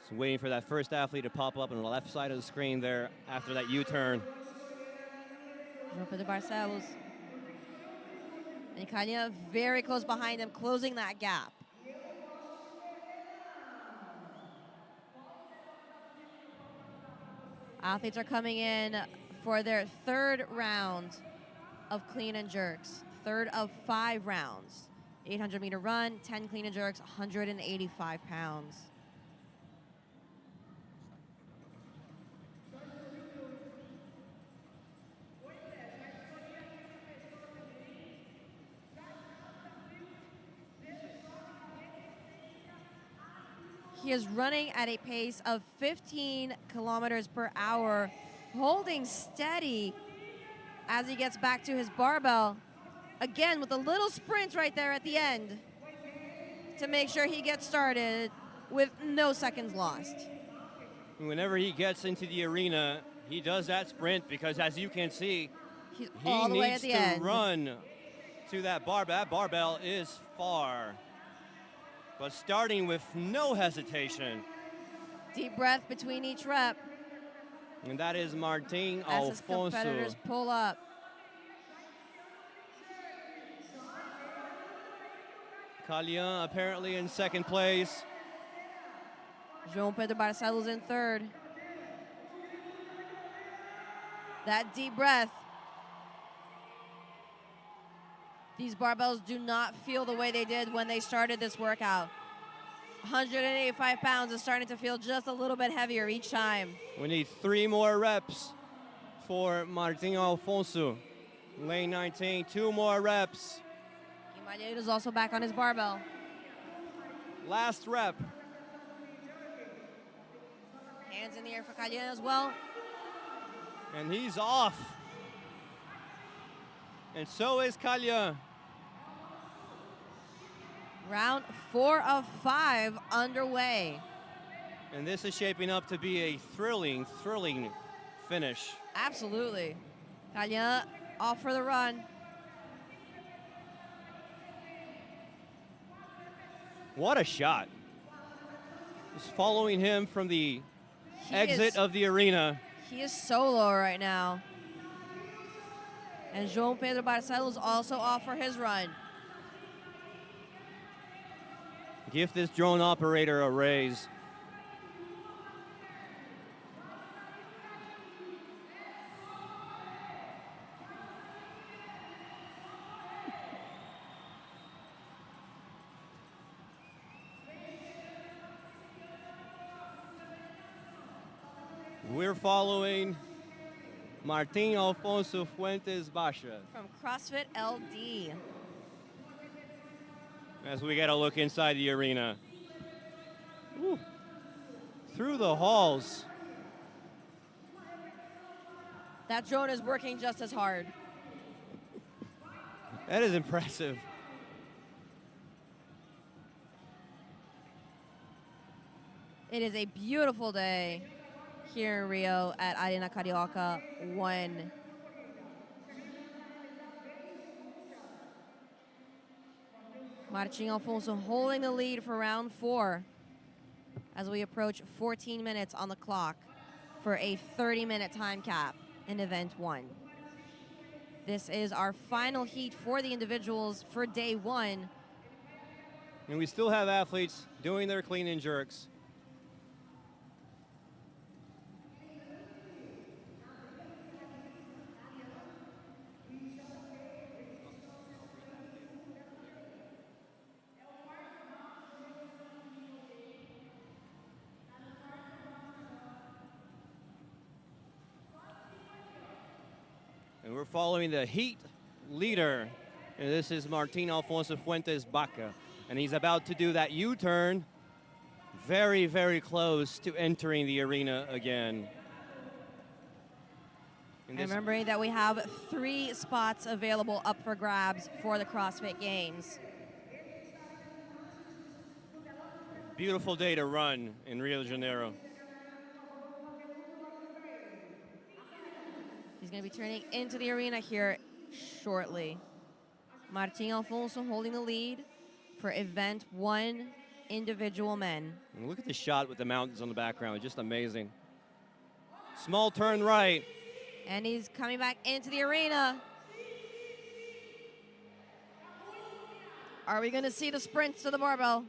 Just waiting for that first athlete to pop up on the left side of the screen there after that U-turn. João Pedro Barcelos. And Kalyan very close behind him, closing that gap. Athletes are coming in for their 3rd round of clean and jerks. 3rd of 5 rounds. 800-meter run, 10 clean and jerks, 185 pounds. He is running at a pace of 15 kilometers per hour holding steady as he gets back to his barbell. Again, with a little sprint right there at the end to make sure he gets started with no seconds lost. Whenever he gets into the arena, he does that sprint because, as you can see, He's he all the way needs at the to end. run to that barbell. That barbell is far. But starting with no hesitation. Deep breath between each rep And that is Martin as his competitors Alfonso. pull up. Callian apparently in second place. João Pedro Barcelos in third. That deep breath. These barbells do not feel the way they did when they started this workout. 185 pounds is starting to feel just a little bit heavier each time. We need 3 more reps for Martin Alfonso. Lane 19, 2 more reps. Malheiro is also back on his barbell. Last rep. Hands in the air for Callian as well. And he's off. And so is Callian. Round 4 of 5 underway. And this is shaping up to be a thrilling finish. Absolutely. Callian off for the run. What a shot. Just following him from the exit of the arena. He is solo right now. And João Pedro Barcelos also off for his run. Give this drone operator a raise. We're following Martin Alfonso Fuentes Basha From CrossFit LD. as we get a look inside the arena. Woo. Through the halls. That drone is working just as hard. That is impressive. It is a beautiful day here in Rio at Arena Carioca 1. Martin Alfonso holding the lead for round 4 as we approach 14 minutes on the clock for a 30-minute time cap in event 1. This is our final heat for the individuals for day 1. And we still have athletes doing their clean and jerks. And we're following the heat leader. And this is Martin Alfonso Fuentes Baca. And he's about to do that U-turn. Very, very close to entering the arena again. And remembering that we have 3 spots available up for grabs for the CrossFit Games. Beautiful day to run in Rio de Janeiro. He's going to be turning into the arena here shortly. Martin Alfonso holding the lead for event 1, individual men. And look at the shot with the mountains on the background, just amazing. Small turn right. And he's coming back into the arena. Are we going to see the sprints to the barbell?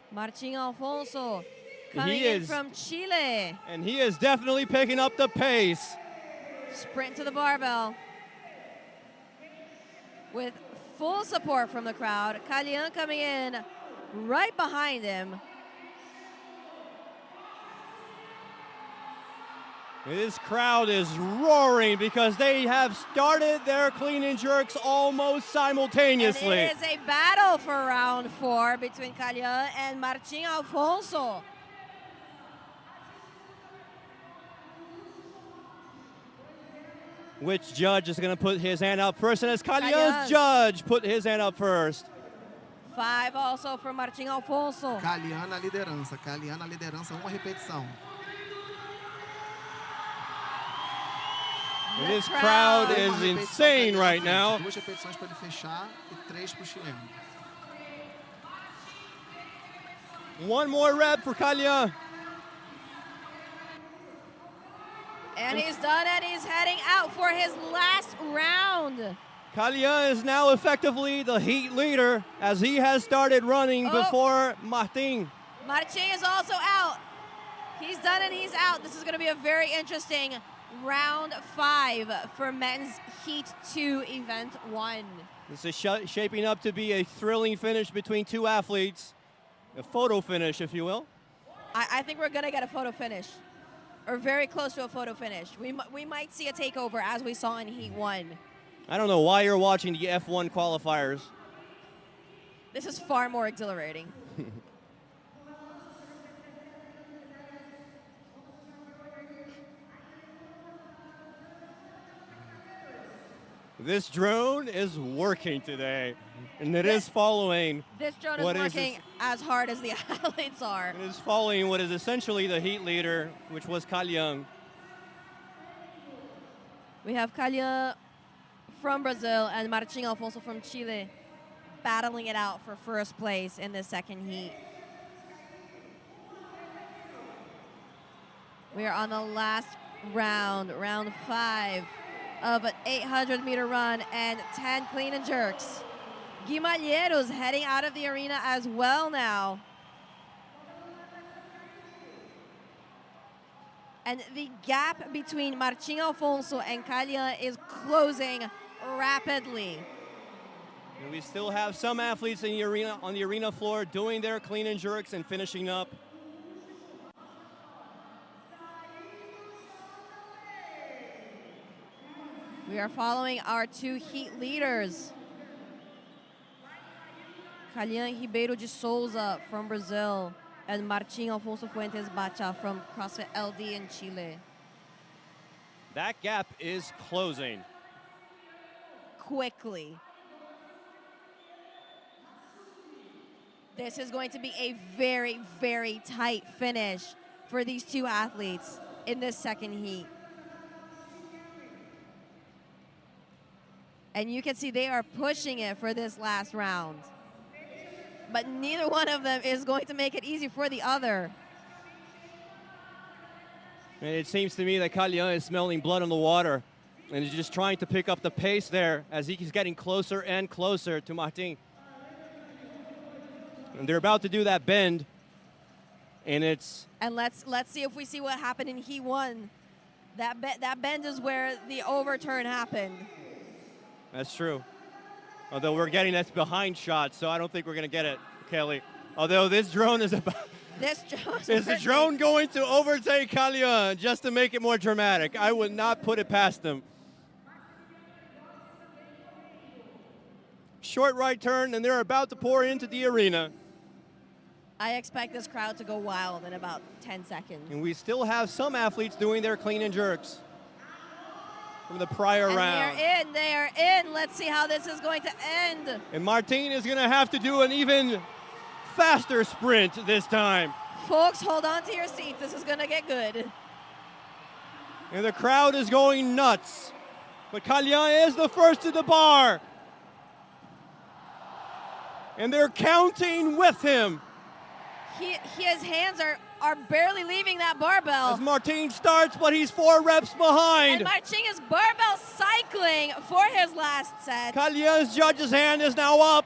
Martin Alfonso coming in from Chile. And he is definitely picking up the pace. Sprint to the barbell. With full support from the crowd. Callian coming in right behind him. This crowd is roaring because they have started their clean and jerks almost simultaneously. And it is a battle for round 4 between Callian and Martin Alfonso. Which judge is going to put his hand up first? And as Callian's judge put his hand up first. 5 also for Martin Alfonso. Callian na liderança. Callian na liderança, uma repetição. This crowd is insane right now. 2 repetições para ele fechar e 3 para o chileno. One more rep for Callian. And he's done and he's heading out for his last round. Callian is now effectively the heat leader as he has started running before Martin. Martin is also out. He's done and he's out. This is going to be a very interesting round 5 for men's Heat 2 event 1. This is shaping up to be a thrilling finish between 2 athletes. A photo finish, if you will. I think we're going to get a photo finish. Or very close to a photo finish. We might see a takeover as we saw in Heat 1. I don't know why you're watching the F1 qualifiers. This is far more exhilarating. This drone is working today, and it is following. This drone is working as hard as the athletes are. It is following what is essentially the heat leader, which was Callian. We have Callian from Brazil and Martin Alfonso from Chile battling it out for first place in the second heat. We are on the last round, round 5 of an 800-meter run and 10 clean and jerks. Guimalheiros heading out of the arena as well now. And the gap between Martin Alfonso and Callian is closing rapidly. And we still have some athletes in the arena, on the arena floor doing their clean and jerks and finishing up. We are following our 2 heat leaders. Callian Ribeiro de Souza from Brazil and Martin Alfonso Fuentes Bacha from CrossFit LD in Chile. That gap is closing. Quickly. This is going to be a very, very tight finish for these 2 athletes in this second heat. And you can see they are pushing it for this last round. But neither one of them is going to make it easy for the other. And it seems to me that Callian is smelling blood in the water and is just trying to pick up the pace there as he's getting closer and closer to Martin. And they're about to do that bend, and it's... And let's see if we see what happened in Heat 1. That bend is where the overturn happened. That's true. Although we're getting that behind shot, so I don't think we're going to get it, Kelly. Although this drone is about... Is the drone going to overtake Callian just to make it more dramatic? I would not put it past them. Short right turn, and they're about to pour into the arena. I expect this crowd to go wild in about 10 seconds. And we still have some athletes doing their clean and jerks from the prior round. They are in. Let's see how this is going to end. And Martin is going to have to do an even faster sprint this time. Folks, hold on to your seats. This is going to get good. And the crowd is going nuts. But Callian is the first to the bar. And they're counting with him. His hands are barely leaving that barbell. As Martin starts, but he's 4 reps behind. And Martin is barbell cycling for his last set. Callian's judge's hand is now up.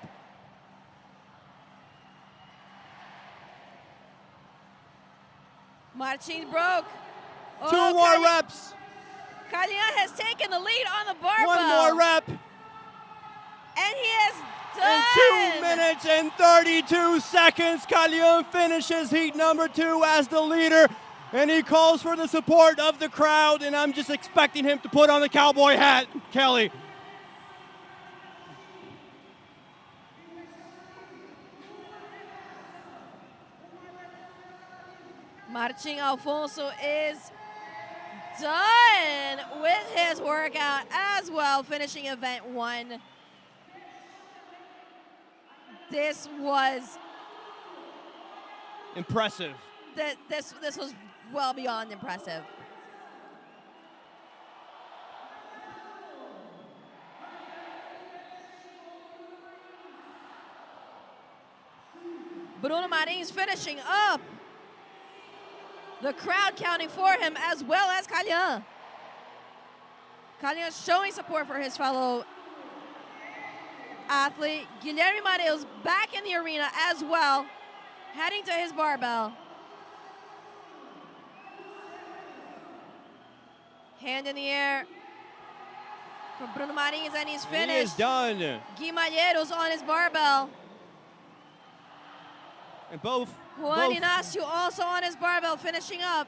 Martin broke. 2 more reps. Callian has taken the lead on the barbell. 1 more rep. And he is In done. 2 minutes and 32 seconds, Callian finishes heat number 2 as the leader. And he calls for the support of the crowd, and I'm just expecting him to put on the cowboy hat, Kelly. Martin Alfonso is done with his workout as well, finishing event 1. This was impressive. This was well beyond impressive. Bruno Marins finishing up. The crowd counting for him as well as Calhan. Calhan showing support for his fellow athlete. Guilherme Mateus back in the arena as well, heading to his barbell. Hand in the air for Bruno Marins, and he's finished. He is done. Gui Malheiros on his barbell. And both Juan Ignacio also on his barbell, finishing up.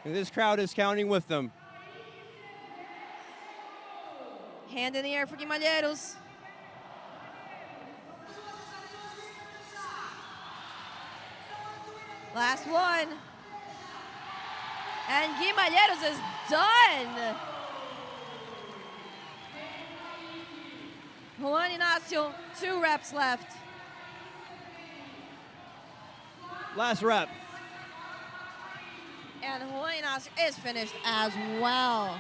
And this crowd is counting with them. Hand in the air for Gui Malheiros. Last one. And Gui Malheiros is done. Juan Ignacio, 2 reps left. Last rep. And Juan Ignacio is finished as well.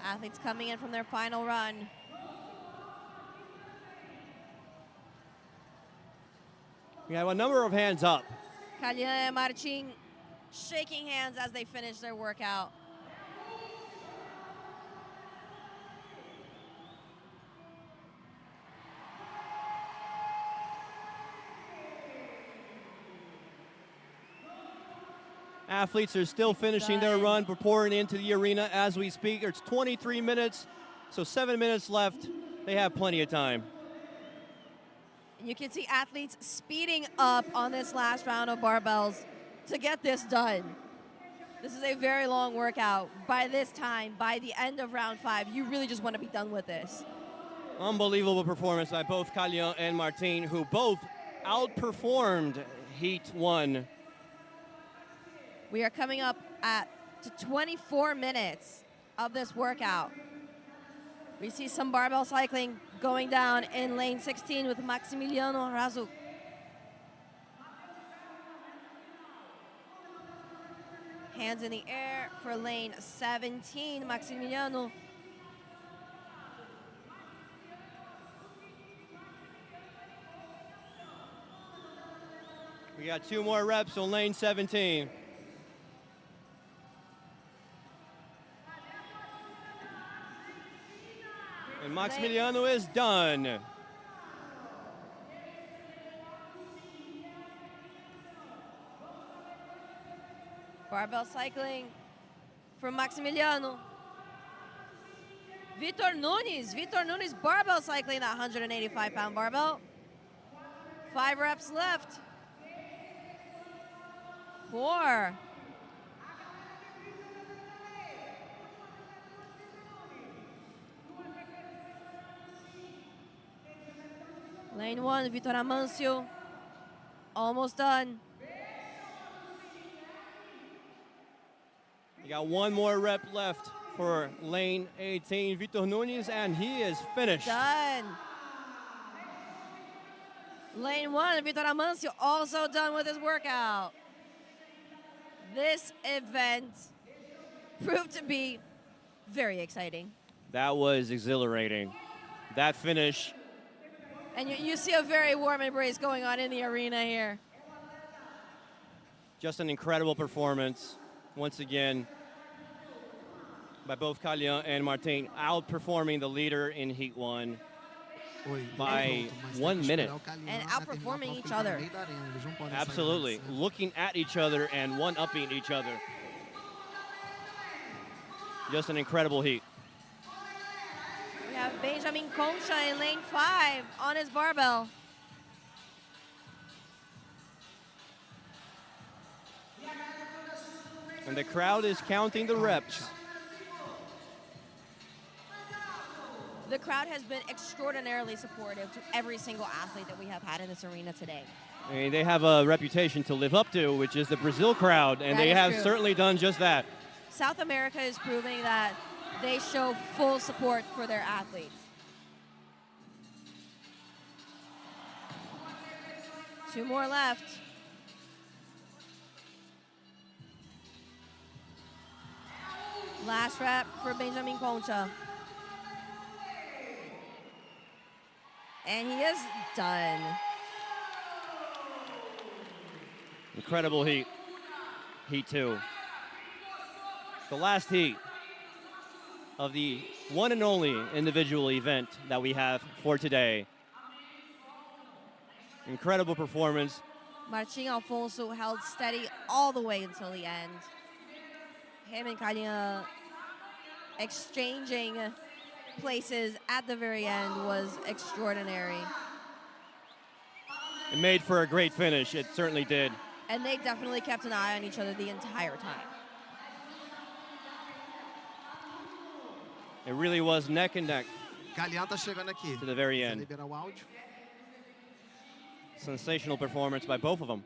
Athletes coming in from their final run. We have a number of hands up. Calhan and Martin shaking hands as they finish their workout. Athletes are still finishing their run, pouring into the arena as we speak. It's 23 minutes, so 7 minutes left. They have plenty of time. And you can see athletes speeding up on this last round of barbells to get this done. This is a very long workout. By this time, by the end of round 5, you really just want to be done with this. Unbelievable performance by both Calhan and Martin, who both outperformed Heat 1. We are coming up to 24 minutes of this workout. We see some barbell cycling going down in lane 16 with Maximiliano Razu. Hands in the air for lane 17, Maximiliano. We got 2 more reps on lane 17. And Maximiliano is done. Barbell cycling from Maximiliano. Vitor Nunes barbell cycling that 185-pound barbell. 5 reps left. 4. Lane 1, Vitor Amancio, almost done. You got 1 more rep left for lane 18, Vitor Nunes, and he is finished. Done. Lane 1, Vitor Amancio, also done with his workout. This event proved to be very exciting. That was exhilarating. That finish. And you see a very warm embrace going on in the arena here. Just an incredible performance, once again, by both Calhan and Martin, outperforming the leader in Heat 1 by 1 minute. And outperforming each other. Absolutely. Looking at each other and one-upping each other. Just an incredible heat. have Benjamin Concha in lane 5 on his barbell. And the crowd is counting the reps. The crowd has been extraordinarily supportive to every single athlete that we have had in this arena today. I mean, they have a reputation to live up to, which is the Brazil crowd, and That they is have true. certainly done just that. South America is proving that they show full support for their athletes. Two more left. Last rep for Benjamin Concha. And he is done. Incredible heat. Heat 2. The last heat of the one and only individual event that we have for today. Incredible performance. Martin Alfonso held steady all the way until the end. Him and Kalina exchanging places at the very end was extraordinary. It made for a great finish. It certainly did. And they definitely kept an eye on each other the entire time. It really was neck and neck Galeão tá chegando aqui. to the very Você end. liberar o áudio? Sensational performance by both of them.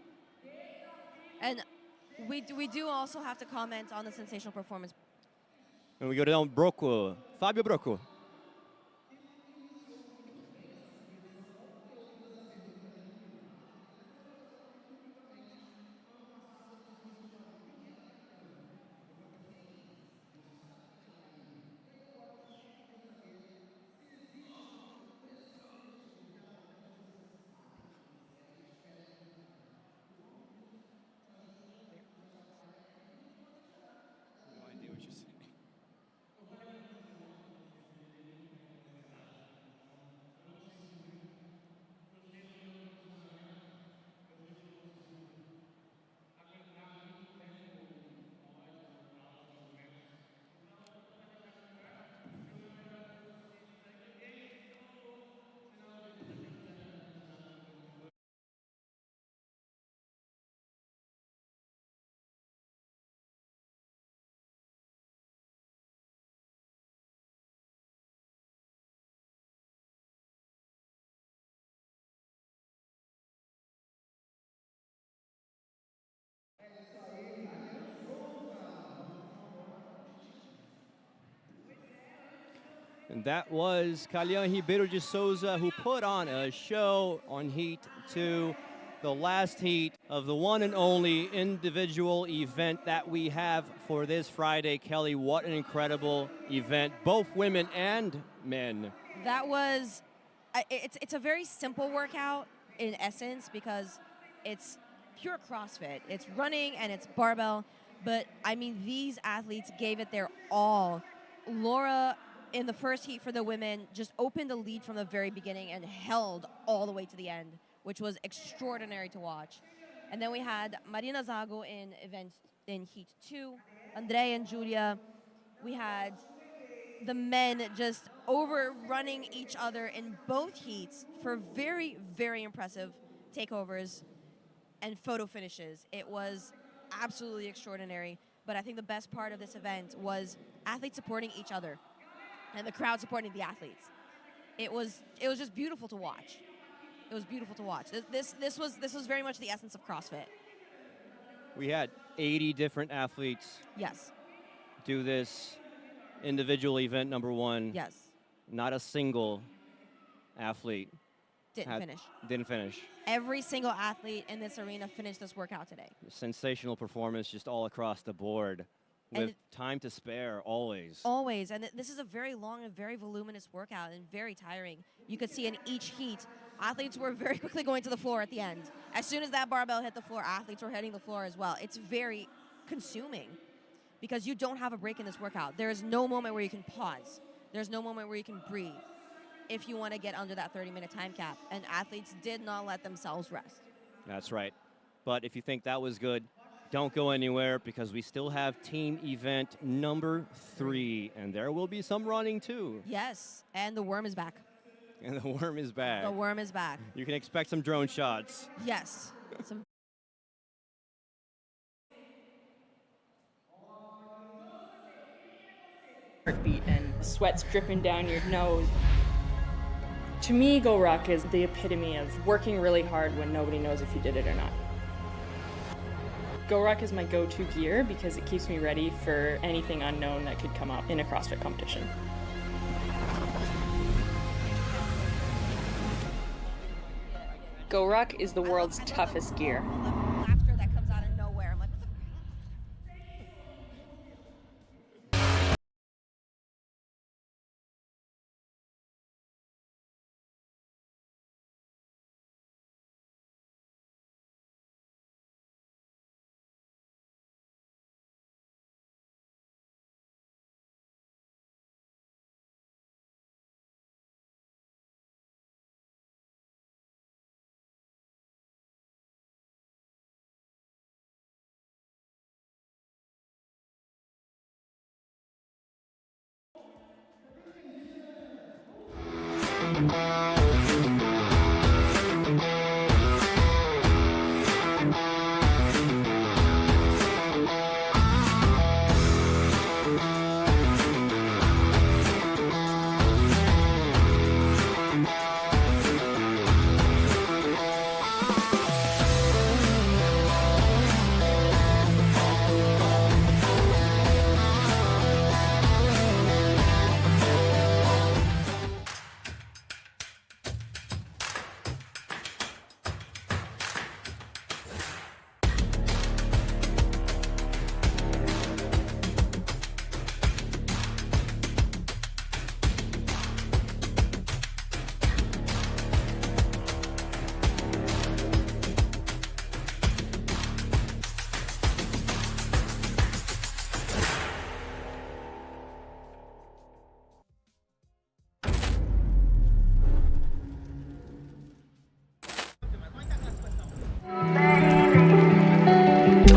And we do also have to comment on the sensational performance. And we go down Brocco. Fabio Brocco. And that was Kalyan Ribeiro de Souza, who put on a show on Heat 2, the last heat of the one and only individual event that we have for this Friday. Kelly, what an incredible event, both women and men. That was, it's a very simple workout in essence because it's pure CrossFit. It's running and it's barbell, but I mean, these athletes gave it their all. Laura, in the first heat for the women, just opened the lead from the very beginning and held all the way to the end, which was extraordinary to watch. And then we had Marina Zago in heat 2, Andre and Julia. We had the men just overrunning each other in both heats for very, very impressive takeovers and photo finishes. It was absolutely extraordinary. But I think the best part of this event was athletes supporting each other and the crowd supporting the athletes. It was just beautiful to watch. It was beautiful to watch. This was very much the essence of CrossFit. We had 80 different athletes Yes. do this individual event number one. Yes. Not a single athlete Didn't finish. Every single athlete in this arena finished this workout today. Sensational performance just all across the board with And time to spare always. Always. And this is a very long and very voluminous workout and very tiring. You could see in each heat, athletes were very quickly going to the floor at the end. As soon as that barbell hit the floor, athletes were hitting the floor as well. It's very consuming because you don't have a break in this workout. There is no moment where you can pause. There's no moment where you can breathe if you want to get under that 30-minute time cap. And athletes did not let themselves rest. That's right. But if you think that was good, Don't go anywhere because we still have team event number 3, and there will be some running too. Yes, and the worm is back. And the worm is back. The worm is back. You can expect some drone shots. Yes. Some heartbeat and sweat's dripping down your nose. To me, Go Ruck is the epitome of working really hard when nobody knows if you did it or not. Go Ruck is my go-to gear because it keeps me ready for anything unknown that could come up in a CrossFit competition. Go Ruck is the world's toughest gear. laughter that comes out of nowhere. I'm like, what the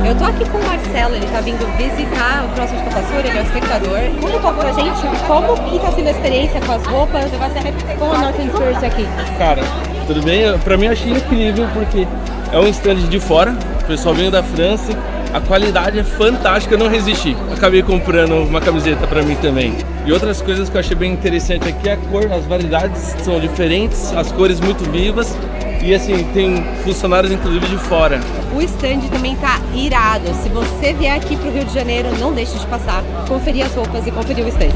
Eu tô aqui com o Marcelo, ele tá vindo visitar o CrossFit Campasur, ele é um espectador. Conta um pouco pra gente como que tá sendo a experiência com as roupas, com a Northern Spirit aqui. Cara, tudo bem? Pra mim eu achei incrível porque é um stand de fora, o pessoal veio da França, a qualidade é fantástica, eu não resisti. Acabei comprando uma camiseta pra mim também. E outras coisas que eu achei bem interessante aqui é a cor, as variedades são diferentes, as cores muito vivas. E assim, tem funcionários inclusive de fora. O stand também tá irado. Se você vier aqui pro Rio de Janeiro, não deixe de passar, conferir as roupas e conferir o stand.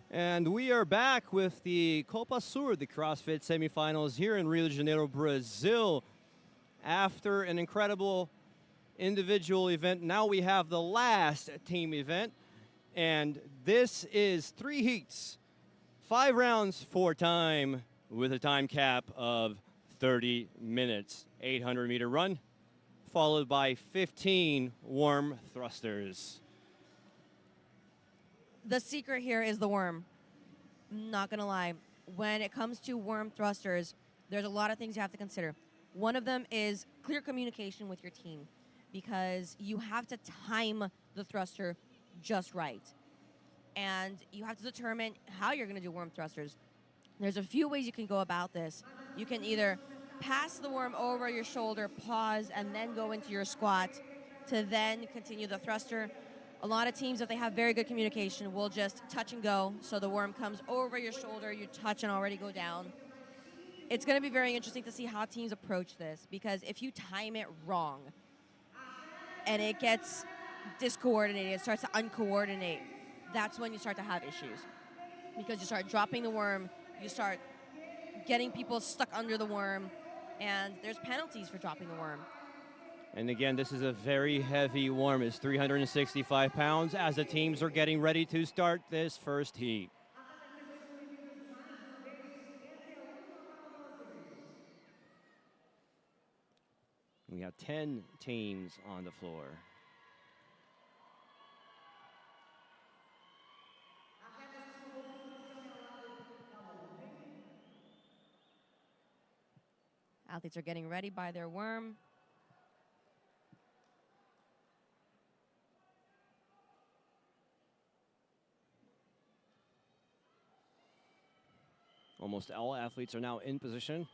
And we are back with the Copa Sur, the CrossFit semifinals here in Rio de Janeiro, Brazil. After an incredible individual event, now we have the last team event. And this is 3 heats, 5 rounds for time with a time cap of 30 minutes. 800-meter run, followed by 15 warm thrusters. The secret here is the worm. Not gonna lie. When it comes to worm thrusters, there's a lot of things you have to consider. One of them is clear communication with your team, because you have to time the thruster just right. And you have to determine how you're gonna do worm thrusters. There's a few ways you can go about this. You can either pass the worm over your shoulder, pause, and then go into your squat to then continue the thruster. A lot of teams, if they have very good communication, will just touch and go. So the worm comes over your shoulder, you touch and already go down. It's going to be very interesting to see how teams approach this, because if you time it wrong and it gets discoordinated, it starts to uncoordinate, that's when you start to have issues. Because you start dropping the worm, you start getting people stuck under the worm, and there's penalties for dropping the worm. And again, this is a very heavy worm. It's 365 pounds as the teams are getting ready to start this first heat. We have 10 teams on the floor. Athletes are getting ready by their worm. Almost all athletes are now in position.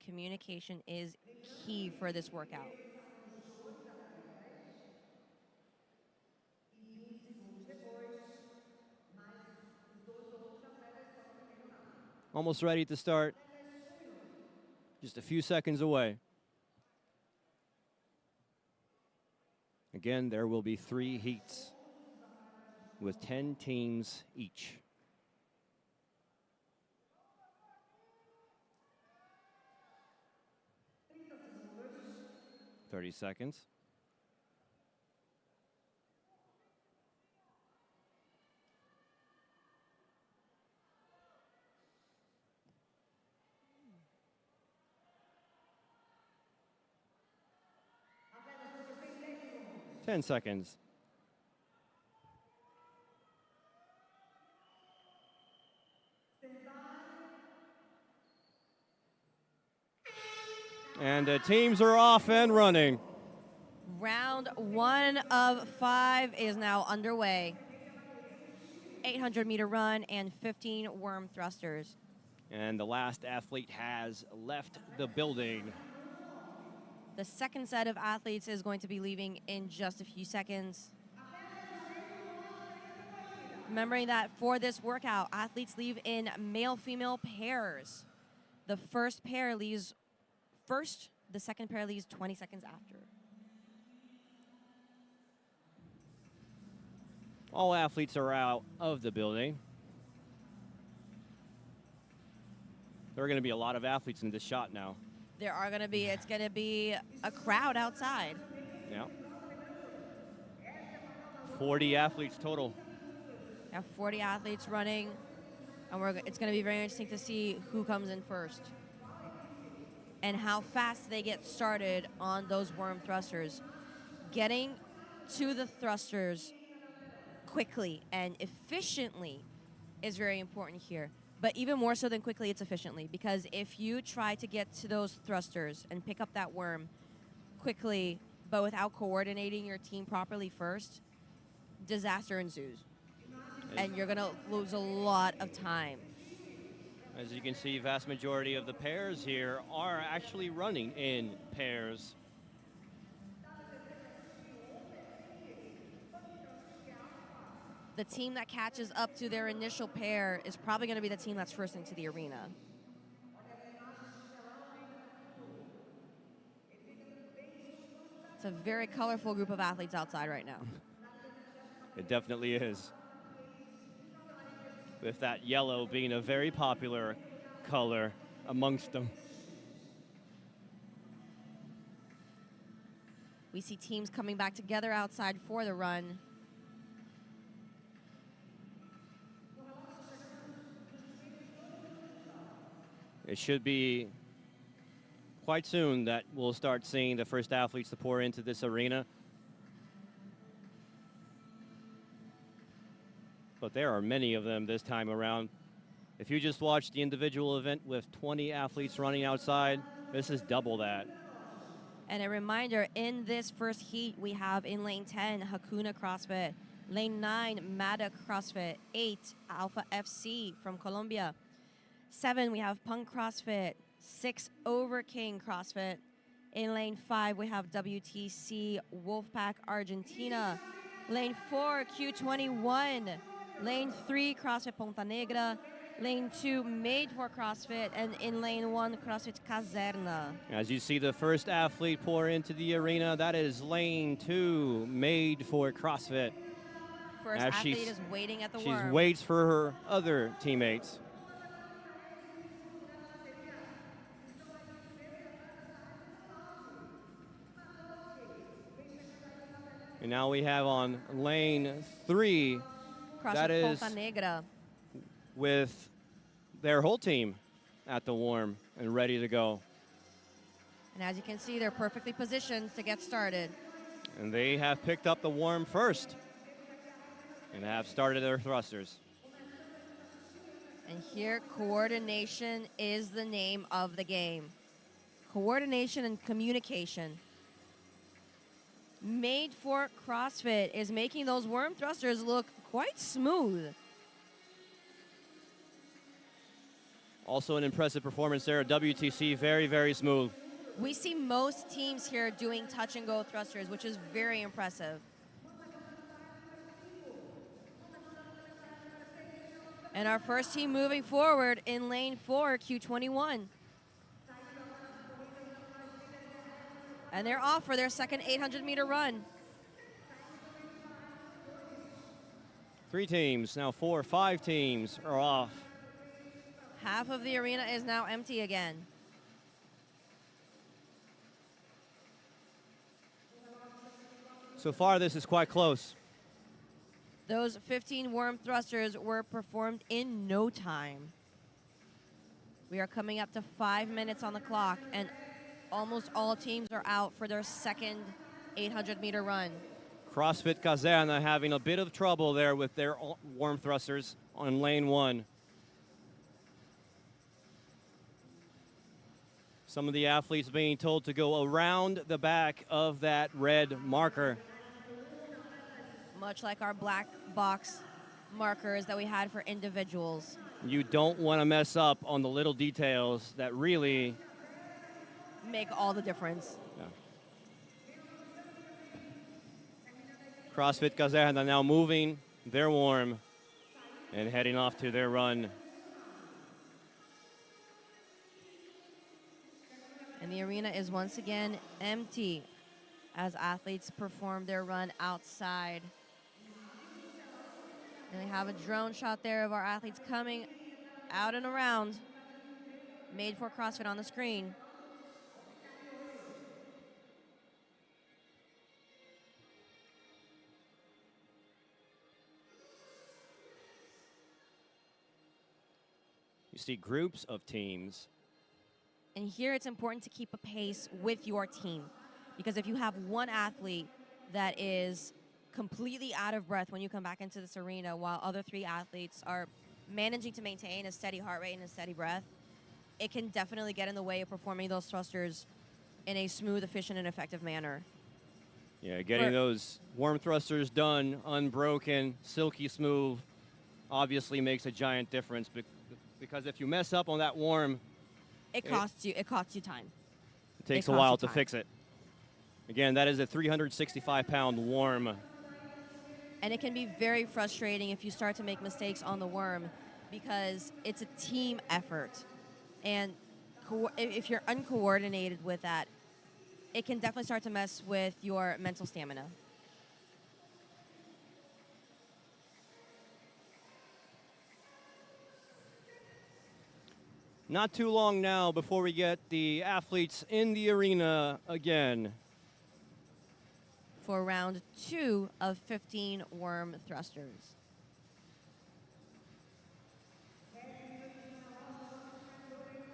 Communication is key for this workout. Almost ready to start. Just a few seconds away. Again, there will be 3 heats with 10 teams each. "30 seconds. "10 seconds. And the teams are off and running. Round 1 of 5 is now underway. 800-meter run and 15 worm thrusters. And the last athlete has left the building. The second set of athletes is going to be leaving in just a few seconds. Remembering that for this workout, athletes leave in male-female pairs. The first pair leaves first, the second pair leaves 20 seconds after. All athletes are out of the building. There are going to be a lot of athletes in this shot now. There are going to be, it's going to be a crowd outside. Yeah. 40 athletes total. We have 40 athletes running, and it's going to be very interesting to see who comes in first and how fast they get started on those worm thrusters. Getting to the thrusters quickly and efficiently is very important here. But even more so than quickly, it's efficiently, because if you try to get to those thrusters and pick up that worm quickly, but without coordinating your team properly first, disaster ensues. And you're going to lose a lot of time. As you can see, vast majority of the pairs here are actually running in pairs. The team that catches up to their initial pair is probably going to be the team that's first into the arena. It's a very colorful group of athletes outside right now. It definitely is. With that yellow being a very popular color amongst them. We see teams coming back together outside for the run. It should be quite soon that we'll start seeing the first athletes to pour into this arena. But there are many of them this time around. If you just watched the individual event with 20 athletes running outside, this is double that. And a reminder, in this first heat, we have in lane 10, Hakuna CrossFit. Lane 9, Mada CrossFit. 8, Alpha FC from Colombia. 7, we have Punk CrossFit. 6, Overking CrossFit. In lane 5, we have WTC Wolfpack Argentina. Lane 4, Q21. Lane 3, CrossFit Ponta Negra. Lane 2, Made for CrossFit. And in lane 1, CrossFit Caserna. As you see the first athlete pour into the arena, that is lane 2, Made for CrossFit. First athlete is waiting at the worm. She waits for her other teammates. And now we have on lane 3, CrossFit that is Ponta Negra. with their whole team at the warm and ready to go. And as you can see, they're perfectly positioned to get started. And they have picked up the warm first and have started their thrusters. And here, coordination is the name of the game. Coordination and communication. Made for CrossFit is making those worm thrusters look quite smooth. Also an impressive performance there at WTC, very, very smooth. We see most teams here doing touch and go thrusters, which is very impressive. And our first team moving forward in lane 4, Q21. And they're off for their second 800-meter run. 3 teams, now 4, 5 teams are off. Half of the arena is now empty again. So far, this is quite close. Those 15 worm thrusters were performed in no time. We are coming up to 5 minutes on the clock, and almost all teams are out for their second 800-meter run. CrossFit Caserna having a bit of trouble there with their warm thrusters on lane 1. Some of the athletes being told to go around the back of that red marker. Much like our black box markers that we had for individuals. You don't want to mess up on the little details that really make all the difference. Yeah. CrossFit Caserna now moving their warm and heading off to their run. And the arena is once again empty as athletes perform their run outside. And we have a drone shot there of our athletes coming out and around. Made for CrossFit on the screen. You see groups of teams. And here it's important to keep a pace with your team. Because if you have one athlete that is completely out of breath when you come back into this arena while other 3 athletes are managing to maintain a steady heart rate and a steady breath, it can definitely get in the way of performing those thrusters in a smooth, efficient, and effective manner. Yeah, getting those warm thrusters done, unbroken, silky smooth, obviously makes a giant difference. Because if you mess up on that warm, it costs you time. It takes a while to fix it. Again, that is a 365-pound warm. And it can be very frustrating if you start to make mistakes on the worm because it's a team effort. And if you're uncoordinated with that, it can definitely start to mess with your mental stamina. Not too long now before we get the athletes in the arena again. For round 2 of 15 worm thrusters.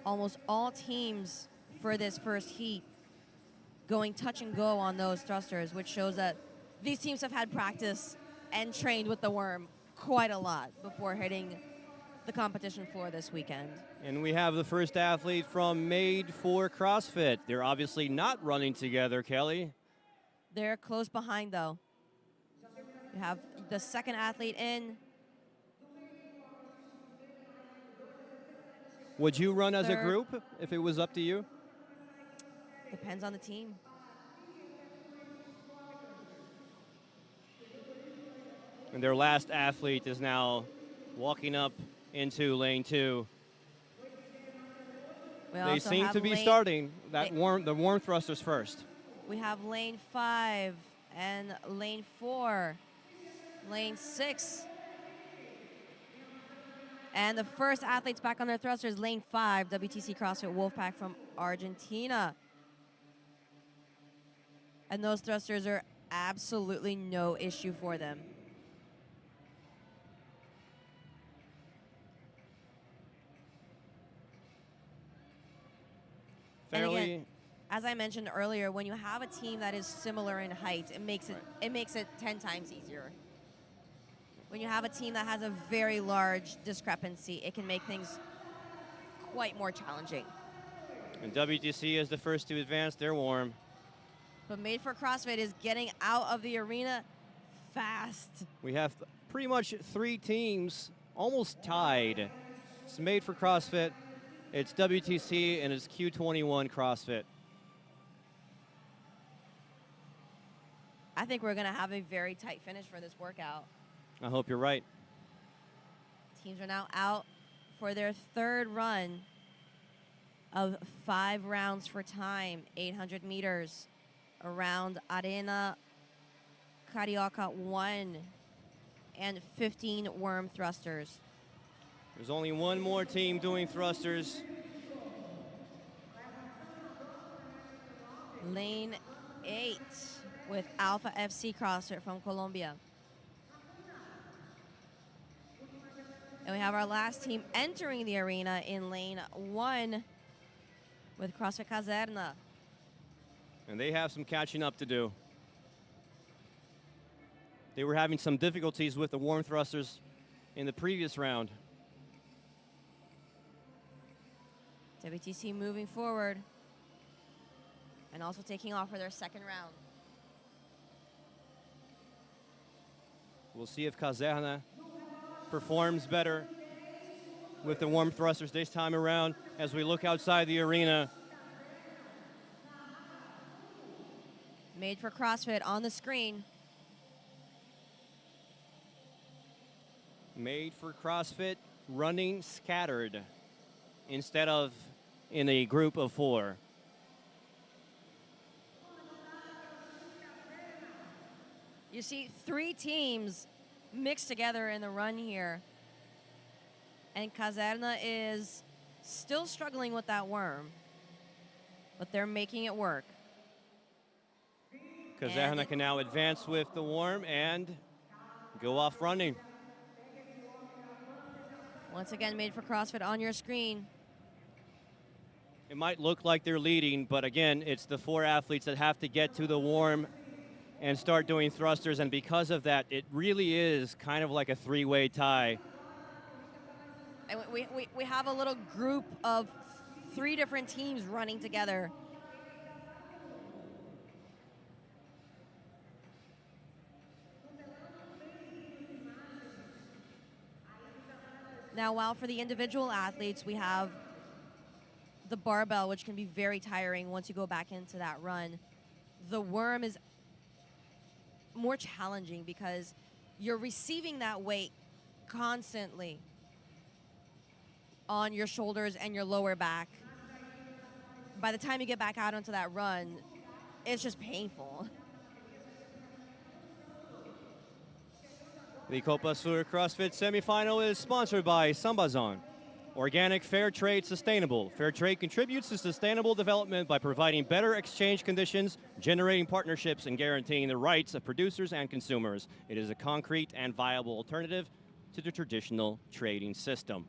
Almost all teams for this first heat going touch and go on those thrusters, which shows that these teams have had practice and trained with the worm quite a lot before hitting the competition floor this weekend. And we have the first athlete from Made for CrossFit. They're obviously not running together, Kelly. They're close behind, though. You have the second athlete in. Would you run as a Third. group if it was up to you? Depends on the team. And their last athlete is now walking up into lane 2. They seem to be starting the worm thrusters first. We have lane 5 and lane 4, lane 6. And the first athletes back on their thrusters, lane 5, WTC CrossFit Wolfpack from Argentina. And those thrusters are absolutely no issue for them. Fairly. And again, as I mentioned earlier, when you have a team that is similar in height, it makes it 10 times easier. When you have a team that has a very large discrepancy, it can make things quite more challenging. And WTC is the first to advance. They're warm. But Made for CrossFit is getting out of the arena fast. We have pretty much 3 teams almost tied. It's Made for CrossFit, it's WTC, and it's Q21 CrossFit. I think we're going to have a very tight finish for this workout. I hope you're right. Teams are now out for their third run of 5 rounds for time, 800 meters around Arena Carioca 1 and 15 worm thrusters. There's only one more team doing thrusters. Lane 8 with Alpha FC CrossFit from Colombia. And we have our last team entering the arena in lane 1 with CrossFit Caserna. And they have some catching up to do. They were having some difficulties with the worm thrusters in the previous round. WTC moving forward and also taking off for their second round. We'll see if Caserna performs better with the worm thrusters this time around as we look outside the arena. Made for CrossFit on the screen. Made for CrossFit running scattered instead of in a group of 4. You see 3 teams mixed together in the run here. And Caserna is still struggling with that worm, but they're making it work. Caserna can now advance with the worm and go off running. Once again, Made for CrossFit on your screen. It might look like they're leading, but again, it's the 4 athletes that have to get to the worm and start doing thrusters, and because of that, it really is kind of like a 3-way tie. And we have a little group of 3 different teams running together. Now, while for the individual athletes, we have the barbell, which can be very tiring once you go back into that run. The worm is more challenging because you're receiving that weight constantly on your shoulders and your lower back. By the time you get back out onto that run, it's just painful. The Copa Sur CrossFit Semifinal is sponsored by Sambazon. Organic, fair trade, sustainable. Fair trade contributes to sustainable development by providing better exchange conditions, generating partnerships, and guaranteeing the rights of producers and consumers. It is a concrete and viable alternative to the traditional trading system.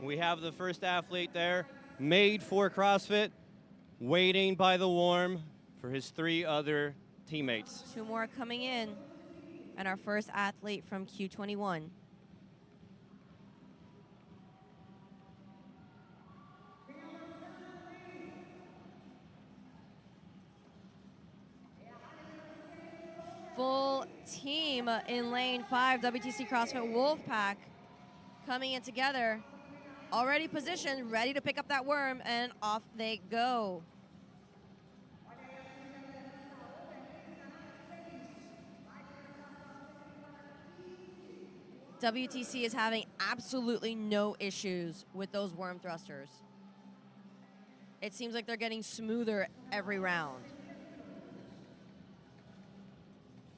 We have the first athlete there, made for CrossFit, waiting by the warm for his 3 other teammates. 2 more coming in, and our first athlete from Q21. Full team in lane 5, WTC CrossFit Wolfpack coming in together, already positioned, ready to pick up that worm, and off they go. WTC is having absolutely no issues with those worm thrusters. It seems like they're getting smoother every round.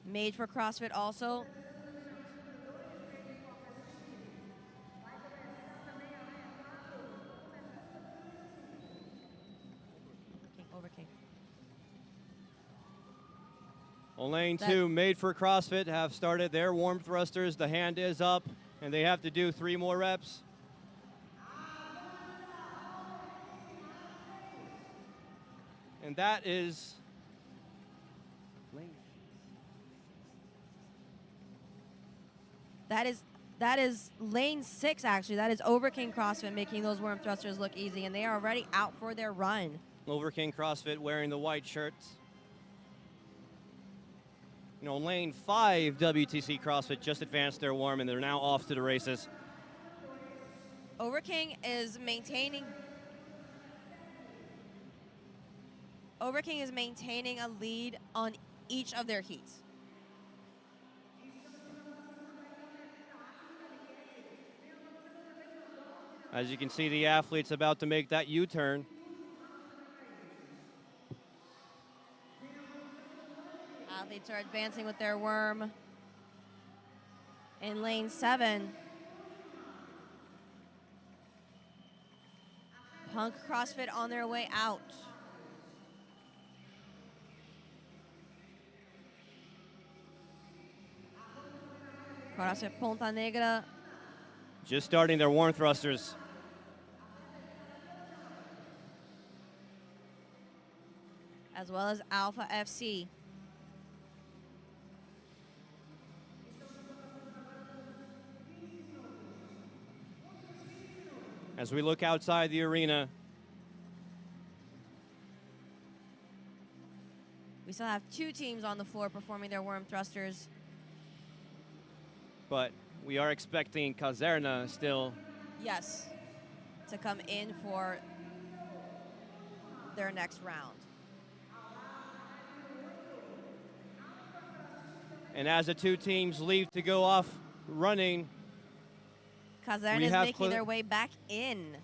Made for CrossFit also. Overking. On lane 2, made for CrossFit, have started their warm thrusters. The hand is up, and they have to do 3 more reps. And that is That is lane 6, actually. That is Overking CrossFit making those worm thrusters look easy, and they are already out for their run. Overking CrossFit wearing the white shirts. You know, lane 5, WTC CrossFit just advanced their warm, and they're now off to the races. Overking is maintaining a lead on each of their heats. As you can see, the athlete's about to make that U-turn. Athletes are advancing with their worm. In lane 7, Punk CrossFit on their way out. CrossFit Ponta Negra Just starting their warm thrusters. as well as Alpha FC. As we look outside the arena, We still have 2 teams on the floor performing their worm thrusters. but we are expecting Caserna still. Yes, to come in for their next round. And as the 2 teams leave to go off running, Caserna we is have making their way back in.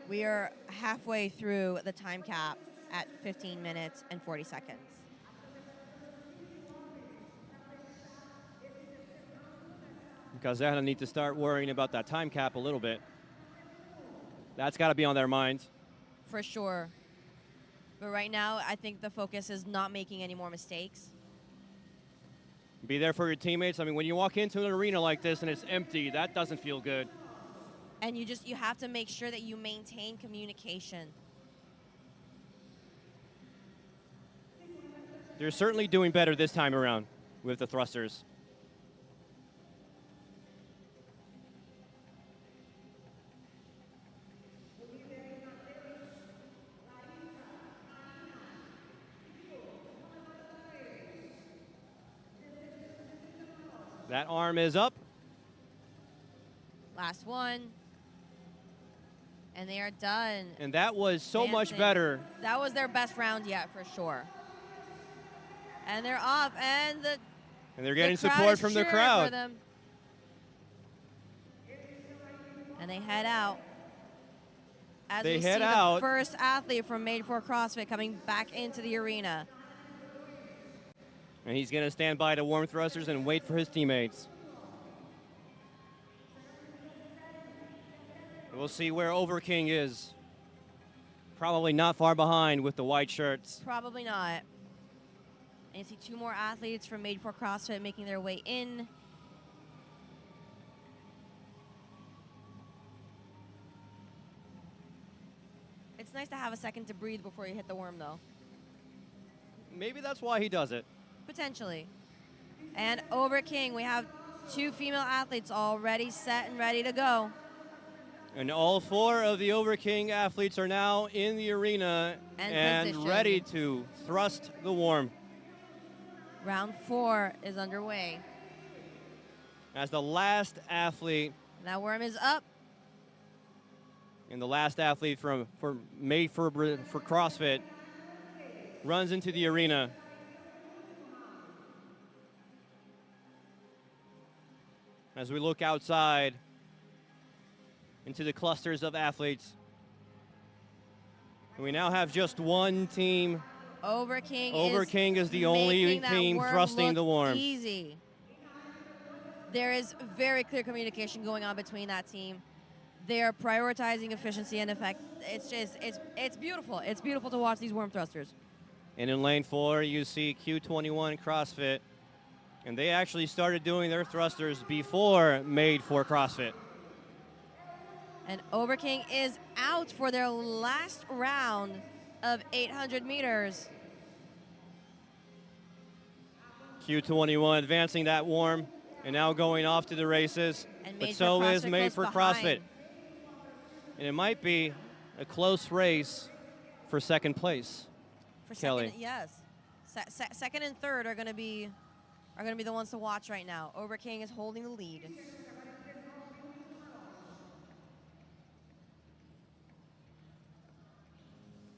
We are halfway through the time cap at 15 minutes and 40 seconds. Caserna need to start worrying about that time cap a little bit. That's got to be on their minds. For sure. But right now, I think the focus is not making any more mistakes. Be there for your teammates. I mean, when you walk into an arena like this and it's empty, that doesn't feel good. And you have to make sure that you maintain communication. They're certainly doing better this time around with the thrusters. That arm is up. Last one. And they are done. And that was so much Dancing. better. That was their best round yet, for sure. And they're off. And the And they're getting The crowd support is from the cheering for crowd. them. And they head out. As They we head see out. the first athlete from Made for CrossFit coming back into the arena. And he's going to stand by the warm thrusters and wait for his teammates. We'll see where Overking is. Probably not far behind with the white shirts. Probably not. And you see two more athletes from Made for CrossFit making their way in. It's nice to have a second to breathe before you hit the worm, though. Maybe that's why he does it. Potentially. And Overking, we have two female athletes already set and ready to go. And all four of the Overking athletes are now in the arena and positioned. ready to thrust the worm. Round 4 is underway. As the last athlete, That worm is up. and the last athlete for Made for CrossFit runs into the arena. As we look outside into the clusters of athletes, and we now have just one team. Overking is the only making that team worm thrusting look the worm. Easy. There is very clear communication going on between that team. They are prioritizing efficiency and effect. It's beautiful. It's beautiful to watch these worm thrusters. And in lane 4, you see Q21 CrossFit. And they actually started doing their thrusters before Made for CrossFit. And Overking is out for their last round of 800 meters. Q21 advancing that worm and now going off to the races. And But Made so for is CrossFit Made close for behind. CrossFit. And it might be a close race for second place. For Kelly. second, yes. Second and third are going to be the ones to watch right now. Overking is holding the lead.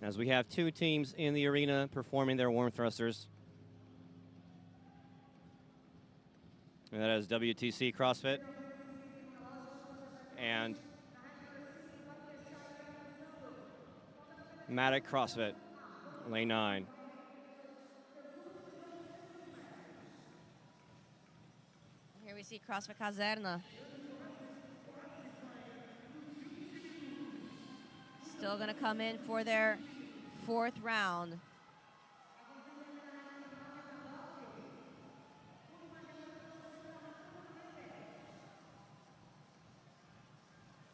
As we have two teams in the arena performing their worm thrusters. And that is WTC CrossFit and Matic CrossFit, lane 9. Here we see CrossFit Caserna. Still going to come in for their 4th round.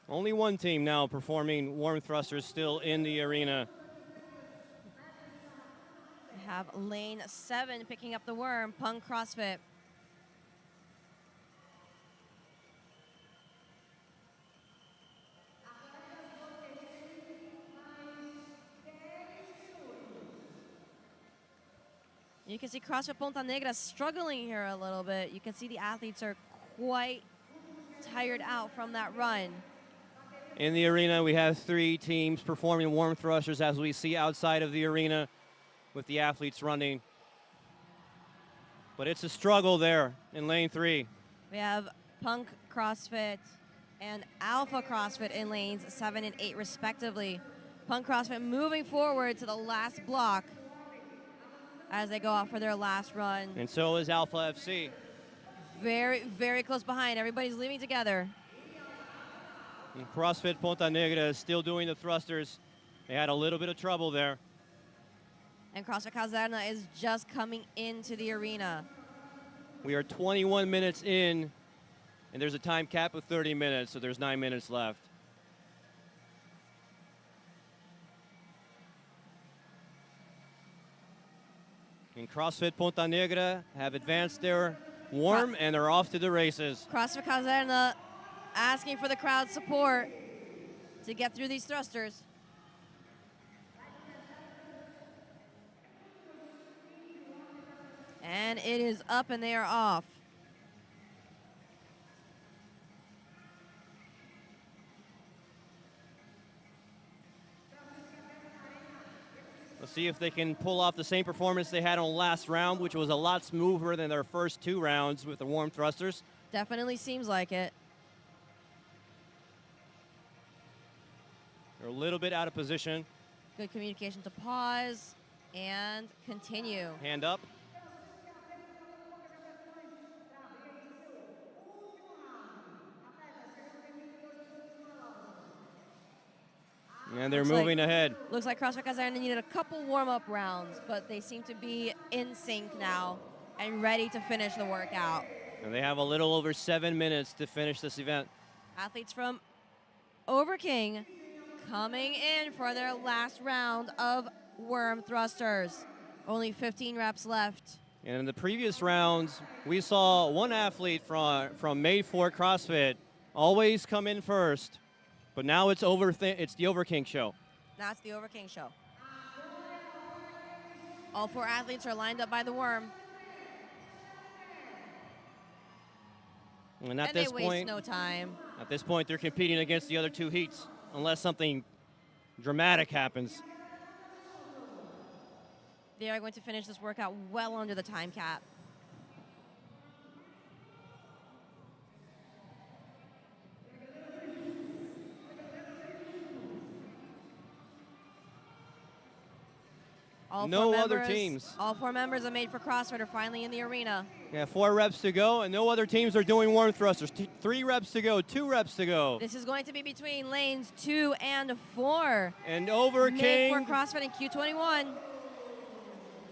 Only one team now performing worm thrusters still in the arena. We have lane 7 picking up the worm, Punk CrossFit. You can see CrossFit Ponta Negra struggling here a little bit. You can see the athletes are quite tired out from that run. In the arena, we have 3 teams performing worm thrusters as we see outside of the arena with the athletes running. But it's a struggle there in lane 3. We have Punk CrossFit and Alpha CrossFit in lanes 7 and 8 respectively. Punk CrossFit moving forward to the last block as they go out for their last run. And so is Alpha FC. Very, very close behind. Everybody's leaving together. And CrossFit Ponta Negra is still doing the thrusters. They had a little bit of trouble there. And CrossFit Caserna is just coming into the arena. We are 21 minutes in, and there's a time cap of 30 minutes, so there's 9 minutes left. And CrossFit Ponta Negra have advanced their worm, and they're off to the races. CrossFit Caserna asking for the crowd support to get through these thrusters. And it is up and they are off. Let's see if they can pull off the same performance they had on last round, which was a lot smoother than their first 2 rounds with the warm thrusters. Definitely seems like it. They're a little bit out of position. Good communication to pause and continue. Hand up. And they're moving ahead. Looks like CrossFit Oceania needed a couple warm-up rounds, but they seem to be in sync now and ready to finish the workout. And they have a little over 7 minutes to finish this event. Athletes from Overking coming in for their last round of worm thrusters. Only 15 reps left. And in the previous rounds, we saw one athlete from Made for CrossFit always come in first. But now it's the Overking show. Now it's the Overking show. All 4 athletes are lined up by the worm. And at they this waste point, no time. At this point, they're competing against the other 2 heats, unless something dramatic happens. They are going to finish this workout well under the time cap. No other teams. All 4 members of Made for CrossFit are finally in the arena. Yeah, 4 reps to go, and no other teams are doing warm thrusters. 3 reps to go, 2 reps to go. This is going to be between lanes 2 and 4. And Overking, Made for CrossFit in Q21.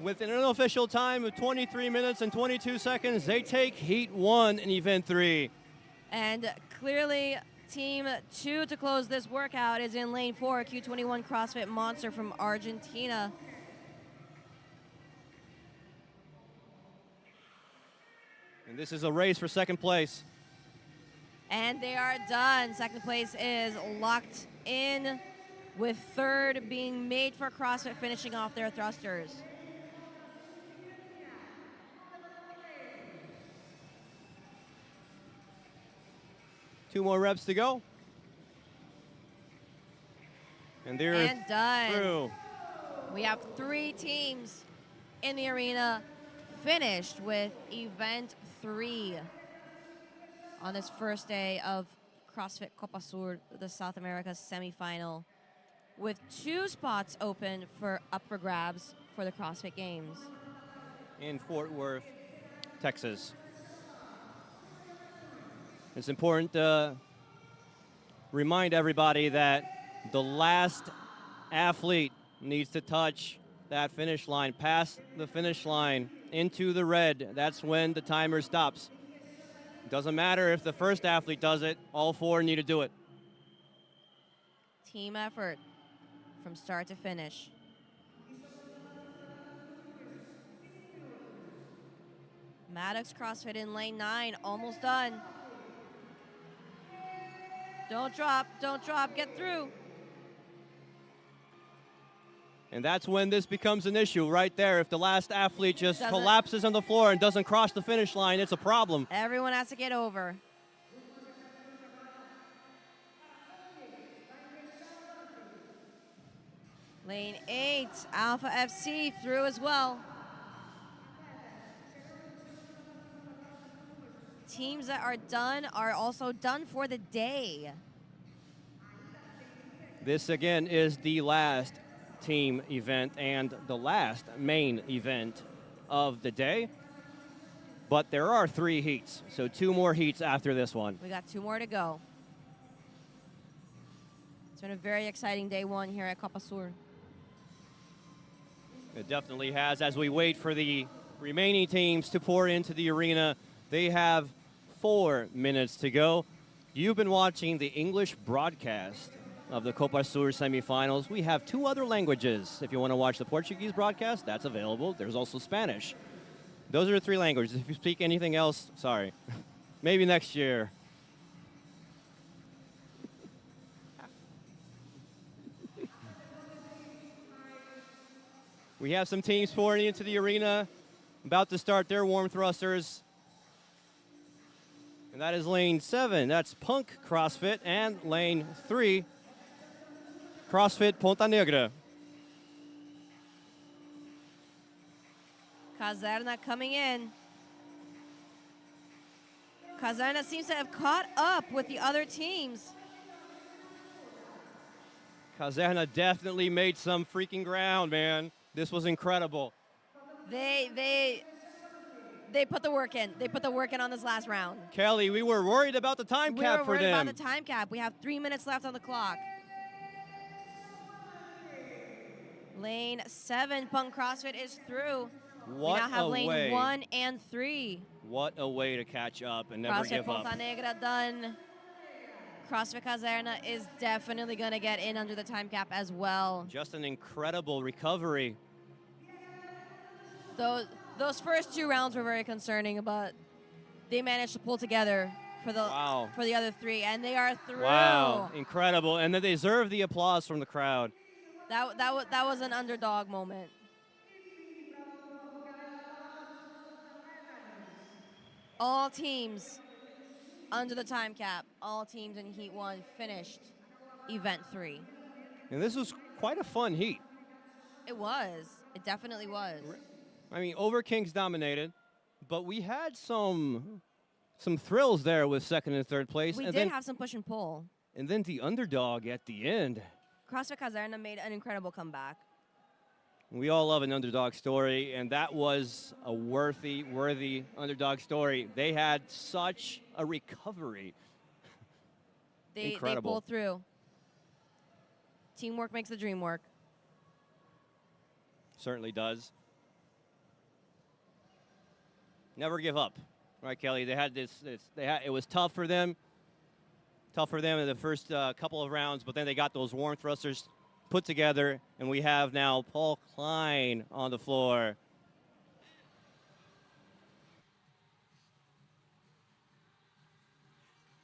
with an unofficial time of 23 minutes and 22 seconds, they take Heat 1 in Event 3. And clearly, Team 2 to close this workout is in lane 4, Q21 CrossFit Monster from Argentina. And this is a race for second place. And they are done. Second place is locked in, with third being Made for CrossFit finishing off their thrusters. Two more reps to go. And they're done. through. We have 3 teams in the arena finished with Event 3 on this first day of CrossFit Copa Sur, the South America semifinal, with 2 spots open up for grabs for the CrossFit Games. In Fort Worth, Texas. It's important to remind everybody that the last athlete needs to touch that finish line, past the finish line, into the red. That's when the timer stops. It doesn't matter if the first athlete does it, all 4 need to do it. Team effort from start to finish. Maddox CrossFit in lane 9, almost done. Don't drop, get through. And that's when this becomes an issue right there. If the last athlete just collapses on the floor and doesn't cross the finish line, it's a problem. Everyone has to get over. Lane 8, Alpha FC through as well. Teams that are done are also done for the day. This again is the last team event and the last main event of the day. But there are 3 heats, so 2 more heats after this one. We got 2 more to go. It's been a very exciting day 1 here at Copa Sur. It definitely has. As we wait for the remaining teams to pour into the arena, they have 4 minutes to go. You've been watching the English broadcast of the Copa Sur semifinals. We have 2 other languages. If you want to watch the Portuguese broadcast, that's available. There's also Spanish. Those are the 3 languages. If you speak anything else, sorry. Maybe next year. We have some teams pouring into the arena, about to start their warm thrusters. And that is lane 7. That's Punk CrossFit, and lane 3, CrossFit Ponta Negra. Caserna coming in. Caserna seems to have caught up with the other teams. Caserna definitely made some freaking ground, man. This was incredible. They put the work in. They put the work in on this last round. Kelly, we were worried about the time cap for them. We were worried about the time cap. We have 3 minutes left on the clock. Lane 7, Punk CrossFit is through. What we now have a lane way. 1 and 3. What a way to catch up and never CrossFit give up. Ponta Negra done. CrossFit Caserna is definitely going to get in under the time cap as well. Just an incredible recovery. Those first 2 rounds were very concerning, but they managed to pull together for the other 3, and they are through. Wow, incredible. And they deserve the applause from the crowd. That was an underdog moment. All teams under the time cap, all teams in Heat 1 finished Event 3. And this was quite a fun heat. It was. It definitely was. I mean, Overkings dominated, but we had some thrills there with second and third place. We did have some push and pull. And then the underdog at the end. CrossFit Caserna made an incredible comeback. We all love an underdog story, and that was a worthy underdog story. They had such a recovery. They Incredible. pulled through. Teamwork makes the dream work. Certainly does. Never give up, right, Kelly? They had it was tough for them. Tough for them in the first couple of rounds, but then they got those warm thrusters put together, and we have now Paul Klein on the floor.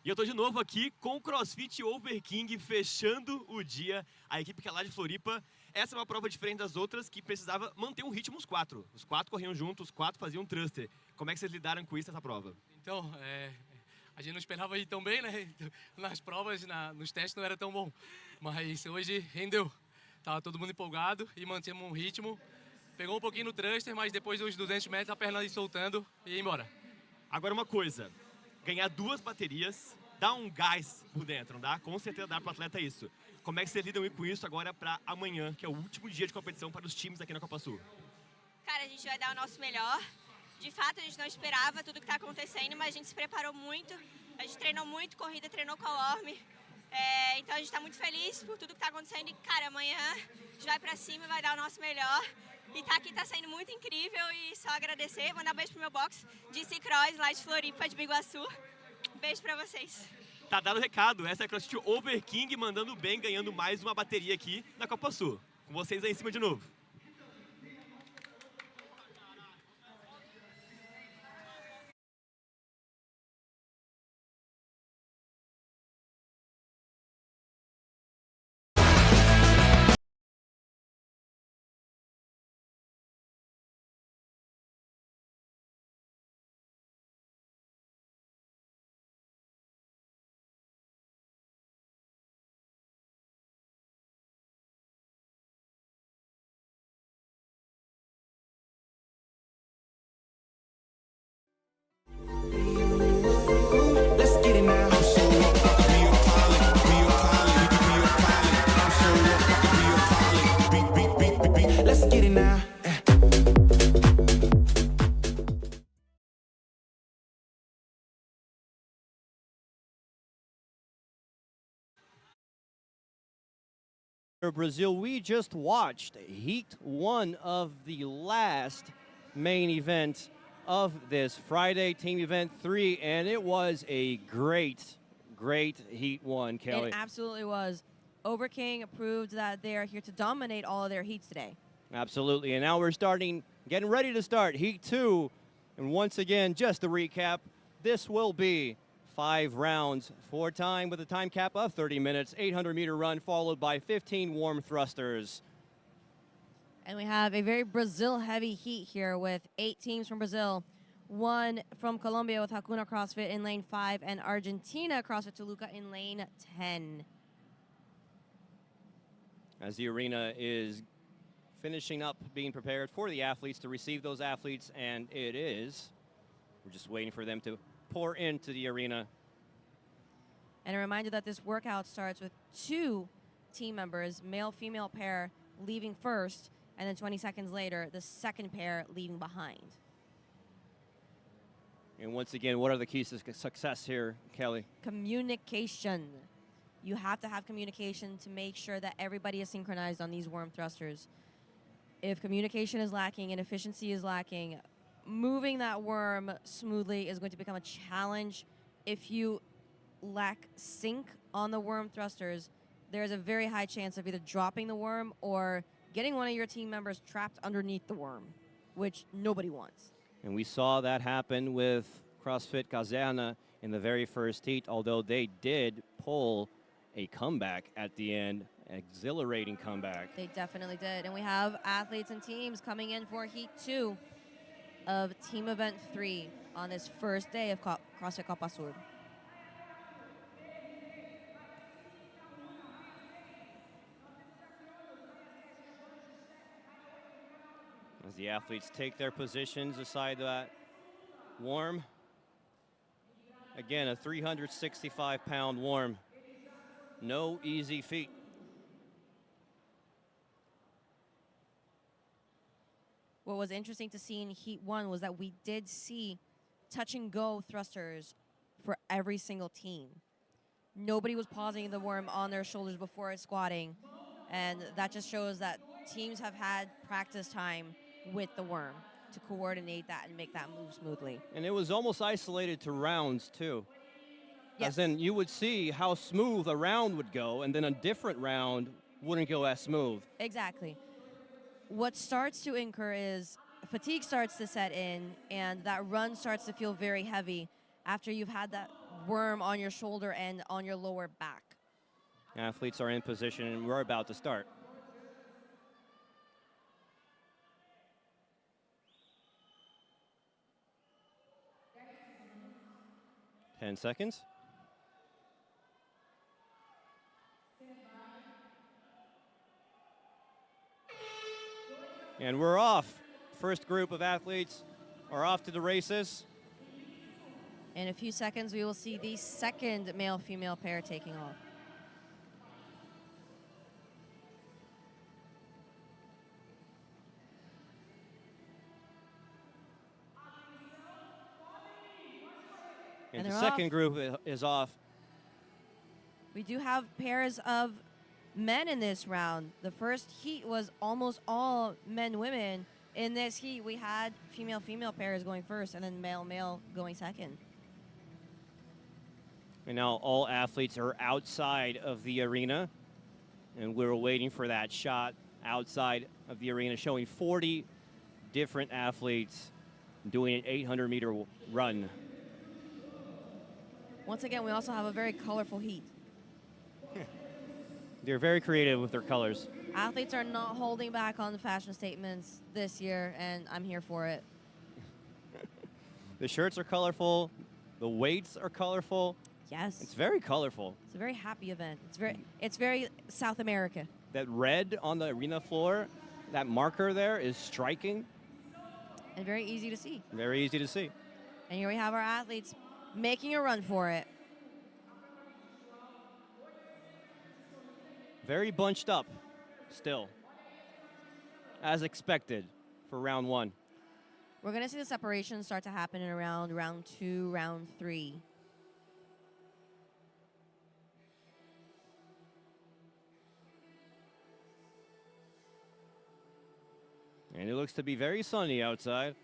E eu tô de novo aqui com o CrossFit Overking fechando o dia. A equipe que é lá de Floripa. Essa é uma prova diferente das outras que precisava manter um ritmo os 4. Os 4 corriam juntos, os 4 faziam um thruster. Como é que vocês lidaram com isso nessa prova? Então, a gente não esperava ir tão bem, né? Nas provas, nos testes não era tão bom. Mas hoje rendeu. Tava todo mundo empolgado e mantemos um ritmo. Pegou um pouquinho no thruster, mas depois dos 200 metros a perna ia soltando e ia embora. Agora uma coisa, ganhar 2 baterias dá um gás por dentro, não dá? Com certeza dá para o atleta isso. Como é que vocês lidam com isso agora para amanhã, que é o último dia de competição para os times aqui na Copa Sul? Cara, a gente vai dar o nosso melhor. De fato, a gente não esperava tudo que está acontecendo, mas a gente se preparou muito. A gente treinou muito, corrida, treinou com a Warm. Então a gente está muito feliz por tudo que está acontecendo. E, cara, amanhã a gente vai para cima e vai dar o nosso melhor. E tá aqui tá sendo muito incrível e só agradecer. Mandar um beijo pro meu box de Cross, lá de Floripa, de Biguaçu. Beijo para vocês. Tá dado o recado, essa é a CrossFit Overking mandando bem, ganhando mais uma bateria aqui na Copa Sul. Com vocês aí em cima de novo. Brazil, we just watched Heat 1 of the last main event of this Friday, Team Event 3, and it was a great Heat 1, Kelly. It absolutely was. Overking proved that they are here to dominate all of their heats today. Absolutely, and now we're getting ready to start Heat 2, and once again, just to recap, this will be 5 rounds for time with a time cap of 30 minutes, 800-meter run followed by 15 warm thrusters. And we have a very Brazil-heavy heat here with 8 teams from Brazil, 1 from Colombia with Hakuna CrossFit in lane 5, and Argentina CrossFit Toluca in lane 10. As the arena is finishing up being prepared for the athletes to receive those athletes, and it is. We're just waiting for them to pour into the arena. And a reminder that this workout starts with 2 team members, male-female pair, leaving first, and then 20 seconds later, the second pair leaving behind. And once again, what are the keys to success here, Kelly? Communication. You have to have communication to make sure that everybody is synchronized on these worm thrusters. If communication is lacking and efficiency is lacking, moving that worm smoothly is going to become a challenge. If you lack sync on the worm thrusters, there's a very high chance of either dropping the worm or getting one of your team members trapped underneath the worm, which nobody wants. And we saw that happen with CrossFit Oceania in the very first heat, although they did pull a comeback at the end, exhilarating comeback. They definitely did. And we have athletes and teams coming in for Heat 2 of Team Event 3 on this first day of CrossFit Copa Sur. As the athletes take their positions aside that worm. Again, a 365-pound worm. No easy feat. What was interesting to see in Heat 1 was that we did see touch-and-go thrusters for every single team. Nobody was pausing the worm on their shoulders before squatting, and that just shows that teams have had practice time with the worm to coordinate that and make that move smoothly. And it was almost isolated to rounds, too. Yes. As in, you would see how smooth a round would go, and then a different round wouldn't go as smooth. Exactly. What starts to incur is fatigue starts to set in, and that run starts to feel very heavy after you've had that worm on your shoulder and on your lower back. Athletes are in position, and we're about to start. Ten seconds. And we're off. First group of athletes are off to the races. In a few seconds, we will see the second male-female pair taking off. And the second group is off. We do have pairs of men in this round. The first heat was almost all men-women. In this heat, we had female-female pairs going first and then male-male going second. And now all athletes are outside of the arena. And we're waiting for that shot outside of the arena, showing 40 different athletes doing an 800-meter run. Once again, we also have a very colorful heat. They're very creative with their colors. Athletes are not holding back on the fashion statements this year, and I'm here for it. The shirts are colorful. The weights are colorful. Yes. It's very colorful. It's a very happy event. It's very South America. That red on the arena floor, that marker there is striking. And very easy to see. Very easy to see. And here we have our athletes making a run for it. Very bunched up still, as expected for round one. We're going to see the separation start to happen in around round 2, round 3. And it looks to be very sunny outside.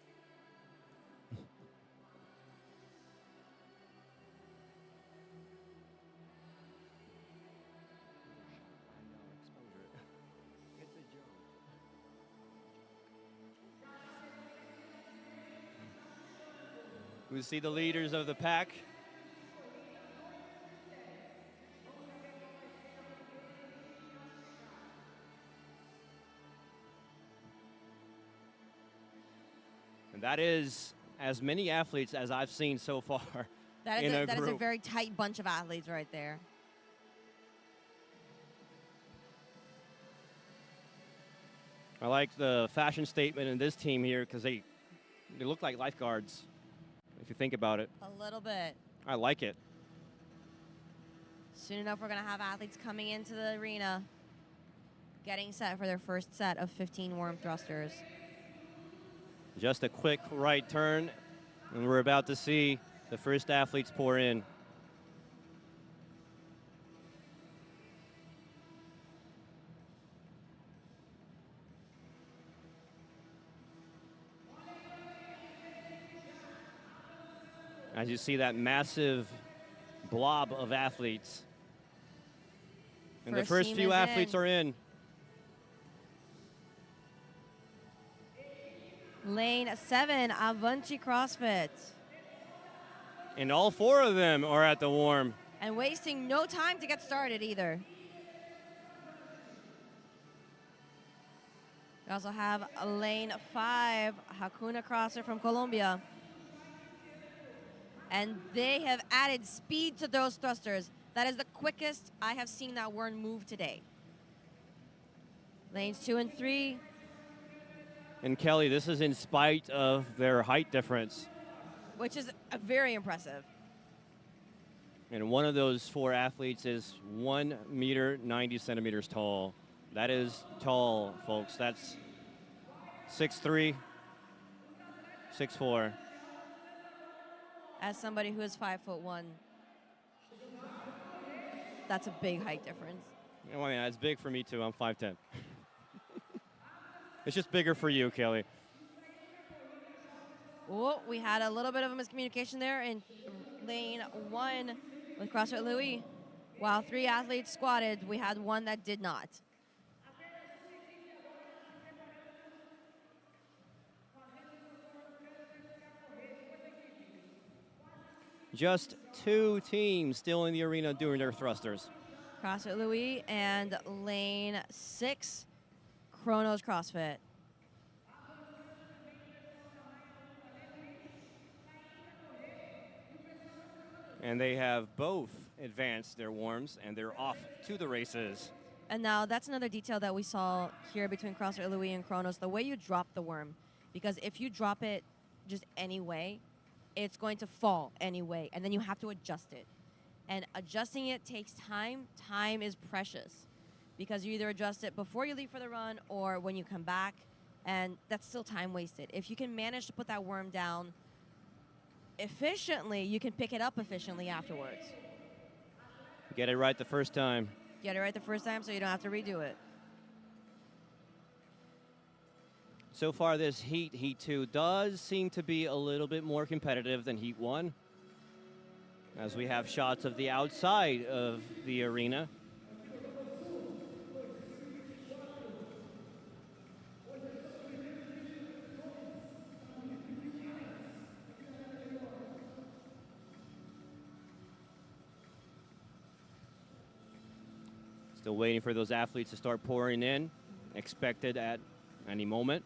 We see the leaders of the pack. And that is as many athletes as I've seen so far. That is a very tight bunch of athletes right there. I like the fashion statement in this team here because they look like lifeguards, if you think about it. A little bit. I like it. Soon enough, we're going to have athletes coming into the arena, getting set for their first set of 15 warm thrusters. Just a quick right turn, and we're about to see the first athletes pour in. As you see that massive blob of athletes. And the first few athletes are in. Lane 7, Avanti CrossFit. And all 4 of them are at the warm. And wasting no time to get started either. We also have Lane 5, Hakuna CrossFit from Colombia. And they have added speed to those thrusters. That is the quickest I have seen that worm move today. Lanes 2 and 3. And Kelly, this is in spite of their height difference. Which is very impressive. And one of those 4 athletes is 1 meter 90 centimeters tall. That is tall, folks. That's 6'3", 6'4". As somebody who is 5'1", that's a big height difference. I mean, that's big for me too. I'm 5'10". It's just bigger for you, Kelly. Oh, we had a little bit of a miscommunication there in lane 1 with CrossFit Louis. While 3 athletes squatted, we had 1 that did not. Just 2 teams still in the arena doing their thrusters. CrossFit Louis and lane 6, Chronos CrossFit. And they have both advanced their warms, and they're off to the races. And now that's another detail that we saw here between CrossFit Louis and Chronos, the way you drop the worm. Because if you drop it just any way, it's going to fall anyway, and then you have to adjust it. And adjusting it takes time. Time is precious because you either adjust it before you leave for the run or when you come back, and that's still time wasted. If you can manage to put that worm down efficiently, you can pick it up efficiently afterwards. Get it right the first time. Get it right the first time so you don't have to redo it. So far this Heat 2, does seem to be a little bit more competitive than Heat 1, as we have shots of the outside of the arena. Still waiting for those athletes to start pouring in, expected at any moment.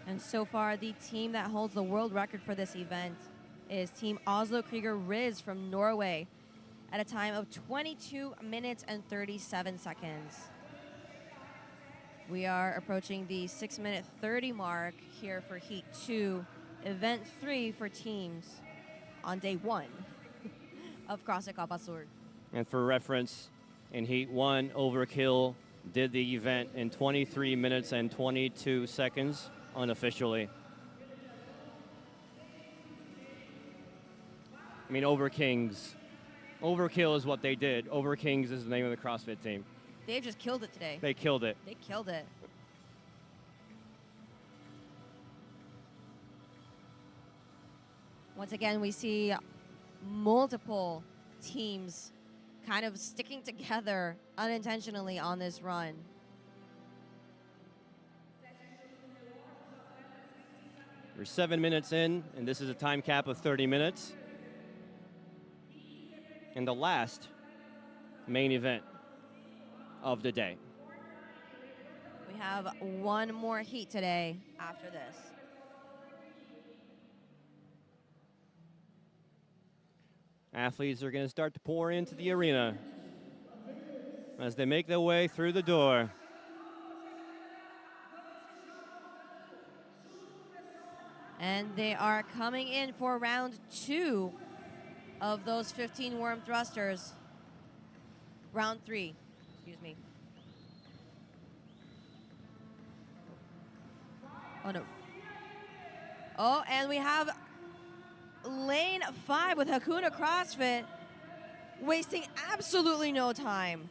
And so far, the team that holds the world record for this event is Team Oslo Krieger Riz from Norway at a time of 22 minutes and 37 seconds. We are approaching the 6-minute 30 mark here for Heat 2, Event 3 for teams on day 1 of CrossFit Copa Sur. And for reference, in Heat 1, Overkill did the event in 23 minutes and 22 seconds unofficially. I mean, Overkill is what they did. Overkings is the name of the CrossFit team. They've just killed it today. They killed it. They killed it. Once again, we see multiple teams kind of sticking together unintentionally on this run. We're 7 minutes in, and this is a time cap of 30 minutes. And the last main event of the day. We have one more heat today after this. Athletes are going to start to pour into the arena. as they make their way through the door. And they are coming in for round 2 of those 15 worm thrusters. Round 3, excuse me. Oh, no. Oh, and we have lane 5 with Hakuna CrossFit wasting absolutely no time.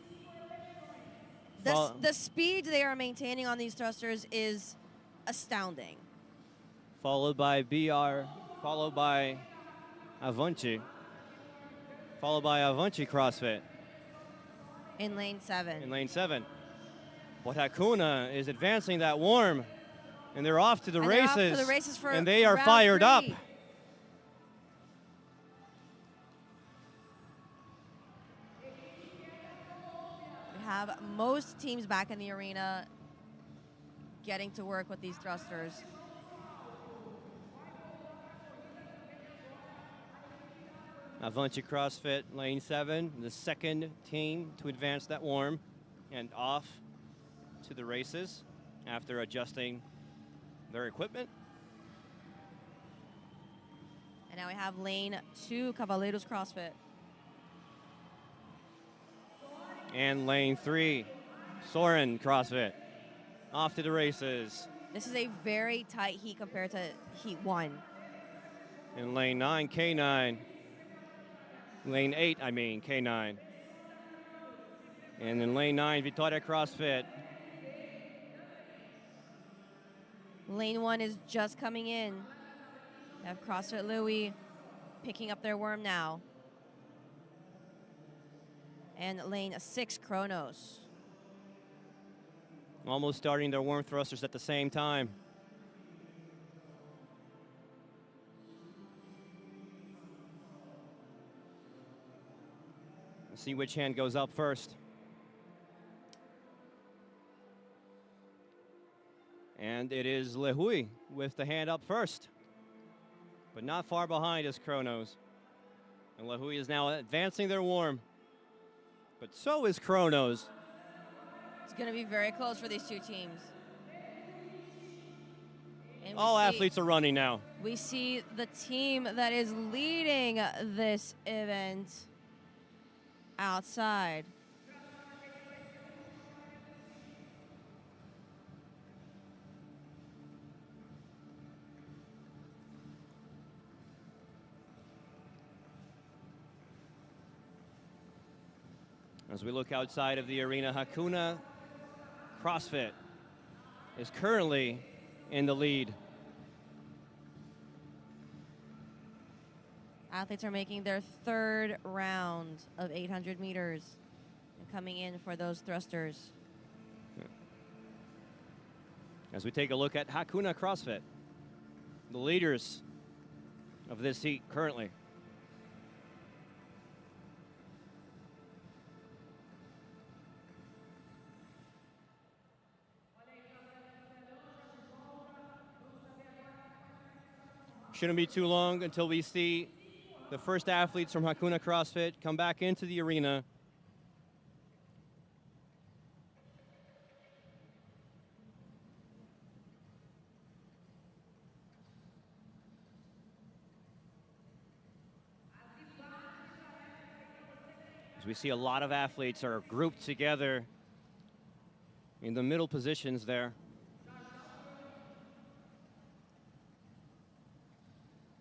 The speed they are maintaining on these thrusters is astounding. Followed by BR, followed by Avanti. Followed by Avanti CrossFit. In lane 7. In lane 7. But Hakuna is advancing that warm. And they're off to the races. And they are fired up. We have most teams back in the arena getting to work with these thrusters. Avanti CrossFit, lane 7, the second team to advance that warm and off to the races after adjusting their equipment. And now we have lane 2, Cavaleiros CrossFit. And lane 3, Soren CrossFit, off to the races. This is a very tight heat compared to heat 1. In lane 9, K9. Lane 8, K9. And in lane 9, Vitória CrossFit. Lane 1 is just coming in. We have CrossFit Louis picking up their worm now. And lane 6, Kronos. Almost starting their warm thrusters at the same time. Let's see which hand goes up first. And it is Lehui with the hand up first. But not far behind is Kronos. And Lehui is now advancing their warm. But so is Kronos. It's going to be very close for these two teams. And all athletes are running now. We see the team that is leading this event outside. As we look outside of the arena, Hakuna CrossFit is currently in the lead. Athletes are making their third round of 800 meters and coming in for those thrusters. As we take a look at Hakuna CrossFit, the leaders of this heat currently. Shouldn't be too long until we see the first athletes from Hakuna CrossFit come back into the arena. As we see a lot of athletes are grouped together in the middle positions there.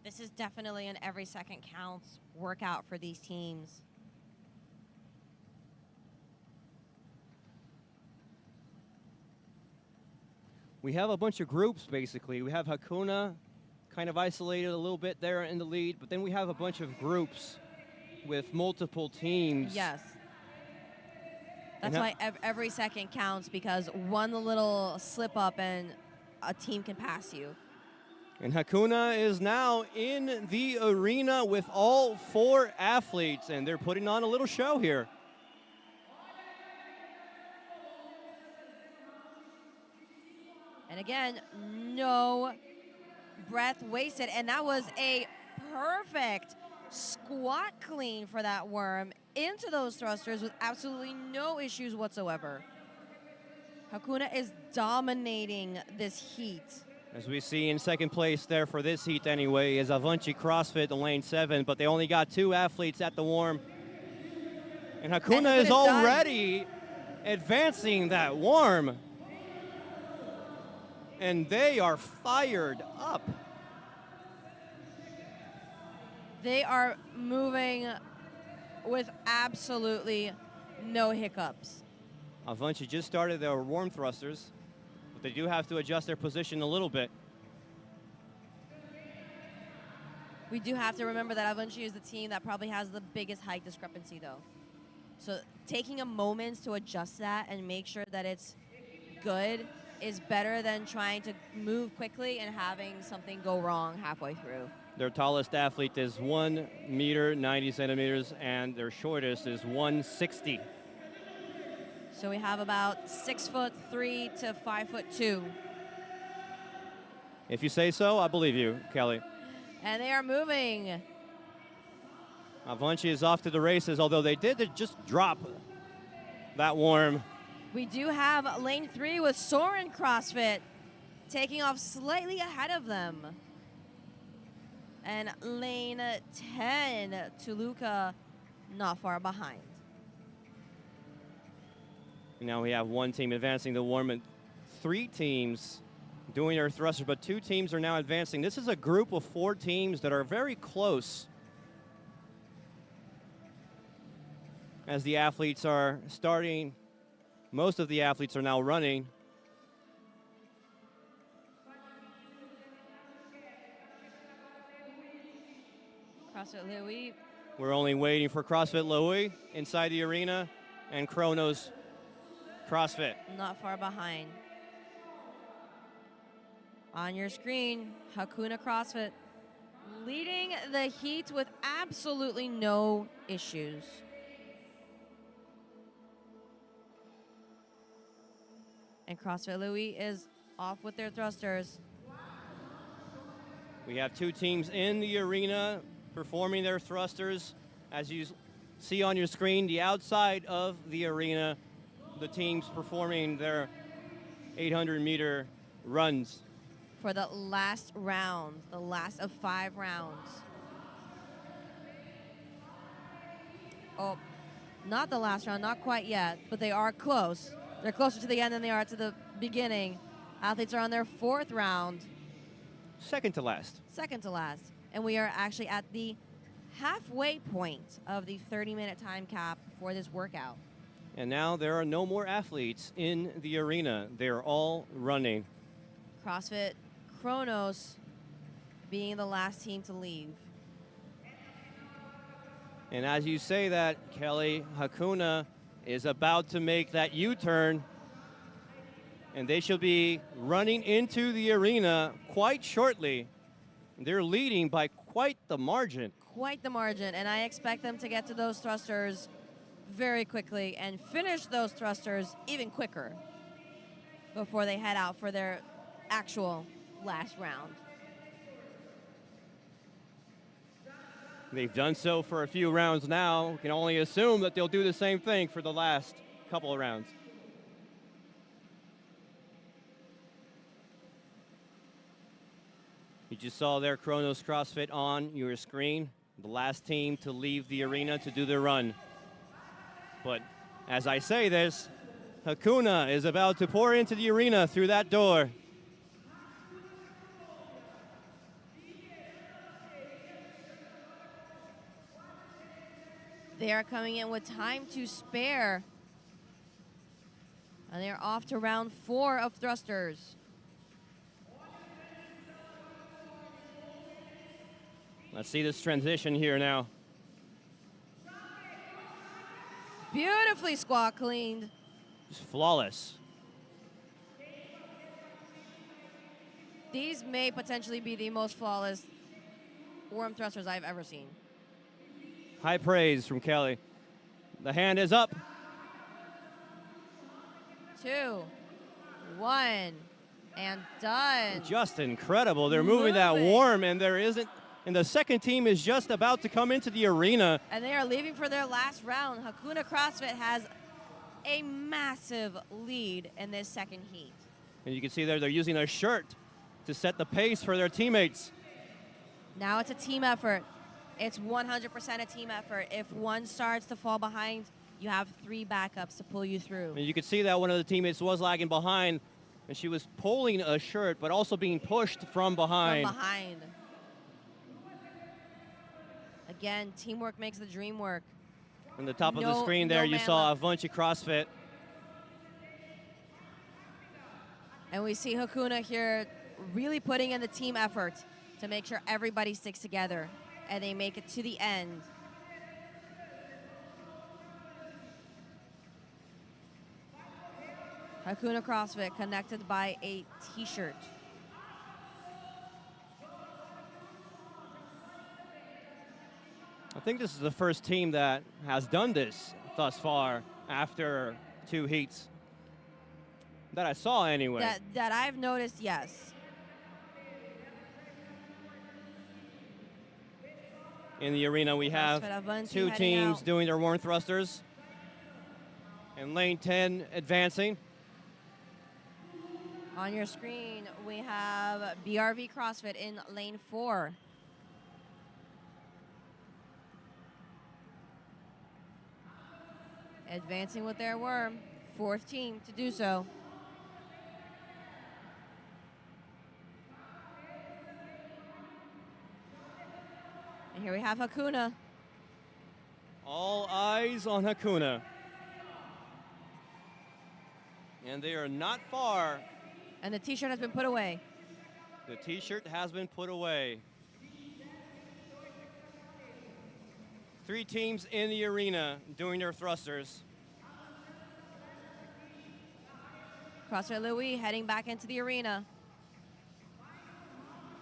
This is definitely an every second counts workout for these teams. We have a bunch of groups, basically. We have Hakuna kind of isolated a little bit there in the lead, but then we have a bunch of groups with multiple teams. Yes. That's why every second counts, because one little slip up and a team can pass you. And Hakuna is now in the arena with all four athletes, and they're putting on a little show here. And again, no breath wasted, and that was a perfect squat clean for that worm into those thrusters with absolutely no issues whatsoever. Hakuna is dominating this heat. As we see in second place there for this heat anyway is Avunchi CrossFit in lane 7, but they only got 2 athletes at the warm. And Hakuna is already advancing that warm. And they are fired up. They are moving with absolutely no hiccups. Avunchi just started their warm thrusters, but they do have to adjust their position a little bit. We do have to remember that Avunchi is the team that probably has the biggest height discrepancy, though. So taking a moment to adjust that and make sure that it's good is better than trying to move quickly and having something go wrong halfway through. Their tallest athlete is 1 meter, 90 centimeters, and their shortest is 160. So we have about 6'3" to 5'2". If you say so, I believe you, Kelly. And they are moving. Avunchi is off to the races, although they did just drop that warm. We do have lane 3 with Soren CrossFit taking off slightly ahead of them. And lane 10, Tuluka, not far behind. Now we have 1 team advancing the warm and 3 teams doing their thrusters, but 2 teams are now advancing. This is a group of 4 teams that are very close as the athletes are starting. Most of the athletes are now running. CrossFit Louis. We're only waiting for CrossFit Louis inside the arena and Kronos CrossFit. Not far behind. On your screen, Hakuna CrossFit leading the heat with absolutely no issues. And CrossFit Louis is off with their thrusters. We have 2 teams in the arena performing their thrusters. As you see on your screen, the outside of the arena, the teams performing their 800-meter runs. For the last round, the last of 5 rounds. Oh, not the last round, not quite yet, but they are close. They're closer to the end than they are to the beginning. Athletes are on their 4th round. Second to last. Second to last. And we are actually at the halfway point of the 30-minute time cap for this workout. And now there are no more athletes in the arena. They're all running. CrossFit Kronos being the last team to leave. And as you say that, Kelly, Hakuna is about to make that U-turn, and they should be running into the arena quite shortly. They're leading by quite the margin. Quite the margin, and I expect them to get to those thrusters very quickly and finish those thrusters even quicker before they head out for their actual last round. They've done so for a few rounds now. We can only assume that they'll do the same thing for the last couple of rounds. You just saw their Kronos CrossFit on your screen. The last team to leave the arena to do their run. But as I say this, Hakuna is about to pour into the arena through that door. They are coming in with time to spare. And they are off to round 4 of thrusters. Let's see this transition here now. Beautifully squat cleaned. Just flawless. These may potentially be the most flawless worm thrusters I've ever seen. High praise from Kelly. The hand is up. 2, 1, and done. Just incredible. They're moving that warm, and there isn't And the second team is just about to come into the arena. And they are leaving for their last round. Hakuna CrossFit has a massive lead in this second heat. And you can see there they're using a shirt to set the pace for their teammates. Now it's a team effort. It's 100% a team effort. If one starts to fall behind, you have 3 backups to pull you through. And you can see that one of the teammates was lagging behind, and she was pulling a shirt, but also being pushed from behind. From behind. Again, teamwork makes the dream work. On the top of the screen there, you saw Avunchi CrossFit. And we see Hakuna here really putting in the team effort to make sure everybody sticks together and they make it to the end. Hakuna CrossFit connected by a t-shirt. I think this is the first team that has done this thus far after 2 heats. That I saw anyway. That I've noticed, yes. In the arena, we have Avunchi 2 heading teams out. doing their warm thrusters. And lane 10 advancing. On your screen, we have BRV CrossFit in lane 4. Advancing with their worm, 4th team to do so. And here we have Hakuna. All eyes on Hakuna. And they are not far. And the t-shirt has been put away. The t-shirt has been put away. 3 teams in the arena doing their thrusters. CrossFit Louis heading back into the arena.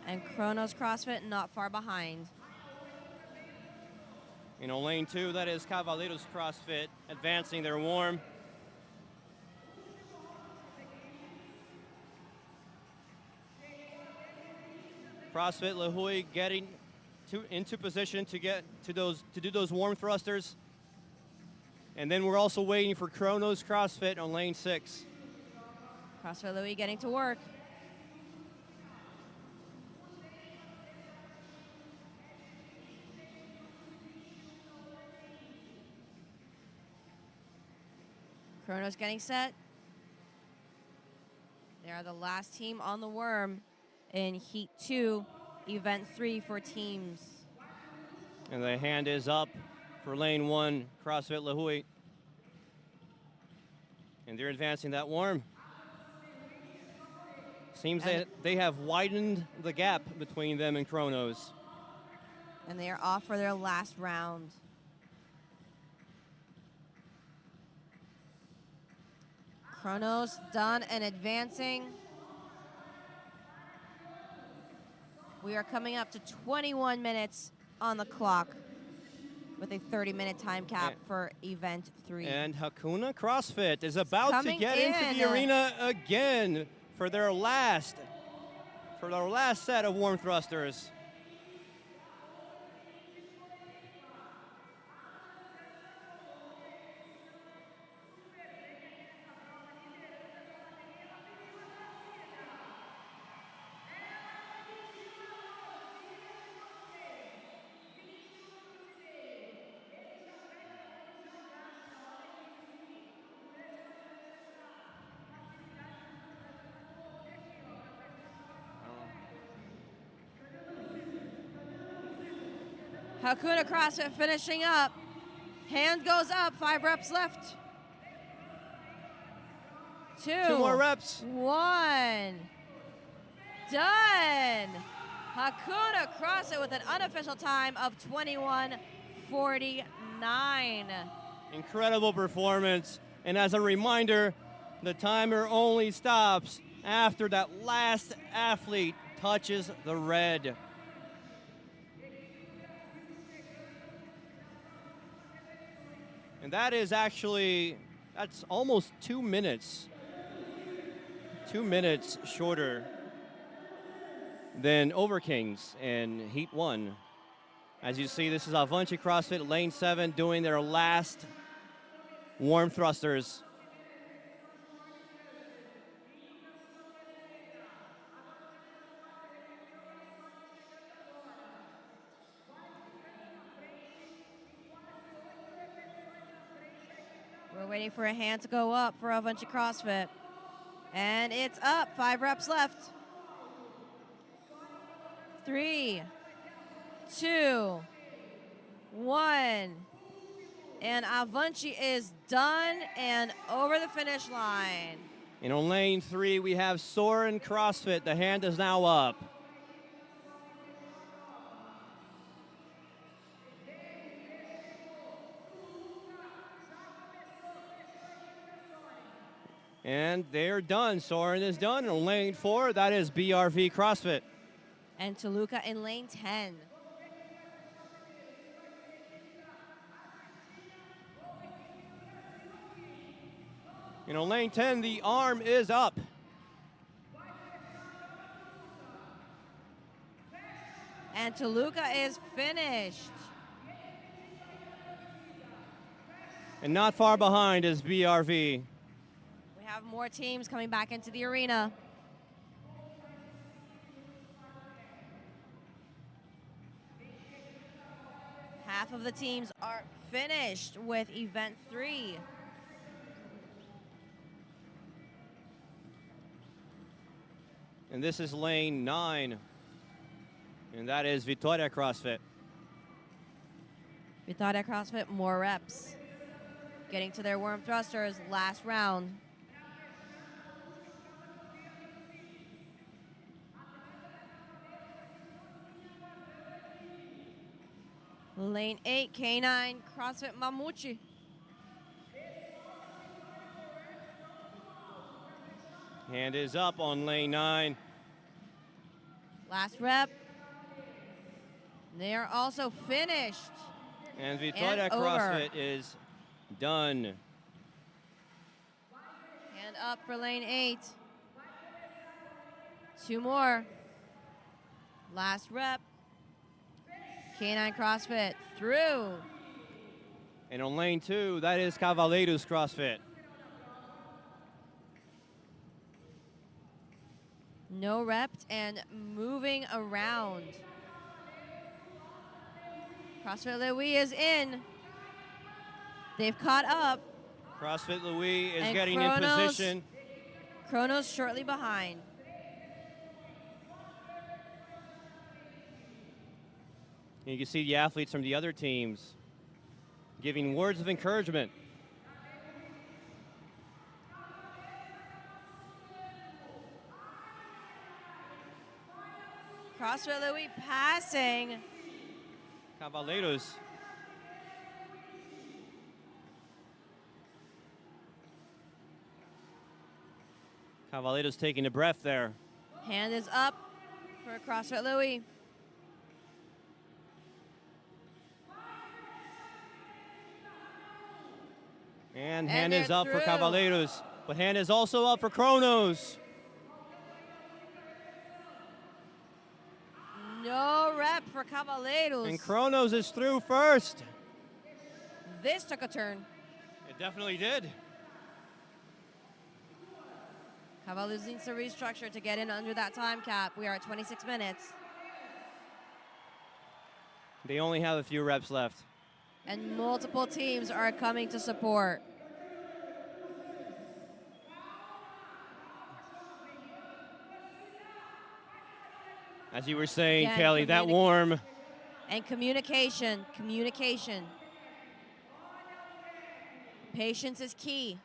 And Kronos CrossFit not far behind. You know, lane 2, that is Cavalleiros CrossFit advancing their warm. CrossFit Lahui getting into position to get to do those warm thrusters. And then we're also waiting for Kronos CrossFit on lane 6. CrossFit Louis getting to work. Kronos getting set. They are the last team on the worm in Heat 2, Event 3 for teams. And the hand is up for lane 1, CrossFit Lahui. And they're advancing that worm. Seems that they have widened the gap between them and Kronos. And they are off for their last round. Kronos done and advancing. We are coming up to 21 minutes on the clock with a 30-minute time cap for Event 3. And Hakuna CrossFit is about to get into the in. arena again for their last set of warm thrusters. Hakuna CrossFit finishing up. Hand goes up, 5 reps left. 2 more reps. 1. Done. Hakuna CrossFit with an unofficial time of 21:49. Incredible performance. And as a reminder, the timer only stops after that last athlete touches the red. And that is actually, that's almost 2 minutes. 2 minutes shorter than Overkings in Heat 1. As you see, this is Avanti CrossFit Lane 7 doing their last warm thrusters. We're waiting for a hand to go up for Avanti CrossFit. And it's up, 5 reps left. 3, 2, 1. And Avanti is done and over the finish line. And on lane 3, we have Soren CrossFit. The hand is now up. And they're done. Soren is done. On lane 4, that is BRV CrossFit. And Toluca in lane 10. And on lane 10, the arm is up. And Toluca is finished. And not far behind is BRV. We have more teams coming back into the arena. Half of the teams are finished with event 3. And this is lane 9. And that is Vitória CrossFit. Vitória CrossFit, more reps. Getting to their worm thrusters, last round. Lane 8, K9 CrossFit Mamuchi. Hand is up on lane 9. Last rep. They are also finished. And Vitória CrossFit is done. Hand up for lane 8. 2 more. Last rep. K9 CrossFit through. And on lane 2, that is Cavaleiros CrossFit. No reps and moving around. CrossFit Louis is in. They've caught up. CrossFit Louis is And getting in position. Chronos shortly behind. And you can see the athletes from the other teams giving words of encouragement. CrossFit Louis passing. Cavaleiros. Cavaleiros taking a breath there. Hand is up for CrossFit Louis. And hand is up for Cavaleiros. But hand is also up for Chronos. No rep for Cavaleiros. And Chronos is through first. This took a turn. It definitely did. Cavaleiros needs to restructure to get in under that time cap. We are at 26 minutes. They only have a few reps left. And multiple teams are coming to support. As you were saying, Again, Kelly, that warm. And communication. Patience is key.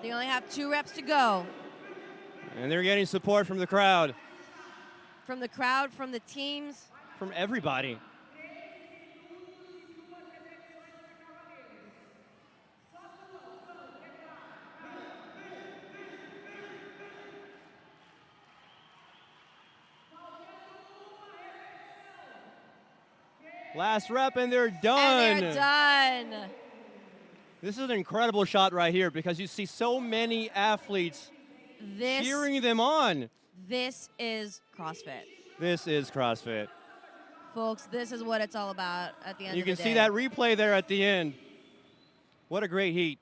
They only have 2 reps to go. And they're getting support from the crowd. From the crowd, from the teams. From everybody. Last rep and they're done. And they're done. This is an incredible shot right here because you see so many athletes cheering them on. This is CrossFit. This is CrossFit. Folks, this is what it's all about at the end You of the can day. see that replay there at the end. What a great heat.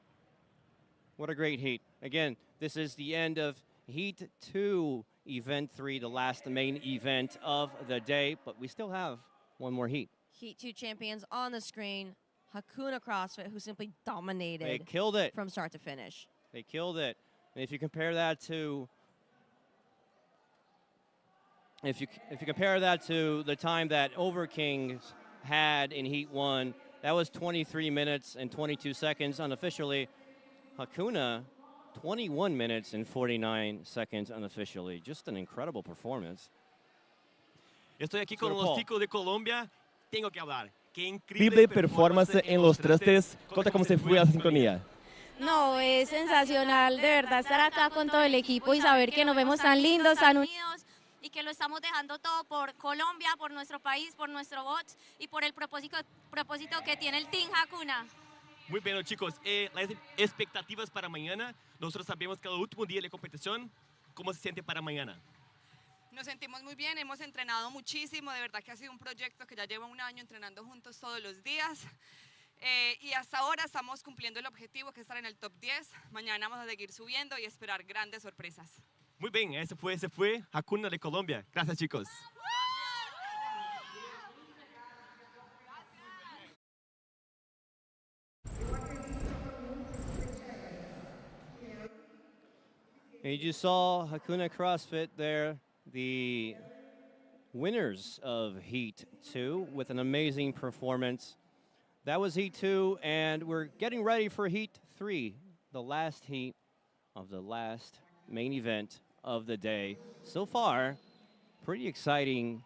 What a great heat. Again, this is the end of Heat 2, Event 3, the last main event of the day, but we still have one more heat. Heat 2 champions on the screen. Hakuna CrossFit, who simply dominated. They killed it. From start to finish. They killed it. And if you compare that to the time that Overkings had in Heat 1, that was 23 minutes and 22 seconds unofficially. Hakuna, 21 minutes and 49 seconds unofficially. Just an incredible performance. Estoy aquí con los chicos de Colombia. Tengo que hablar. Qué Increíble performance en los trastes. Cuenta cómo se fue la sincronía. No, es sensacional, de verdad, estar acá con todo el equipo y saber que nos vemos tan lindos, tan unidos y que lo estamos dejando todo por Colombia, por nuestro país, por nuestro bot y por el propósito que tiene el Team Hakuna. Muy bien, chicos. Las expectativas para mañana. Nosotros sabemos que es el último día de competición. ¿Cómo se siente para mañana? Nos sentimos muy bien, hemos entrenado muchísimo, de verdad que ha sido un proyecto que ya lleva un año entrenando juntos todos los días y hasta ahora estamos cumpliendo el objetivo que es estar en el top 10, mañana vamos a seguir subiendo y esperar grandes sorpresas. Muy bien, ese fue Hakuna de Colombia. Gracias, chicos. And you just saw Hakuna CrossFit there, the winners of Heat 2 with an amazing performance. That was Heat 2, and we're getting ready for Heat 3, the last heat of the last main event of the day. So far, pretty exciting.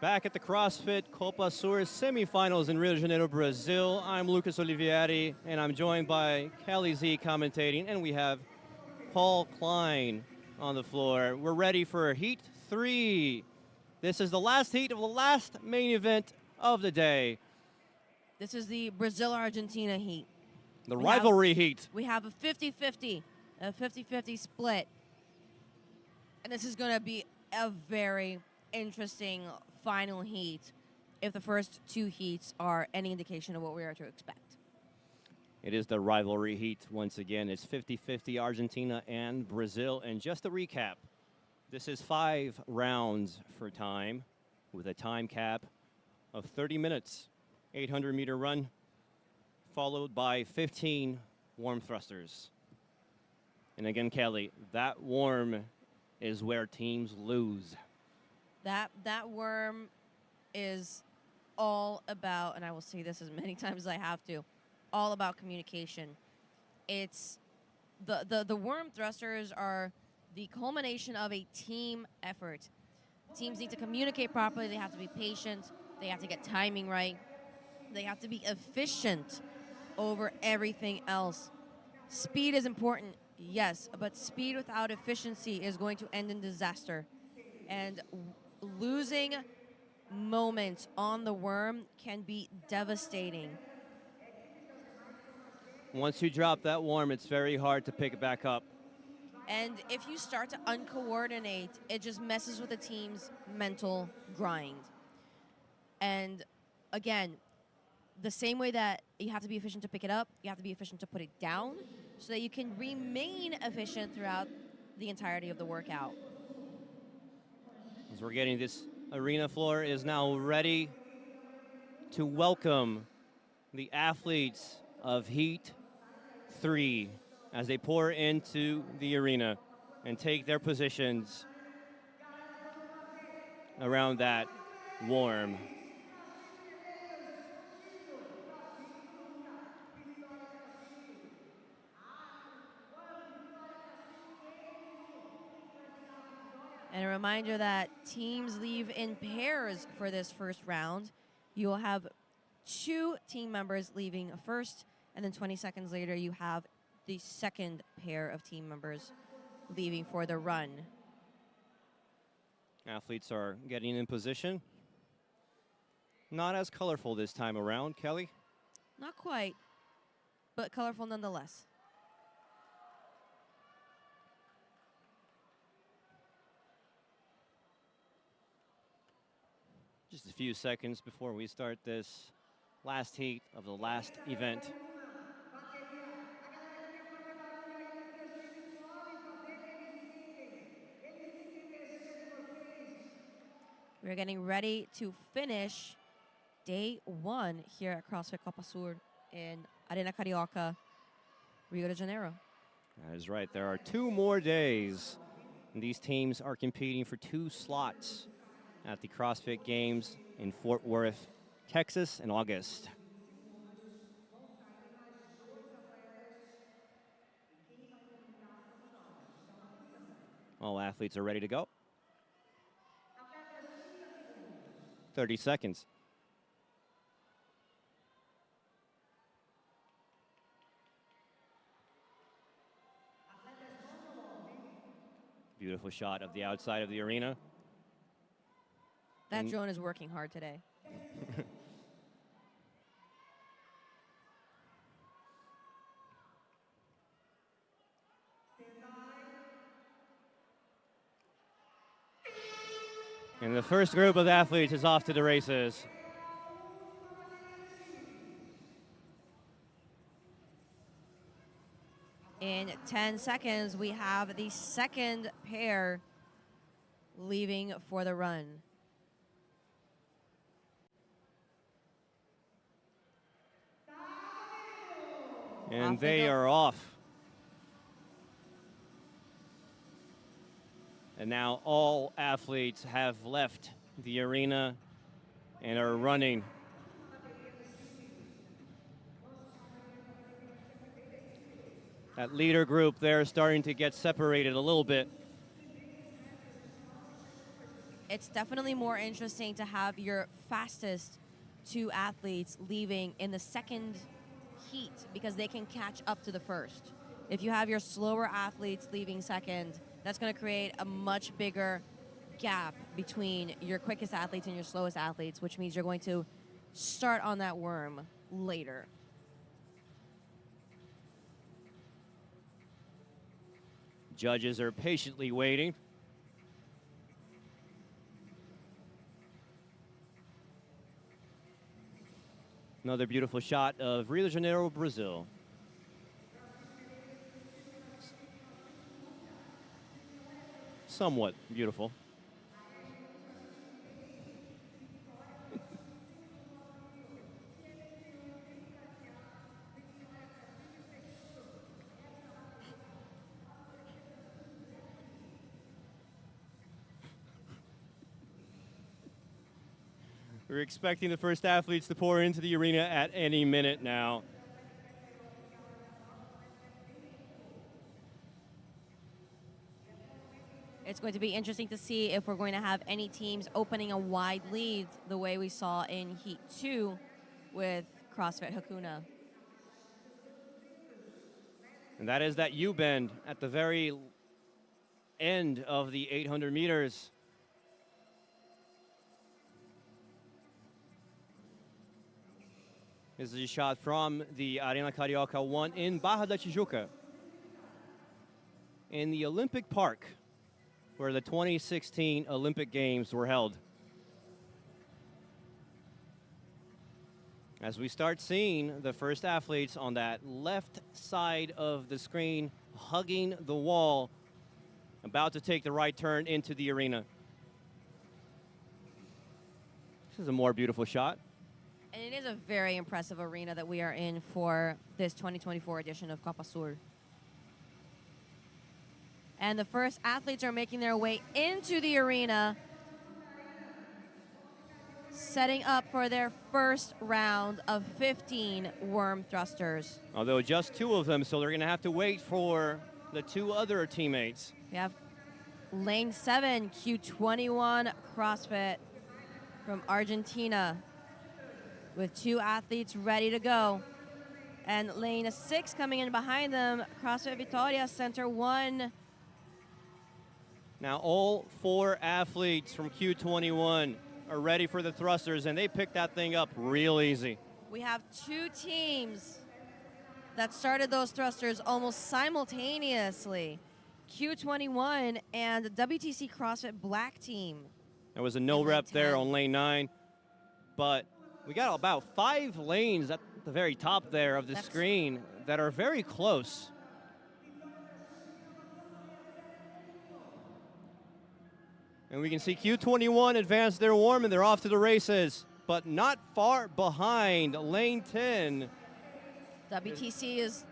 Back at the CrossFit Copa Sur semifinals in Rio de Janeiro, Brazil. I'm Lucas Olivieri, and I'm joined by Kelly Z commentating, and we have Paul Klein on the floor. We're ready for Heat 3. This is the last heat of the last main event of the day. This is the Brazil-Argentina heat. The rivalry heat. We have a 50-50 split. And this is going to be a very interesting final heat if the first two heats are any indication of what we are to expect. It is the rivalry heat once again. It's 50-50 Argentina and Brazil. And just to recap, this is 5 rounds for time with a time cap of 30 minutes. 800-meter run followed by 15 warm thrusters. And again, Kelly, that warm is where teams lose. That worm is all about, and I will say this as many times as I have to, all about communication. It's the worm thrusters are the culmination of a team effort. Teams need to communicate properly. They have to be patient. They have to get timing right. They have to be efficient over everything else. Speed is important, yes, but speed without efficiency is going to end in disaster. And losing moments on the worm can be devastating. Once you drop that worm, it's very hard to pick it back up. And if you start to uncoordinate, it just messes with the team's mental grind. And again, the same way that you have to be efficient to pick it up, you have to be efficient to put it down so that you can remain efficient throughout the entirety of the workout. As we're getting this arena floor is now ready to welcome the athletes of Heat 3 as they pour into the arena and take their positions. around that warm. And a reminder that teams leave in pairs for this first round. You will have 2 team members leaving first, and then 20 seconds later, you have the second pair of team members leaving for the run. Athletes are getting in position. Not as colorful this time around, Kelly. Not quite, but colorful nonetheless. Just a few seconds before we start this last heat of the last event. We're getting ready to finish day 1 here at CrossFit Copa Sur in Arena Carioca, Rio de Janeiro. That is right. There are 2 more days. And these teams are competing for 2 slots at the CrossFit Games in Fort Worth, Texas in August. All athletes are ready to go. 30 seconds. Beautiful shot of the outside of the arena. That drone is working hard today. And the first group of athletes is off to the races. In 10 seconds, we have the second pair leaving for the run. And Off they they go. are off. And now all athletes have left the arena and are running. That leader group there is starting to get separated a little bit. It's definitely more interesting to have your fastest 2 athletes leaving in the second heat because they can catch up to the first. If you have your slower athletes leaving second, that's going to create a much bigger gap between your quickest athletes and your slowest athletes, which means you're going to start on that worm later. Judges are patiently waiting. Another beautiful shot of Rio de Janeiro, Brazil. Somewhat beautiful. We're expecting the first athletes to pour into the arena at any minute now. It's going to be interesting to see if we're going to have any teams opening a wide lead the way we saw in Heat 2 with CrossFit Hakuna. And that is that U-bend at the very end of the 800 meters. This is a shot from the Arena Carioca 1 in Barra da Tijuca, in the Olympic Park, where the 2016 Olympic Games were held. As we start seeing the first athletes on that left side of the screen hugging the wall, about to take the right turn into the arena. This is a more beautiful shot. And it is a very impressive arena that we are in for this 2024 edition of Copa Sur. And the first athletes are making their way into the arena. setting up for their first round of 15 worm thrusters. Although just 2 of them, so they're going to have to wait for the 2 other teammates. We have lane 7, Q21 CrossFit from Argentina with 2 athletes ready to go. And lane 6 coming in behind them, CrossFit Vitoria Center 1. Now all 4 athletes from Q21 are ready for the thrusters, and they picked that thing up real easy. We have 2 teams that started those thrusters almost simultaneously. Q21 and the WTC CrossFit Black team. There was a no rep there on lane 9, but we got about 5 lanes at the very top there of the screen that are very close. And we can see Q21 advance their warm, and they're off to the races, but not far behind lane 10. WTC is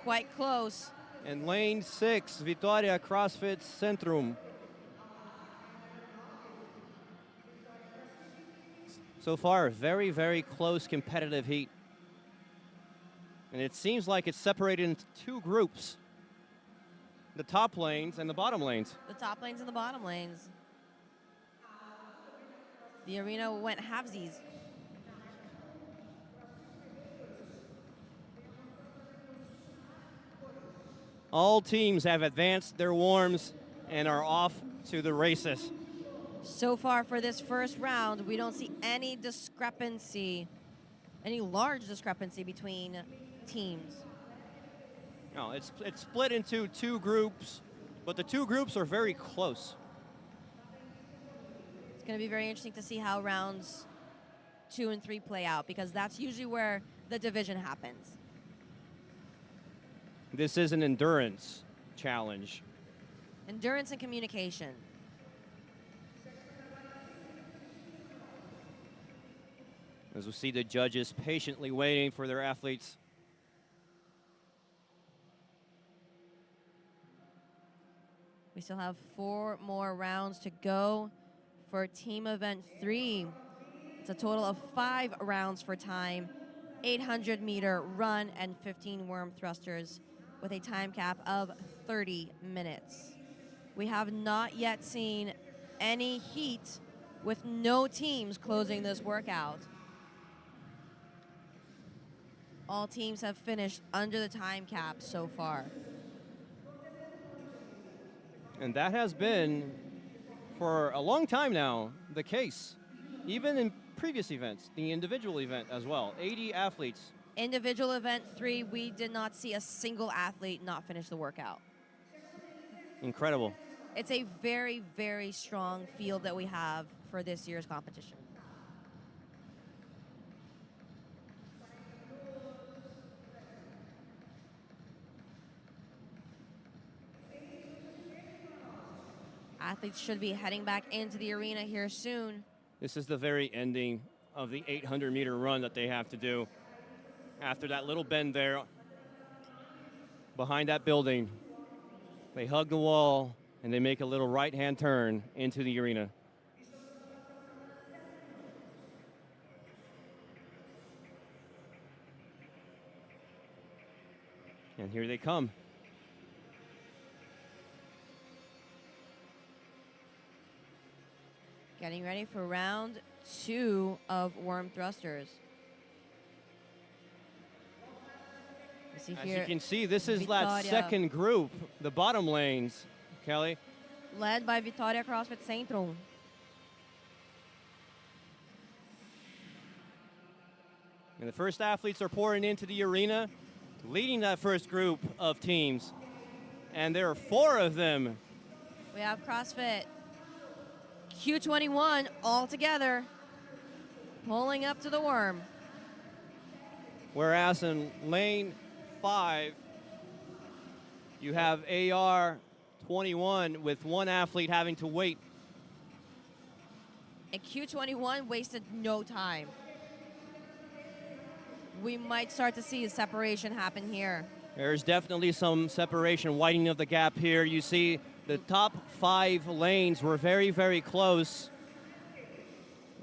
quite close. And lane 6, Vitoria CrossFit Centrum. So far, very, very close competitive heat. And it seems like it's separated into 2 groups. The top lanes and the bottom lanes. The top lanes and the bottom lanes. The arena went halvesies. All teams have advanced their warms and are off to the races. So far for this first round, we don't see any discrepancy, any large discrepancy between teams. No, it's split into 2 groups, but the 2 groups are very close. It's going to be very interesting to see how rounds 2 and 3 play out, because that's usually where the division happens. This is an endurance challenge. Endurance and communication. As we see the judges patiently waiting for their athletes. We still have 4 more rounds to go for team event 3. It's a total of 5 rounds for time, 800-meter run and 15 worm thrusters with a time cap of 30 minutes. We have not yet seen any heat with no teams closing this workout. All teams have finished under the time cap so far. And that has been, for a long time now, the case. Even in previous events, the individual event as well, 80 athletes. Individual event 3, we did not see a single athlete not finish the workout. Incredible. It's a very, very strong field that we have for this year's competition. Athletes should be heading back into the arena here soon. This is the very ending of the 800-meter run that they have to do. After that little bend there, behind that building, they hug the wall and they make a little right-hand turn into the arena. And here they come. Getting ready for round 2 of worm thrusters. As you can see, this is that Vitoria, second group, the bottom lanes, Kelly. led by Vitoria CrossFit Centrum. And the first athletes are pouring into the arena, leading that first group of teams. And there are 4 of them. We have CrossFit Q21 all together, pulling up to the worm. Whereas in lane 5, you have AR 21 with 1 athlete having to wait. And Q21 wasted no time. We might start to see a separation happen here. There's definitely some separation, widening of the gap here. You see the top 5 lanes were very, very close.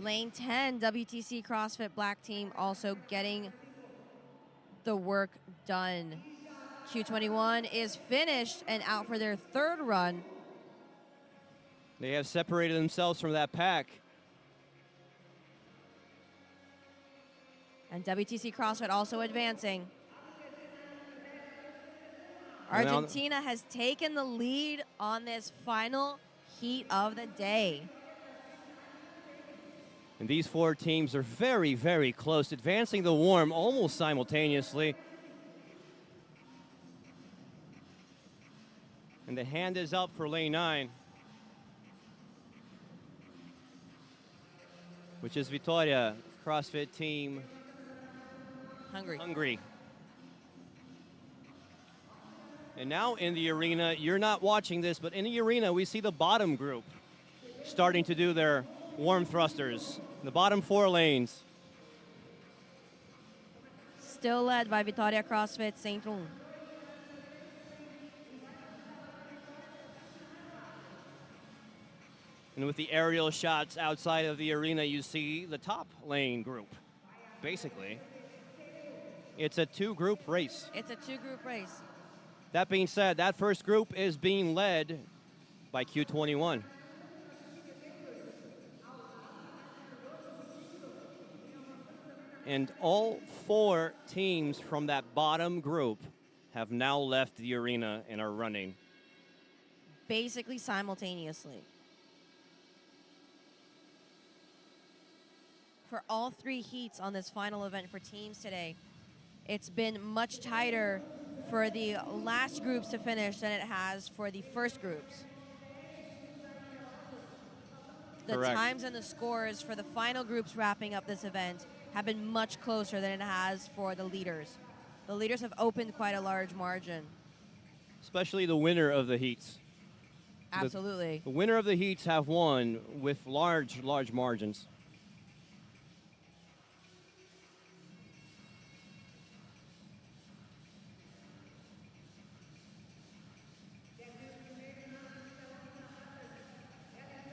Lane 10, WTC CrossFit Black Team also getting the work done. Q21 is finished and out for their third run. They have separated themselves from that pack. And WTC CrossFit also advancing. Argentina has taken the lead on this final heat of the day. And these four teams are very, very close, advancing the warm almost simultaneously. And the hand is up for lane 9, which is Vitória, CrossFit Team Hungary. And now in the arena, you're not watching this, but in the arena, we see the bottom group starting to do their warm thrusters. The bottom 4 lanes. Still led by Vitória CrossFit Centrum. And with the aerial shots outside of the arena, you see the top lane group. Basically, it's a 2-group race. It's a 2-group race. That being said, that first group is being led by Q21. And all 4 teams from that bottom group have now left the arena and are running. Basically simultaneously. For all 3 heats on this final event for teams today, it's been much tighter for the last groups to finish than it has for the first groups. The Correct. times and the scores for the final groups wrapping up this event have been much closer than it has for the leaders. The leaders have opened quite a large margin. Especially the winner of the heats. Absolutely. The winner of the heats have won with large, large margins.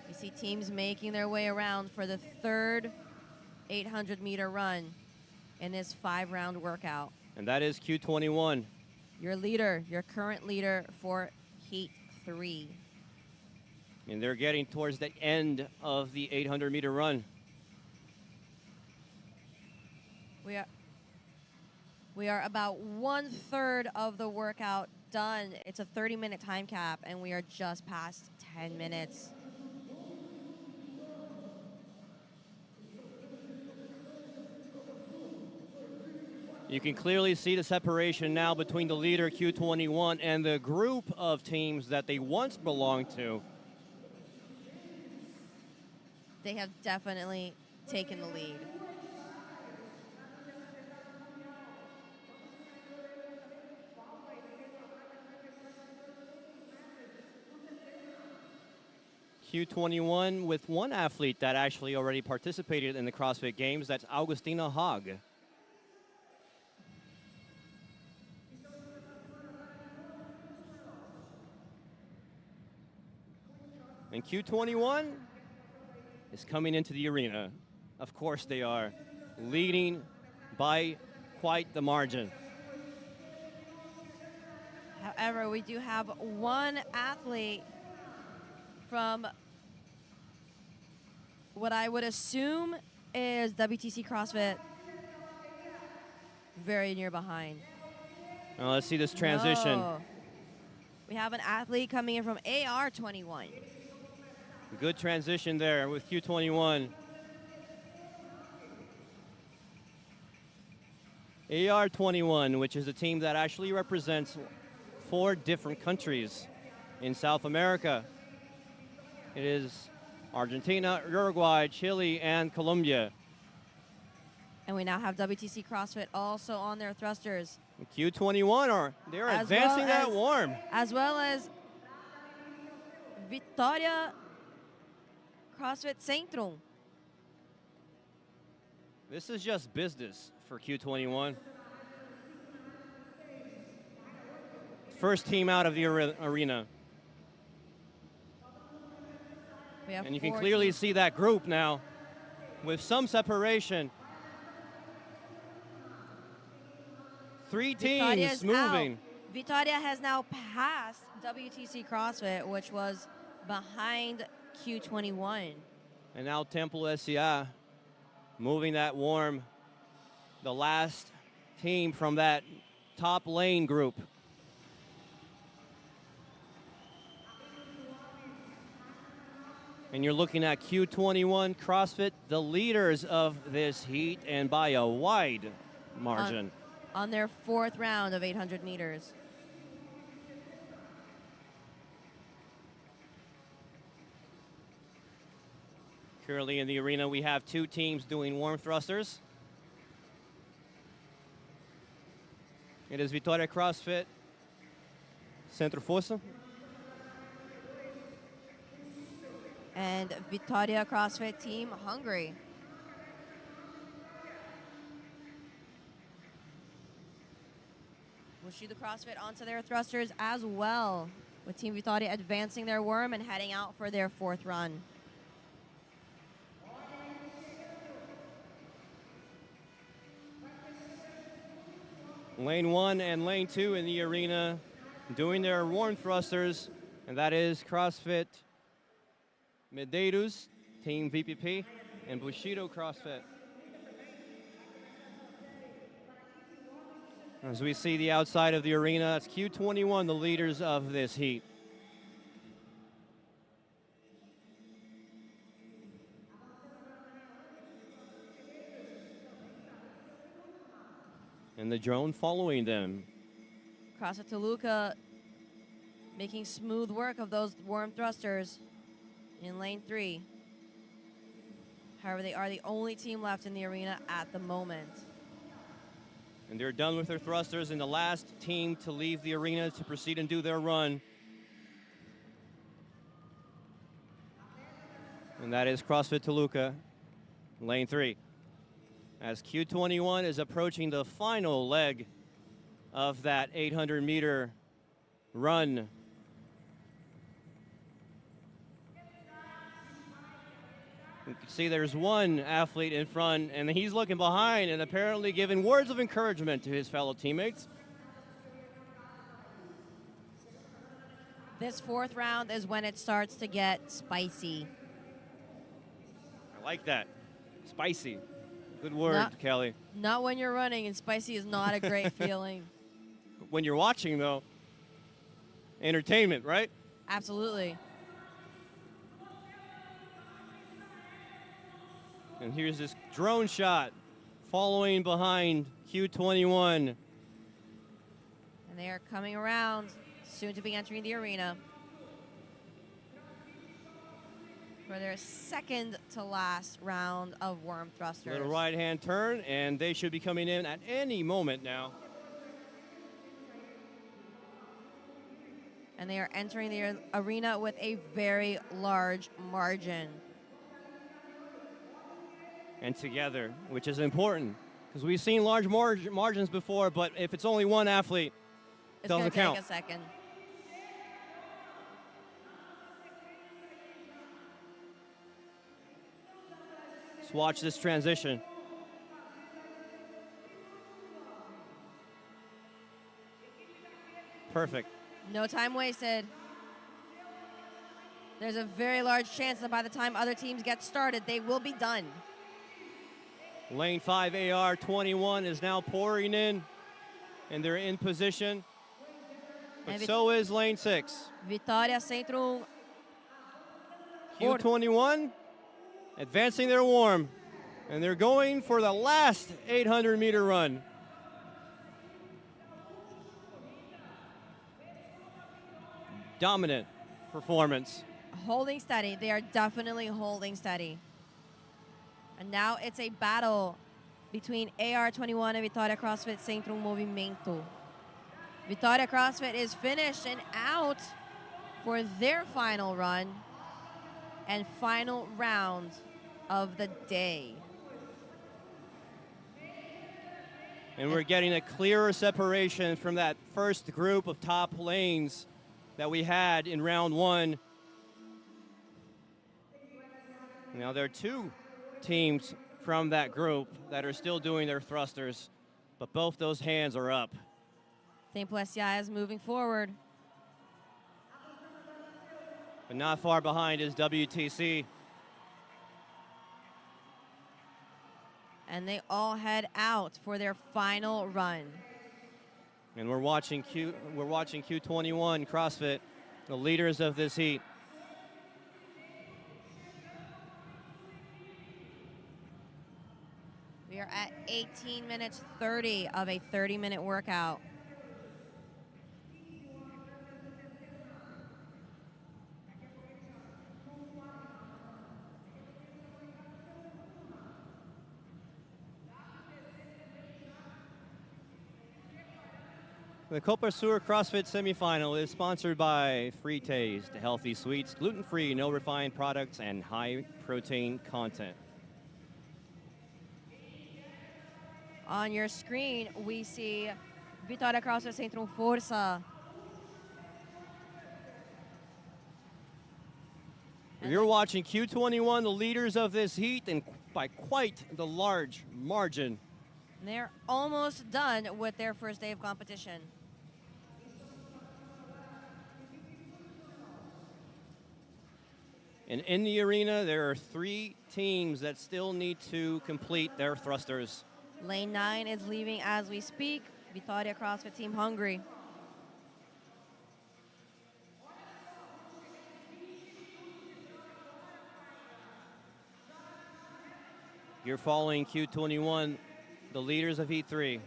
You see teams making their way around for the third 800-meter run in this 5-round workout. And that is Q21. Your leader, your current leader for Heat 3. And they're getting towards the end of the 800-meter run. We are about 1/3 of the workout done. It's a 30-minute time cap, and we are just past 10 minutes. You can clearly see the separation now between the leader, Q21, and the group of teams that they once belonged to. They have definitely taken the lead. Q21 with one athlete that actually already participated in the CrossFit Games. That's Augustina Haag. And Q21 is coming into the arena. Of course they are, leading by quite the margin. However, we do have one athlete from what I would assume is WTC CrossFit very near behind. Now let's see this transition. No. We have an athlete coming in from AR21. Good transition there with Q21. AR21, which is a team that actually represents 4 different countries in South America. It is Argentina, Uruguay, Chile, and Colombia. And we now have WTC CrossFit also on their thrusters. Q21 they're advancing that warm. As well as Vitória CrossFit Centrum. This is just business for Q21. First team out of the arena. We have and you can 4 clearly teams. see that group now. with some separation. Three teams moving. Vitória has now passed WTC CrossFit, which was behind Q21. And now Temple SCI moving that warm, the last team from that top lane group. And you're looking at Q21 CrossFit, the leaders of this heat, and by a wide margin. On their fourth round of 800 meters. Currently in the arena, we have two teams doing warm thrusters. It is Vitória CrossFit Centro Força and Vitória CrossFit Team Hungary. Bushido CrossFit onto their thrusters as well, with Team Vitória advancing their worm and heading out for their fourth run. Lane 1 and lane 2 in the arena doing their warm thrusters, and that is CrossFit Medeiros, Team VPP, and Bushido CrossFit. As we see the outside of the arena, it's Q21, the leaders of this heat. And the drone following them. CrossFit Toluca making smooth work of those warm thrusters in lane 3. However, they are the only team left in the arena at the moment. And they're done with their thrusters, and the last team to leave the arena to proceed and do their run. And that is CrossFit Toluca, lane 3. As Q21 is approaching the final leg of that 800-meter run. You can see there's one athlete in front, and he's looking behind and apparently giving words of encouragement to his fellow teammates. This fourth round is when it starts to get spicy. I like that. Spicy. Good word, Kelly. Not when you're running, and spicy is not a great feeling. When you're watching, though, entertainment, right? Absolutely. And here's this drone shot following behind Q21. And they are coming around, soon to be entering the arena for their second to last round of worm thrusters. Little right-hand turn, and they should be coming in at any moment now. And they are entering the arena with a very large margin. And together, which is important, because we've seen large margins before, but if it's only one athlete, it doesn't count. It's going to take a second. Let's watch this transition. Perfect. No time wasted. There's a very large chance that by the time other teams get started, they will be done. Lane 5 AR21 is now pouring in, and they're in position. But so is lane 6. Vitória Centro. Q21 advancing their warm, and they're going for the last 800-meter run. Dominant performance. Holding steady. They are definitely holding steady. And now it's a battle between AR21 and Vitória CrossFit Centro Movimento. Vitória CrossFit is finished and out for their final run and final round of the day. And we're getting a clearer separation from that first group of top lanes that we had in round 1. Now there are two teams from that group that are still doing their thrusters, but both those hands are up. Tempo SA is moving forward. But not far behind is WTC. And they all head out for their final run. And we're watching Q21 CrossFit, the leaders of this heat. We are at 18 minutes 30 of a 30-minute workout. The Copa Sur CrossFit Semifinal is sponsored by Free Taste, healthy sweets, gluten-free, no refined products, and high protein content. On your screen, we see Vitória CrossFit Centrum Força. You're watching Q21, the leaders of this heat, and by quite the large margin. They're almost done with their first day of competition. And in the arena, there are 3 teams that still need to complete their thrusters. Lane 9 is leaving as we speak. Vitória CrossFit Team Hungary. You're following Q21, the leaders of Heat 3.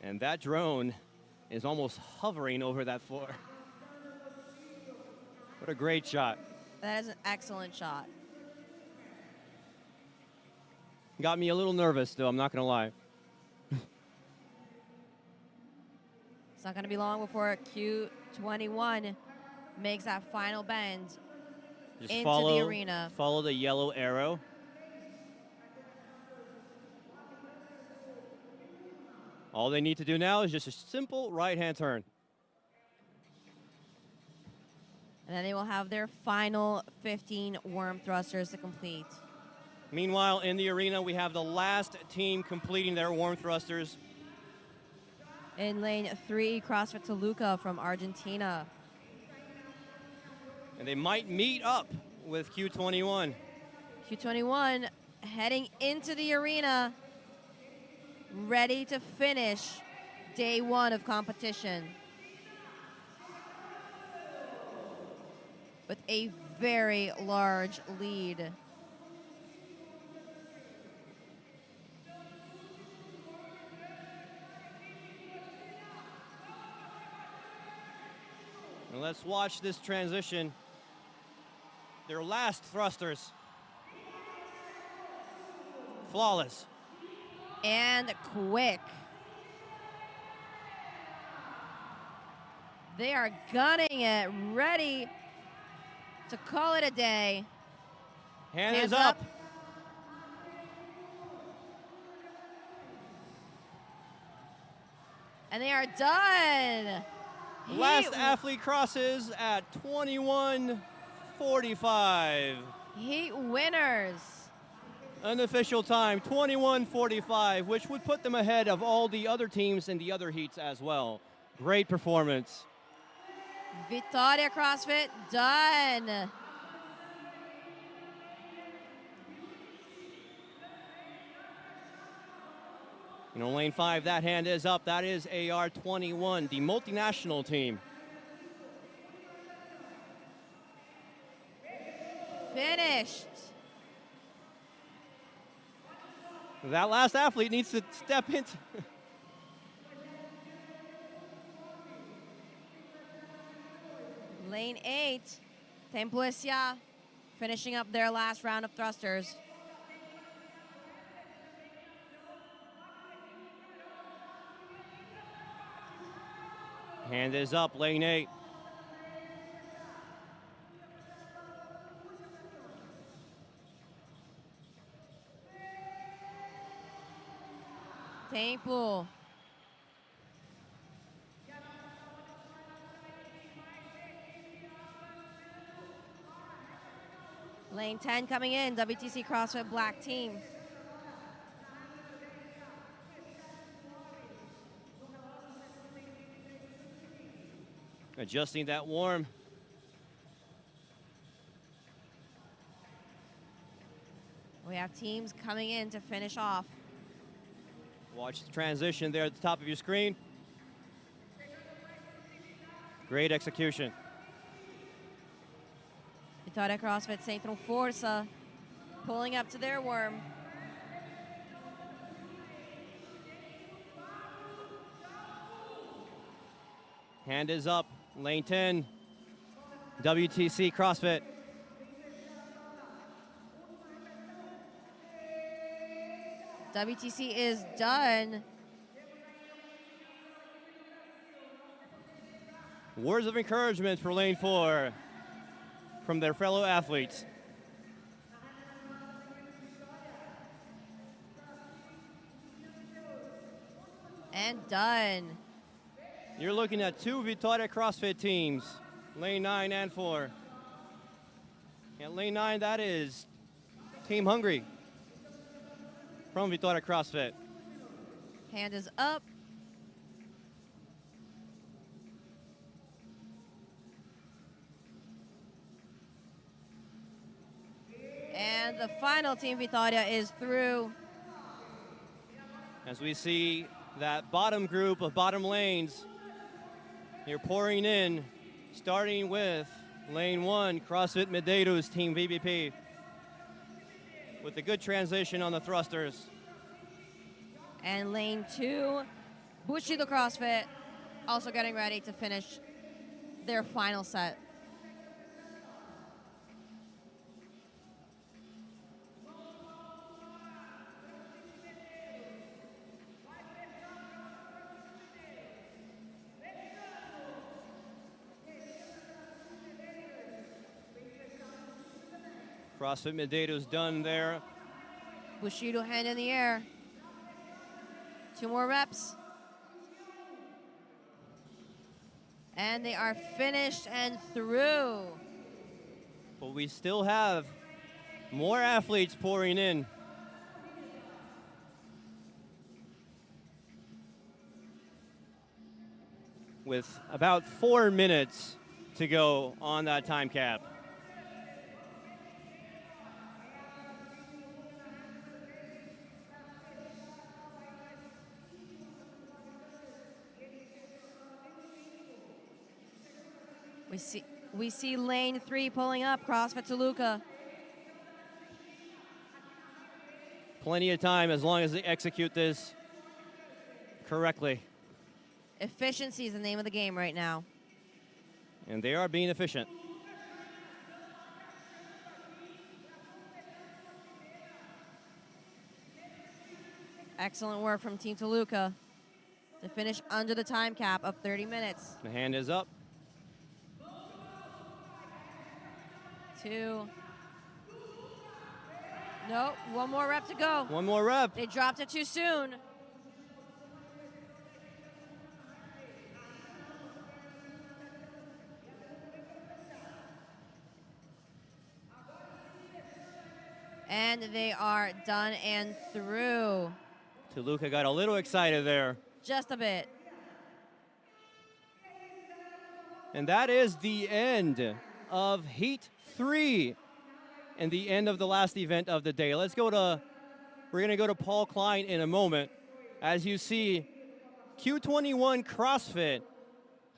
And that drone is almost hovering over that floor. What a great shot. That is an excellent shot. Got me a little nervous, though, I'm not going to lie. It's not going to be long before Q21 makes that final bend into the arena. Follow the yellow arrow. All they need to do now is just a simple right-hand turn. And then they will have their final 15 worm thrusters to complete. Meanwhile, in the arena, we have the last team completing their worm thrusters. In lane 3, CrossFit Toluca from Argentina. And they might meet up with Q21. Q21 heading into the arena, ready to finish day 1 of competition. With a very large lead. And let's watch this transition. Their last thrusters. Flawless. And quick. They are gunning it, ready to call it a day. Hand is up. And they are done. Last athlete crosses at 21:45. Heat winners. Unofficial time, 21:45, which would put them ahead of all the other teams in the other heats as well. Great performance. Vitória CrossFit done. You know, lane 5, that hand is up. That is AR21, the multinational team. Finished. That last athlete needs to step into. Lane 8, Tempo SA finishing up their last round of thrusters. Hand is up, lane 8. Tempo. Lane 10 coming in, WTC CrossFit Black Team. Adjusting that warm. We have teams coming in to finish off. Watch the transition there at the top of your screen. Great execution. Vitória CrossFit Centro Força pulling up to their worm. Hand is up, lane 10, WTC CrossFit. WTC is done. Words of encouragement for lane 4 from their fellow athletes. And done. You're looking at 2 Vitória CrossFit teams, lane 9 and 4. And lane 9, that is Team Hungry from Vitória CrossFit. Hand is up. And the final Team Vitória is through. As we see that bottom group of bottom lanes, you're pouring in, starting with lane 1, CrossFit Medeiros Team VBP, with a good transition on the thrusters. And lane 2, Bushido CrossFit, also getting ready to finish their final set. CrossFit Medeiros done there. Bushido hand in the air. 2 more reps. And they are finished and through. But we still have more athletes pouring in. With about 4 minutes to go on that time cap. We see lane 3 pulling up, CrossFit Toluca. Plenty of time as long as they execute this correctly. Efficiency is the name of the game right now. And they are being efficient. Excellent work from Team Toluca to finish under the time cap of 30 minutes. The hand is up. 2. Nope, 1 more rep to go. 1 more rep. They dropped it too soon. And they are done and through. Toluca got a little excited there. Just a bit. And that is the end of Heat 3 and the end of the last event of the day. We're going to go to Paul Klein in a moment. As you see, Q21 CrossFit,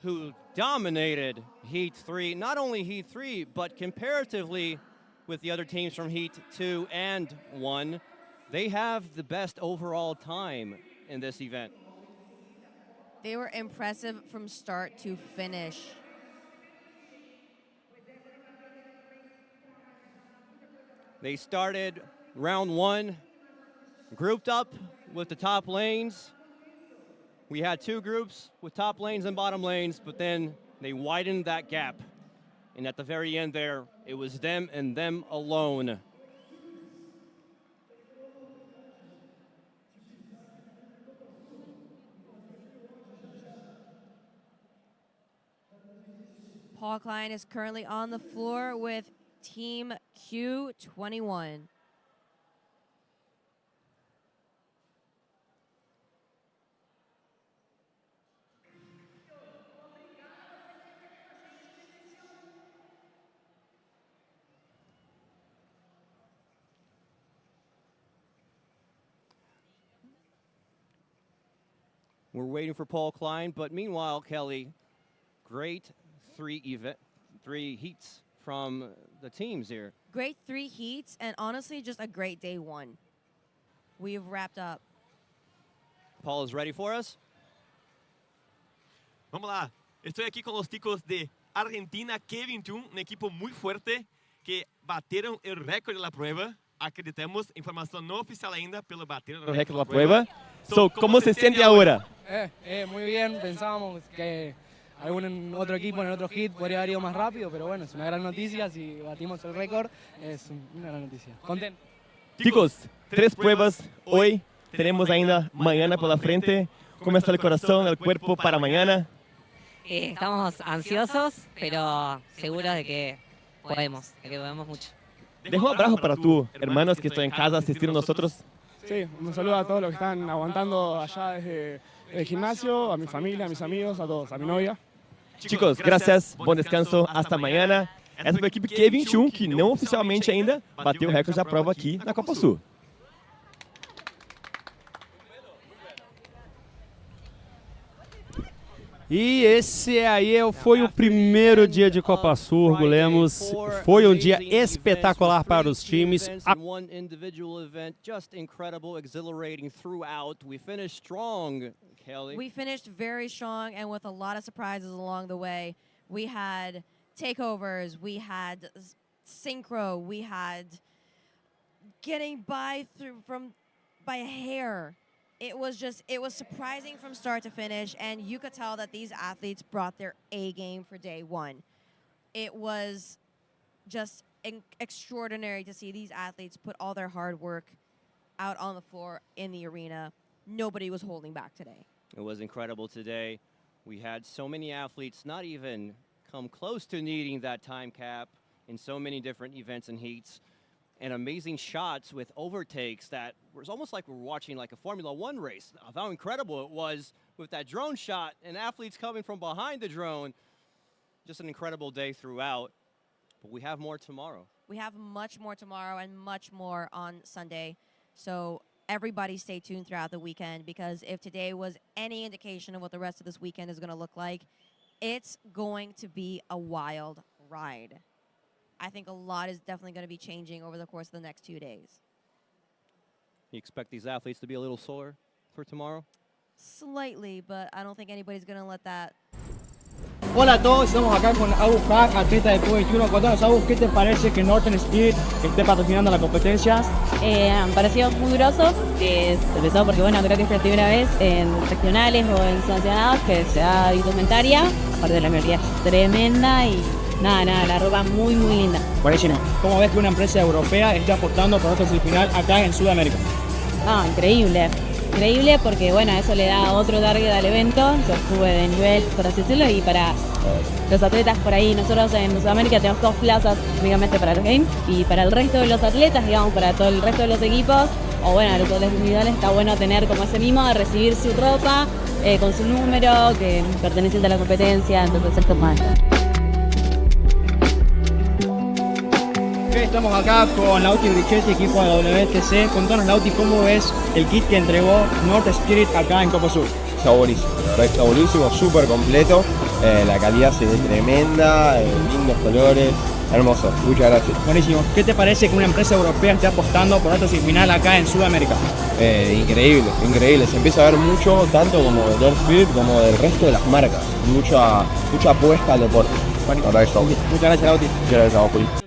who dominated Heat 3, not only Heat 3, but comparatively with the other teams from Heat 2 and 1, they have the best overall time in this event. They were impressive from start to finish. They started round 1, grouped up with the top lanes. We had 2 groups with top lanes and bottom lanes, but then they widened that gap. And at the very end there, it was them and them alone. Paul Klein is currently on the floor with Team Q21. We're waiting for Paul Klein, but meanwhile, Kelly, great three heats from the teams here. Great 3 heats, and honestly, just a great day 1. We've wrapped up. Paul is ready for us? Vamos lá. Estou aqui com os ticos de Argentina Q21, um equipo muito forte que bateram o recorde da prova. Acreditamos, informação não oficial ainda, pelo bater o recorde da prova. So, ¿cómo se siente ahora? Muy bien, pensábamos que algún otro equipo en el otro hit podría haber ido más rápido, pero bueno, es una gran noticia, si batimos el récord, es una gran noticia. Contento. Chicos, 3 pruebas hoy, tenemos ainda mañana por la frente. ¿Cómo está el corazón, el cuerpo para mañana? Estamos ansiosos, pero seguros de que podemos mucho. Deja un abrazo para tú, hermanos que están en casa asistiendo a nosotros. Sí, un saludo a todos los que están aguantando allá desde el gimnasio, a mi familia, a mis amigos, a todos, a mi novia. Chicos, gracias, bom descanso, hasta mañana. Essa foi a equipe Q21, que não oficialmente ainda bateu o recorde da prova aqui na Copa Sul. E esse aí foi o primeiro dia de Copa Sul, Lemos. Foi um dia espetacular para os times. One individual event, just incredible, exhilarating throughout. We finished strong, Kelly. We finished very strong and with a lot of surprises along the way. We had takeovers, we had synchro, we had getting by by a hair. It was surprising from start to finish, and you could tell that these athletes brought their A game for day 1. It was just extraordinary to see these athletes put all their hard work out on the floor in the arena. Nobody was holding back today. It was incredible today. We had so many athletes not even come close to needing that time cap in so many different events and heats. And amazing shots with overtakes that was almost like we're watching like a Formula 1 race of how incredible it was with that drone shot and athletes coming from behind the drone. Just an incredible day throughout. But we have more tomorrow. We have much more tomorrow and much more on Sunday. So everybody stay tuned throughout the weekend, because if today was any indication of what the rest of this weekend is going to look like, it's going to be a wild ride. I think a lot is definitely going to be changing over the course of the next 2 days. You expect these athletes to be a little sore for tomorrow? Slightly, but I don't think anybody's going to let that. Hola a todos, estamos acá con Agus Hack, atleta de Q21. Contanos, Agus, ¿qué te parece que Northern Speed esté patrocinando la competencia? Han parecido muy grosos, sobre todo porque bueno, creo que es la primera vez en regionales o en sancionados que se da indumentaria. Aparte de la melodía es tremenda y nada, la ropa muy linda. Buenísimo. ¿Cómo ves que una empresa europea esté apostando por nuestra semifinal acá en Sudamérica? Increíble porque bueno, eso le da otro target al evento, se sube de nivel, por así decirlo, y para los atletas por ahí, nosotros en Sudamérica tenemos 2 plazas únicamente para los Games, y para el resto de los atletas, digamos, para todo el resto de los equipos, o bueno, los atletas individuales, está bueno tener como ese mimo de recibir su ropa con su número, que perteneciente a la competencia, entonces esto más. Estamos acá con Lauti Brichetti, equipo de WTC. Contanos, Lauti, ¿cómo ves el kit que entregó North Spirit acá en Copa Sur? Está buenísimo, la verdad está buenísimo, súper completo, la calidad se ve tremenda, lindos colores, hermoso, muchas gracias. Buenísimo. ¿Qué te parece que una empresa europea esté apostando por esta semifinal acá en Sudamérica? Increíble, se empieza a ver mucho, tanto como de North Spirit como del resto de las marcas, mucha apuesta al deporte. Muchas gracias, Lauti. Muchas gracias a vos, Juli.